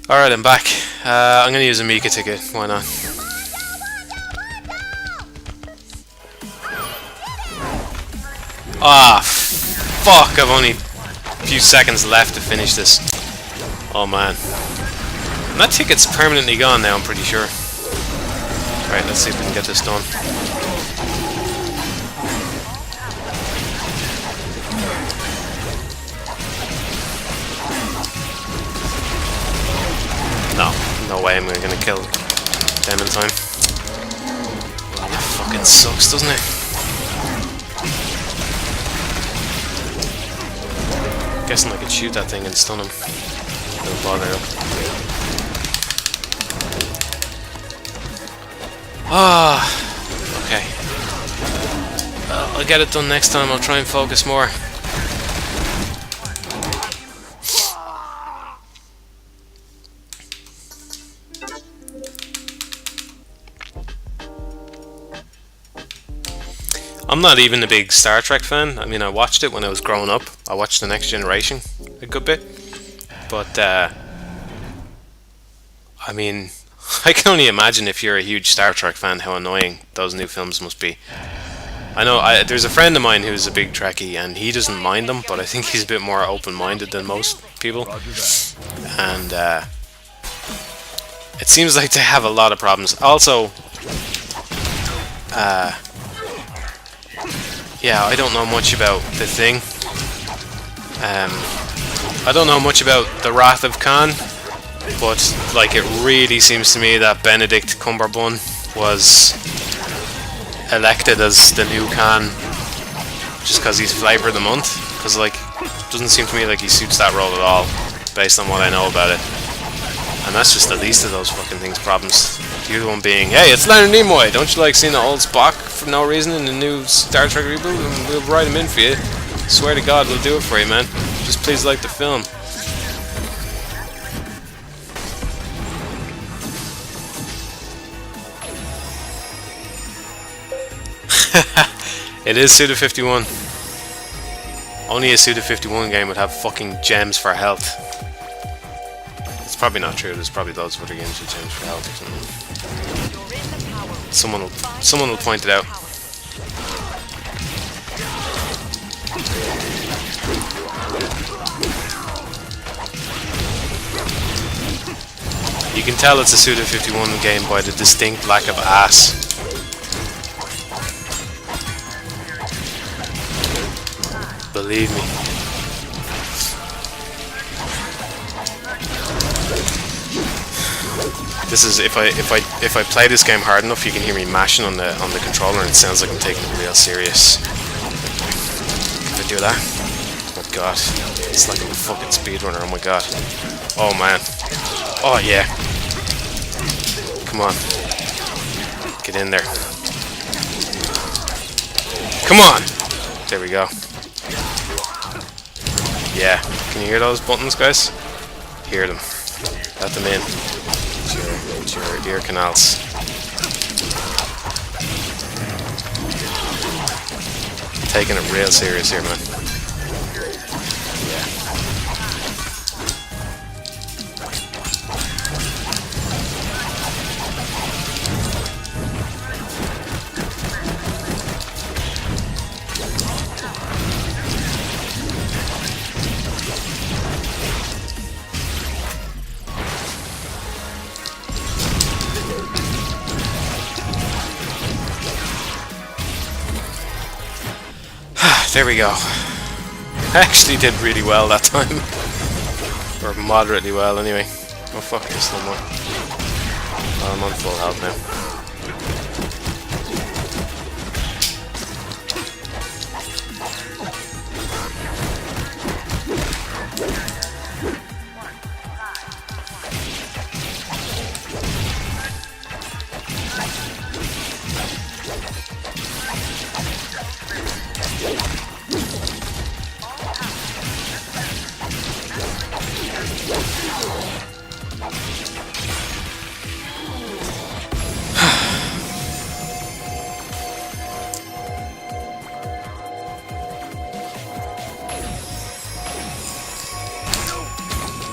Alright, I'm back. I'm gonna use a Mika ticket. Why not? Ah, fuck! I've only a few seconds left to finish this. Oh man. And that ticket's permanently gone now, I'm pretty sure. Right, let's see if we can get this done. No way I'm gonna kill them in time. Well, that fucking sucks, doesn't it? Guessing I could shoot that thing and stun him. Don't bother though. Okay. I'll get it done next time. I'll try and focus more. I'm not even a big Star Trek fan. I mean, I watched it when I was growing up. I watched The Next Generation a good bit. But, I mean, I can only imagine if you're a huge Star Trek fan how annoying those new films must be. I know, there's a friend of mine who's a big Trekkie and he doesn't mind them, but I think he's a bit more open-minded than most people. And, it seems like they have a lot of problems. Also, yeah, I don't know much about the thing. I don't know much about the Wrath of Khan, but like it really seems to me that Benedict Cumberbatch was elected as the new Khan just because he's Flavor of the Month. Because like, it doesn't seem to me like he suits that role at all, based on what I know about it. And that's just the least of those fucking things problems. The other one being, hey, it's Leonard Nimoy. Don't you like seeing the old Spock for no reason in the new Star Trek reboot? And we'll write him in for you. Swear to God, we'll do it for you, man. Just please like the film. It is Suda 51. Only a Suda51 game would have fucking gems for health. It's probably not true. There's probably loads of other games with gems for health or something. Someone will point it out. You can tell it's a Suda51 game by the distinct lack of ass. Believe me. This is if I play this game hard enough, you can hear me mashing on the controller, and it sounds like I'm taking it real serious. If I do that, oh my god, it's like I'm a fucking speedrunner. Oh my god. Oh man. Oh yeah. Come on. Get in there. Come on. There we go. Yeah. Can you hear those buttons, guys? Hear them. Let them in. It's your ear canals. Taking it real serious here, man. There we go. I actually did really well that time. Or moderately well, anyway. Oh fuck, there's no more. Oh, I'm on full health now.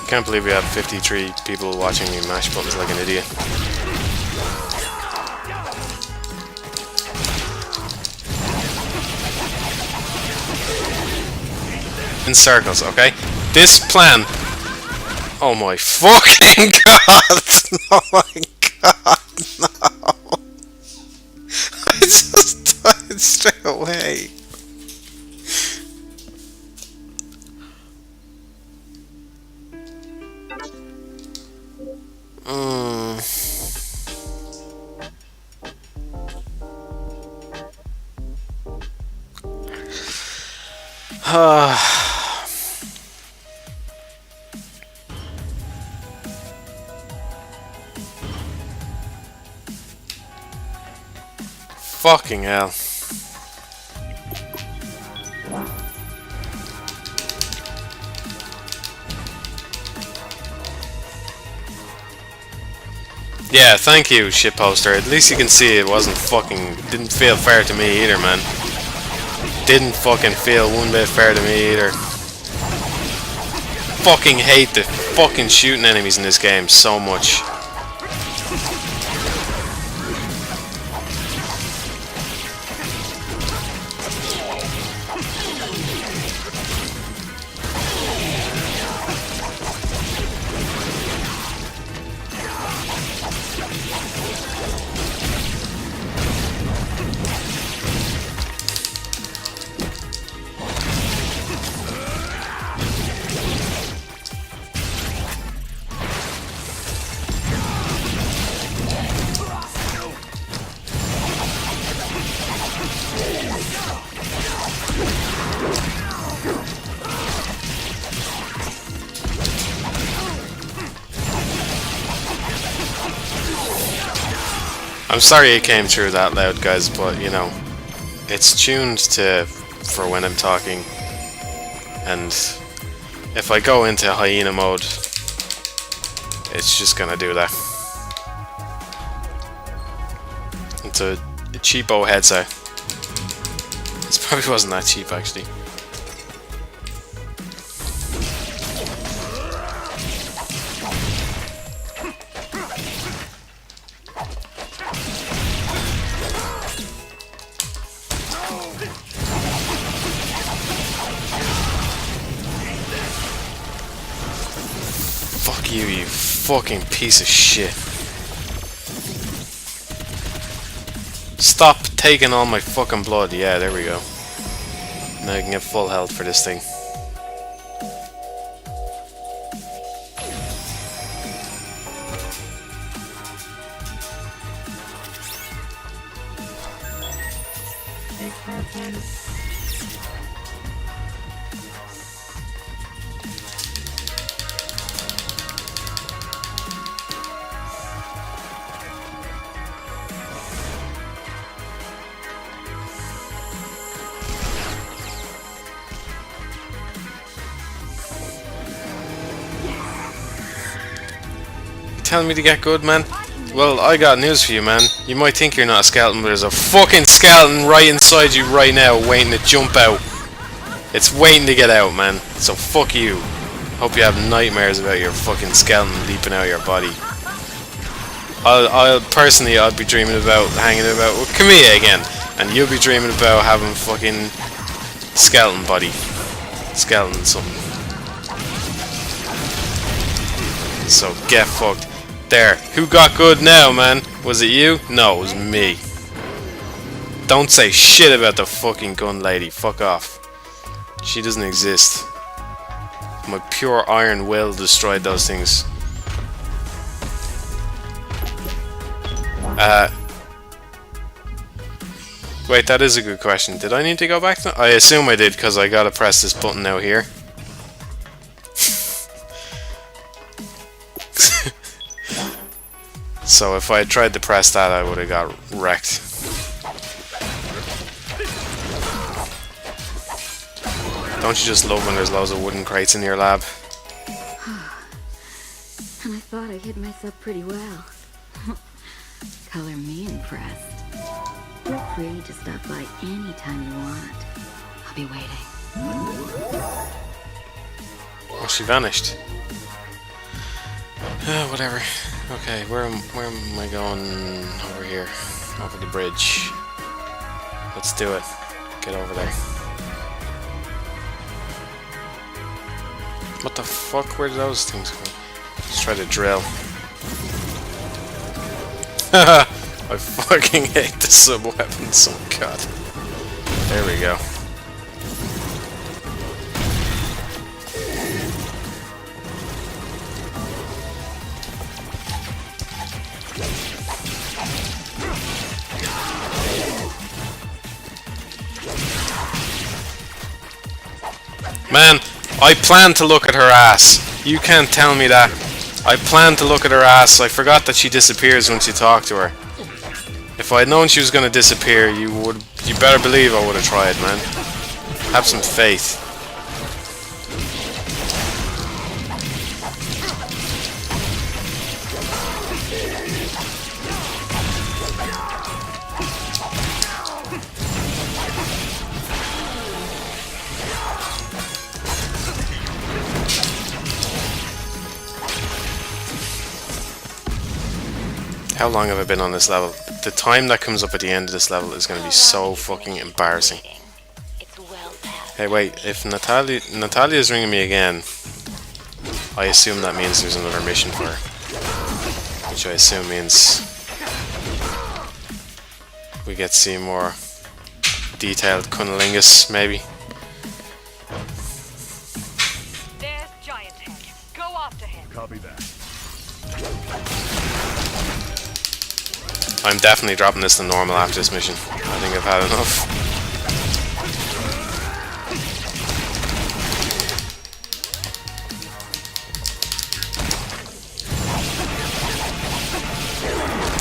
Can't believe we have 53 people watching me mash buttons like an idiot. In circles, okay? This plan. Oh my fucking god! Oh my god, no! I just died straight away. Fucking hell. Yeah, thank you, shitposter. At least you can see it wasn't fucking... Didn't feel fair to me either, man. Didn't fucking feel one bit fair to me either. Fucking hate the fucking shooting enemies in this game so much. I'm sorry it came through that loud, guys, but you know, it's tuned to for when I'm talking, and if I go into hyena mode, it's just gonna do that. It's a cheapo headset. This probably wasn't that cheap, actually. you, you fucking piece of shit. Stop taking all my fucking blood. Yeah, there we go. Now I can get full health for this thing. Telling me to get good, man? Well, I got news for you, man. You might think you're not a skeleton, but there's a fucking skeleton right inside you right now waiting to jump out. It's waiting to get out, man. So fuck you. Hope you have nightmares about your fucking skeleton leaping out of your body. I'll personally, I'll be dreaming about hanging about with Camilla again, and you'll be dreaming about having fucking skeleton body. Skeleton something. So get fucked. There. Who got good now, man? Was it you? No, it was me. Don't say shit about the fucking gun lady. Fuck off. She doesn't exist. My pure iron will destroyed those things. Wait, that is a good question. Did I need to go back to... I assume I did, because I gotta press this button out here. So if I had tried to press that, I would have got wrecked. Don't you just love when there's loads of wooden crates in your lab? And I thought I hid myself pretty well. Color me impressed. Feel free to stop by anytime you want. I'll be waiting. Oh, she vanished. Whatever. Okay, where am I going? Over here. Over the bridge. Let's do it. Get over there. What the fuck? Where did those things go? Let's try to drill. I fucking hate the sub-weapons. Oh god. There we go. Man, I plan to look at her ass. You can't tell me that. I plan to look at her ass. I forgot that she disappears once you talk to her. If I had known she was going to disappear, you better believe I would have tried, man. Have some faith. How long have I been on this level? The time that comes up at the end of this level is going to be so fucking embarrassing. Hey, wait, if Natalia is ringing me again, I assume that means there's another mission for her. Which I assume means we get to see more detailed cunnilingus, maybe. There's Giant Head. Go after him. Copy that. I'm definitely dropping this to normal after this mission. I think I've had enough.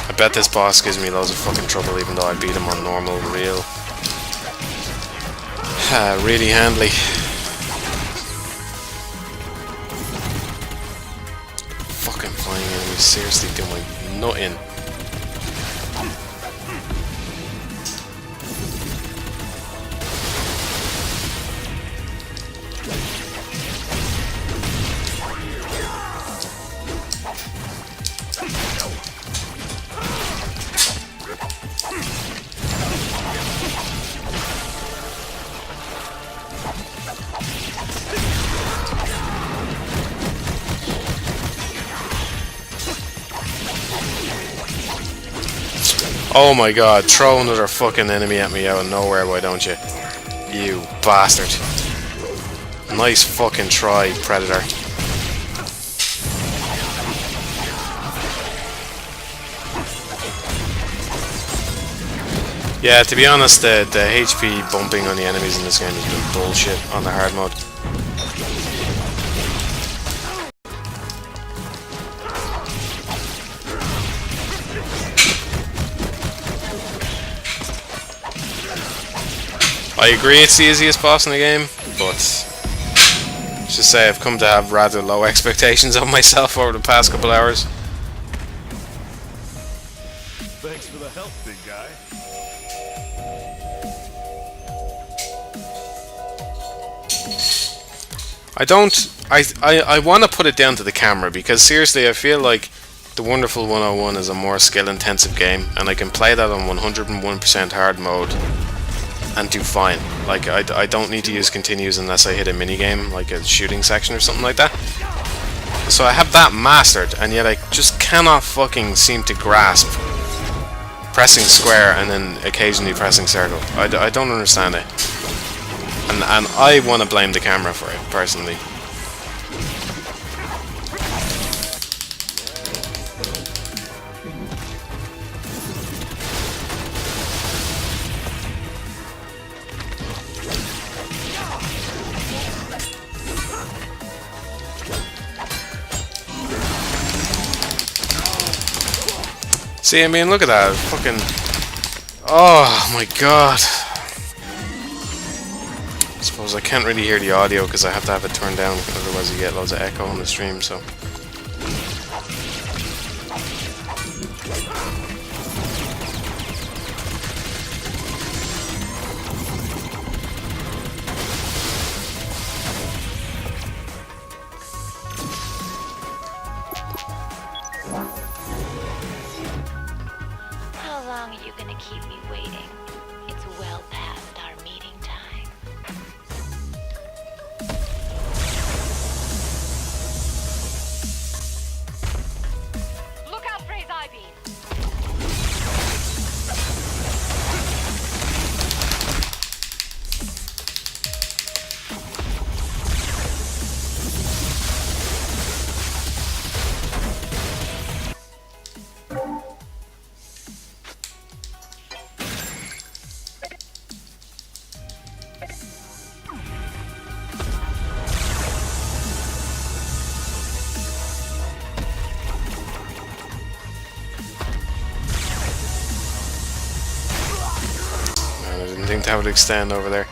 I bet this boss gives me loads of fucking trouble even though I beat him on normal, real. Really handily. Fucking flying enemies seriously do my nut in. Oh my god, throw another fucking enemy at me out of nowhere, why don't you? You bastard. Nice fucking try, Predator. Yeah, to be honest, the HP bumping on the enemies in this game has been bullshit on the hard mode. I agree it's the easiest boss in the game, but let's just say I've come to have rather low expectations of myself over the past couple hours. Thanks for the help, big guy. I want to put it down to the camera, because seriously I feel like The Wonderful 101 is a more skill intensive game, and I can play that on 101% hard mode and do fine. Like, I don't need to use continues unless I hit a minigame, like a shooting section or something like that. So I have that mastered, and yet I just cannot fucking seem to grasp pressing square and then occasionally pressing circle. I don't understand it. And I want to blame the camera for it, personally. See, I mean, look at that. Fucking... Oh my god. I suppose I can't really hear the audio because I have to have it turned down, otherwise you get loads of echo on the stream, so... How long are you gonna keep me waiting? It's well past our meeting time. Look out for his eye beam. Man, I didn't think that would extend over there.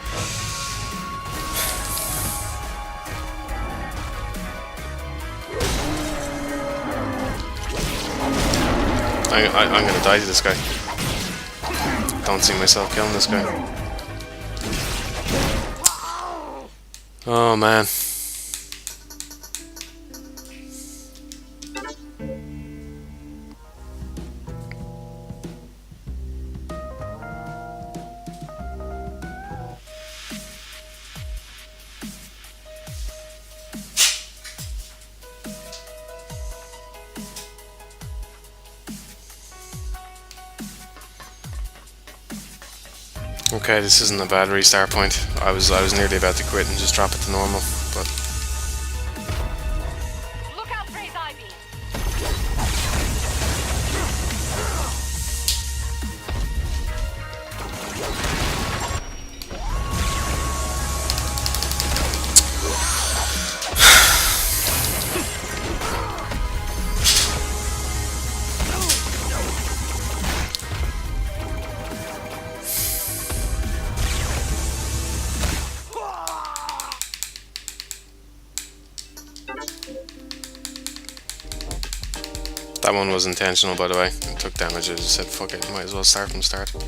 I'm gonna die to this guy. Don't see myself killing this guy. Oh man. Okay, this isn't a bad restart point. I was nearly about to quit and just drop it to normal, but Look out for his eye beam. that one was intentional, by the way. It took damage. I just said, fuck it, might as well start from start. Look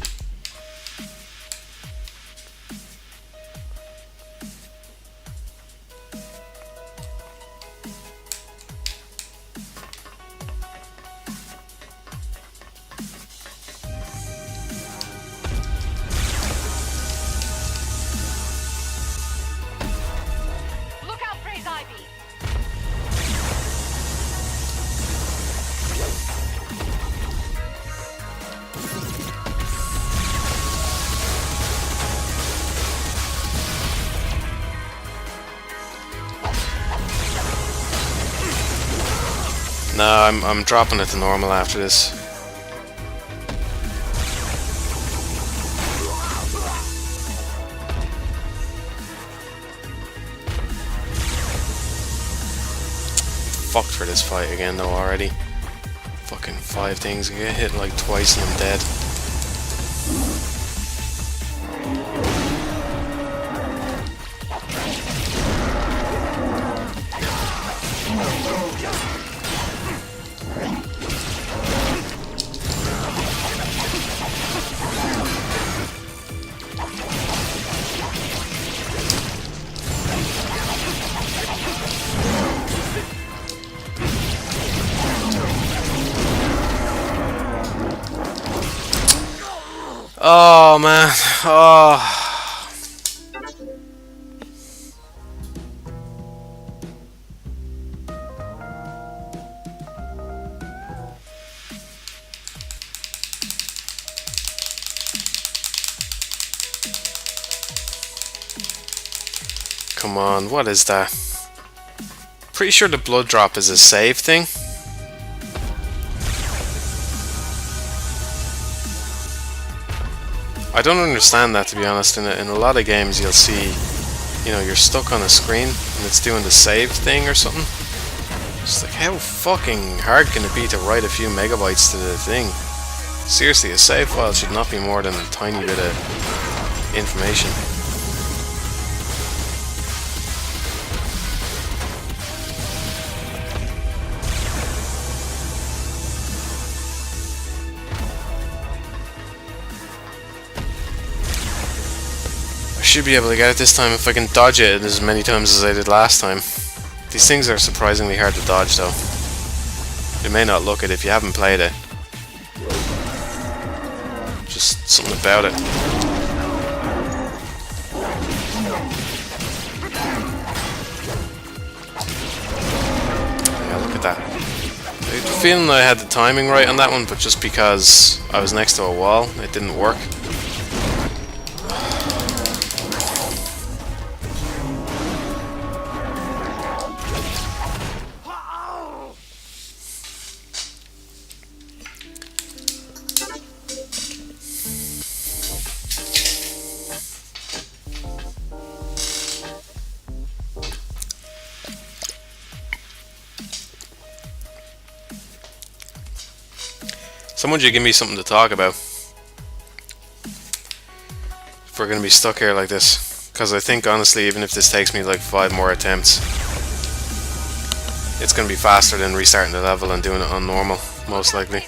out for his eye beam. No, I'm dropping it to normal after this. Fucked for this fight again though already. Fucking 5 things. I get hit like twice and I'm dead. Oh man, oh. Come on, what is that? Pretty sure the blood drop is a save thing. I don't understand that, to be honest. In a lot of games you'll see, you know, you're stuck on a screen and it's doing the save thing or something. It's like, how fucking hard can it be to write a few megabytes to the thing? Seriously, a save file should not be more than a tiny bit of information. Should be able to get it this time if I can dodge it as many times as I did last time. These things are surprisingly hard to dodge though. You may not look it if you haven't played it. Just something about it. Yeah, look at that. I had a feeling I had the timing right on that one, but just because I was next to a wall, it didn't work. Someone should give me something to talk about if we're gonna be stuck here like this, because I think honestly even if this takes me like 5 more attempts, it's gonna be faster than restarting the level and doing it on normal, most likely.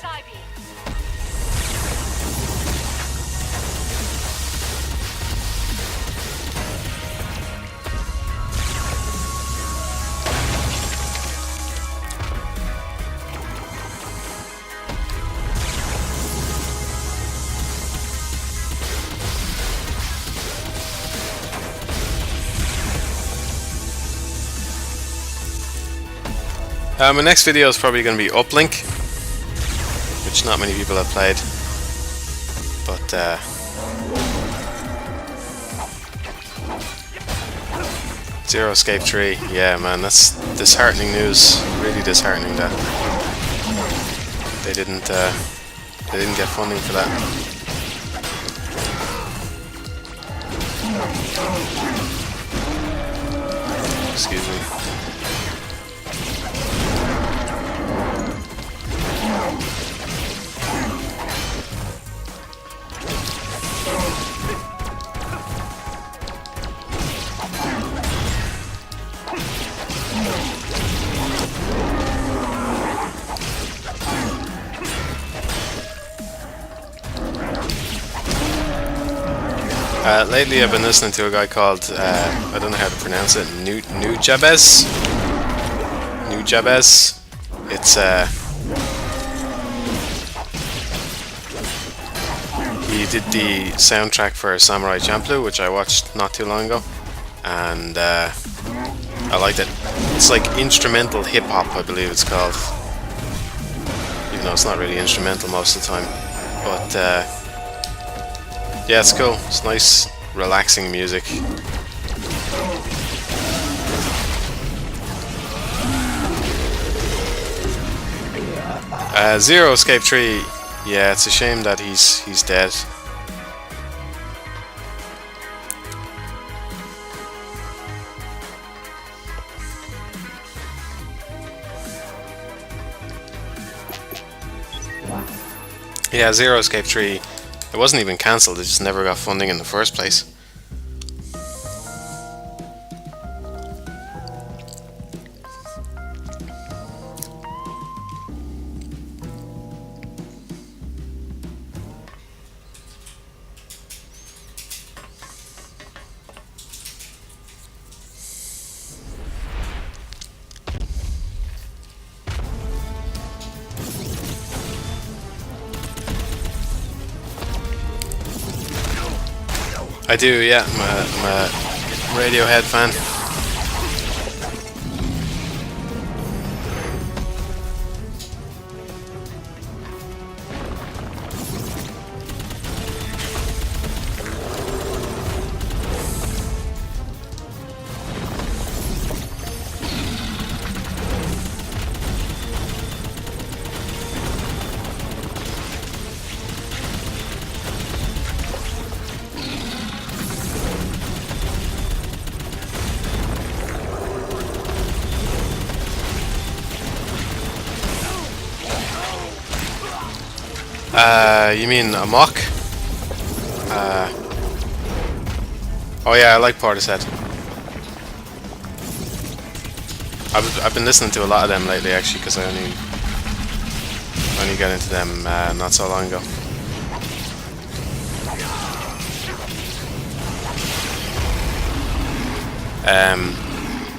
My next video is probably going to be Uplink, which not many people have played, but Zero Escape 3, yeah man, that's disheartening news, really disheartening that they didn't get funding for that. Excuse me. Lately I've been listening to a guy called, I don't know how to pronounce it, Nujabes? It's, he did the soundtrack for Samurai Champloo, which I watched not too long ago, and I liked it. It's like instrumental hip-hop, I believe it's called, even though it's not really instrumental most of the time, but yeah, it's cool. It's nice, relaxing music. Zero escape tree. Yeah, it's a shame that he's dead. Yeah, Zero escape tree. It wasn't even cancelled. It just never got funding in the first place. I do, yeah. I'm a Radiohead fan. You mean Amok? Oh yeah, I like Portishead. I've been listening to a lot of them lately, actually, because I only got into them not so long ago.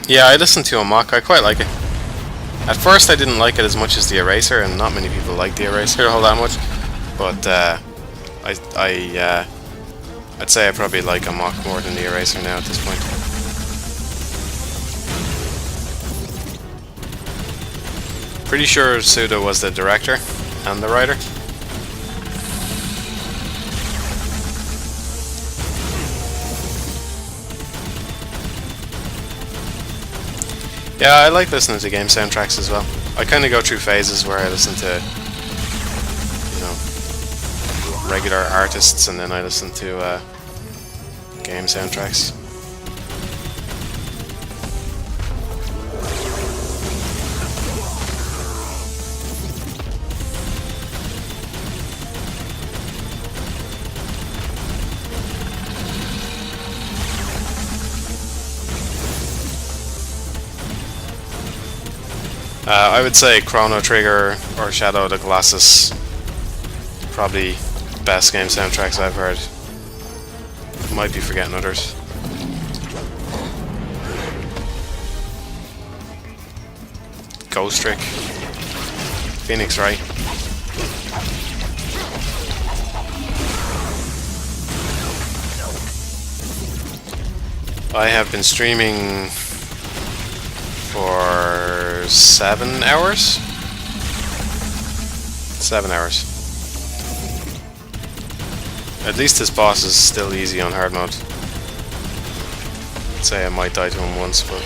Yeah, I listened to Amok. I quite like it. At first, I didn't like it as much as the Eraser, and not many people like the Eraser all that much. But I'd say I probably like Amok more than the Eraser now at this point. Pretty sure Suda was the director and the writer. Yeah, I like listening to game soundtracks as well. I kind of go through phases where I listen to, you know, regular artists, and then I listen to game soundtracks. I would say Chrono Trigger or Shadow of the Colossus, probably the best game soundtracks I've heard. Might be forgetting others. Ghost Trick, Phoenix Wright. I have been streaming for 7 hours? 7 hours. At least this boss is still easy on hard mode. I'd say I might die to him once, but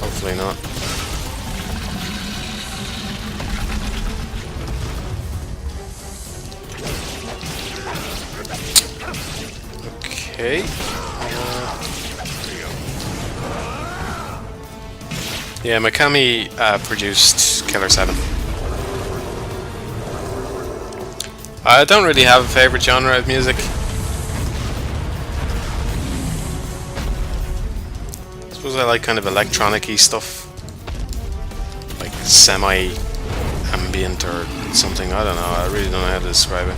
hopefully not. Okay. Yeah, Mikami produced Killer 7. I don't really have a favourite genre of music. I suppose I like kind of electronic-y stuff. Like semi-ambient or something, I don't know, I really don't know how to describe it.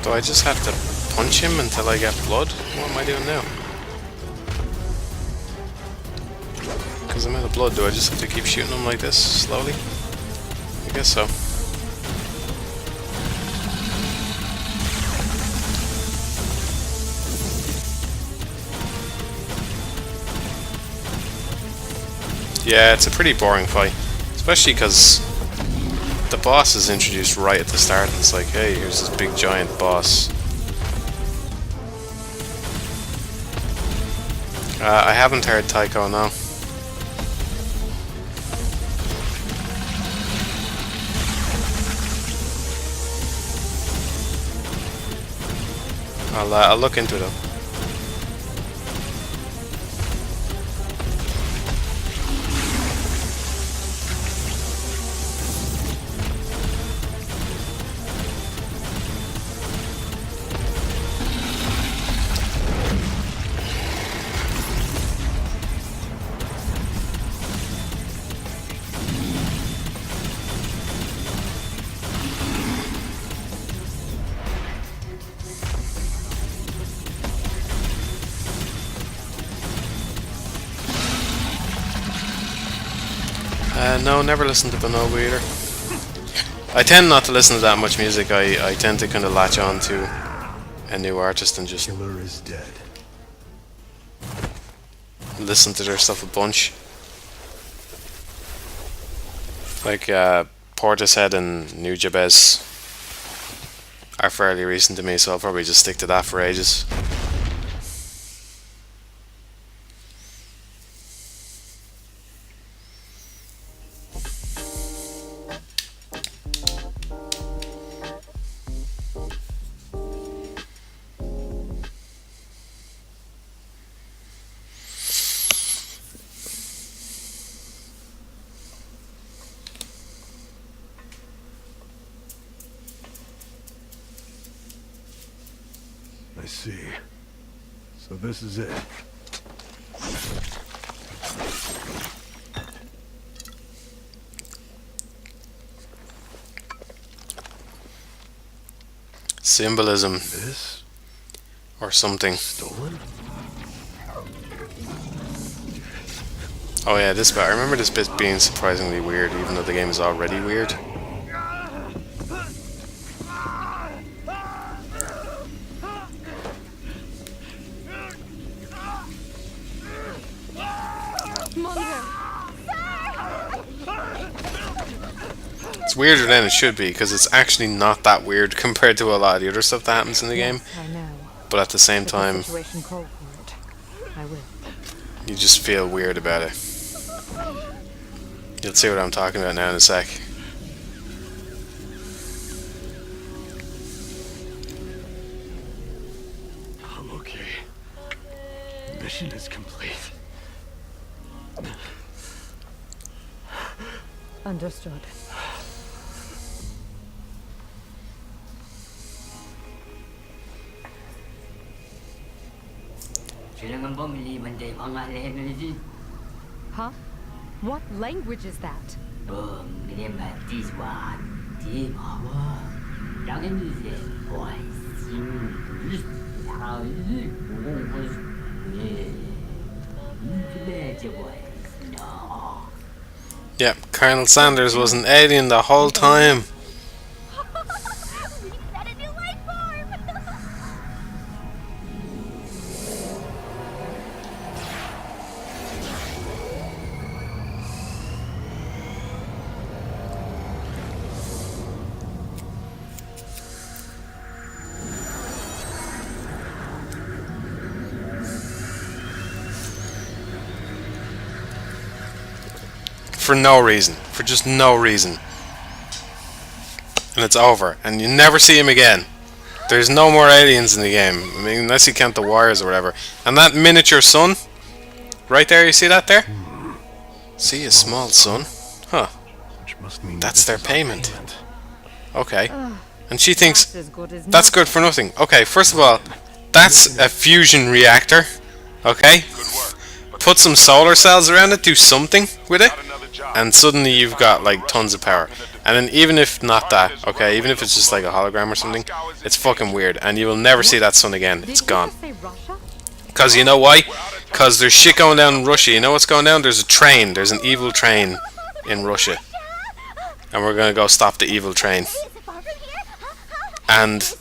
Do I just have to punch him until I get blood? What am I doing now? Because I'm out of blood, do I just have to keep shooting him like this, slowly? I guess so. Yeah, it's a pretty boring fight. Especially because the boss is introduced right at the start. It's like, hey, here's this big giant boss. I haven't heard Tycho, no. I'll look into it though. No, never listened to Bonobo either. I tend not to listen to that much music. I tend to kind of latch on to a new artist and just Killer is dead. listen to their stuff a bunch. Like Portishead and New Jabez are fairly recent to me, so I'll probably just stick to that for ages. I see. So this is it. Symbolism. This? Or something. Stolen? Oh yeah, this bit. I remember this bit being surprisingly weird, even though the game is already weird. It's weirder than it should be, because it's actually not that weird compared to a lot of the other stuff that happens in the game. I know. But at the same If time, the situation called for it, I will. you just feel weird about it. You'll see what I'm talking about now in a sec. I'm okay. Mission is complete. Understood. Huh? What language is that? Yep, Colonel Sanders was an alien the whole time. For no reason. For just no reason. And it's over. And you never see him again. There's no more aliens in the game. I mean, unless you count the wires or whatever. And that miniature sun, right there, you see that there? See a small sun? Huh. That's their payment. Okay. And she thinks that's good for nothing. Okay, first of all, that's a fusion reactor. Okay? Put some solar cells around it, do something with it, and suddenly you've got like tons of power. And then even if not that, okay, even if it's just like a hologram or something, it's fucking weird. And you will never see that sun again. It's gone. Because you know why? Because there's shit going down in Russia. You know what's going down? There's a train. There's an evil train in Russia. And we're going to go stop the evil train. And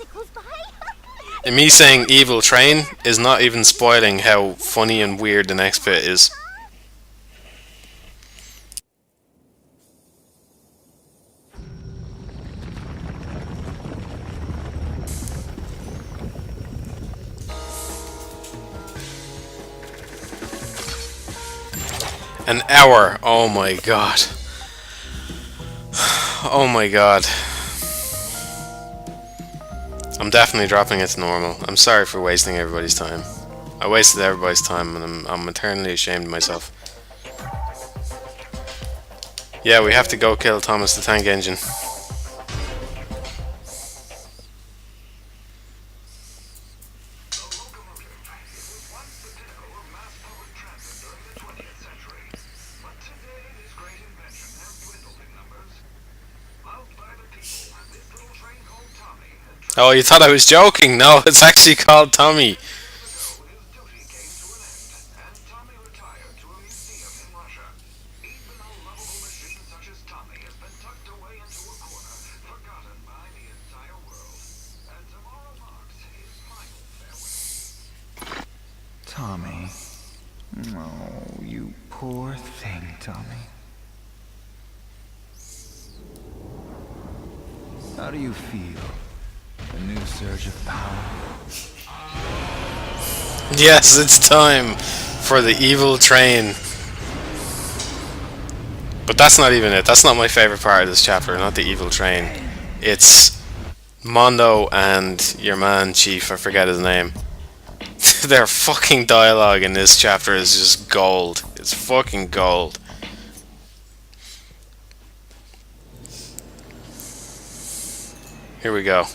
me saying evil train is not even spoiling how funny and weird the next bit is. An hour. Oh my god. Oh my god. I'm definitely dropping it to normal. I'm sorry for wasting everybody's time. I wasted everybody's time and I'm eternally ashamed of myself. Yeah, we have to go kill Thomas the Tank Engine. Oh, you thought I was joking? No, it's actually called Tommy. Tommy. Oh, you poor thing, Tommy. How do you feel? A new surge of power? Yes, it's time for the evil train. But that's not even it. That's not my favorite part of this chapter, not the evil train. It's Mondo and your man, Chief, I forget his name. Their fucking dialogue in this chapter is just gold. It's fucking gold. Here we go.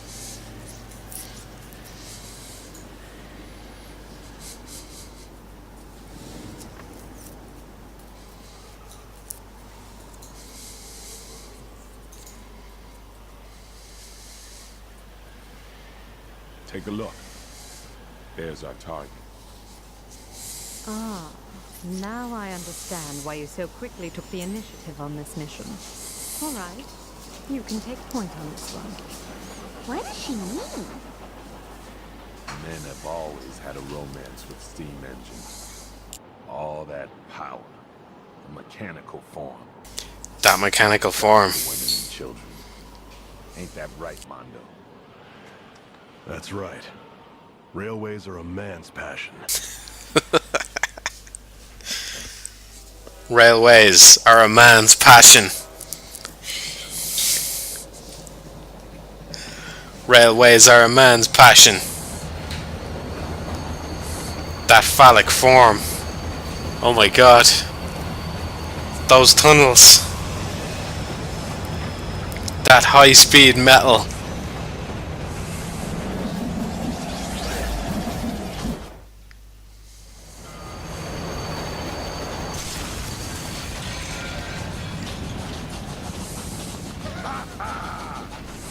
Take a look. There's our target. Ah, now I understand why you so quickly took the initiative on this mission. All right, you can take point on this one. What does she mean? Men have always had a romance with steam engines. All that power, a mechanical form. That mechanical form. Women and children. Ain't that right, Mondo? That's right. Railways are a man's passion. Railways are a man's passion. Railways are a man's passion. That phallic form. Oh my god. Those tunnels. That high-speed metal.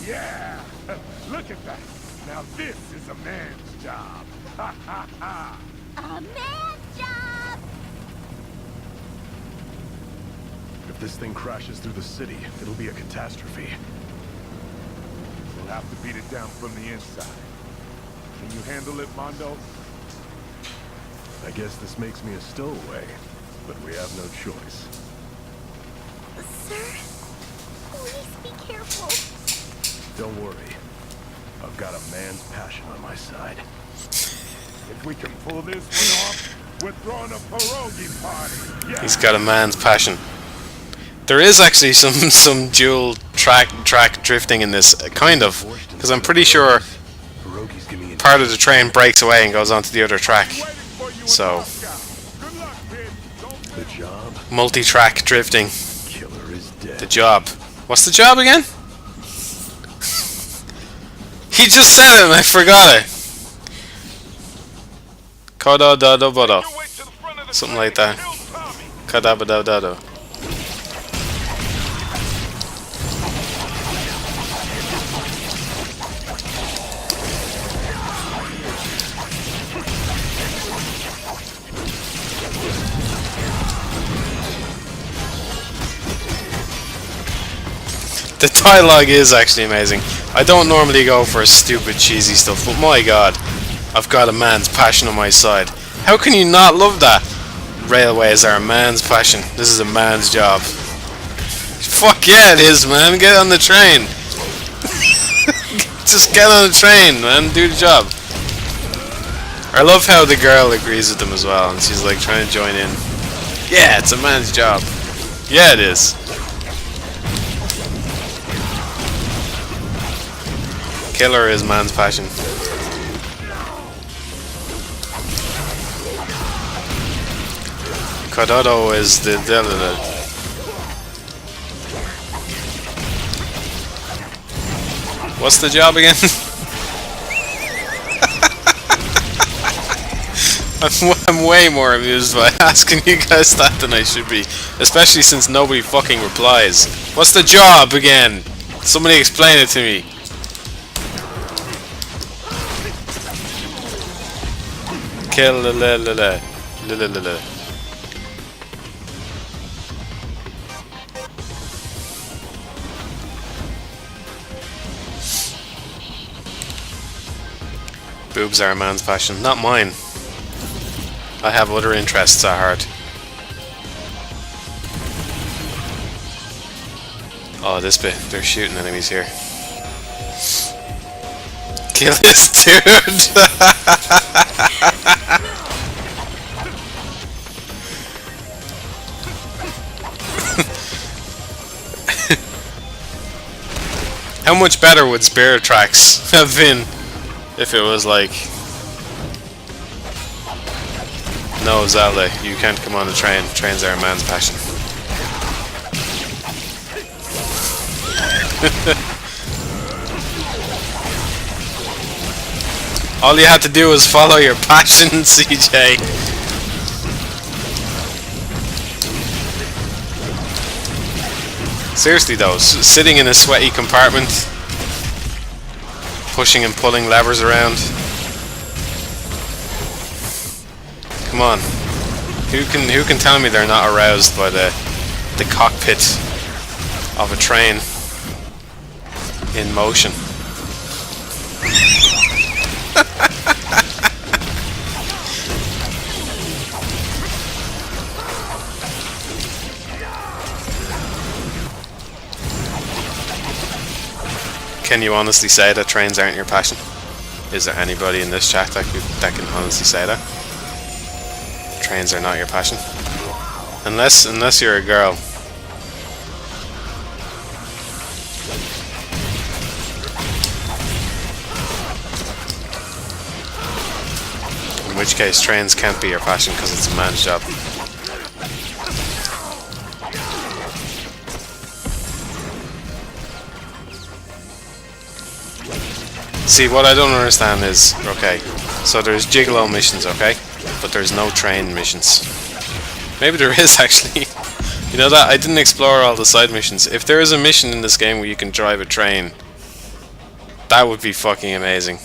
Yeah! Look at that! Now this is a man's job! Ha ha ha! A man's job! If this thing crashes through the city, it'll be a catastrophe. We'll have to beat it down from the inside. Can you handle it, Mondo? I guess this makes me a stowaway, but we have no choice. Sir, please be careful. Don't worry. I've got a man's passion on my side. If we can pull this one off, we're throwing a pierogi party. Yeah. He's got a man's passion. There is actually some dual track drifting in this, kind of, because I'm pretty sure part of the train breaks away and goes onto the other track. So, The job? multi-track drifting. Killer is dead. The job. What's the job again? He just said it and I forgot it. Kodo-dodo-bodo. Something like that. Kadabadadado. The dialogue is actually amazing. I don't normally go for stupid, cheesy stuff, but my god, I've got a man's passion on my side. How can you not love that? Railways are a man's passion. This is a man's job. Fuck yeah, it is, man. Get on the train. Just get on the train, man. Do the job. I love how the girl agrees with them as well, and she's like trying to join in. Yeah, it's a man's job. Yeah, it is. Killer is man's passion. Kododo is the What's the job again? I'm way more amused by asking you guys that than I should be, especially since nobody fucking replies. What's the job again? Somebody explain it to me. Kill la la la la la la la. Boobs are a man's passion, not mine. I have other interests at heart. Oh, this bit. They're shooting enemies here. Kill this dude! How much better would Spirit Tracks have been if it was like, no, Zelda, you can't come on the train. Trains are a man's passion. All you had to do was follow your passion, CJ. Seriously though, sitting in a sweaty compartment, pushing and pulling levers around. Come on, who can tell me they're not aroused by the cockpit of a train in motion? Can you honestly say that trains aren't your passion? Is there anybody in this chat that can honestly say that? Trains are not your passion? Unless you're a girl. In which case, trains can't be your passion because it's a man's job. See, what I don't understand is, okay, so there's Gigolo missions, okay? But there's no train missions. Maybe there is, actually. You know that? I didn't explore all the side missions. If there is a mission in this game where you can drive a train, that would be fucking amazing.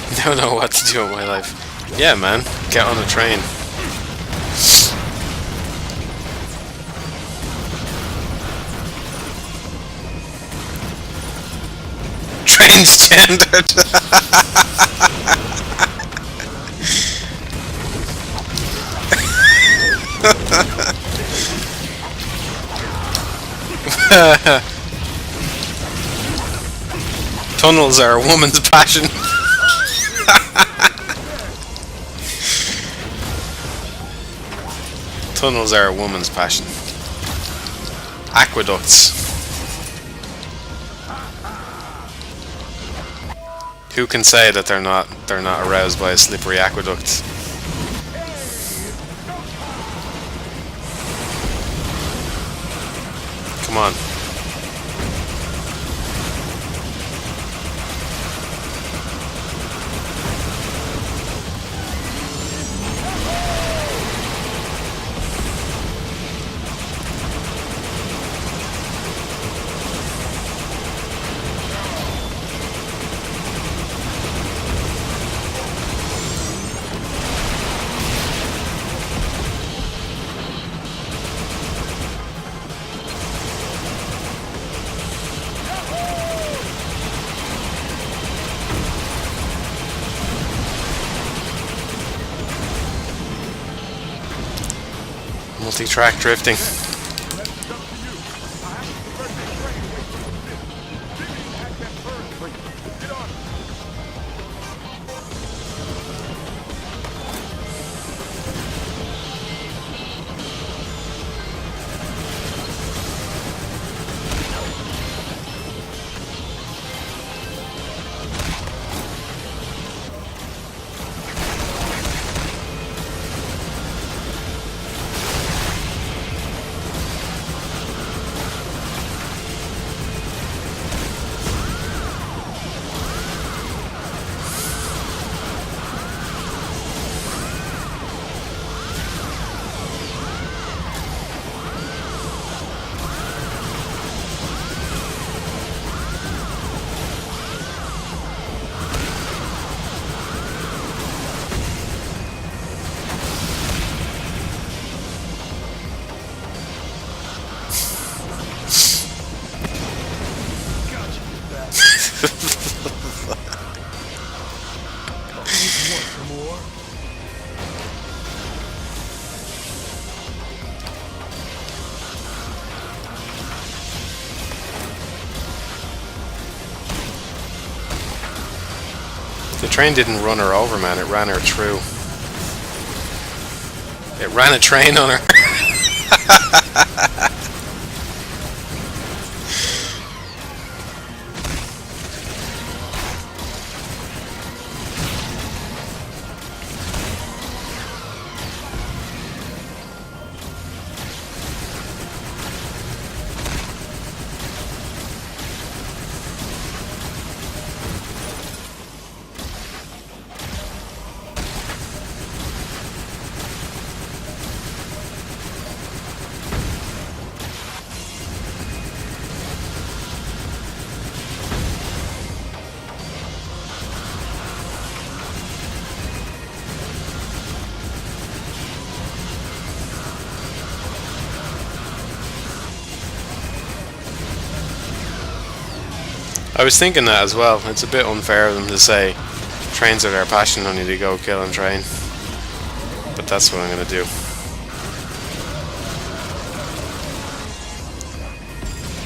I don't know what to do with my life. Yeah, man, get on a train. Transgendered. Tunnels are a woman's passion. Tunnels are a woman's passion. Aqueducts. Who can say that they're not aroused by a slippery aqueduct? Come on. Multi-track drifting. The train didn't run her over, man. It ran her through. It ran a train on her. I was thinking that as well. It's a bit unfair of them to say trains are their passion, only to go kill and train. But that's what I'm going to do.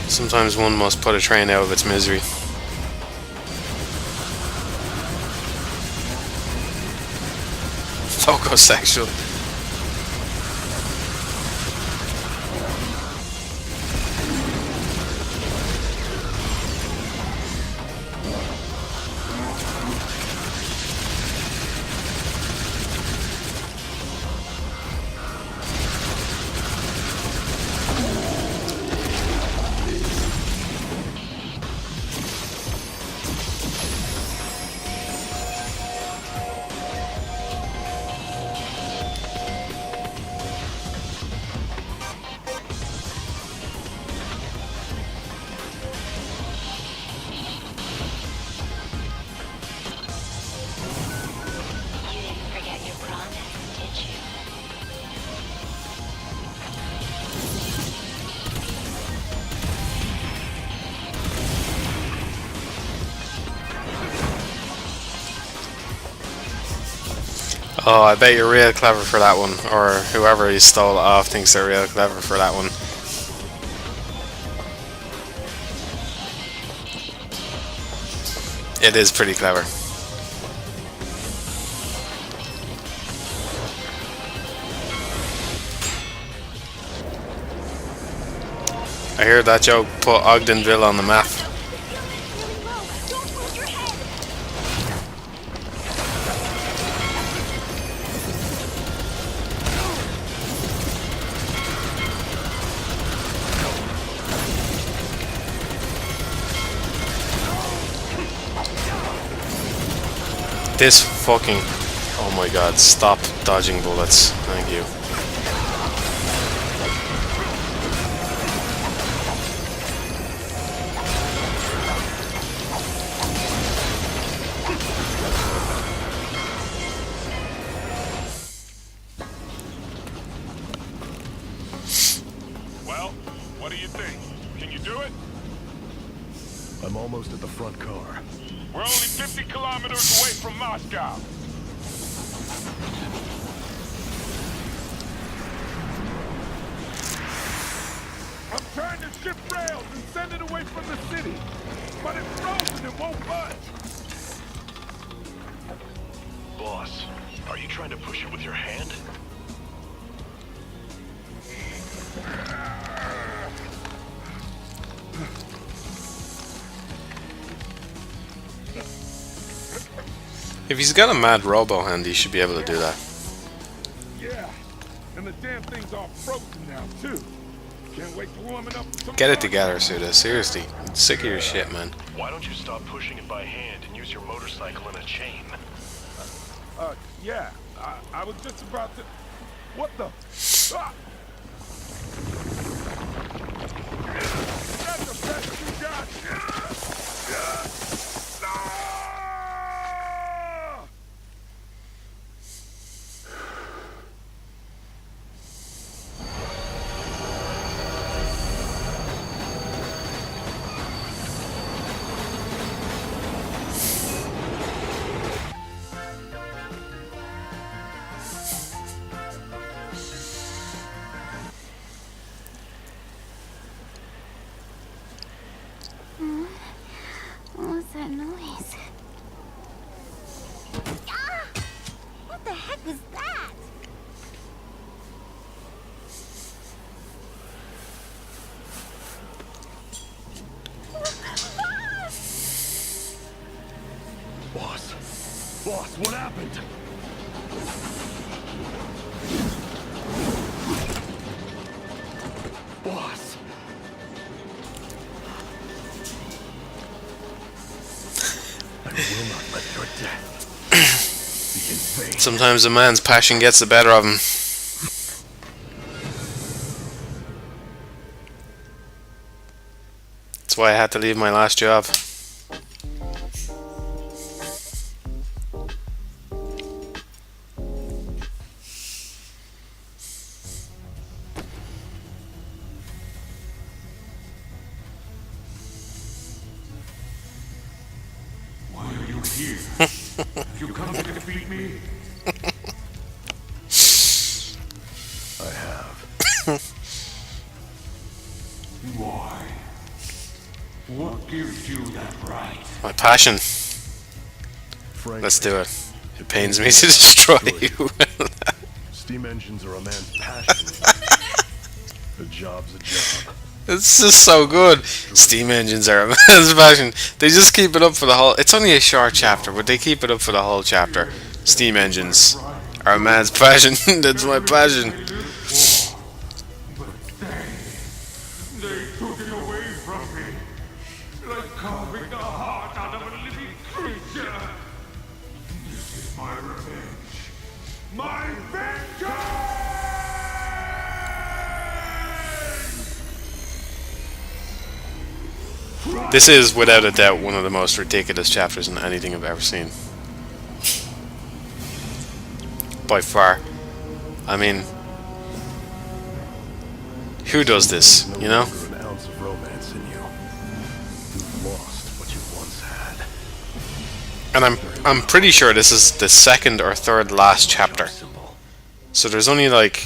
Sometimes one must put a train out of its misery. Phocosexual. Oh, I bet you're real clever for that one, or whoever you stole it off thinks they're real clever for that one. It is pretty clever. I hear that joke put Ogdenville on the map. This fucking... Oh my god, stop dodging bullets. Thank you. Well, what do you think? Can you do it? I'm almost at the front car. We're only 50 kilometers away from Moscow. ship rails and send it away from the city. But it's frozen, it won't budge. Boss, are you trying to push it with your hand? If he's got a mad robo hand, he should be able to do that. Yeah, and the damn thing's all frozen now, too. Can't wait to warm it up. Get it together, Suda. Seriously. I'm sick of your shit, man. Why don't you stop pushing it by hand and use your motorcycle in a chain? Yeah. I was just about to... What the... Ah! That's the best you got! No! What's that noise? Ah! What the heck was that? Boss, what happened? Boss. I will not let your death be in vain. Sometimes a man's passion gets the better of him. That's why I had to leave my last job. Why are you here? You come to defeat me? I have. Why? What gives you that right? My passion. Let's do it. It pains me to destroy you. Steam engines are a man's passion. A job's a job. It's just so good. Steam engines are a man's passion. They just keep it up for the whole... It's only a short chapter, but they keep it up for the whole chapter. Steam engines are a man's passion. That's my passion. They took it away from me. Like carving the heart out of a living creature. This is my revenge. My vengeance! This is, without a doubt, one of the most ridiculous chapters in anything I've ever seen. By far. I mean, who does this, you know? An ounce of romance in you. You've lost what you once had. And I'm pretty sure this is the second or third last chapter. So there's only like...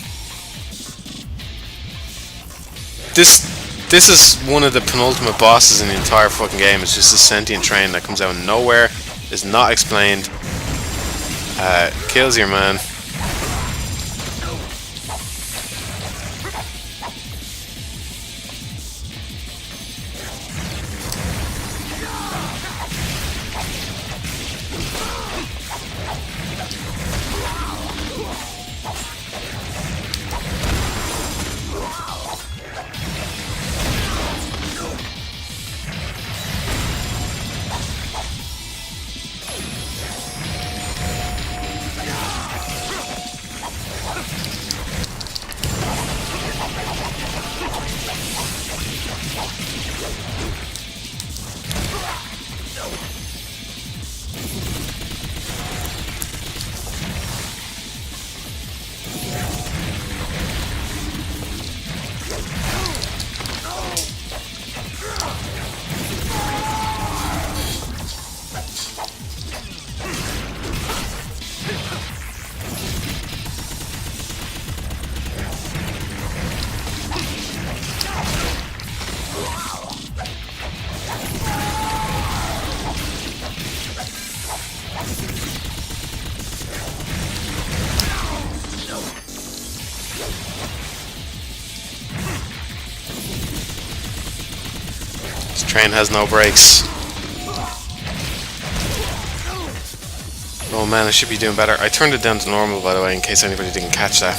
This is one of the penultimate bosses in the entire fucking game. It's just a sentient train that comes out of nowhere, is not explained, kills your man. Train has no brakes. Oh man, I should be doing better. I turned it down to normal, by the way, in case anybody didn't catch that.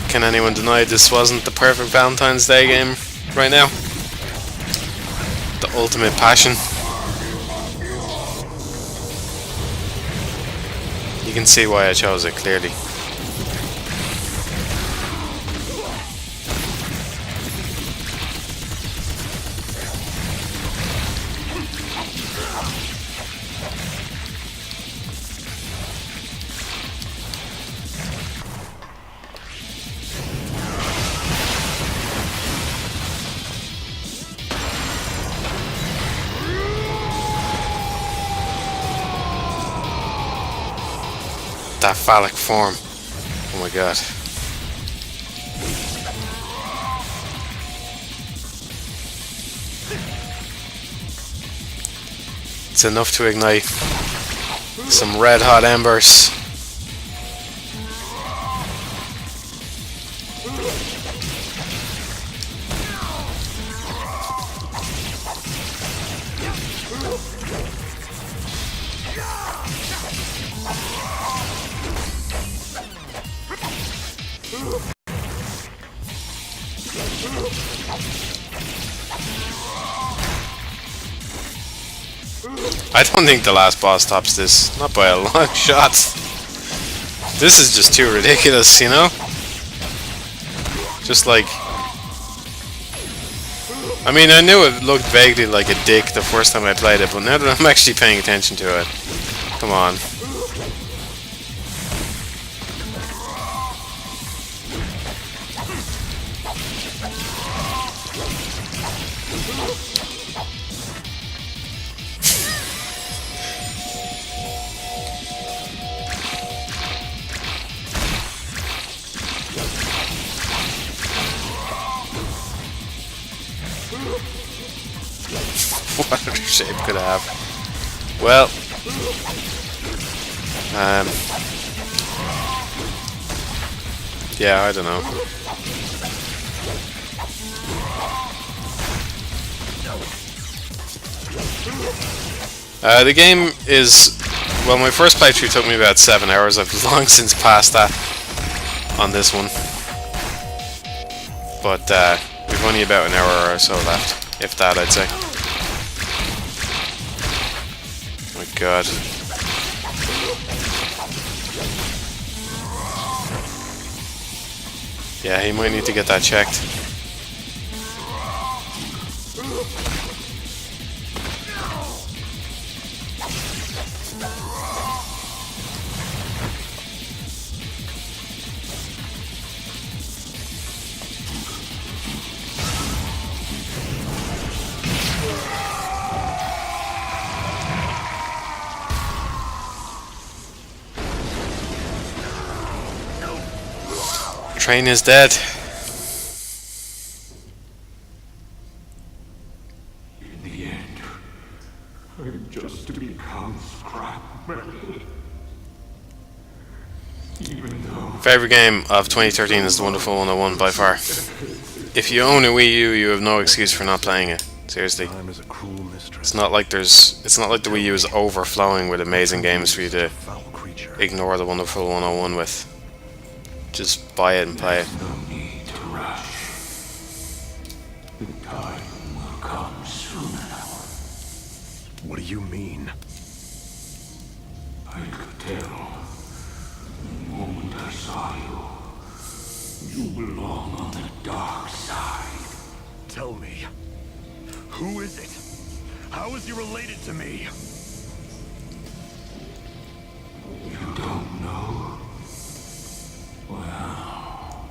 Can anyone deny this wasn't the perfect Valentine's Day game right now? The ultimate passion. You can see why I chose it, clearly. That phallic form. Oh my god. It's enough to ignite some red hot embers. I don't think the last boss tops this, not by a long shot. This is just too ridiculous, you know? Just like... I mean, I knew it looked vaguely like a dick the first time I played it, but now that I'm actually paying attention to it... Come on. What other shape could I have? Well, yeah, I don't know. The game is, well, my first playthrough took me about 7 hours. I've long since passed that on this one, but we've only about an hour or so left, if that, I'd say. Oh my god. Yeah, he might need to get that checked. Train is dead. In the end, I'm just to become scrap metal. Even though... Favorite game of 2013 is The Wonderful 101 by far. If you own a Wii U, you have no excuse for not playing it. Seriously. It's not like the Wii U is overflowing with amazing games for you to ignore The Wonderful 101 with. Just buy it and play it. No need to rush. The time will come sooner. What do you mean? I could tell You belong on the dark side. Tell me, who is it? How is he related to me? You don't know? Well...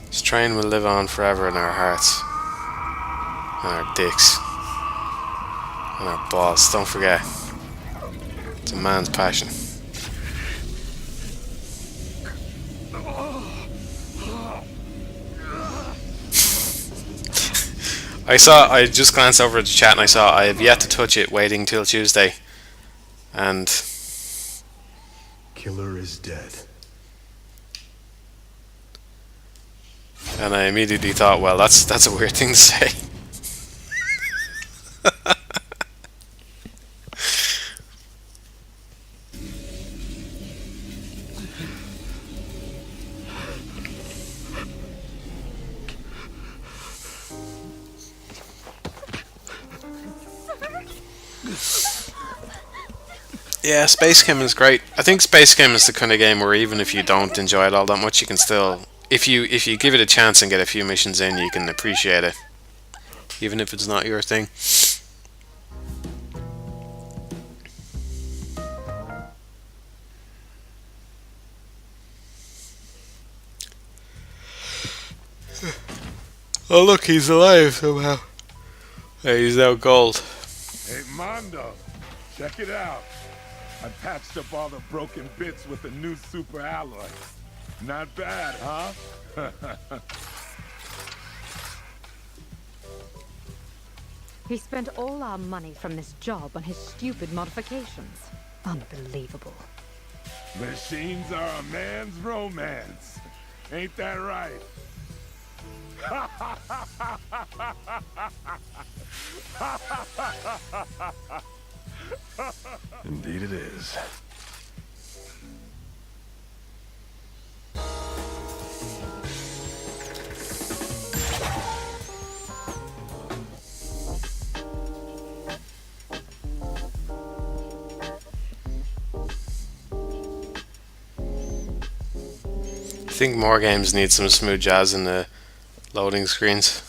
This train will live on forever in our hearts. And our dicks. And our balls. Don't forget. It's a man's passion. I just glanced over at the chat and I saw I have yet to touch it, waiting till Tuesday. And Killer is dead. And I immediately thought, well, that's a weird thing to say. Yeah, Space Kim is great. I think Space Kim is the kind of game where even if you don't enjoy it all that much, you can still, if you give it a chance and get a few missions in, you can appreciate it, even if it's not your thing. Oh look, he's alive somehow. Hey, he's out cold. Hey, Mondo, check it out. I patched up all the broken bits with a new super alloy. Not bad, huh? He spent all our money from this job on his stupid modifications. Unbelievable. Machines are a man's romance. Ain't that right? Indeed it is. I think more games need some smooth jazz in the loading screens.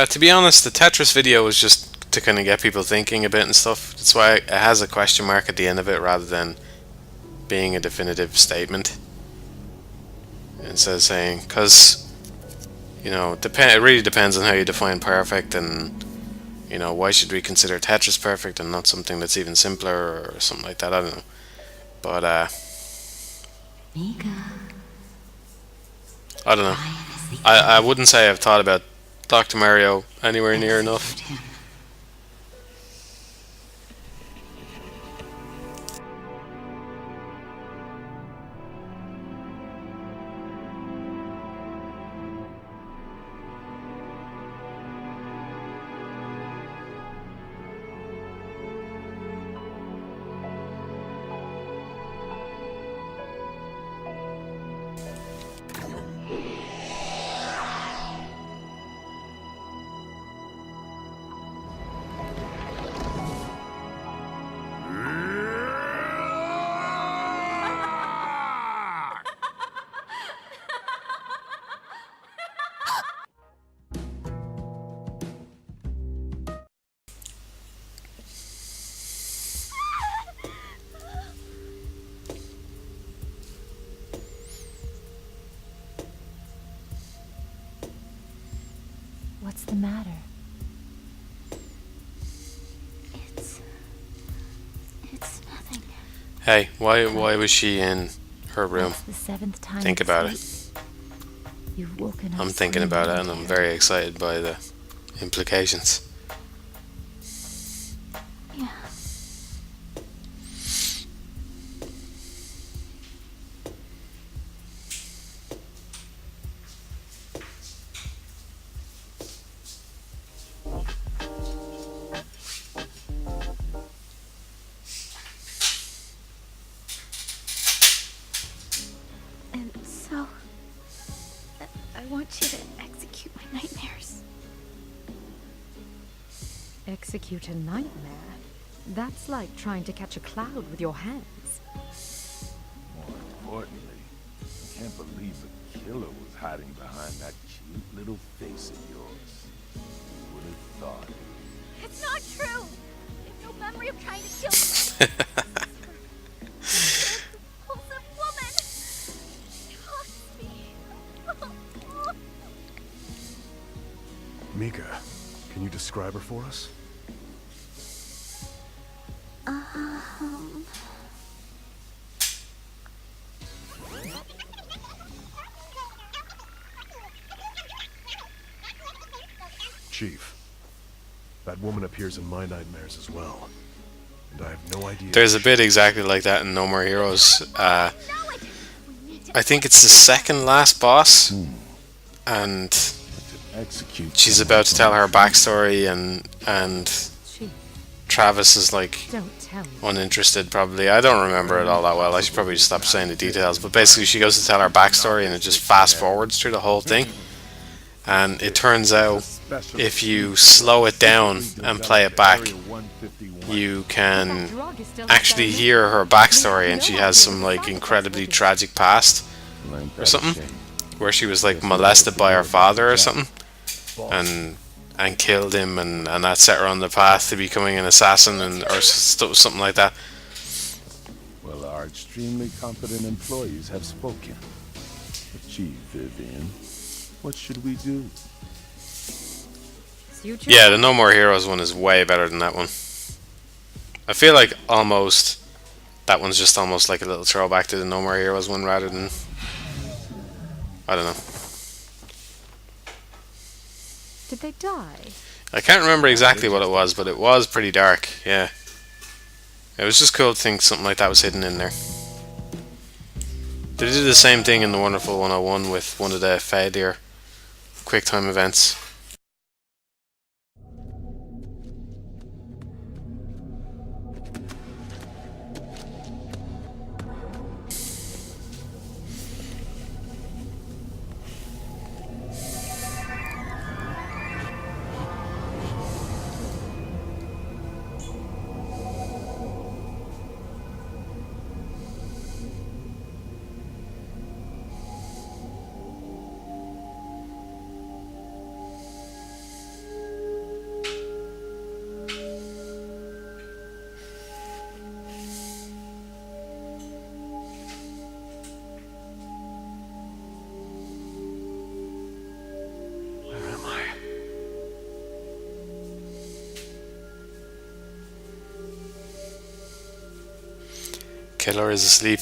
To be honest, the Tetris video was just to kind of get people thinking a bit and stuff. That's why it has a question mark at the end of it rather than being a definitive statement. Instead of saying, because, you know, it really depends on how you define perfect, and, you know, why should we consider Tetris perfect and not something that's even simpler or something like that, I don't know. But, I don't know. I wouldn't say I've thought about Dr. Mario anywhere near enough. What's the matter? It's nothing. Hey, why was she in her room? That's the 7th time. Think about it. You've woken up. I'm thinking about it and I'm very excited by the implications. Yeah. Execute a nightmare? That's like trying to catch a cloud with your hands. More importantly, I can't believe a killer was hiding behind that cute little face of yours. Who would have thought? It's not true! There's no memory of trying to kill me. Repulsive woman! Trust me. Mika, can you describe her for us? Chief, that woman appears in my nightmares as well, and I have no idea. There's a bit exactly like that in No More Heroes. I think it's the second last boss, and she's about to tell her backstory, and Travis is like uninterested probably. I don't remember it all that well. I should probably just stop saying the details. But basically she goes to tell her backstory and it just fast forwards through the whole thing. And it turns out if you slow it down and play it back, you can actually hear her backstory, and she has some like incredibly tragic past or something, where she was like molested by her father or something, and killed him, and that set her on the path to becoming an assassin, and or something like that. Well, our extremely competent employees have spoken. Chief Vivian, what should we do? Yeah, the No More Heroes one is way better than that one. I feel like almost that one's just almost like a little throwback to the No More Heroes one rather than, I don't know. Did they die? I can't remember exactly what it was, but it was pretty dark, yeah. It was just cool to think something like that was hidden in there. They did the same thing in the Wonderful 101 with one of the failure QuickTime events. Killer is asleep.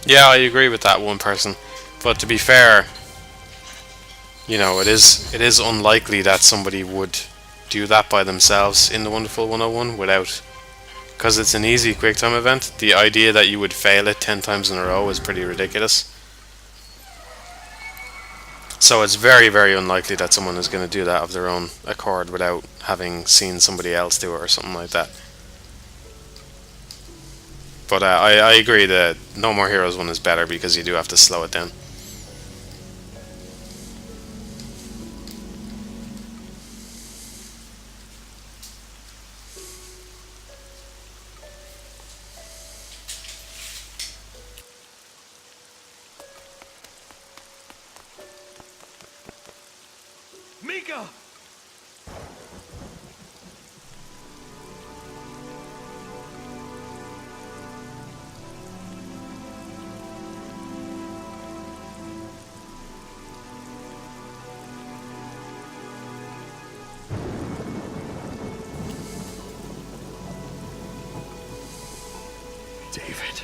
Yeah, I agree with that one person, but to be fair, you know, it is unlikely that somebody would do that by themselves in the Wonderful 101 without, because it's an easy QuickTime event. The idea that you would fail it 10 times in a row is pretty ridiculous. So it's very, very unlikely that someone is going to do that of their own accord without having seen somebody else do it or something like that. But I agree that No More Heroes one is better because you do have to slow it down. Mika! David.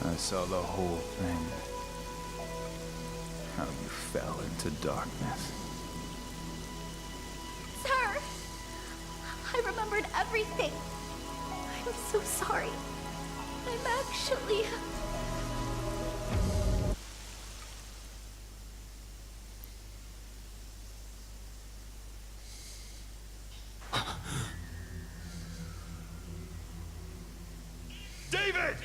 I saw the whole thing. how you fell into darkness. Sir! I remembered everything. I'm so sorry. I'm actually... David!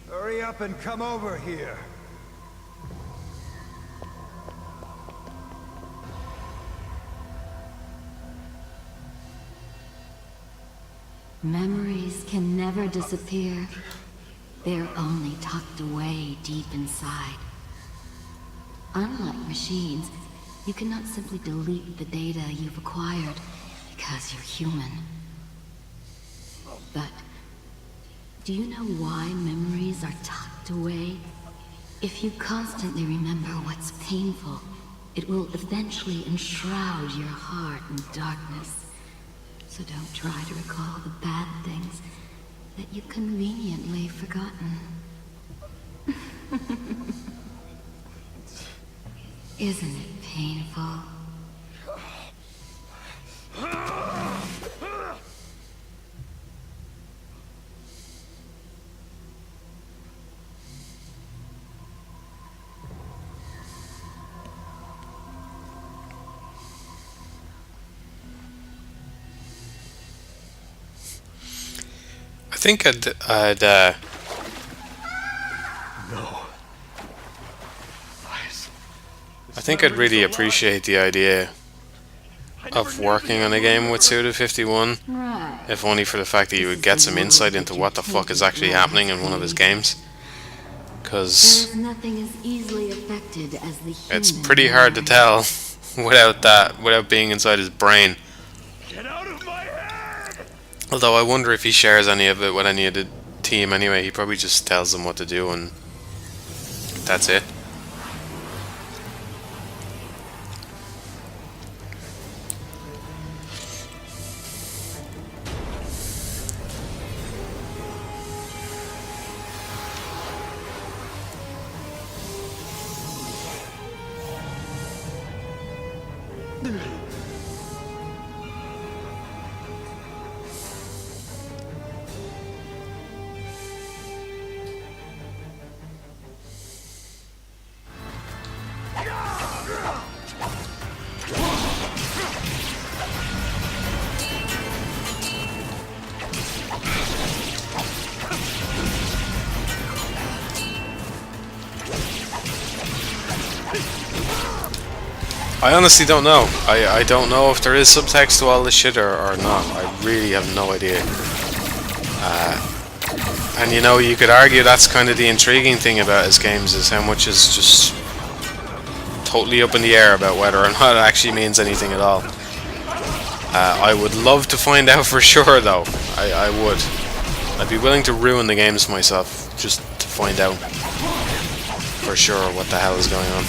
Hurry up and come over here. Memories can never disappear. They're only tucked away deep inside. Unlike machines, you cannot simply delete the data you've acquired because you're human. But do you know why memories are tucked away? If you constantly remember what's painful, it will eventually enshroud your heart in darkness. So don't try to recall the bad things that you've conveniently forgotten. Isn't it painful? I think I'd No. I think I'd really appreciate the idea of working on a game with Suda 51, if only for the fact that you would get some insight into what the fuck is actually happening in one of his games. Because There's nothing as easily affected as the human it's pretty hard to tell without being inside his brain. Get out of my head! Although I wonder if he shares any of it with any of the team anyway. He probably just tells them what to do and that's it. I honestly don't know. I don't know if there is subtext to all this shit or not. I really have no idea. And you know, you could argue that's kind of the intriguing thing about his games, is how much is just totally up in the air about whether or not it actually means anything at all. I would love to find out for sure though. I would. I'd be willing to ruin the games myself just to find out for sure what the hell is going on.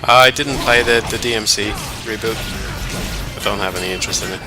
I didn't play the DMC reboot. I don't have any interest in it.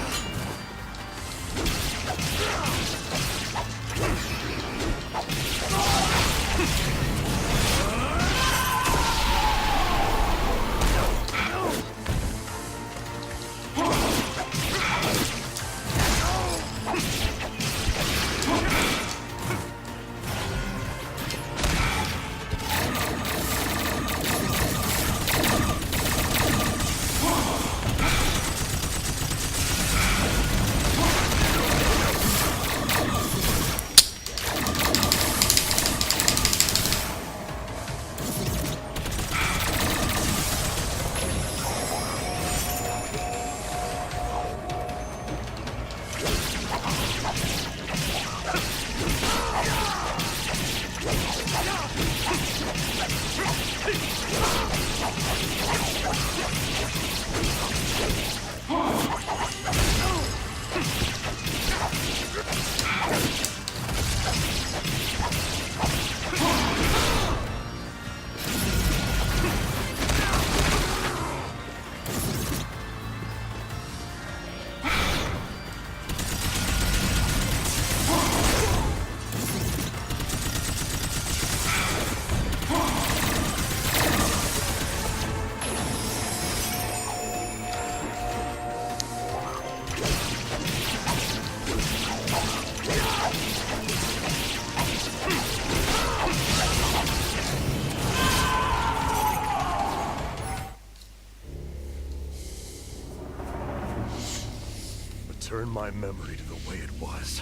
Return my memory to the way it was.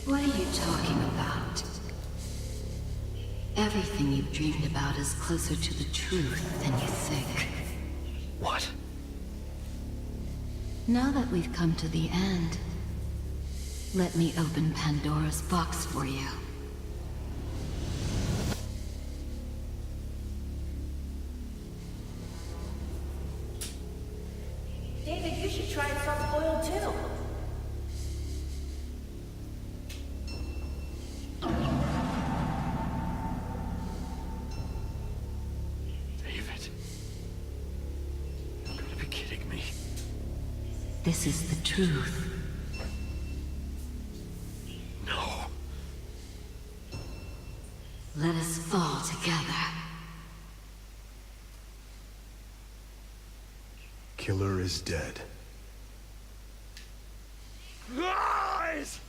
What are you talking about? Everything you've dreamed about is closer to the truth than you think. What? Now that we've come to the end, let me open Pandora's box for you. David, you should try some oil too. David? You gotta be kidding me. This is the truth. No. Let us fall together. Killer is dead. Lies!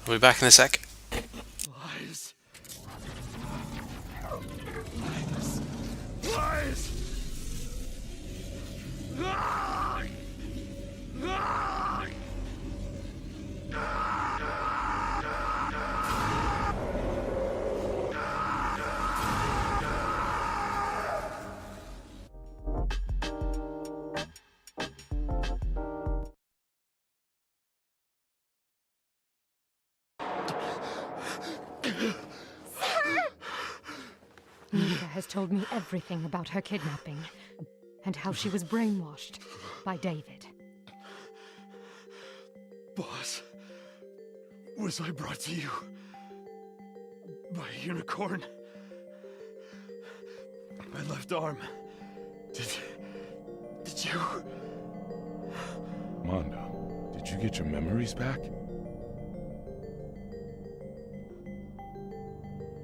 I'll be back in a sec. Lies. Lies. Lies. Lies. Nika has told me everything about her kidnapping and how she was brainwashed by David. Boss, was I brought to you by a unicorn? My left arm. Did you? Mondo, did you get your memories back?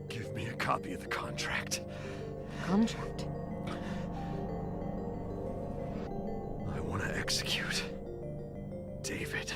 Give me a copy of the contract. Contract? I want to execute David.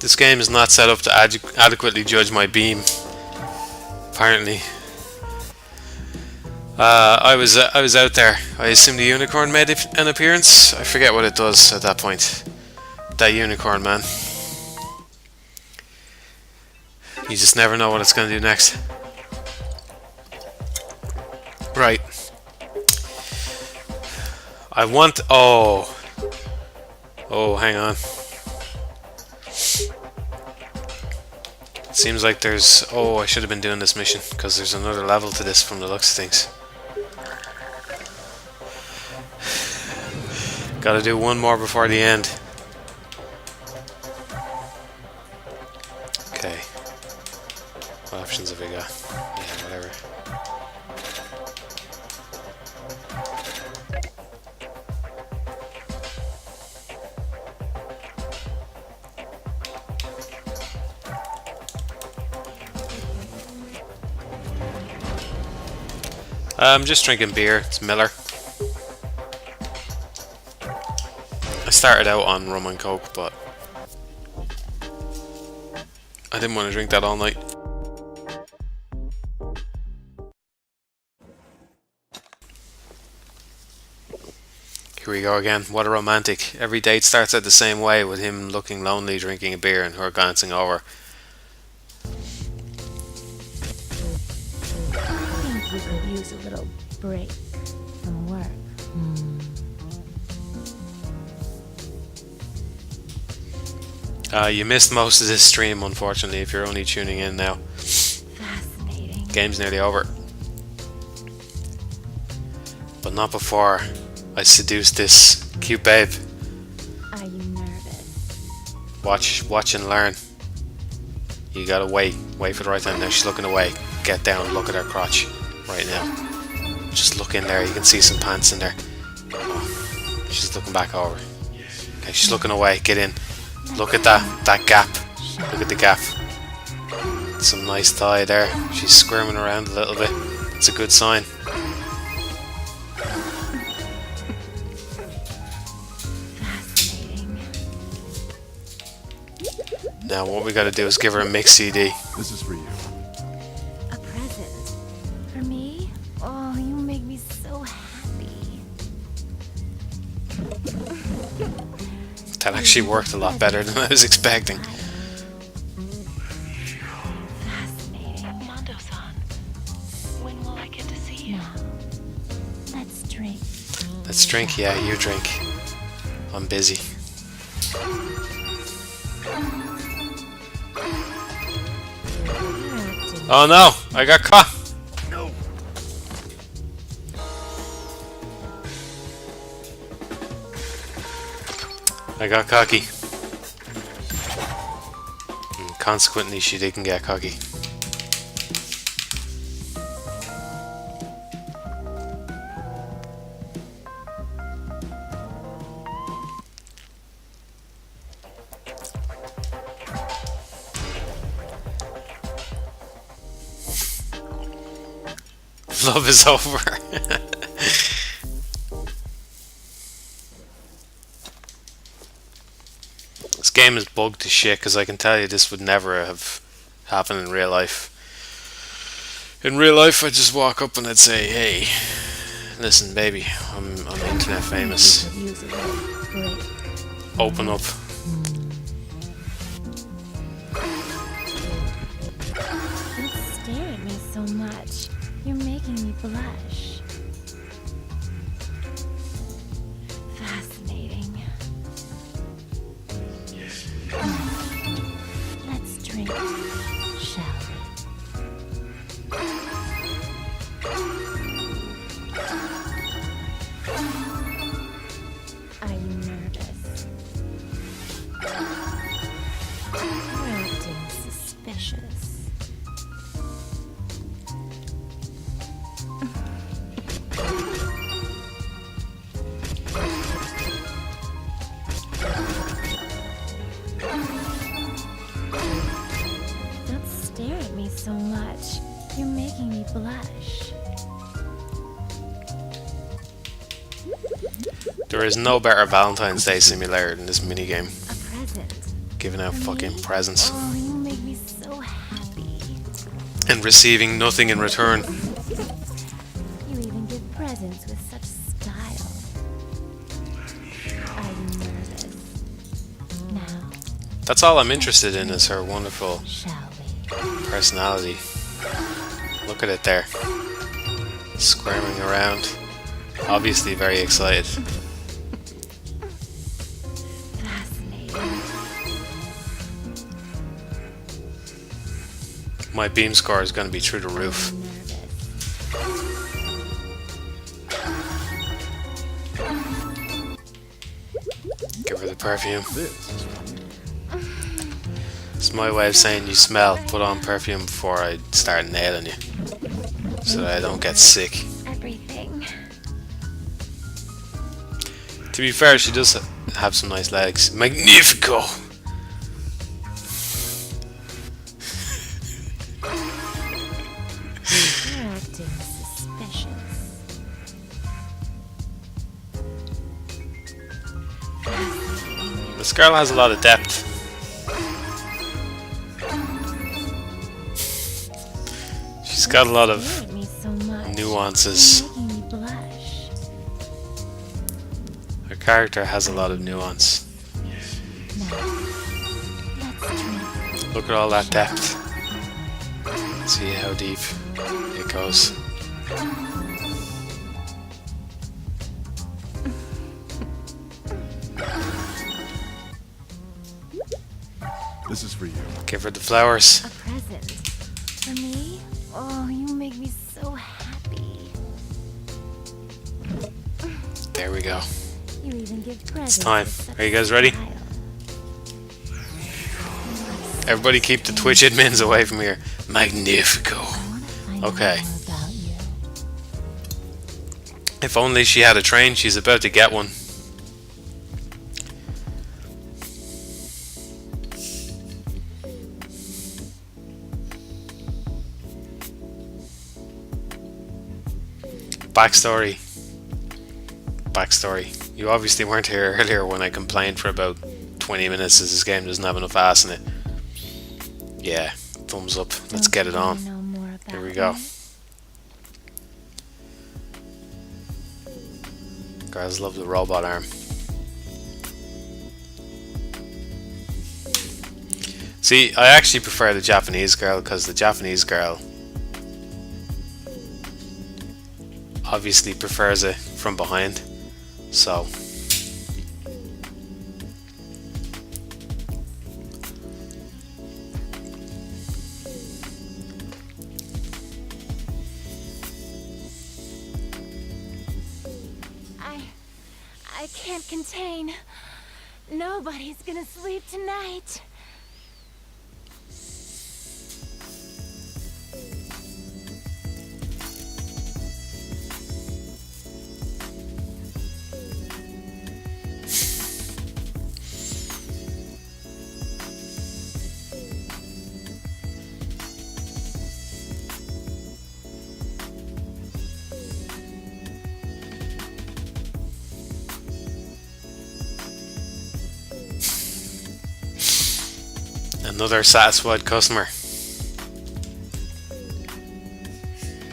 This game is not set up to adequately judge my beam. Apparently. I was out there. I assume the unicorn made an appearance. I forget what it does at that point. That unicorn, man. You just never know what it's going to do next. Right. I want... Oh, hang on. Seems like there's... Oh, I should have been doing this mission, because there's another level to this from the looks of things. Gotta do one more before the end. Okay. What options have we got? Yeah, whatever. I'm just drinking beer. It's Miller. I started out on rum and coke, but I didn't want to drink that all night. Here we go again. What a romantic. Every date starts out the same way, with him looking lonely, drinking a beer, and her glancing over. I think you could use a little break from work. You missed most of this stream, unfortunately, if you're only tuning in now. Fascinating. Game's nearly over. But not before I seduce this cute babe. Are you nervous? Watch and learn. You gotta wait for the right time. Now she's looking away. Get down, look at her crotch right now. Just look in there, you can see some pants in there. Oh, she's looking back over. Okay, she's looking away, get in. Look at that gap. Look at the gap. Some nice thigh there. She's squirming around a little bit. It's a good sign. Fascinating. Now what we gotta do is give her a mix CD. This is for you. A present? For me? Oh, you make me so happy. That actually worked a lot better than I was expecting. Fascinating. Mondo-san, when will I get to see you? Now, let's drink. Let's drink, yeah, you drink. I'm busy. Oh no, I got caught. No. I got cocky. And consequently, she didn't get cocky. Love is over. This game is bugged to shit, because I can tell you this would never have happened in real life. In real life, I'd just walk up and I'd say, "Hey, listen, baby, I'm internet famous. Open up." Don't stare at me so much. You're making me blush. Fascinating. Let's drink, shall we? Are you nervous? You're acting suspicious. Don't stare at me so much. You're making me blush. There is no better Valentine's Day simulator than this minigame. A present. giving out fucking presents. Oh, you make me so happy. And receiving nothing in return. You even give presents with such style. I'm nervous. Now, That's all I'm interested in is her wonderful personality. Look at it there. Squirming around. Obviously very excited. My beam score is going to be through the roof. Give her the perfume. It's my way of saying you smell. Put on perfume before I start nailing you. So that I don't get sick. everything. To be fair, she does have some nice legs. Magnifico! You're acting suspicious. This girl has a lot of depth. She's got a lot of nuances. Her character has a lot of nuance. Look at all that depth. See how deep it goes. This is for you. Give her the flowers. A present. For me? Oh, you make me so happy. There we go. You even give presents. It's time. with such Are you guys ready? style. Everybody keep the Twitch admins away from here. Magnifico. Okay. If only she had a train. She's about to get one. Backstory. You obviously weren't here earlier when I complained for about 20 minutes as this game doesn't have enough ass in it. Yeah, thumbs up. Let's get it on. Here we go. Girls love the robot arm. See, I actually prefer the Japanese girl because the Japanese girl obviously prefers it from behind. So I can't contain. Nobody's gonna sleep tonight. another satisfied customer.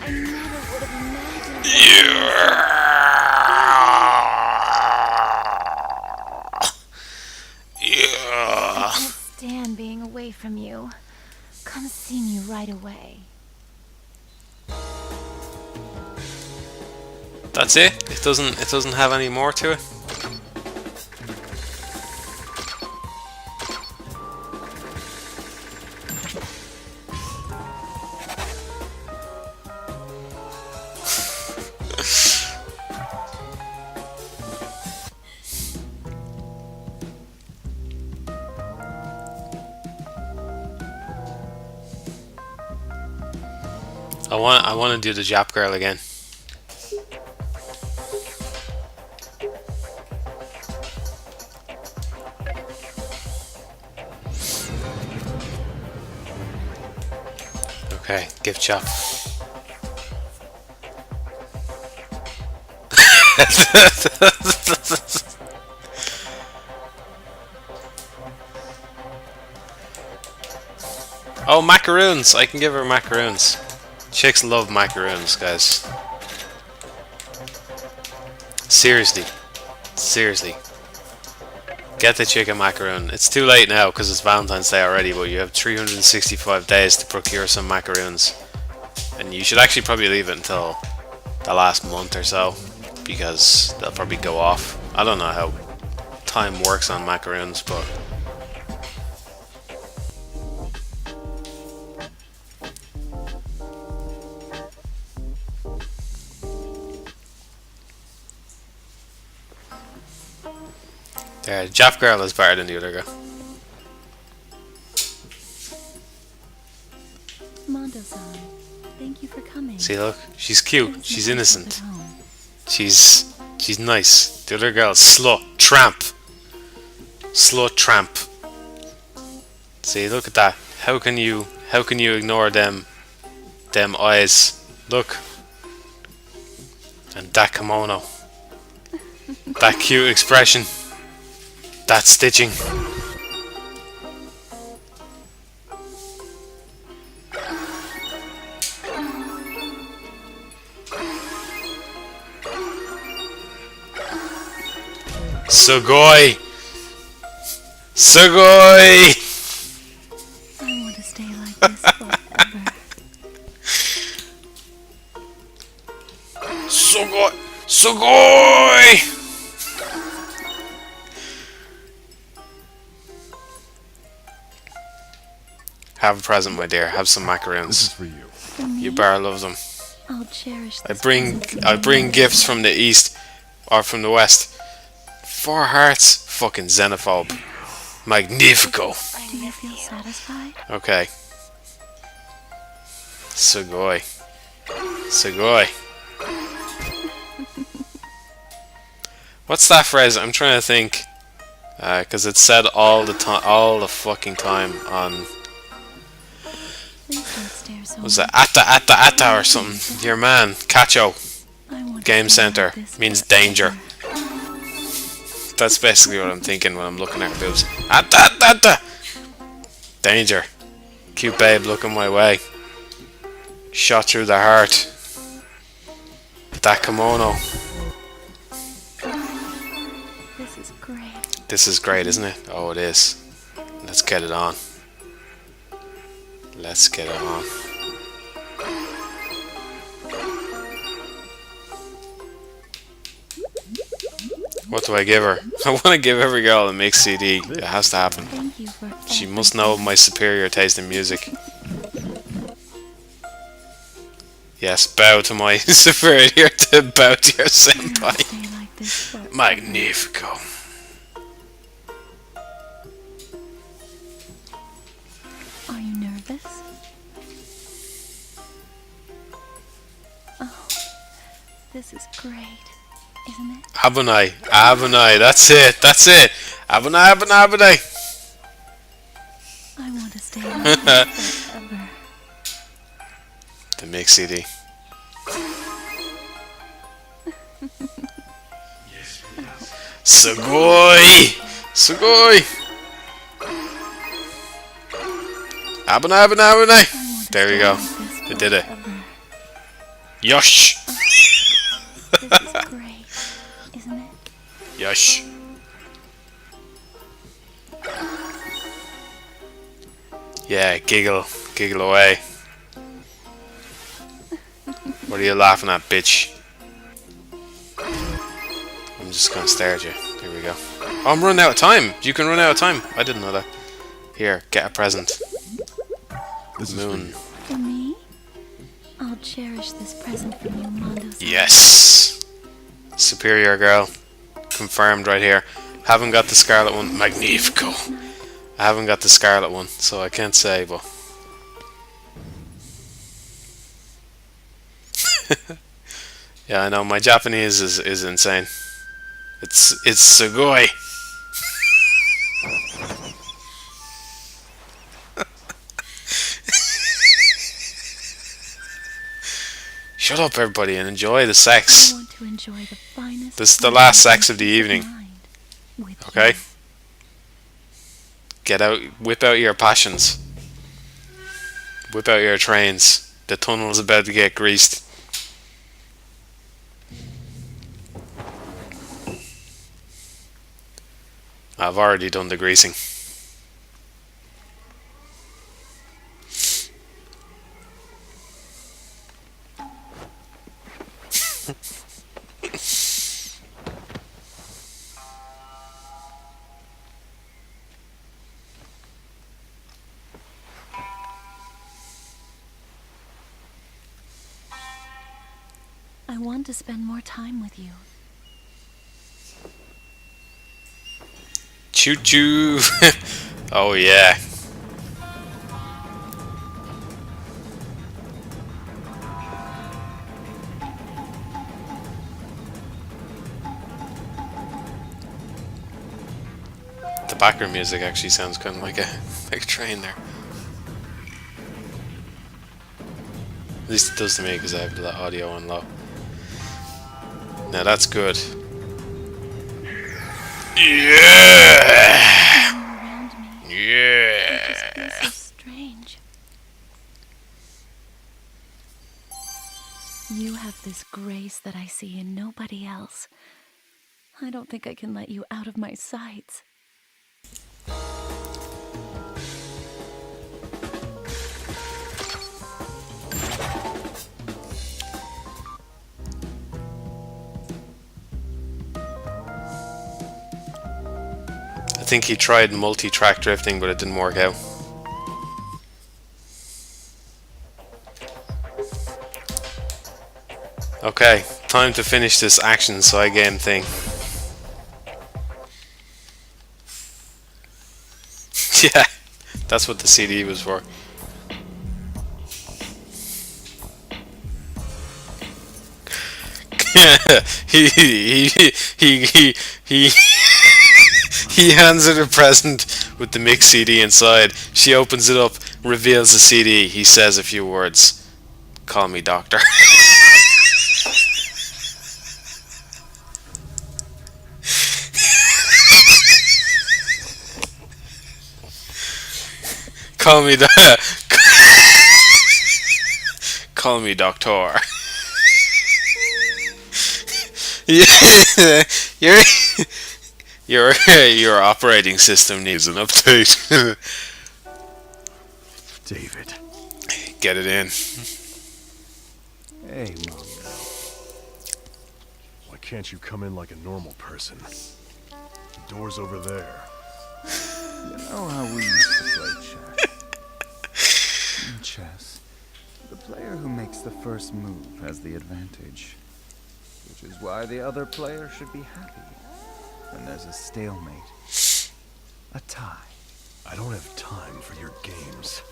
I never would have imagined. I can't stand being away from you. Come see me right away. That's it? It doesn't have any more to it? I want to do the Jap girl again. Okay, gift shop. Oh, macaroons! I can give her macaroons. Chicks love macaroons, guys. Seriously. Seriously. Get the chick a macaroon. It's too late now because it's Valentine's Day already, but you have 365 days to procure some macaroons. And you should actually probably leave it until the last month or so, because they'll probably go off. I don't know how time works on macaroons, but... Yeah, Jap girl is better than the other girl. Mondo-san, thank you for coming. See, look, she's cute, she's innocent, she's nice. The other girl, slut, tramp, tramp. See, look at that. How can you ignore them eyes? Look, and that kimono, that cute expression. That stitching. Sugoi! Sugoi! I want to stay like this forever. Sugoi! Sugoi! Have a present, my dear. Have some macaroons. This is for you. For me, You better love them. I'll cherish I this bring gifts from the east or from the west. 4 hearts. Fucking xenophobe. Magnifico. Do you feel satisfied? Okay. Sugoi. Sugoi. What's that phrase? I'm trying to think. Because it's said all the fucking time on... Was it atta or something? Your man, Cacho. Game Center means danger. That's basically what I'm thinking when I'm looking at her boobs. Atta! Danger. Cute babe looking my way. Shot through the heart. That kimono. This is great. This is great, isn't it? Oh, it is. Let's get it on. Let's get it on. What do I give her? I want to give every girl a mix CD. It has to happen. She must know my superior taste in music. Yes, bow to my superior to bow to your senpai. Magnifico. Are you nervous? Oh, this is great, isn't it? Abunai, that's it. Abunai. I want to stay like this forever. The mix CD. Sugoi! Abunai. There we go. I did it. Yosh! This is great, isn't it? Yosh. Yeah, giggle away. What are you laughing at, bitch? I'm just gonna stare at you. Here we go. Oh, I'm running out of time. You can run out of time. I didn't know that. Here, get a present. This Moon. is For me, I'll cherish this present from you, Mondo. Yes. Superior girl. Confirmed right here. Haven't got the scarlet one. Magnifico. I haven't got the scarlet one, so I can't say, but... Yeah, I know, my Japanese is insane. It's sugoi. Shut up, everybody, and enjoy the sex. I want to enjoy the finest. This is the last sex of the evening. Okay? Get out, whip out your passions. Whip out your trains. The tunnel's about to get greased. I've already done the greasing. I want to spend more time with you. Choo choo. Oh yeah. The background music actually sounds kind of like a train there. At least it does to me because I have the audio on low. Now that's good. Yeah. Yeah. This is strange. You have this grace that I see in nobody else. I don't think I can let you out of my sights. I think he tried multi-track drifting, but it didn't work out. Okay, time to finish this action side game thing. Yeah, that's what the CD was for. He hands her the present with the mix CD inside. She opens it up, reveals the CD. He says a few words. Call me doctor. Call me Call me doctor. Your operating system needs an update. David. Get it in. Hey, Mom. Why can't you come in like a normal person? The door's over there. You know how we used to play chess? In chess, the player who makes the first move has the advantage. Which is why the other player should be happy when there's a stalemate. A tie. I don't have time for your games.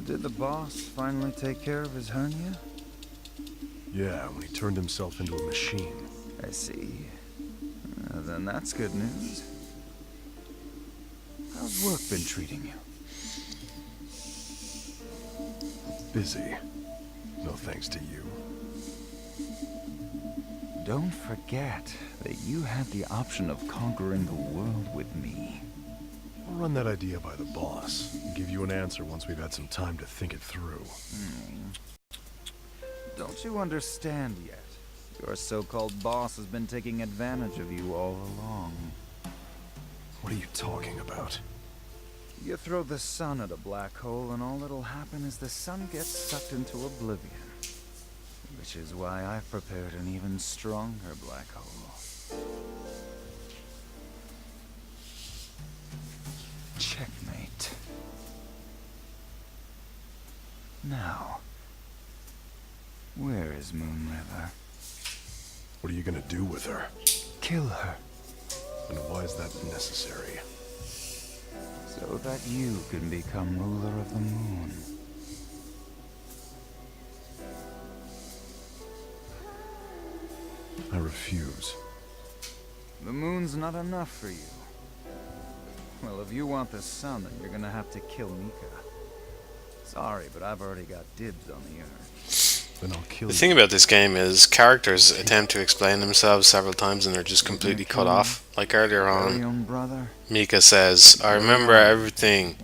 Did the boss finally take care of his hernia? Yeah, when he turned himself into a machine. I see. Then that's good news. How's work been treating you? Busy. No thanks to you. Don't forget that you had the option of conquering the world with me. I'll run that idea by the boss and give you an answer once we've had some time to think it through. Don't you understand yet? Your so-called boss has been taking advantage of you all along. What are you talking about? You throw the sun at a black hole and all that'll happen is the sun gets sucked into oblivion. Which is why I've prepared an even stronger black hole. Checkmate. Now, where is Moon River? What are you gonna do with her? Kill her. And why is that necessary? So that you can become ruler of the moon. I refuse. The moon's not enough for you. Well, if you want the sun, then you're gonna have to kill Mika. Sorry, but I've already got dibs on the Earth. Then I'll kill The you. thing about this game is characters attempt to explain themselves several times and they're just completely cut off. like earlier Very on, own brother. Mika says, I remember everything.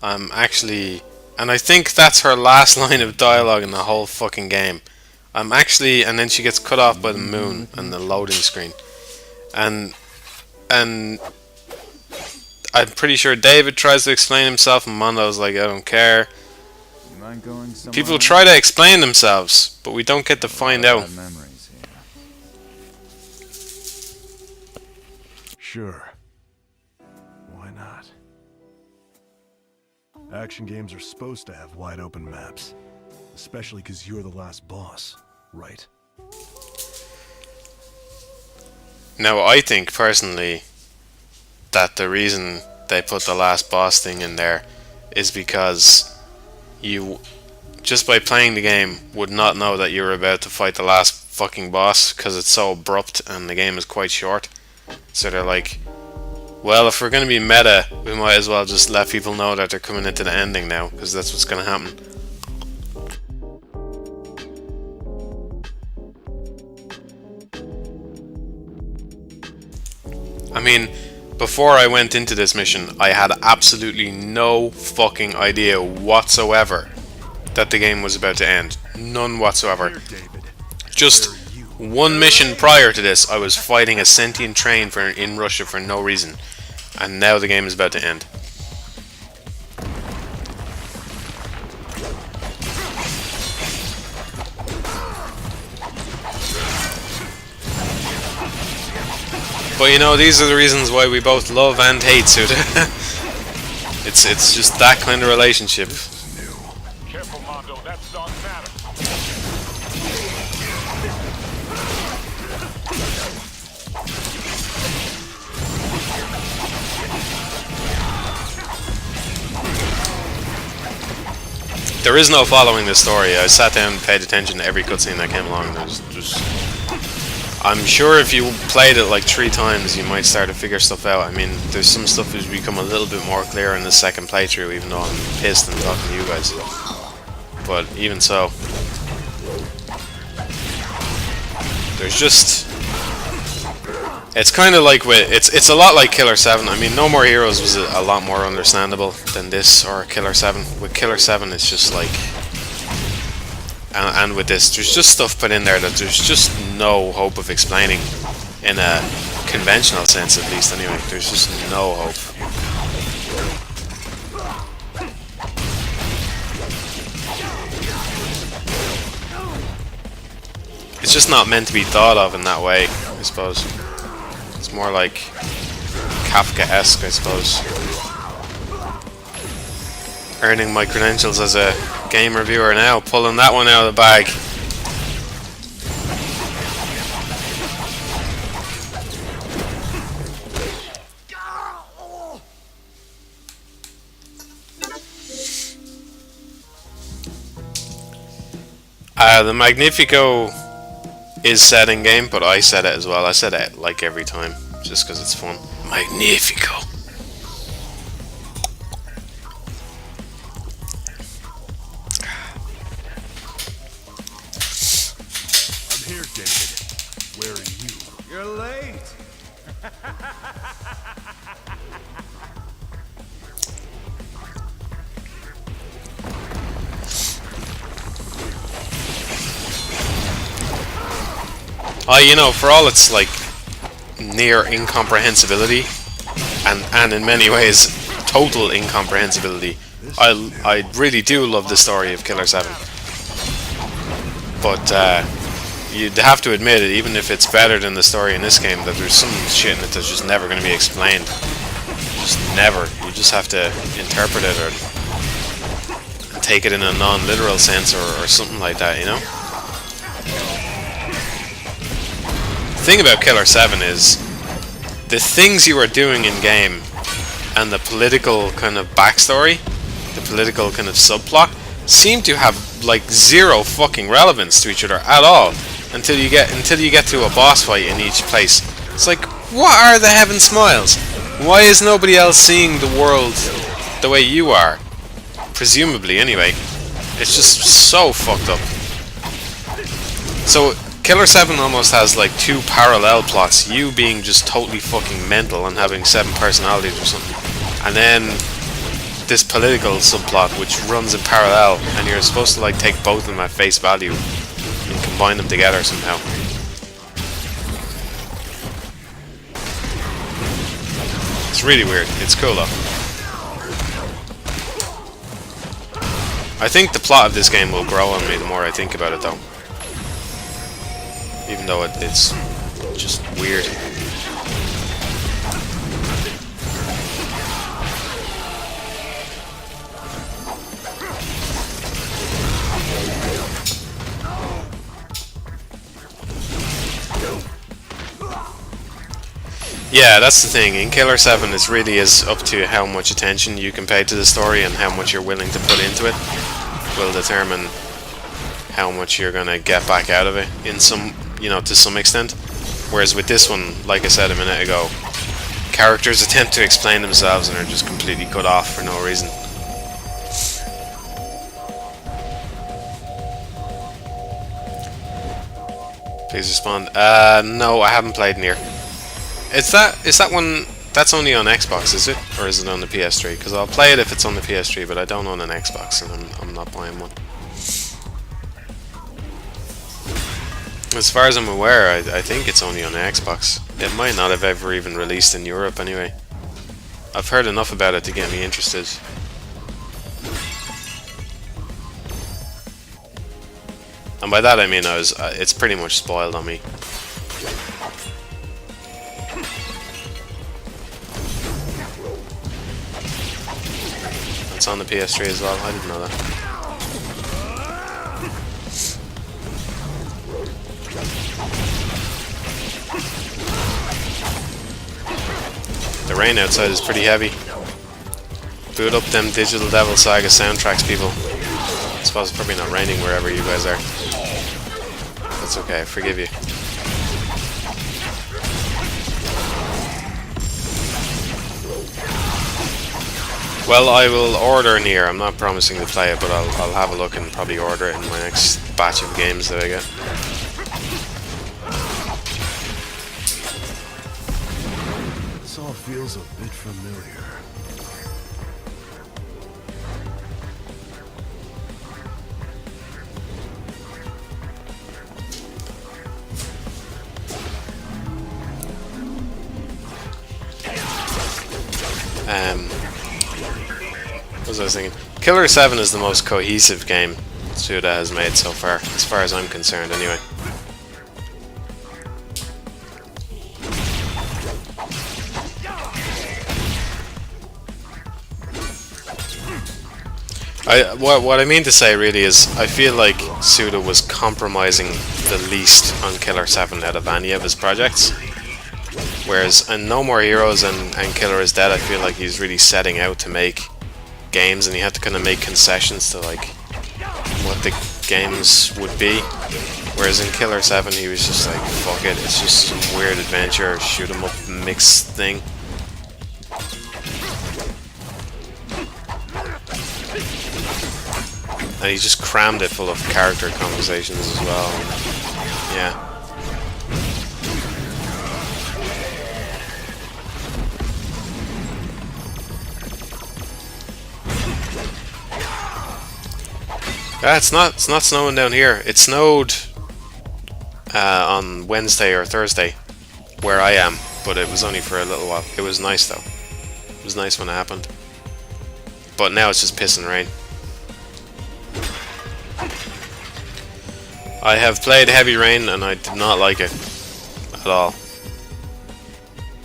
I'm actually... And I think that's her last line of dialogue in the whole fucking game. I'm actually... And then she gets cut off by the moon and the loading screen. And I'm pretty sure David tries to explain himself, and Mondo's like, I don't care. You mind going somewhere People else? try to explain themselves, but we don't get to find out. Bad memories here. Sure. Why not? Action games are supposed to have wide open maps. Especially because you're the last boss, right? Now, I think, personally, that the reason they put the last boss thing in there is because you, just by playing the game, would not know that you were about to fight the last fucking boss, because it's so abrupt and the game is quite short. So they're like, well, if we're going to be meta, we might as well just let people know that they're coming into the ending now, because that's what's going to happen. I mean, before I went into this mission, I had absolutely no fucking idea whatsoever that the game was about to end. None whatsoever. Just one mission prior to this, I was fighting a sentient train in Russia for no reason. And now the game is about to end. But you know, these are the reasons why we both love and hate Suda. It's just that kind of relationship. Careful, Mondo, that's not matter. There is no following this story. I sat down and paid attention to every cutscene that came along. There's just... I'm sure if you played it like 3 times, you might start to figure stuff out. I mean, there's some stuff that's become a little bit more clear in the second playthrough, even though I'm pissed and talking to you guys. But even so, there's just... It's kind of like with... It's a lot like Killer 7. I mean, No More Heroes was a lot more understandable than this, or Killer 7. With Killer 7, it's just like... And with this, there's just stuff put in there that there's just no hope of explaining, in a conventional sense at least anyway. There's just no hope. It's just not meant to be thought of in that way, I suppose. It's more like Kafka-esque, I suppose. Earning my credentials as a game reviewer now, pulling that one out of the bag. The Magnifico is set in game, but I said it as well. I said it like every time, just because it's fun. Magnifico. I'm here, David. Where are you? You're late. You know, for all its like near incomprehensibility, and in many ways total incomprehensibility, I really do love the story of Killer 7. But you'd have to admit it, even if it's better than the story in this game, that there's some shit in it that's just never going to be explained. Just never. You just have to interpret it or take it in a non-literal sense or something like that, you know? The thing about Killer 7 is the things you are doing in game and the political kind of backstory, the political kind of subplot, seem to have like zero fucking relevance to each other at all until you get to a boss fight in each place. It's like, what are the heaven smiles? Why is nobody else seeing the world the way you are? Presumably, anyway. It's just so fucked up. So Killer 7 almost has like two parallel plots. You being just totally fucking mental and having 7 personalities or something. And then this political subplot which runs in parallel, and you're supposed to like take both of them at face value and combine them together somehow. It's really weird. It's cool though. I think the plot of this game will grow on me the more I think about it though. Even though it's just weird. Yeah, that's the thing. In Killer 7, it really is up to how much attention you can pay to the story, and how much you're willing to put into it will determine how much you're gonna get back out of it in some, you know, to some extent. Whereas with this one, like I said a minute ago, characters attempt to explain themselves and are just completely cut off for no reason. Please respond. No, I haven't played Nier. Is that one that's only on Xbox, is it? Or is it on the PS3? Because I'll play it if it's on the PS3, but I don't own an Xbox and I'm not buying one. As far as I'm aware, I think it's only on Xbox. It might not have ever even released in Europe anyway. I've heard enough about it to get me interested. And by that I mean it's pretty much spoiled on me. It's on the PS3 as well, I didn't know that. The rain outside is pretty heavy. Boot up them Digital Devil Saga soundtracks, people. I suppose it's probably not raining wherever you guys are. That's okay, I forgive you. Well, I will order Nier. I'm not promising to play it, but I'll have a look and probably order it in my next batch of games that I get. This all feels a bit familiar. What was I thinking? Killer 7 is the most cohesive game Suda has made so far as I'm concerned anyway. What I mean to say really is, I feel like Suda was compromising the least on Killer 7 out of any of his projects. Whereas in No More Heroes and Killer Is Dead, I feel like he's really setting out to make games, and he had to kind of make concessions to like what the games would be. Whereas in Killer 7, he was just like, fuck it, it's just some weird adventure, shoot 'em up mix thing. And he just crammed it full of character conversations as well. Yeah. It's not snowing down here. It snowed on Wednesday or Thursday where I am, but it was only for a little while. It was nice though. It was nice when it happened. But now it's just pissing rain. I have played Heavy Rain and I did not like it at all.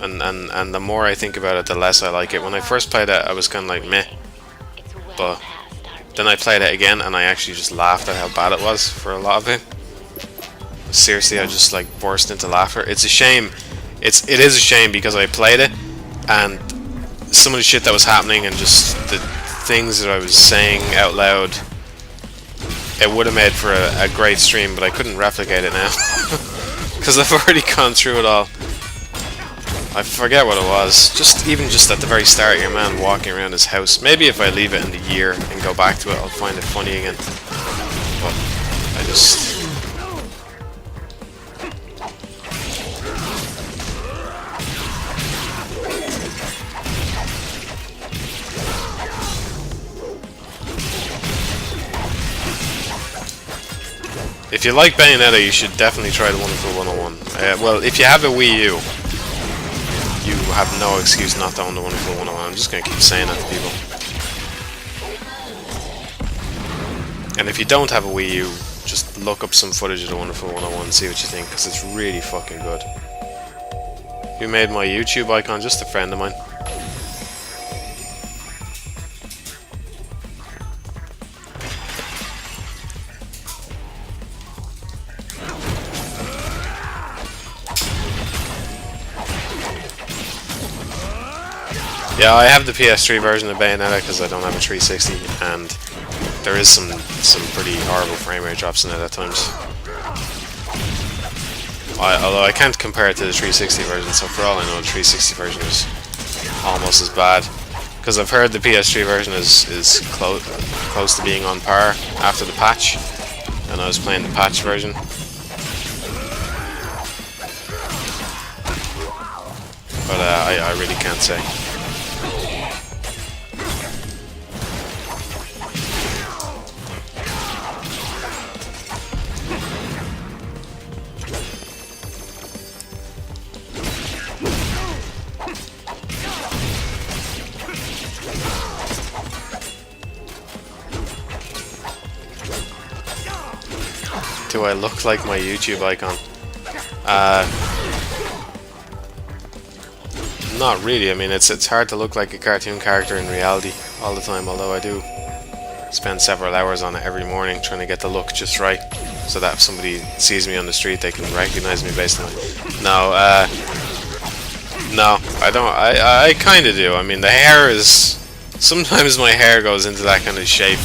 And the more I think about it, the less I like it. When I first played it, I was kind of like meh. But then I played it again and I actually just laughed at how bad it was for a lot of it. Seriously, I just like burst into laughter. It's a shame. It is a shame because I played it and some of the shit that was happening and just the things that I was saying out loud, it would have made for a great stream, but I couldn't replicate it now because I've already gone through it all. I forget what it was. Even just at the very start, your man walking around his house. Maybe if I leave it in the year and go back to it, I'll find it funny again. But I just... If you like Bayonetta, you should definitely try the Wonderful 101. Well, if you have a Wii U, you have no excuse not to own the Wonderful 101. I'm just going to keep saying that to people. And if you don't have a Wii U, just look up some footage of the Wonderful 101 and see what you think, because it's really fucking good. Who made my YouTube icon? Just a friend of mine. Yeah, I have the PS3 version of Bayonetta because I don't have a 360, and there is some pretty horrible frame rate drops in it at times. Although I can't compare it to the 360 version, so for all I know, the 360 version is almost as bad. Because I've heard the PS3 version is close to being on par after the patch, and I was playing the patch version. But I really can't say. Do I look like my YouTube icon? Not really. I mean, it's hard to look like a cartoon character in reality all the time, although I do spend several hours on it every morning trying to get the look just right, so that if somebody sees me on the street, they can recognize me based on it. No, I don't. I kind of do. I mean, the hair is... Sometimes my hair goes into that kind of shape.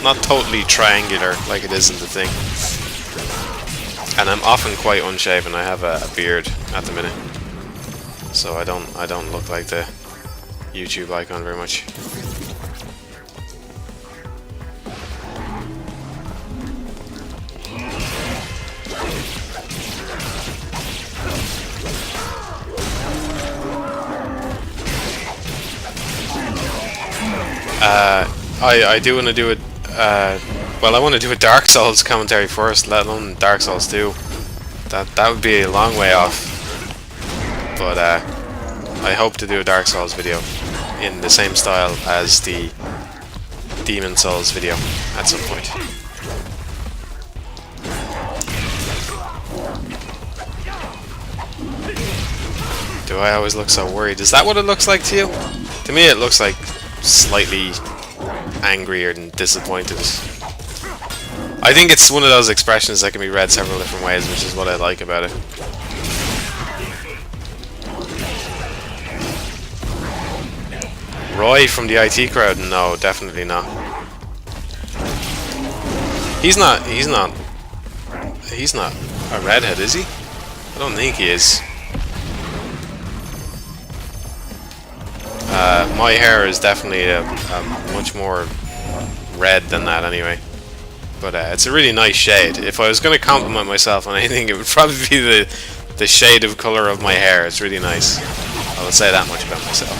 Not totally triangular like it is in the thing. And I'm often quite unshaven. I have a beard at the minute, so I don't look like the YouTube icon very much. I do want to do it. Well, I want to do a Dark Souls commentary first, let alone Dark Souls 2. That would be a long way off. But I hope to do a Dark Souls video in the same style as the Demon Souls video at some point. Do I always look so worried? Is that what it looks like to you? To me, it looks like slightly angry and disappointed. I think it's one of those expressions that can be read several different ways, which is what I like about it. Roy from the IT crowd? No, definitely not. He's not a redhead, is he? I don't think he is. My hair is definitely a much more red than that anyway. But it's a really nice shade. If I was going to compliment myself on anything, it would probably be the shade of color of my hair. It's really nice. I will say that much about myself.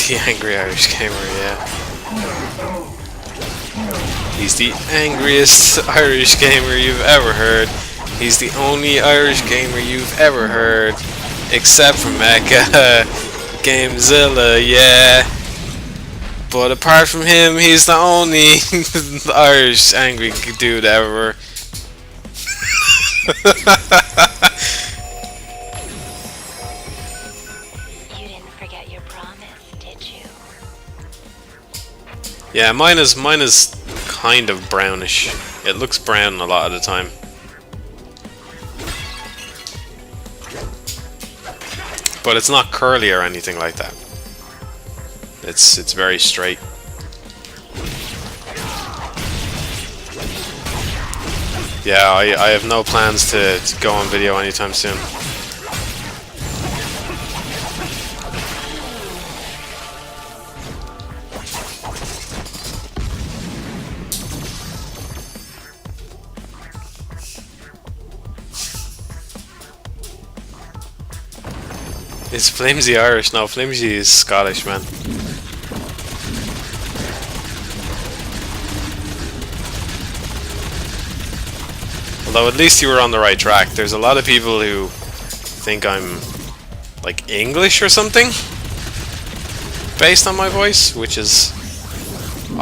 The angry Irish gamer, yeah. He's the angriest Irish gamer you've ever heard. He's the only Irish gamer you've ever heard. Except for Mecha Gamezilla, yeah. But apart from him, he's the only Irish angry dude ever. You didn't forget your promise, did you? Yeah, mine is kind of brownish. It looks brown a lot of the time. But it's not curly or anything like that. It's very straight. Yeah, I have no plans to go on video anytime soon. Is Flimsy Irish? No, Flimsy is Scottish, man. Although at least you were on the right track. There's a lot of people who think I'm like English or something based on my voice, which is,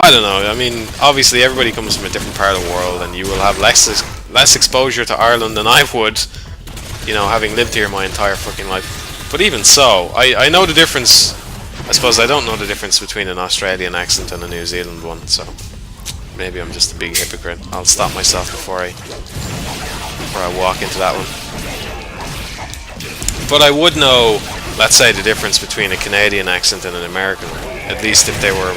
I don't know. I mean, obviously everybody comes from a different part of the world, and you will have less exposure to Ireland than I would, you know, having lived here my entire fucking life. But even so, I know the difference. I suppose I don't know the difference between an Australian accent and a New Zealand one, so maybe I'm just a big hypocrite. I'll stop myself before I walk into that one. But I would know, let's say, the difference between a Canadian accent and an American, at least if they were,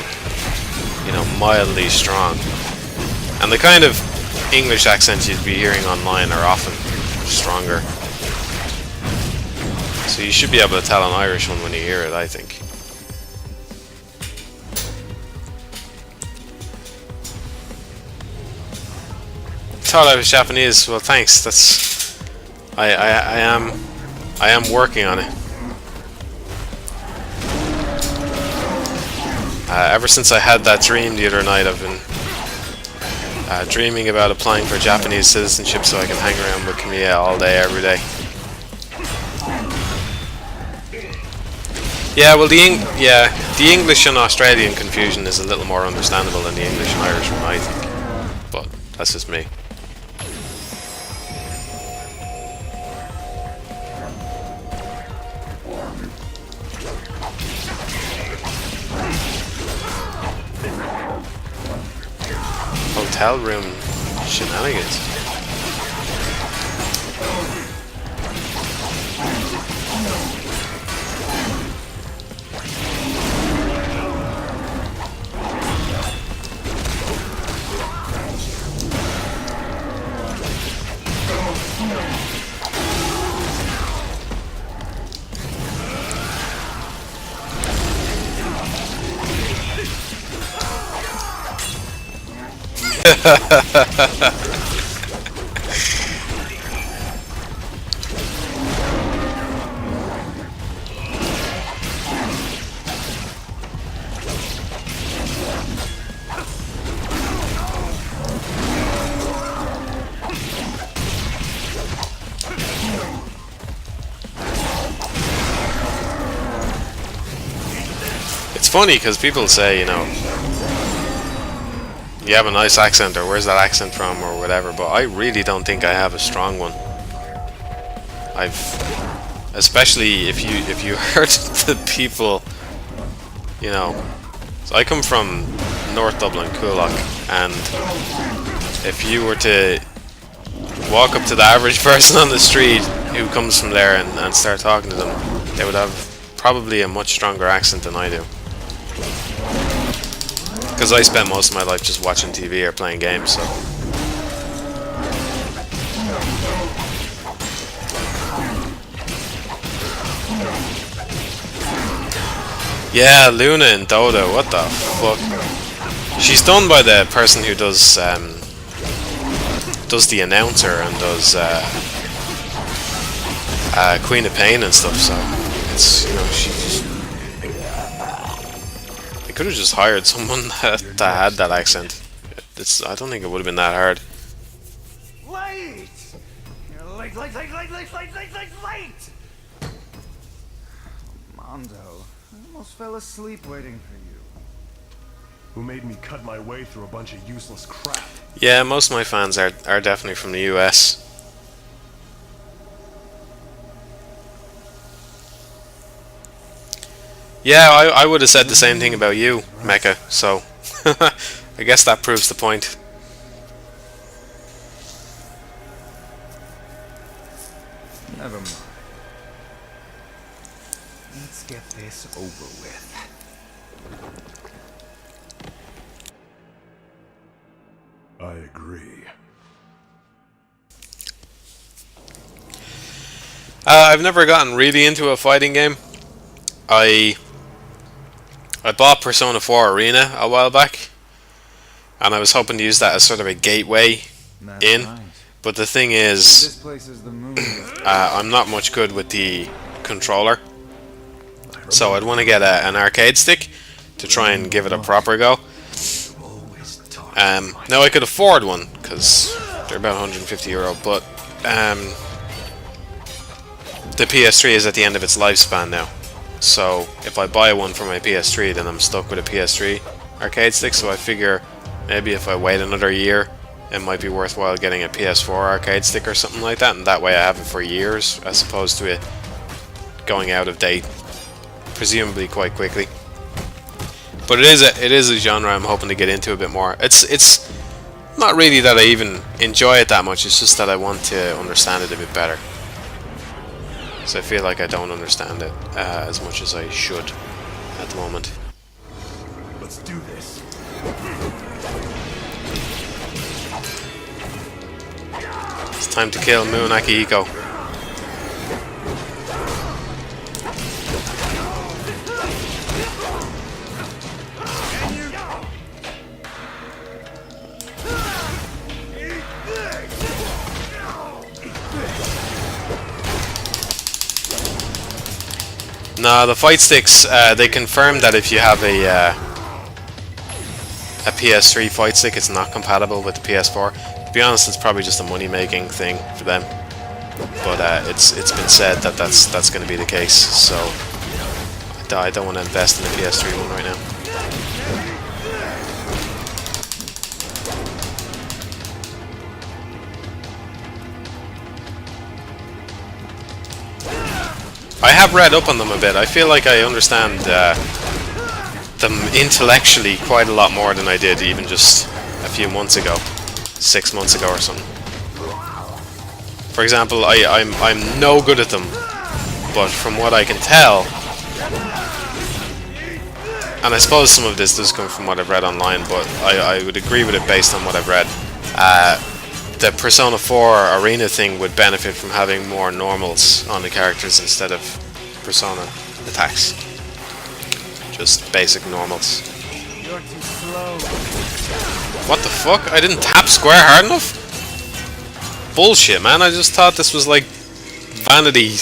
you know, mildly strong. And the kind of English accents you'd be hearing online are often stronger. So you should be able to tell an Irish one when you hear it, I think. Thought I was Japanese. Well, thanks. That's I am working on it. Ever since I had that dream the other night, I've been dreaming about applying for Japanese citizenship so I can hang around with Kamiya all day, every day. Yeah, well, the English and Australian confusion is a little more understandable than the English and Irish one, I think. But that's just me. Hotel room shenanigans. It's funny because people say, you know, you have a nice accent, or where's that accent from, or whatever, but I really don't think I have a strong one. Especially if you heard the people, you know, so I come from North Dublin, Coolock, and if you were to walk up to the average person on the street who comes from there and start talking to them, they would have probably a much stronger accent than I do. Because I spent most of my life just watching TV or playing games, so. Yeah, Luna and Dodo, what the fuck? She's done by the person who does the announcer and does Queen of Pain and stuff, so it's, you know, I could have just hired someone that had that accent. I don't think it would have been that hard. Late! You're late, late, late, late, late, late, late, late, late! Mondo, I almost fell asleep waiting for you. Who made me cut my way through a bunch of useless crap? Yeah, most of my fans are definitely from the US. Yeah, I would have said the same thing about you, Mecha, so I guess that proves the point. Never mind. Let's get this over with. I agree. I've never gotten really into a fighting game. I bought Persona 4 Arena a while back, and I was hoping to use that as sort of a gateway in. But the thing is, I'm not much good with the controller, So I'd want to get an arcade stick to try and give it a proper go. Now I could afford one because they're about €150, but the PS3 is at the end of its lifespan now. So if I buy one for my PS3, then I'm stuck with a PS3 arcade stick. So I figure maybe if I wait another year, it might be worthwhile getting a PS4 arcade stick or something like that, and that way I have it for years as opposed to it going out of date presumably quite quickly. But it is a genre I'm hoping to get into a bit more. It's not really that I even enjoy it that much, it's just that I want to understand it a bit better. So I feel like I don't understand it as much as I should at the moment. Let's do this. It's time to kill Moon Akihiko. No, the fight sticks, they confirmed that if you have a PS3 fight stick, it's not compatible with the PS4. To be honest, it's probably just a money-making thing for them. But it's been said that that's going to be the case, so I don't want to invest in the PS3 one right now. I have read up on them a bit. I feel like I understand them intellectually quite a lot more than I did even just a few months ago, 6 months ago or something. For example, I'm no good at them, but from what I can tell, and I suppose some of this does come from what I've read online, but I would agree with it based on what I've read. The Persona 4 arena thing would benefit from having more normals on the characters instead of Persona attacks. Just basic normals. You're too slow. What the fuck? I didn't tap square hard enough? Bullshit, man. I just thought this was like vanity.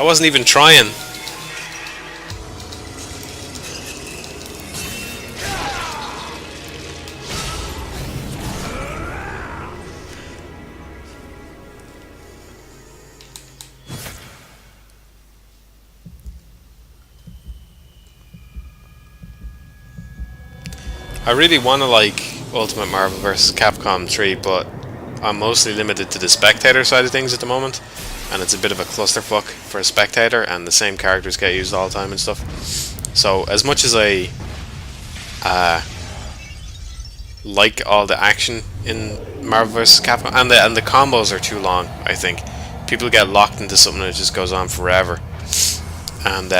I wasn't even trying. I really want to like Ultimate Marvel vs. Capcom 3, but I'm mostly limited to the spectator side of things at the moment, and it's a bit of a clusterfuck for a spectator, and the same characters get used all the time and stuff. So as much as I like all the action in Marvel vs. Capcom, and the combos are too long, I think. People get locked into something and it just goes on forever. And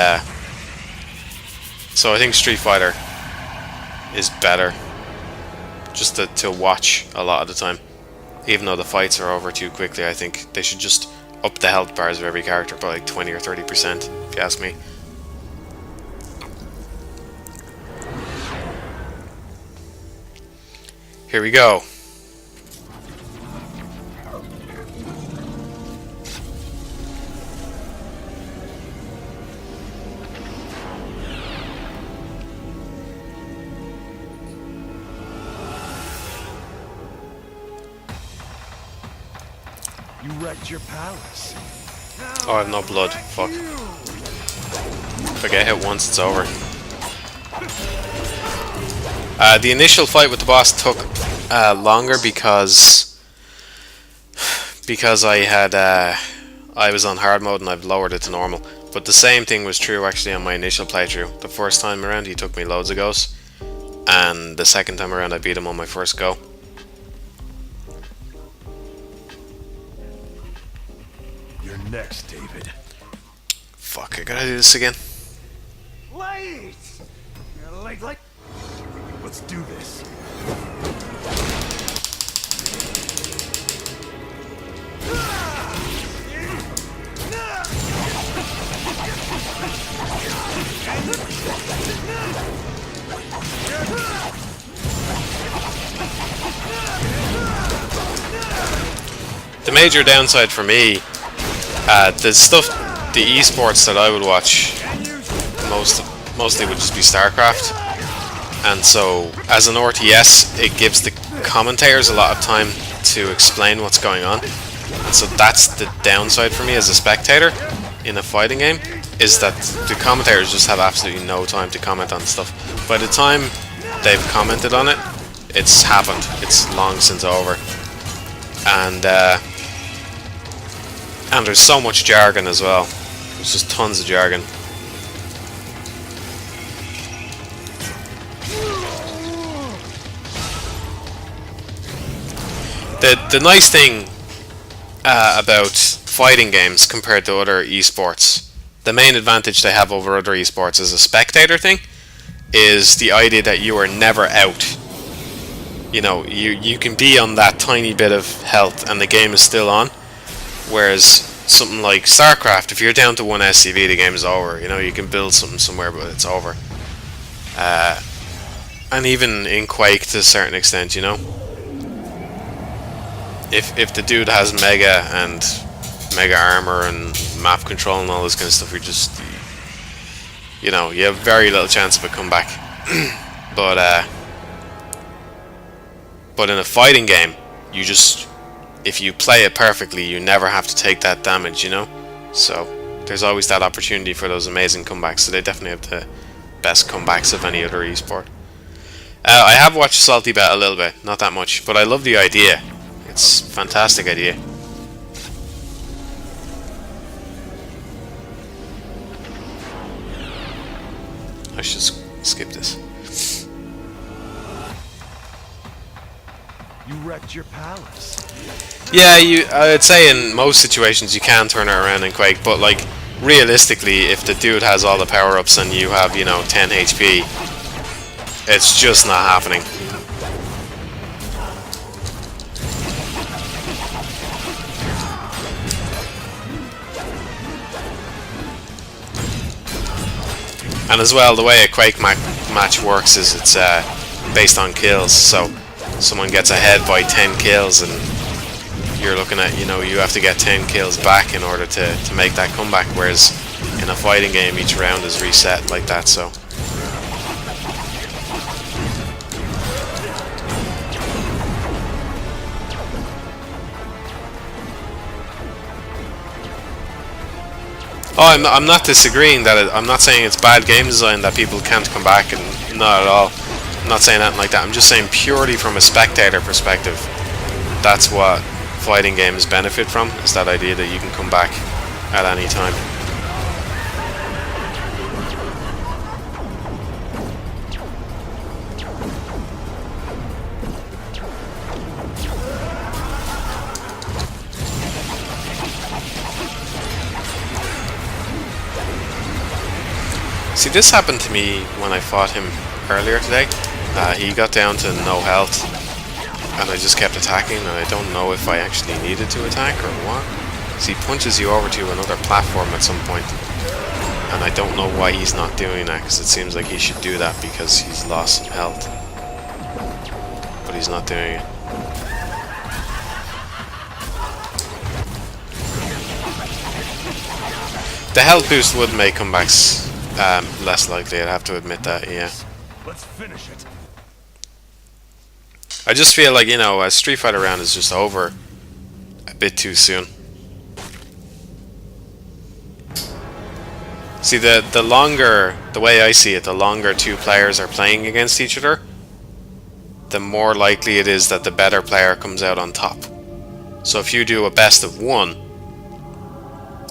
so I think Street Fighter is better just to watch a lot of the time. Even though the fights are over too quickly, I think they should just up the health bars of every character by like 20 or 30%, if you ask me. Here we go. You wrecked your palace. Oh, I have no blood. Fuck. If I get hit once, it's over. The initial fight with the boss took longer because I had I was on hard mode and I've lowered it to normal. But the same thing was true actually on my initial playthrough. The first time around he took me loads of goes, and the second time around I beat him on my first go. You're next, David. Fuck, I gotta do this again. Late! Late. Let's do this. The major downside for me, the esports that I would watch mostly would just be StarCraft. And so, as an RTS, it gives the commentators a lot of time to explain what's going on. And so that's the downside for me as a spectator in a fighting game, is that the commentators just have absolutely no time to comment on stuff. By the time they've commented on it, it's happened. It's long since over. And there's so much jargon as well. There's just tons of jargon. The nice thing about fighting games compared to other esports, the main advantage they have over other esports as a spectator thing, is the idea that you are never out. You know, you can be on that tiny bit of health and the game is still on. Whereas something like StarCraft, if you're down to one SCV, the game is over. You know, you can build something somewhere, but it's over. And even in Quake to a certain extent, you know. If the dude has Mega and Mega Armor and map control and all this kind of stuff, you're just, you know, you have very little chance of a comeback. But in a fighting game, you just, if you play it perfectly, you never have to take that damage, you know? So, there's always that opportunity for those amazing comebacks, so they definitely have the best comebacks of any other esport. I have watched Salty Bet a little bit, not that much, but I love the idea. It's a fantastic idea. I should skip this. You wrecked your palace. Yeah, I'd say in most situations you can turn it around in Quake, but like realistically, if the dude has all the power-ups and you have, you know, 10 HP, it's just not happening. And as well, the way a Quake match works is it's based on kills, so someone gets ahead by 10 kills and you're looking at, you know, you have to get 10 kills back in order to make that comeback, whereas in a fighting game each round is reset like that, so. Oh, I'm not disagreeing that I'm not saying it's bad game design that people can't come back, and not at all. I'm not saying anything like that. I'm just saying purely from a spectator perspective, that's what fighting games benefit from, is that idea that you can come back at any time. See, this happened to me when I fought him earlier today. He got down to no health, and I just kept attacking, and I don't know if I actually needed to attack or what. So he punches you over to another platform at some point, and I don't know why he's not doing that, because it seems like he should do that because he's lost some health. But he's not doing it. The health boost would make comebacks less likely, I'd have to admit that, yeah. Let's finish it. I just feel like, you know, a Street Fighter round is just over a bit too soon. See, the longer, the way I see it, the longer two players are playing against each other, the more likely it is that the better player comes out on top. So if you do a best of one,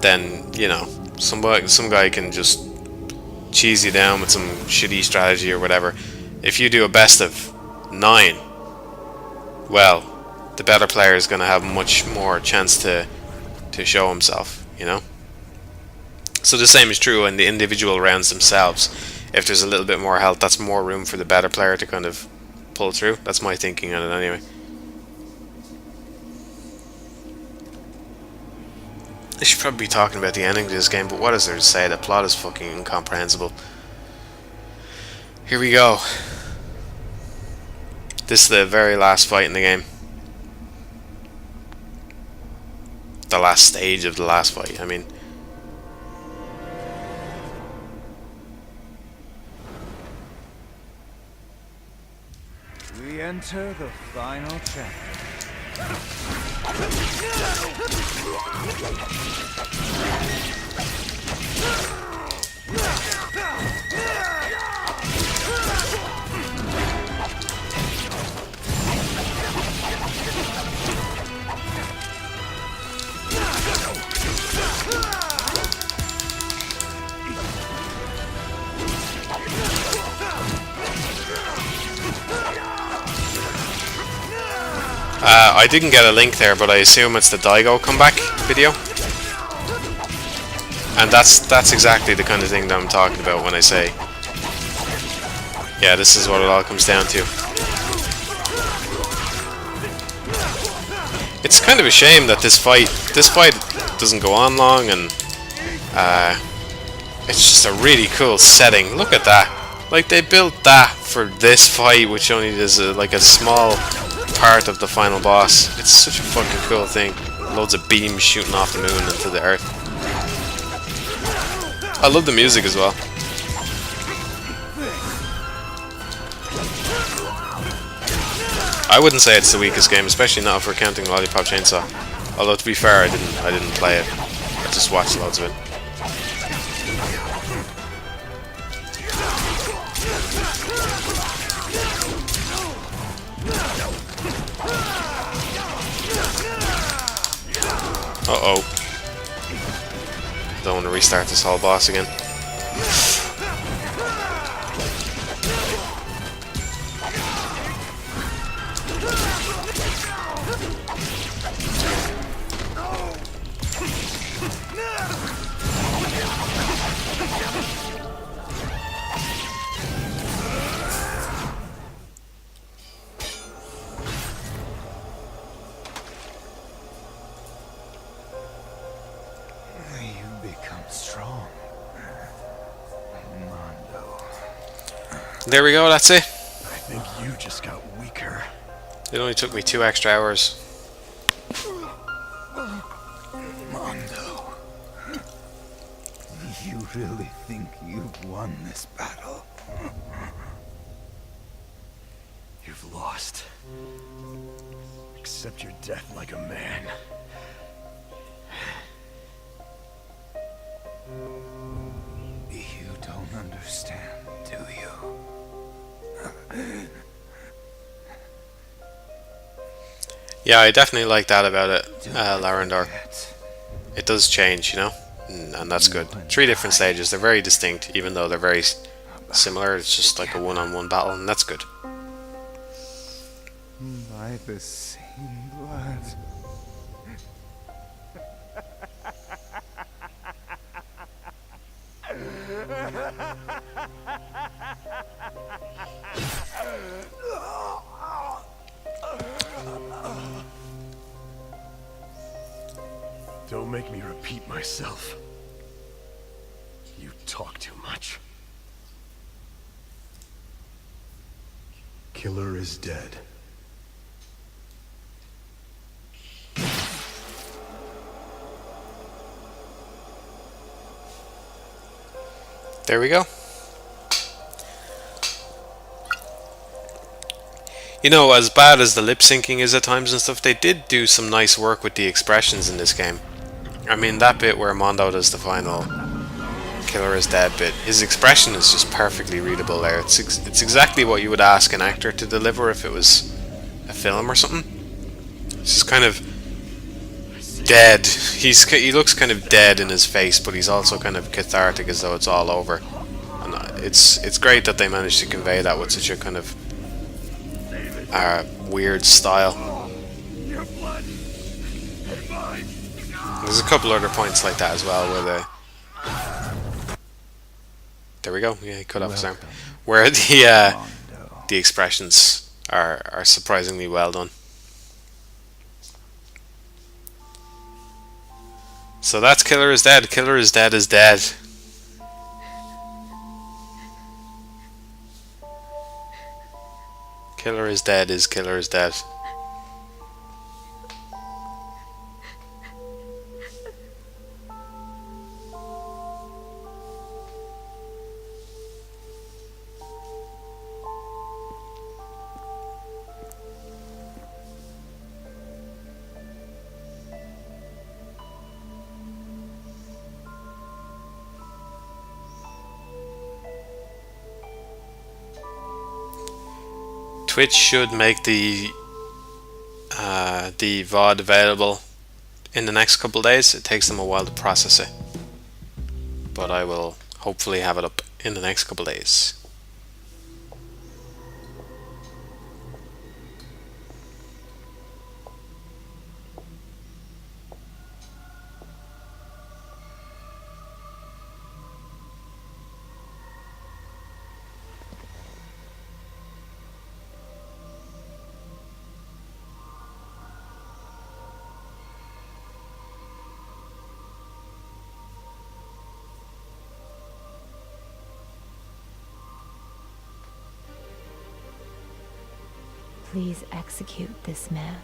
then, you know, some guy can just cheese you down with some shitty strategy or whatever. If you do a best of 9, well, the better player is going to have much more chance to show himself, you know. So the same is true in the individual rounds themselves. If there's a little bit more health, that's more room for the better player to kind of pull through. That's my thinking on it anyway. I should probably be talking about the ending to this game, but what is there to say? The plot is fucking incomprehensible. Here we go. This is the very last fight in the game. The last stage of the last fight, I mean. Enter the final chapter. I didn't get a link there, but I assume it's the Daigo comeback video. And that's exactly the kind of thing that I'm talking about when I say, yeah, this is what it all comes down to. It's kind of a shame that this fight doesn't go on long, and it's just a really cool setting. Look at that. Like, they built that for this fight, which only is like a small part of the final boss. It's such a fucking cool thing. Loads of beams shooting off the moon into the earth. I love the music as well. I wouldn't say it's the weakest game, especially not if we're counting Lollipop Chainsaw. Although, to be fair, I didn't play it. I just watched loads of it. Uh-oh. Don't want to restart this whole boss again. There we go, that's it. I think you just got weaker. It only took me 2 extra hours. Mondo, you really think you've won this battle? You've lost. Accept your death like a man. You don't understand, do you? Yeah, I definitely like that about it, Larendor. It does change, you know? And that's good. 3 different stages. They're very distinct, even though they're very similar. It's just like a one-on-one battle, and that's good. By the same blood. Don't make me repeat myself. You talk too much. Killer is dead. There we go. You know, as bad as the lip syncing is at times and stuff, they did do some nice work with the expressions in this game. I mean, that bit where Mondo does the final Killer is Dead bit, his expression is just perfectly readable there. It's exactly what you would ask an actor to deliver if it was a film or something. It's just kind of dead. He looks kind of dead in his face, but he's also kind of cathartic, as though it's all over. And it's great that they managed to convey that with such a kind of weird style. There's a couple other points like that as well, where there we go. Yeah, he cut off his arm. Where the expressions are surprisingly well done. So that's Killer is Dead. Killer is Dead is dead. Killer is dead is Killer is dead. Twitch should make the VOD available in the next couple of days. It takes them a while to process it, but I will hopefully have it up in the next couple of days. Please execute this man.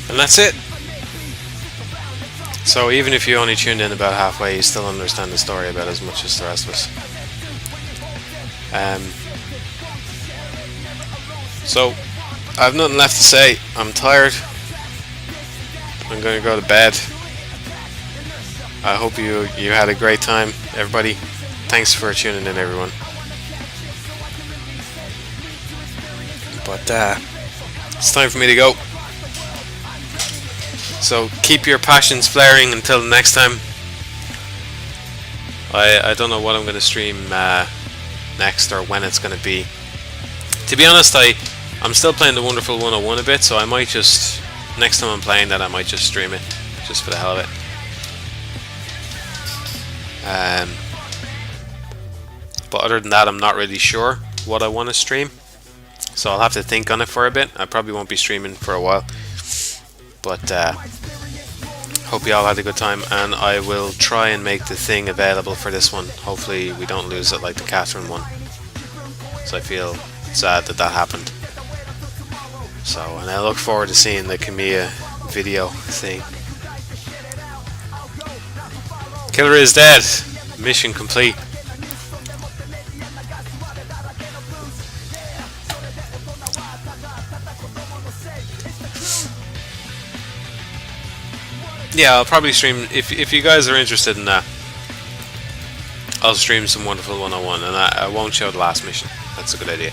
And that's it. So even if you only tuned in about halfway, you still understand the story about as much as the rest of us. So I have nothing left to say. I'm tired. I'm going to go to bed. I hope you had a great time, everybody. Thanks for tuning in, everyone. But it's time for me to go. So keep your passions flaring until next time. I don't know what I'm going to stream next or when it's going to be. To be honest, I'm still playing the Wonderful 101 a bit, so I might just, next time I'm playing that, I might just stream it, just for the hell of it. But other than that, I'm not really sure what I want to stream, so I'll have to think on it for a bit. I probably won't be streaming for a while. But hope you all had a good time, and I will try and make the thing available for this one. Hopefully we don't lose it like the Catherine one. So I feel sad that happened. So, and I look forward to seeing the Camilla video thing. Killer is dead. Mission complete. Yeah, I'll probably stream, if you guys are interested in that, I'll stream some Wonderful 101, and I won't show the last mission. That's a good idea.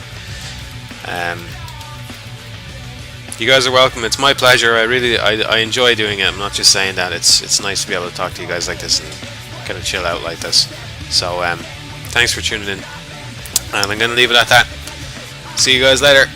You guys are welcome. It's my pleasure. I enjoy doing it. I'm not just saying that. It's nice to be able to talk to you guys like this and kind of chill out like this. So thanks for tuning in, and I'm going to leave it at that. See you guys later.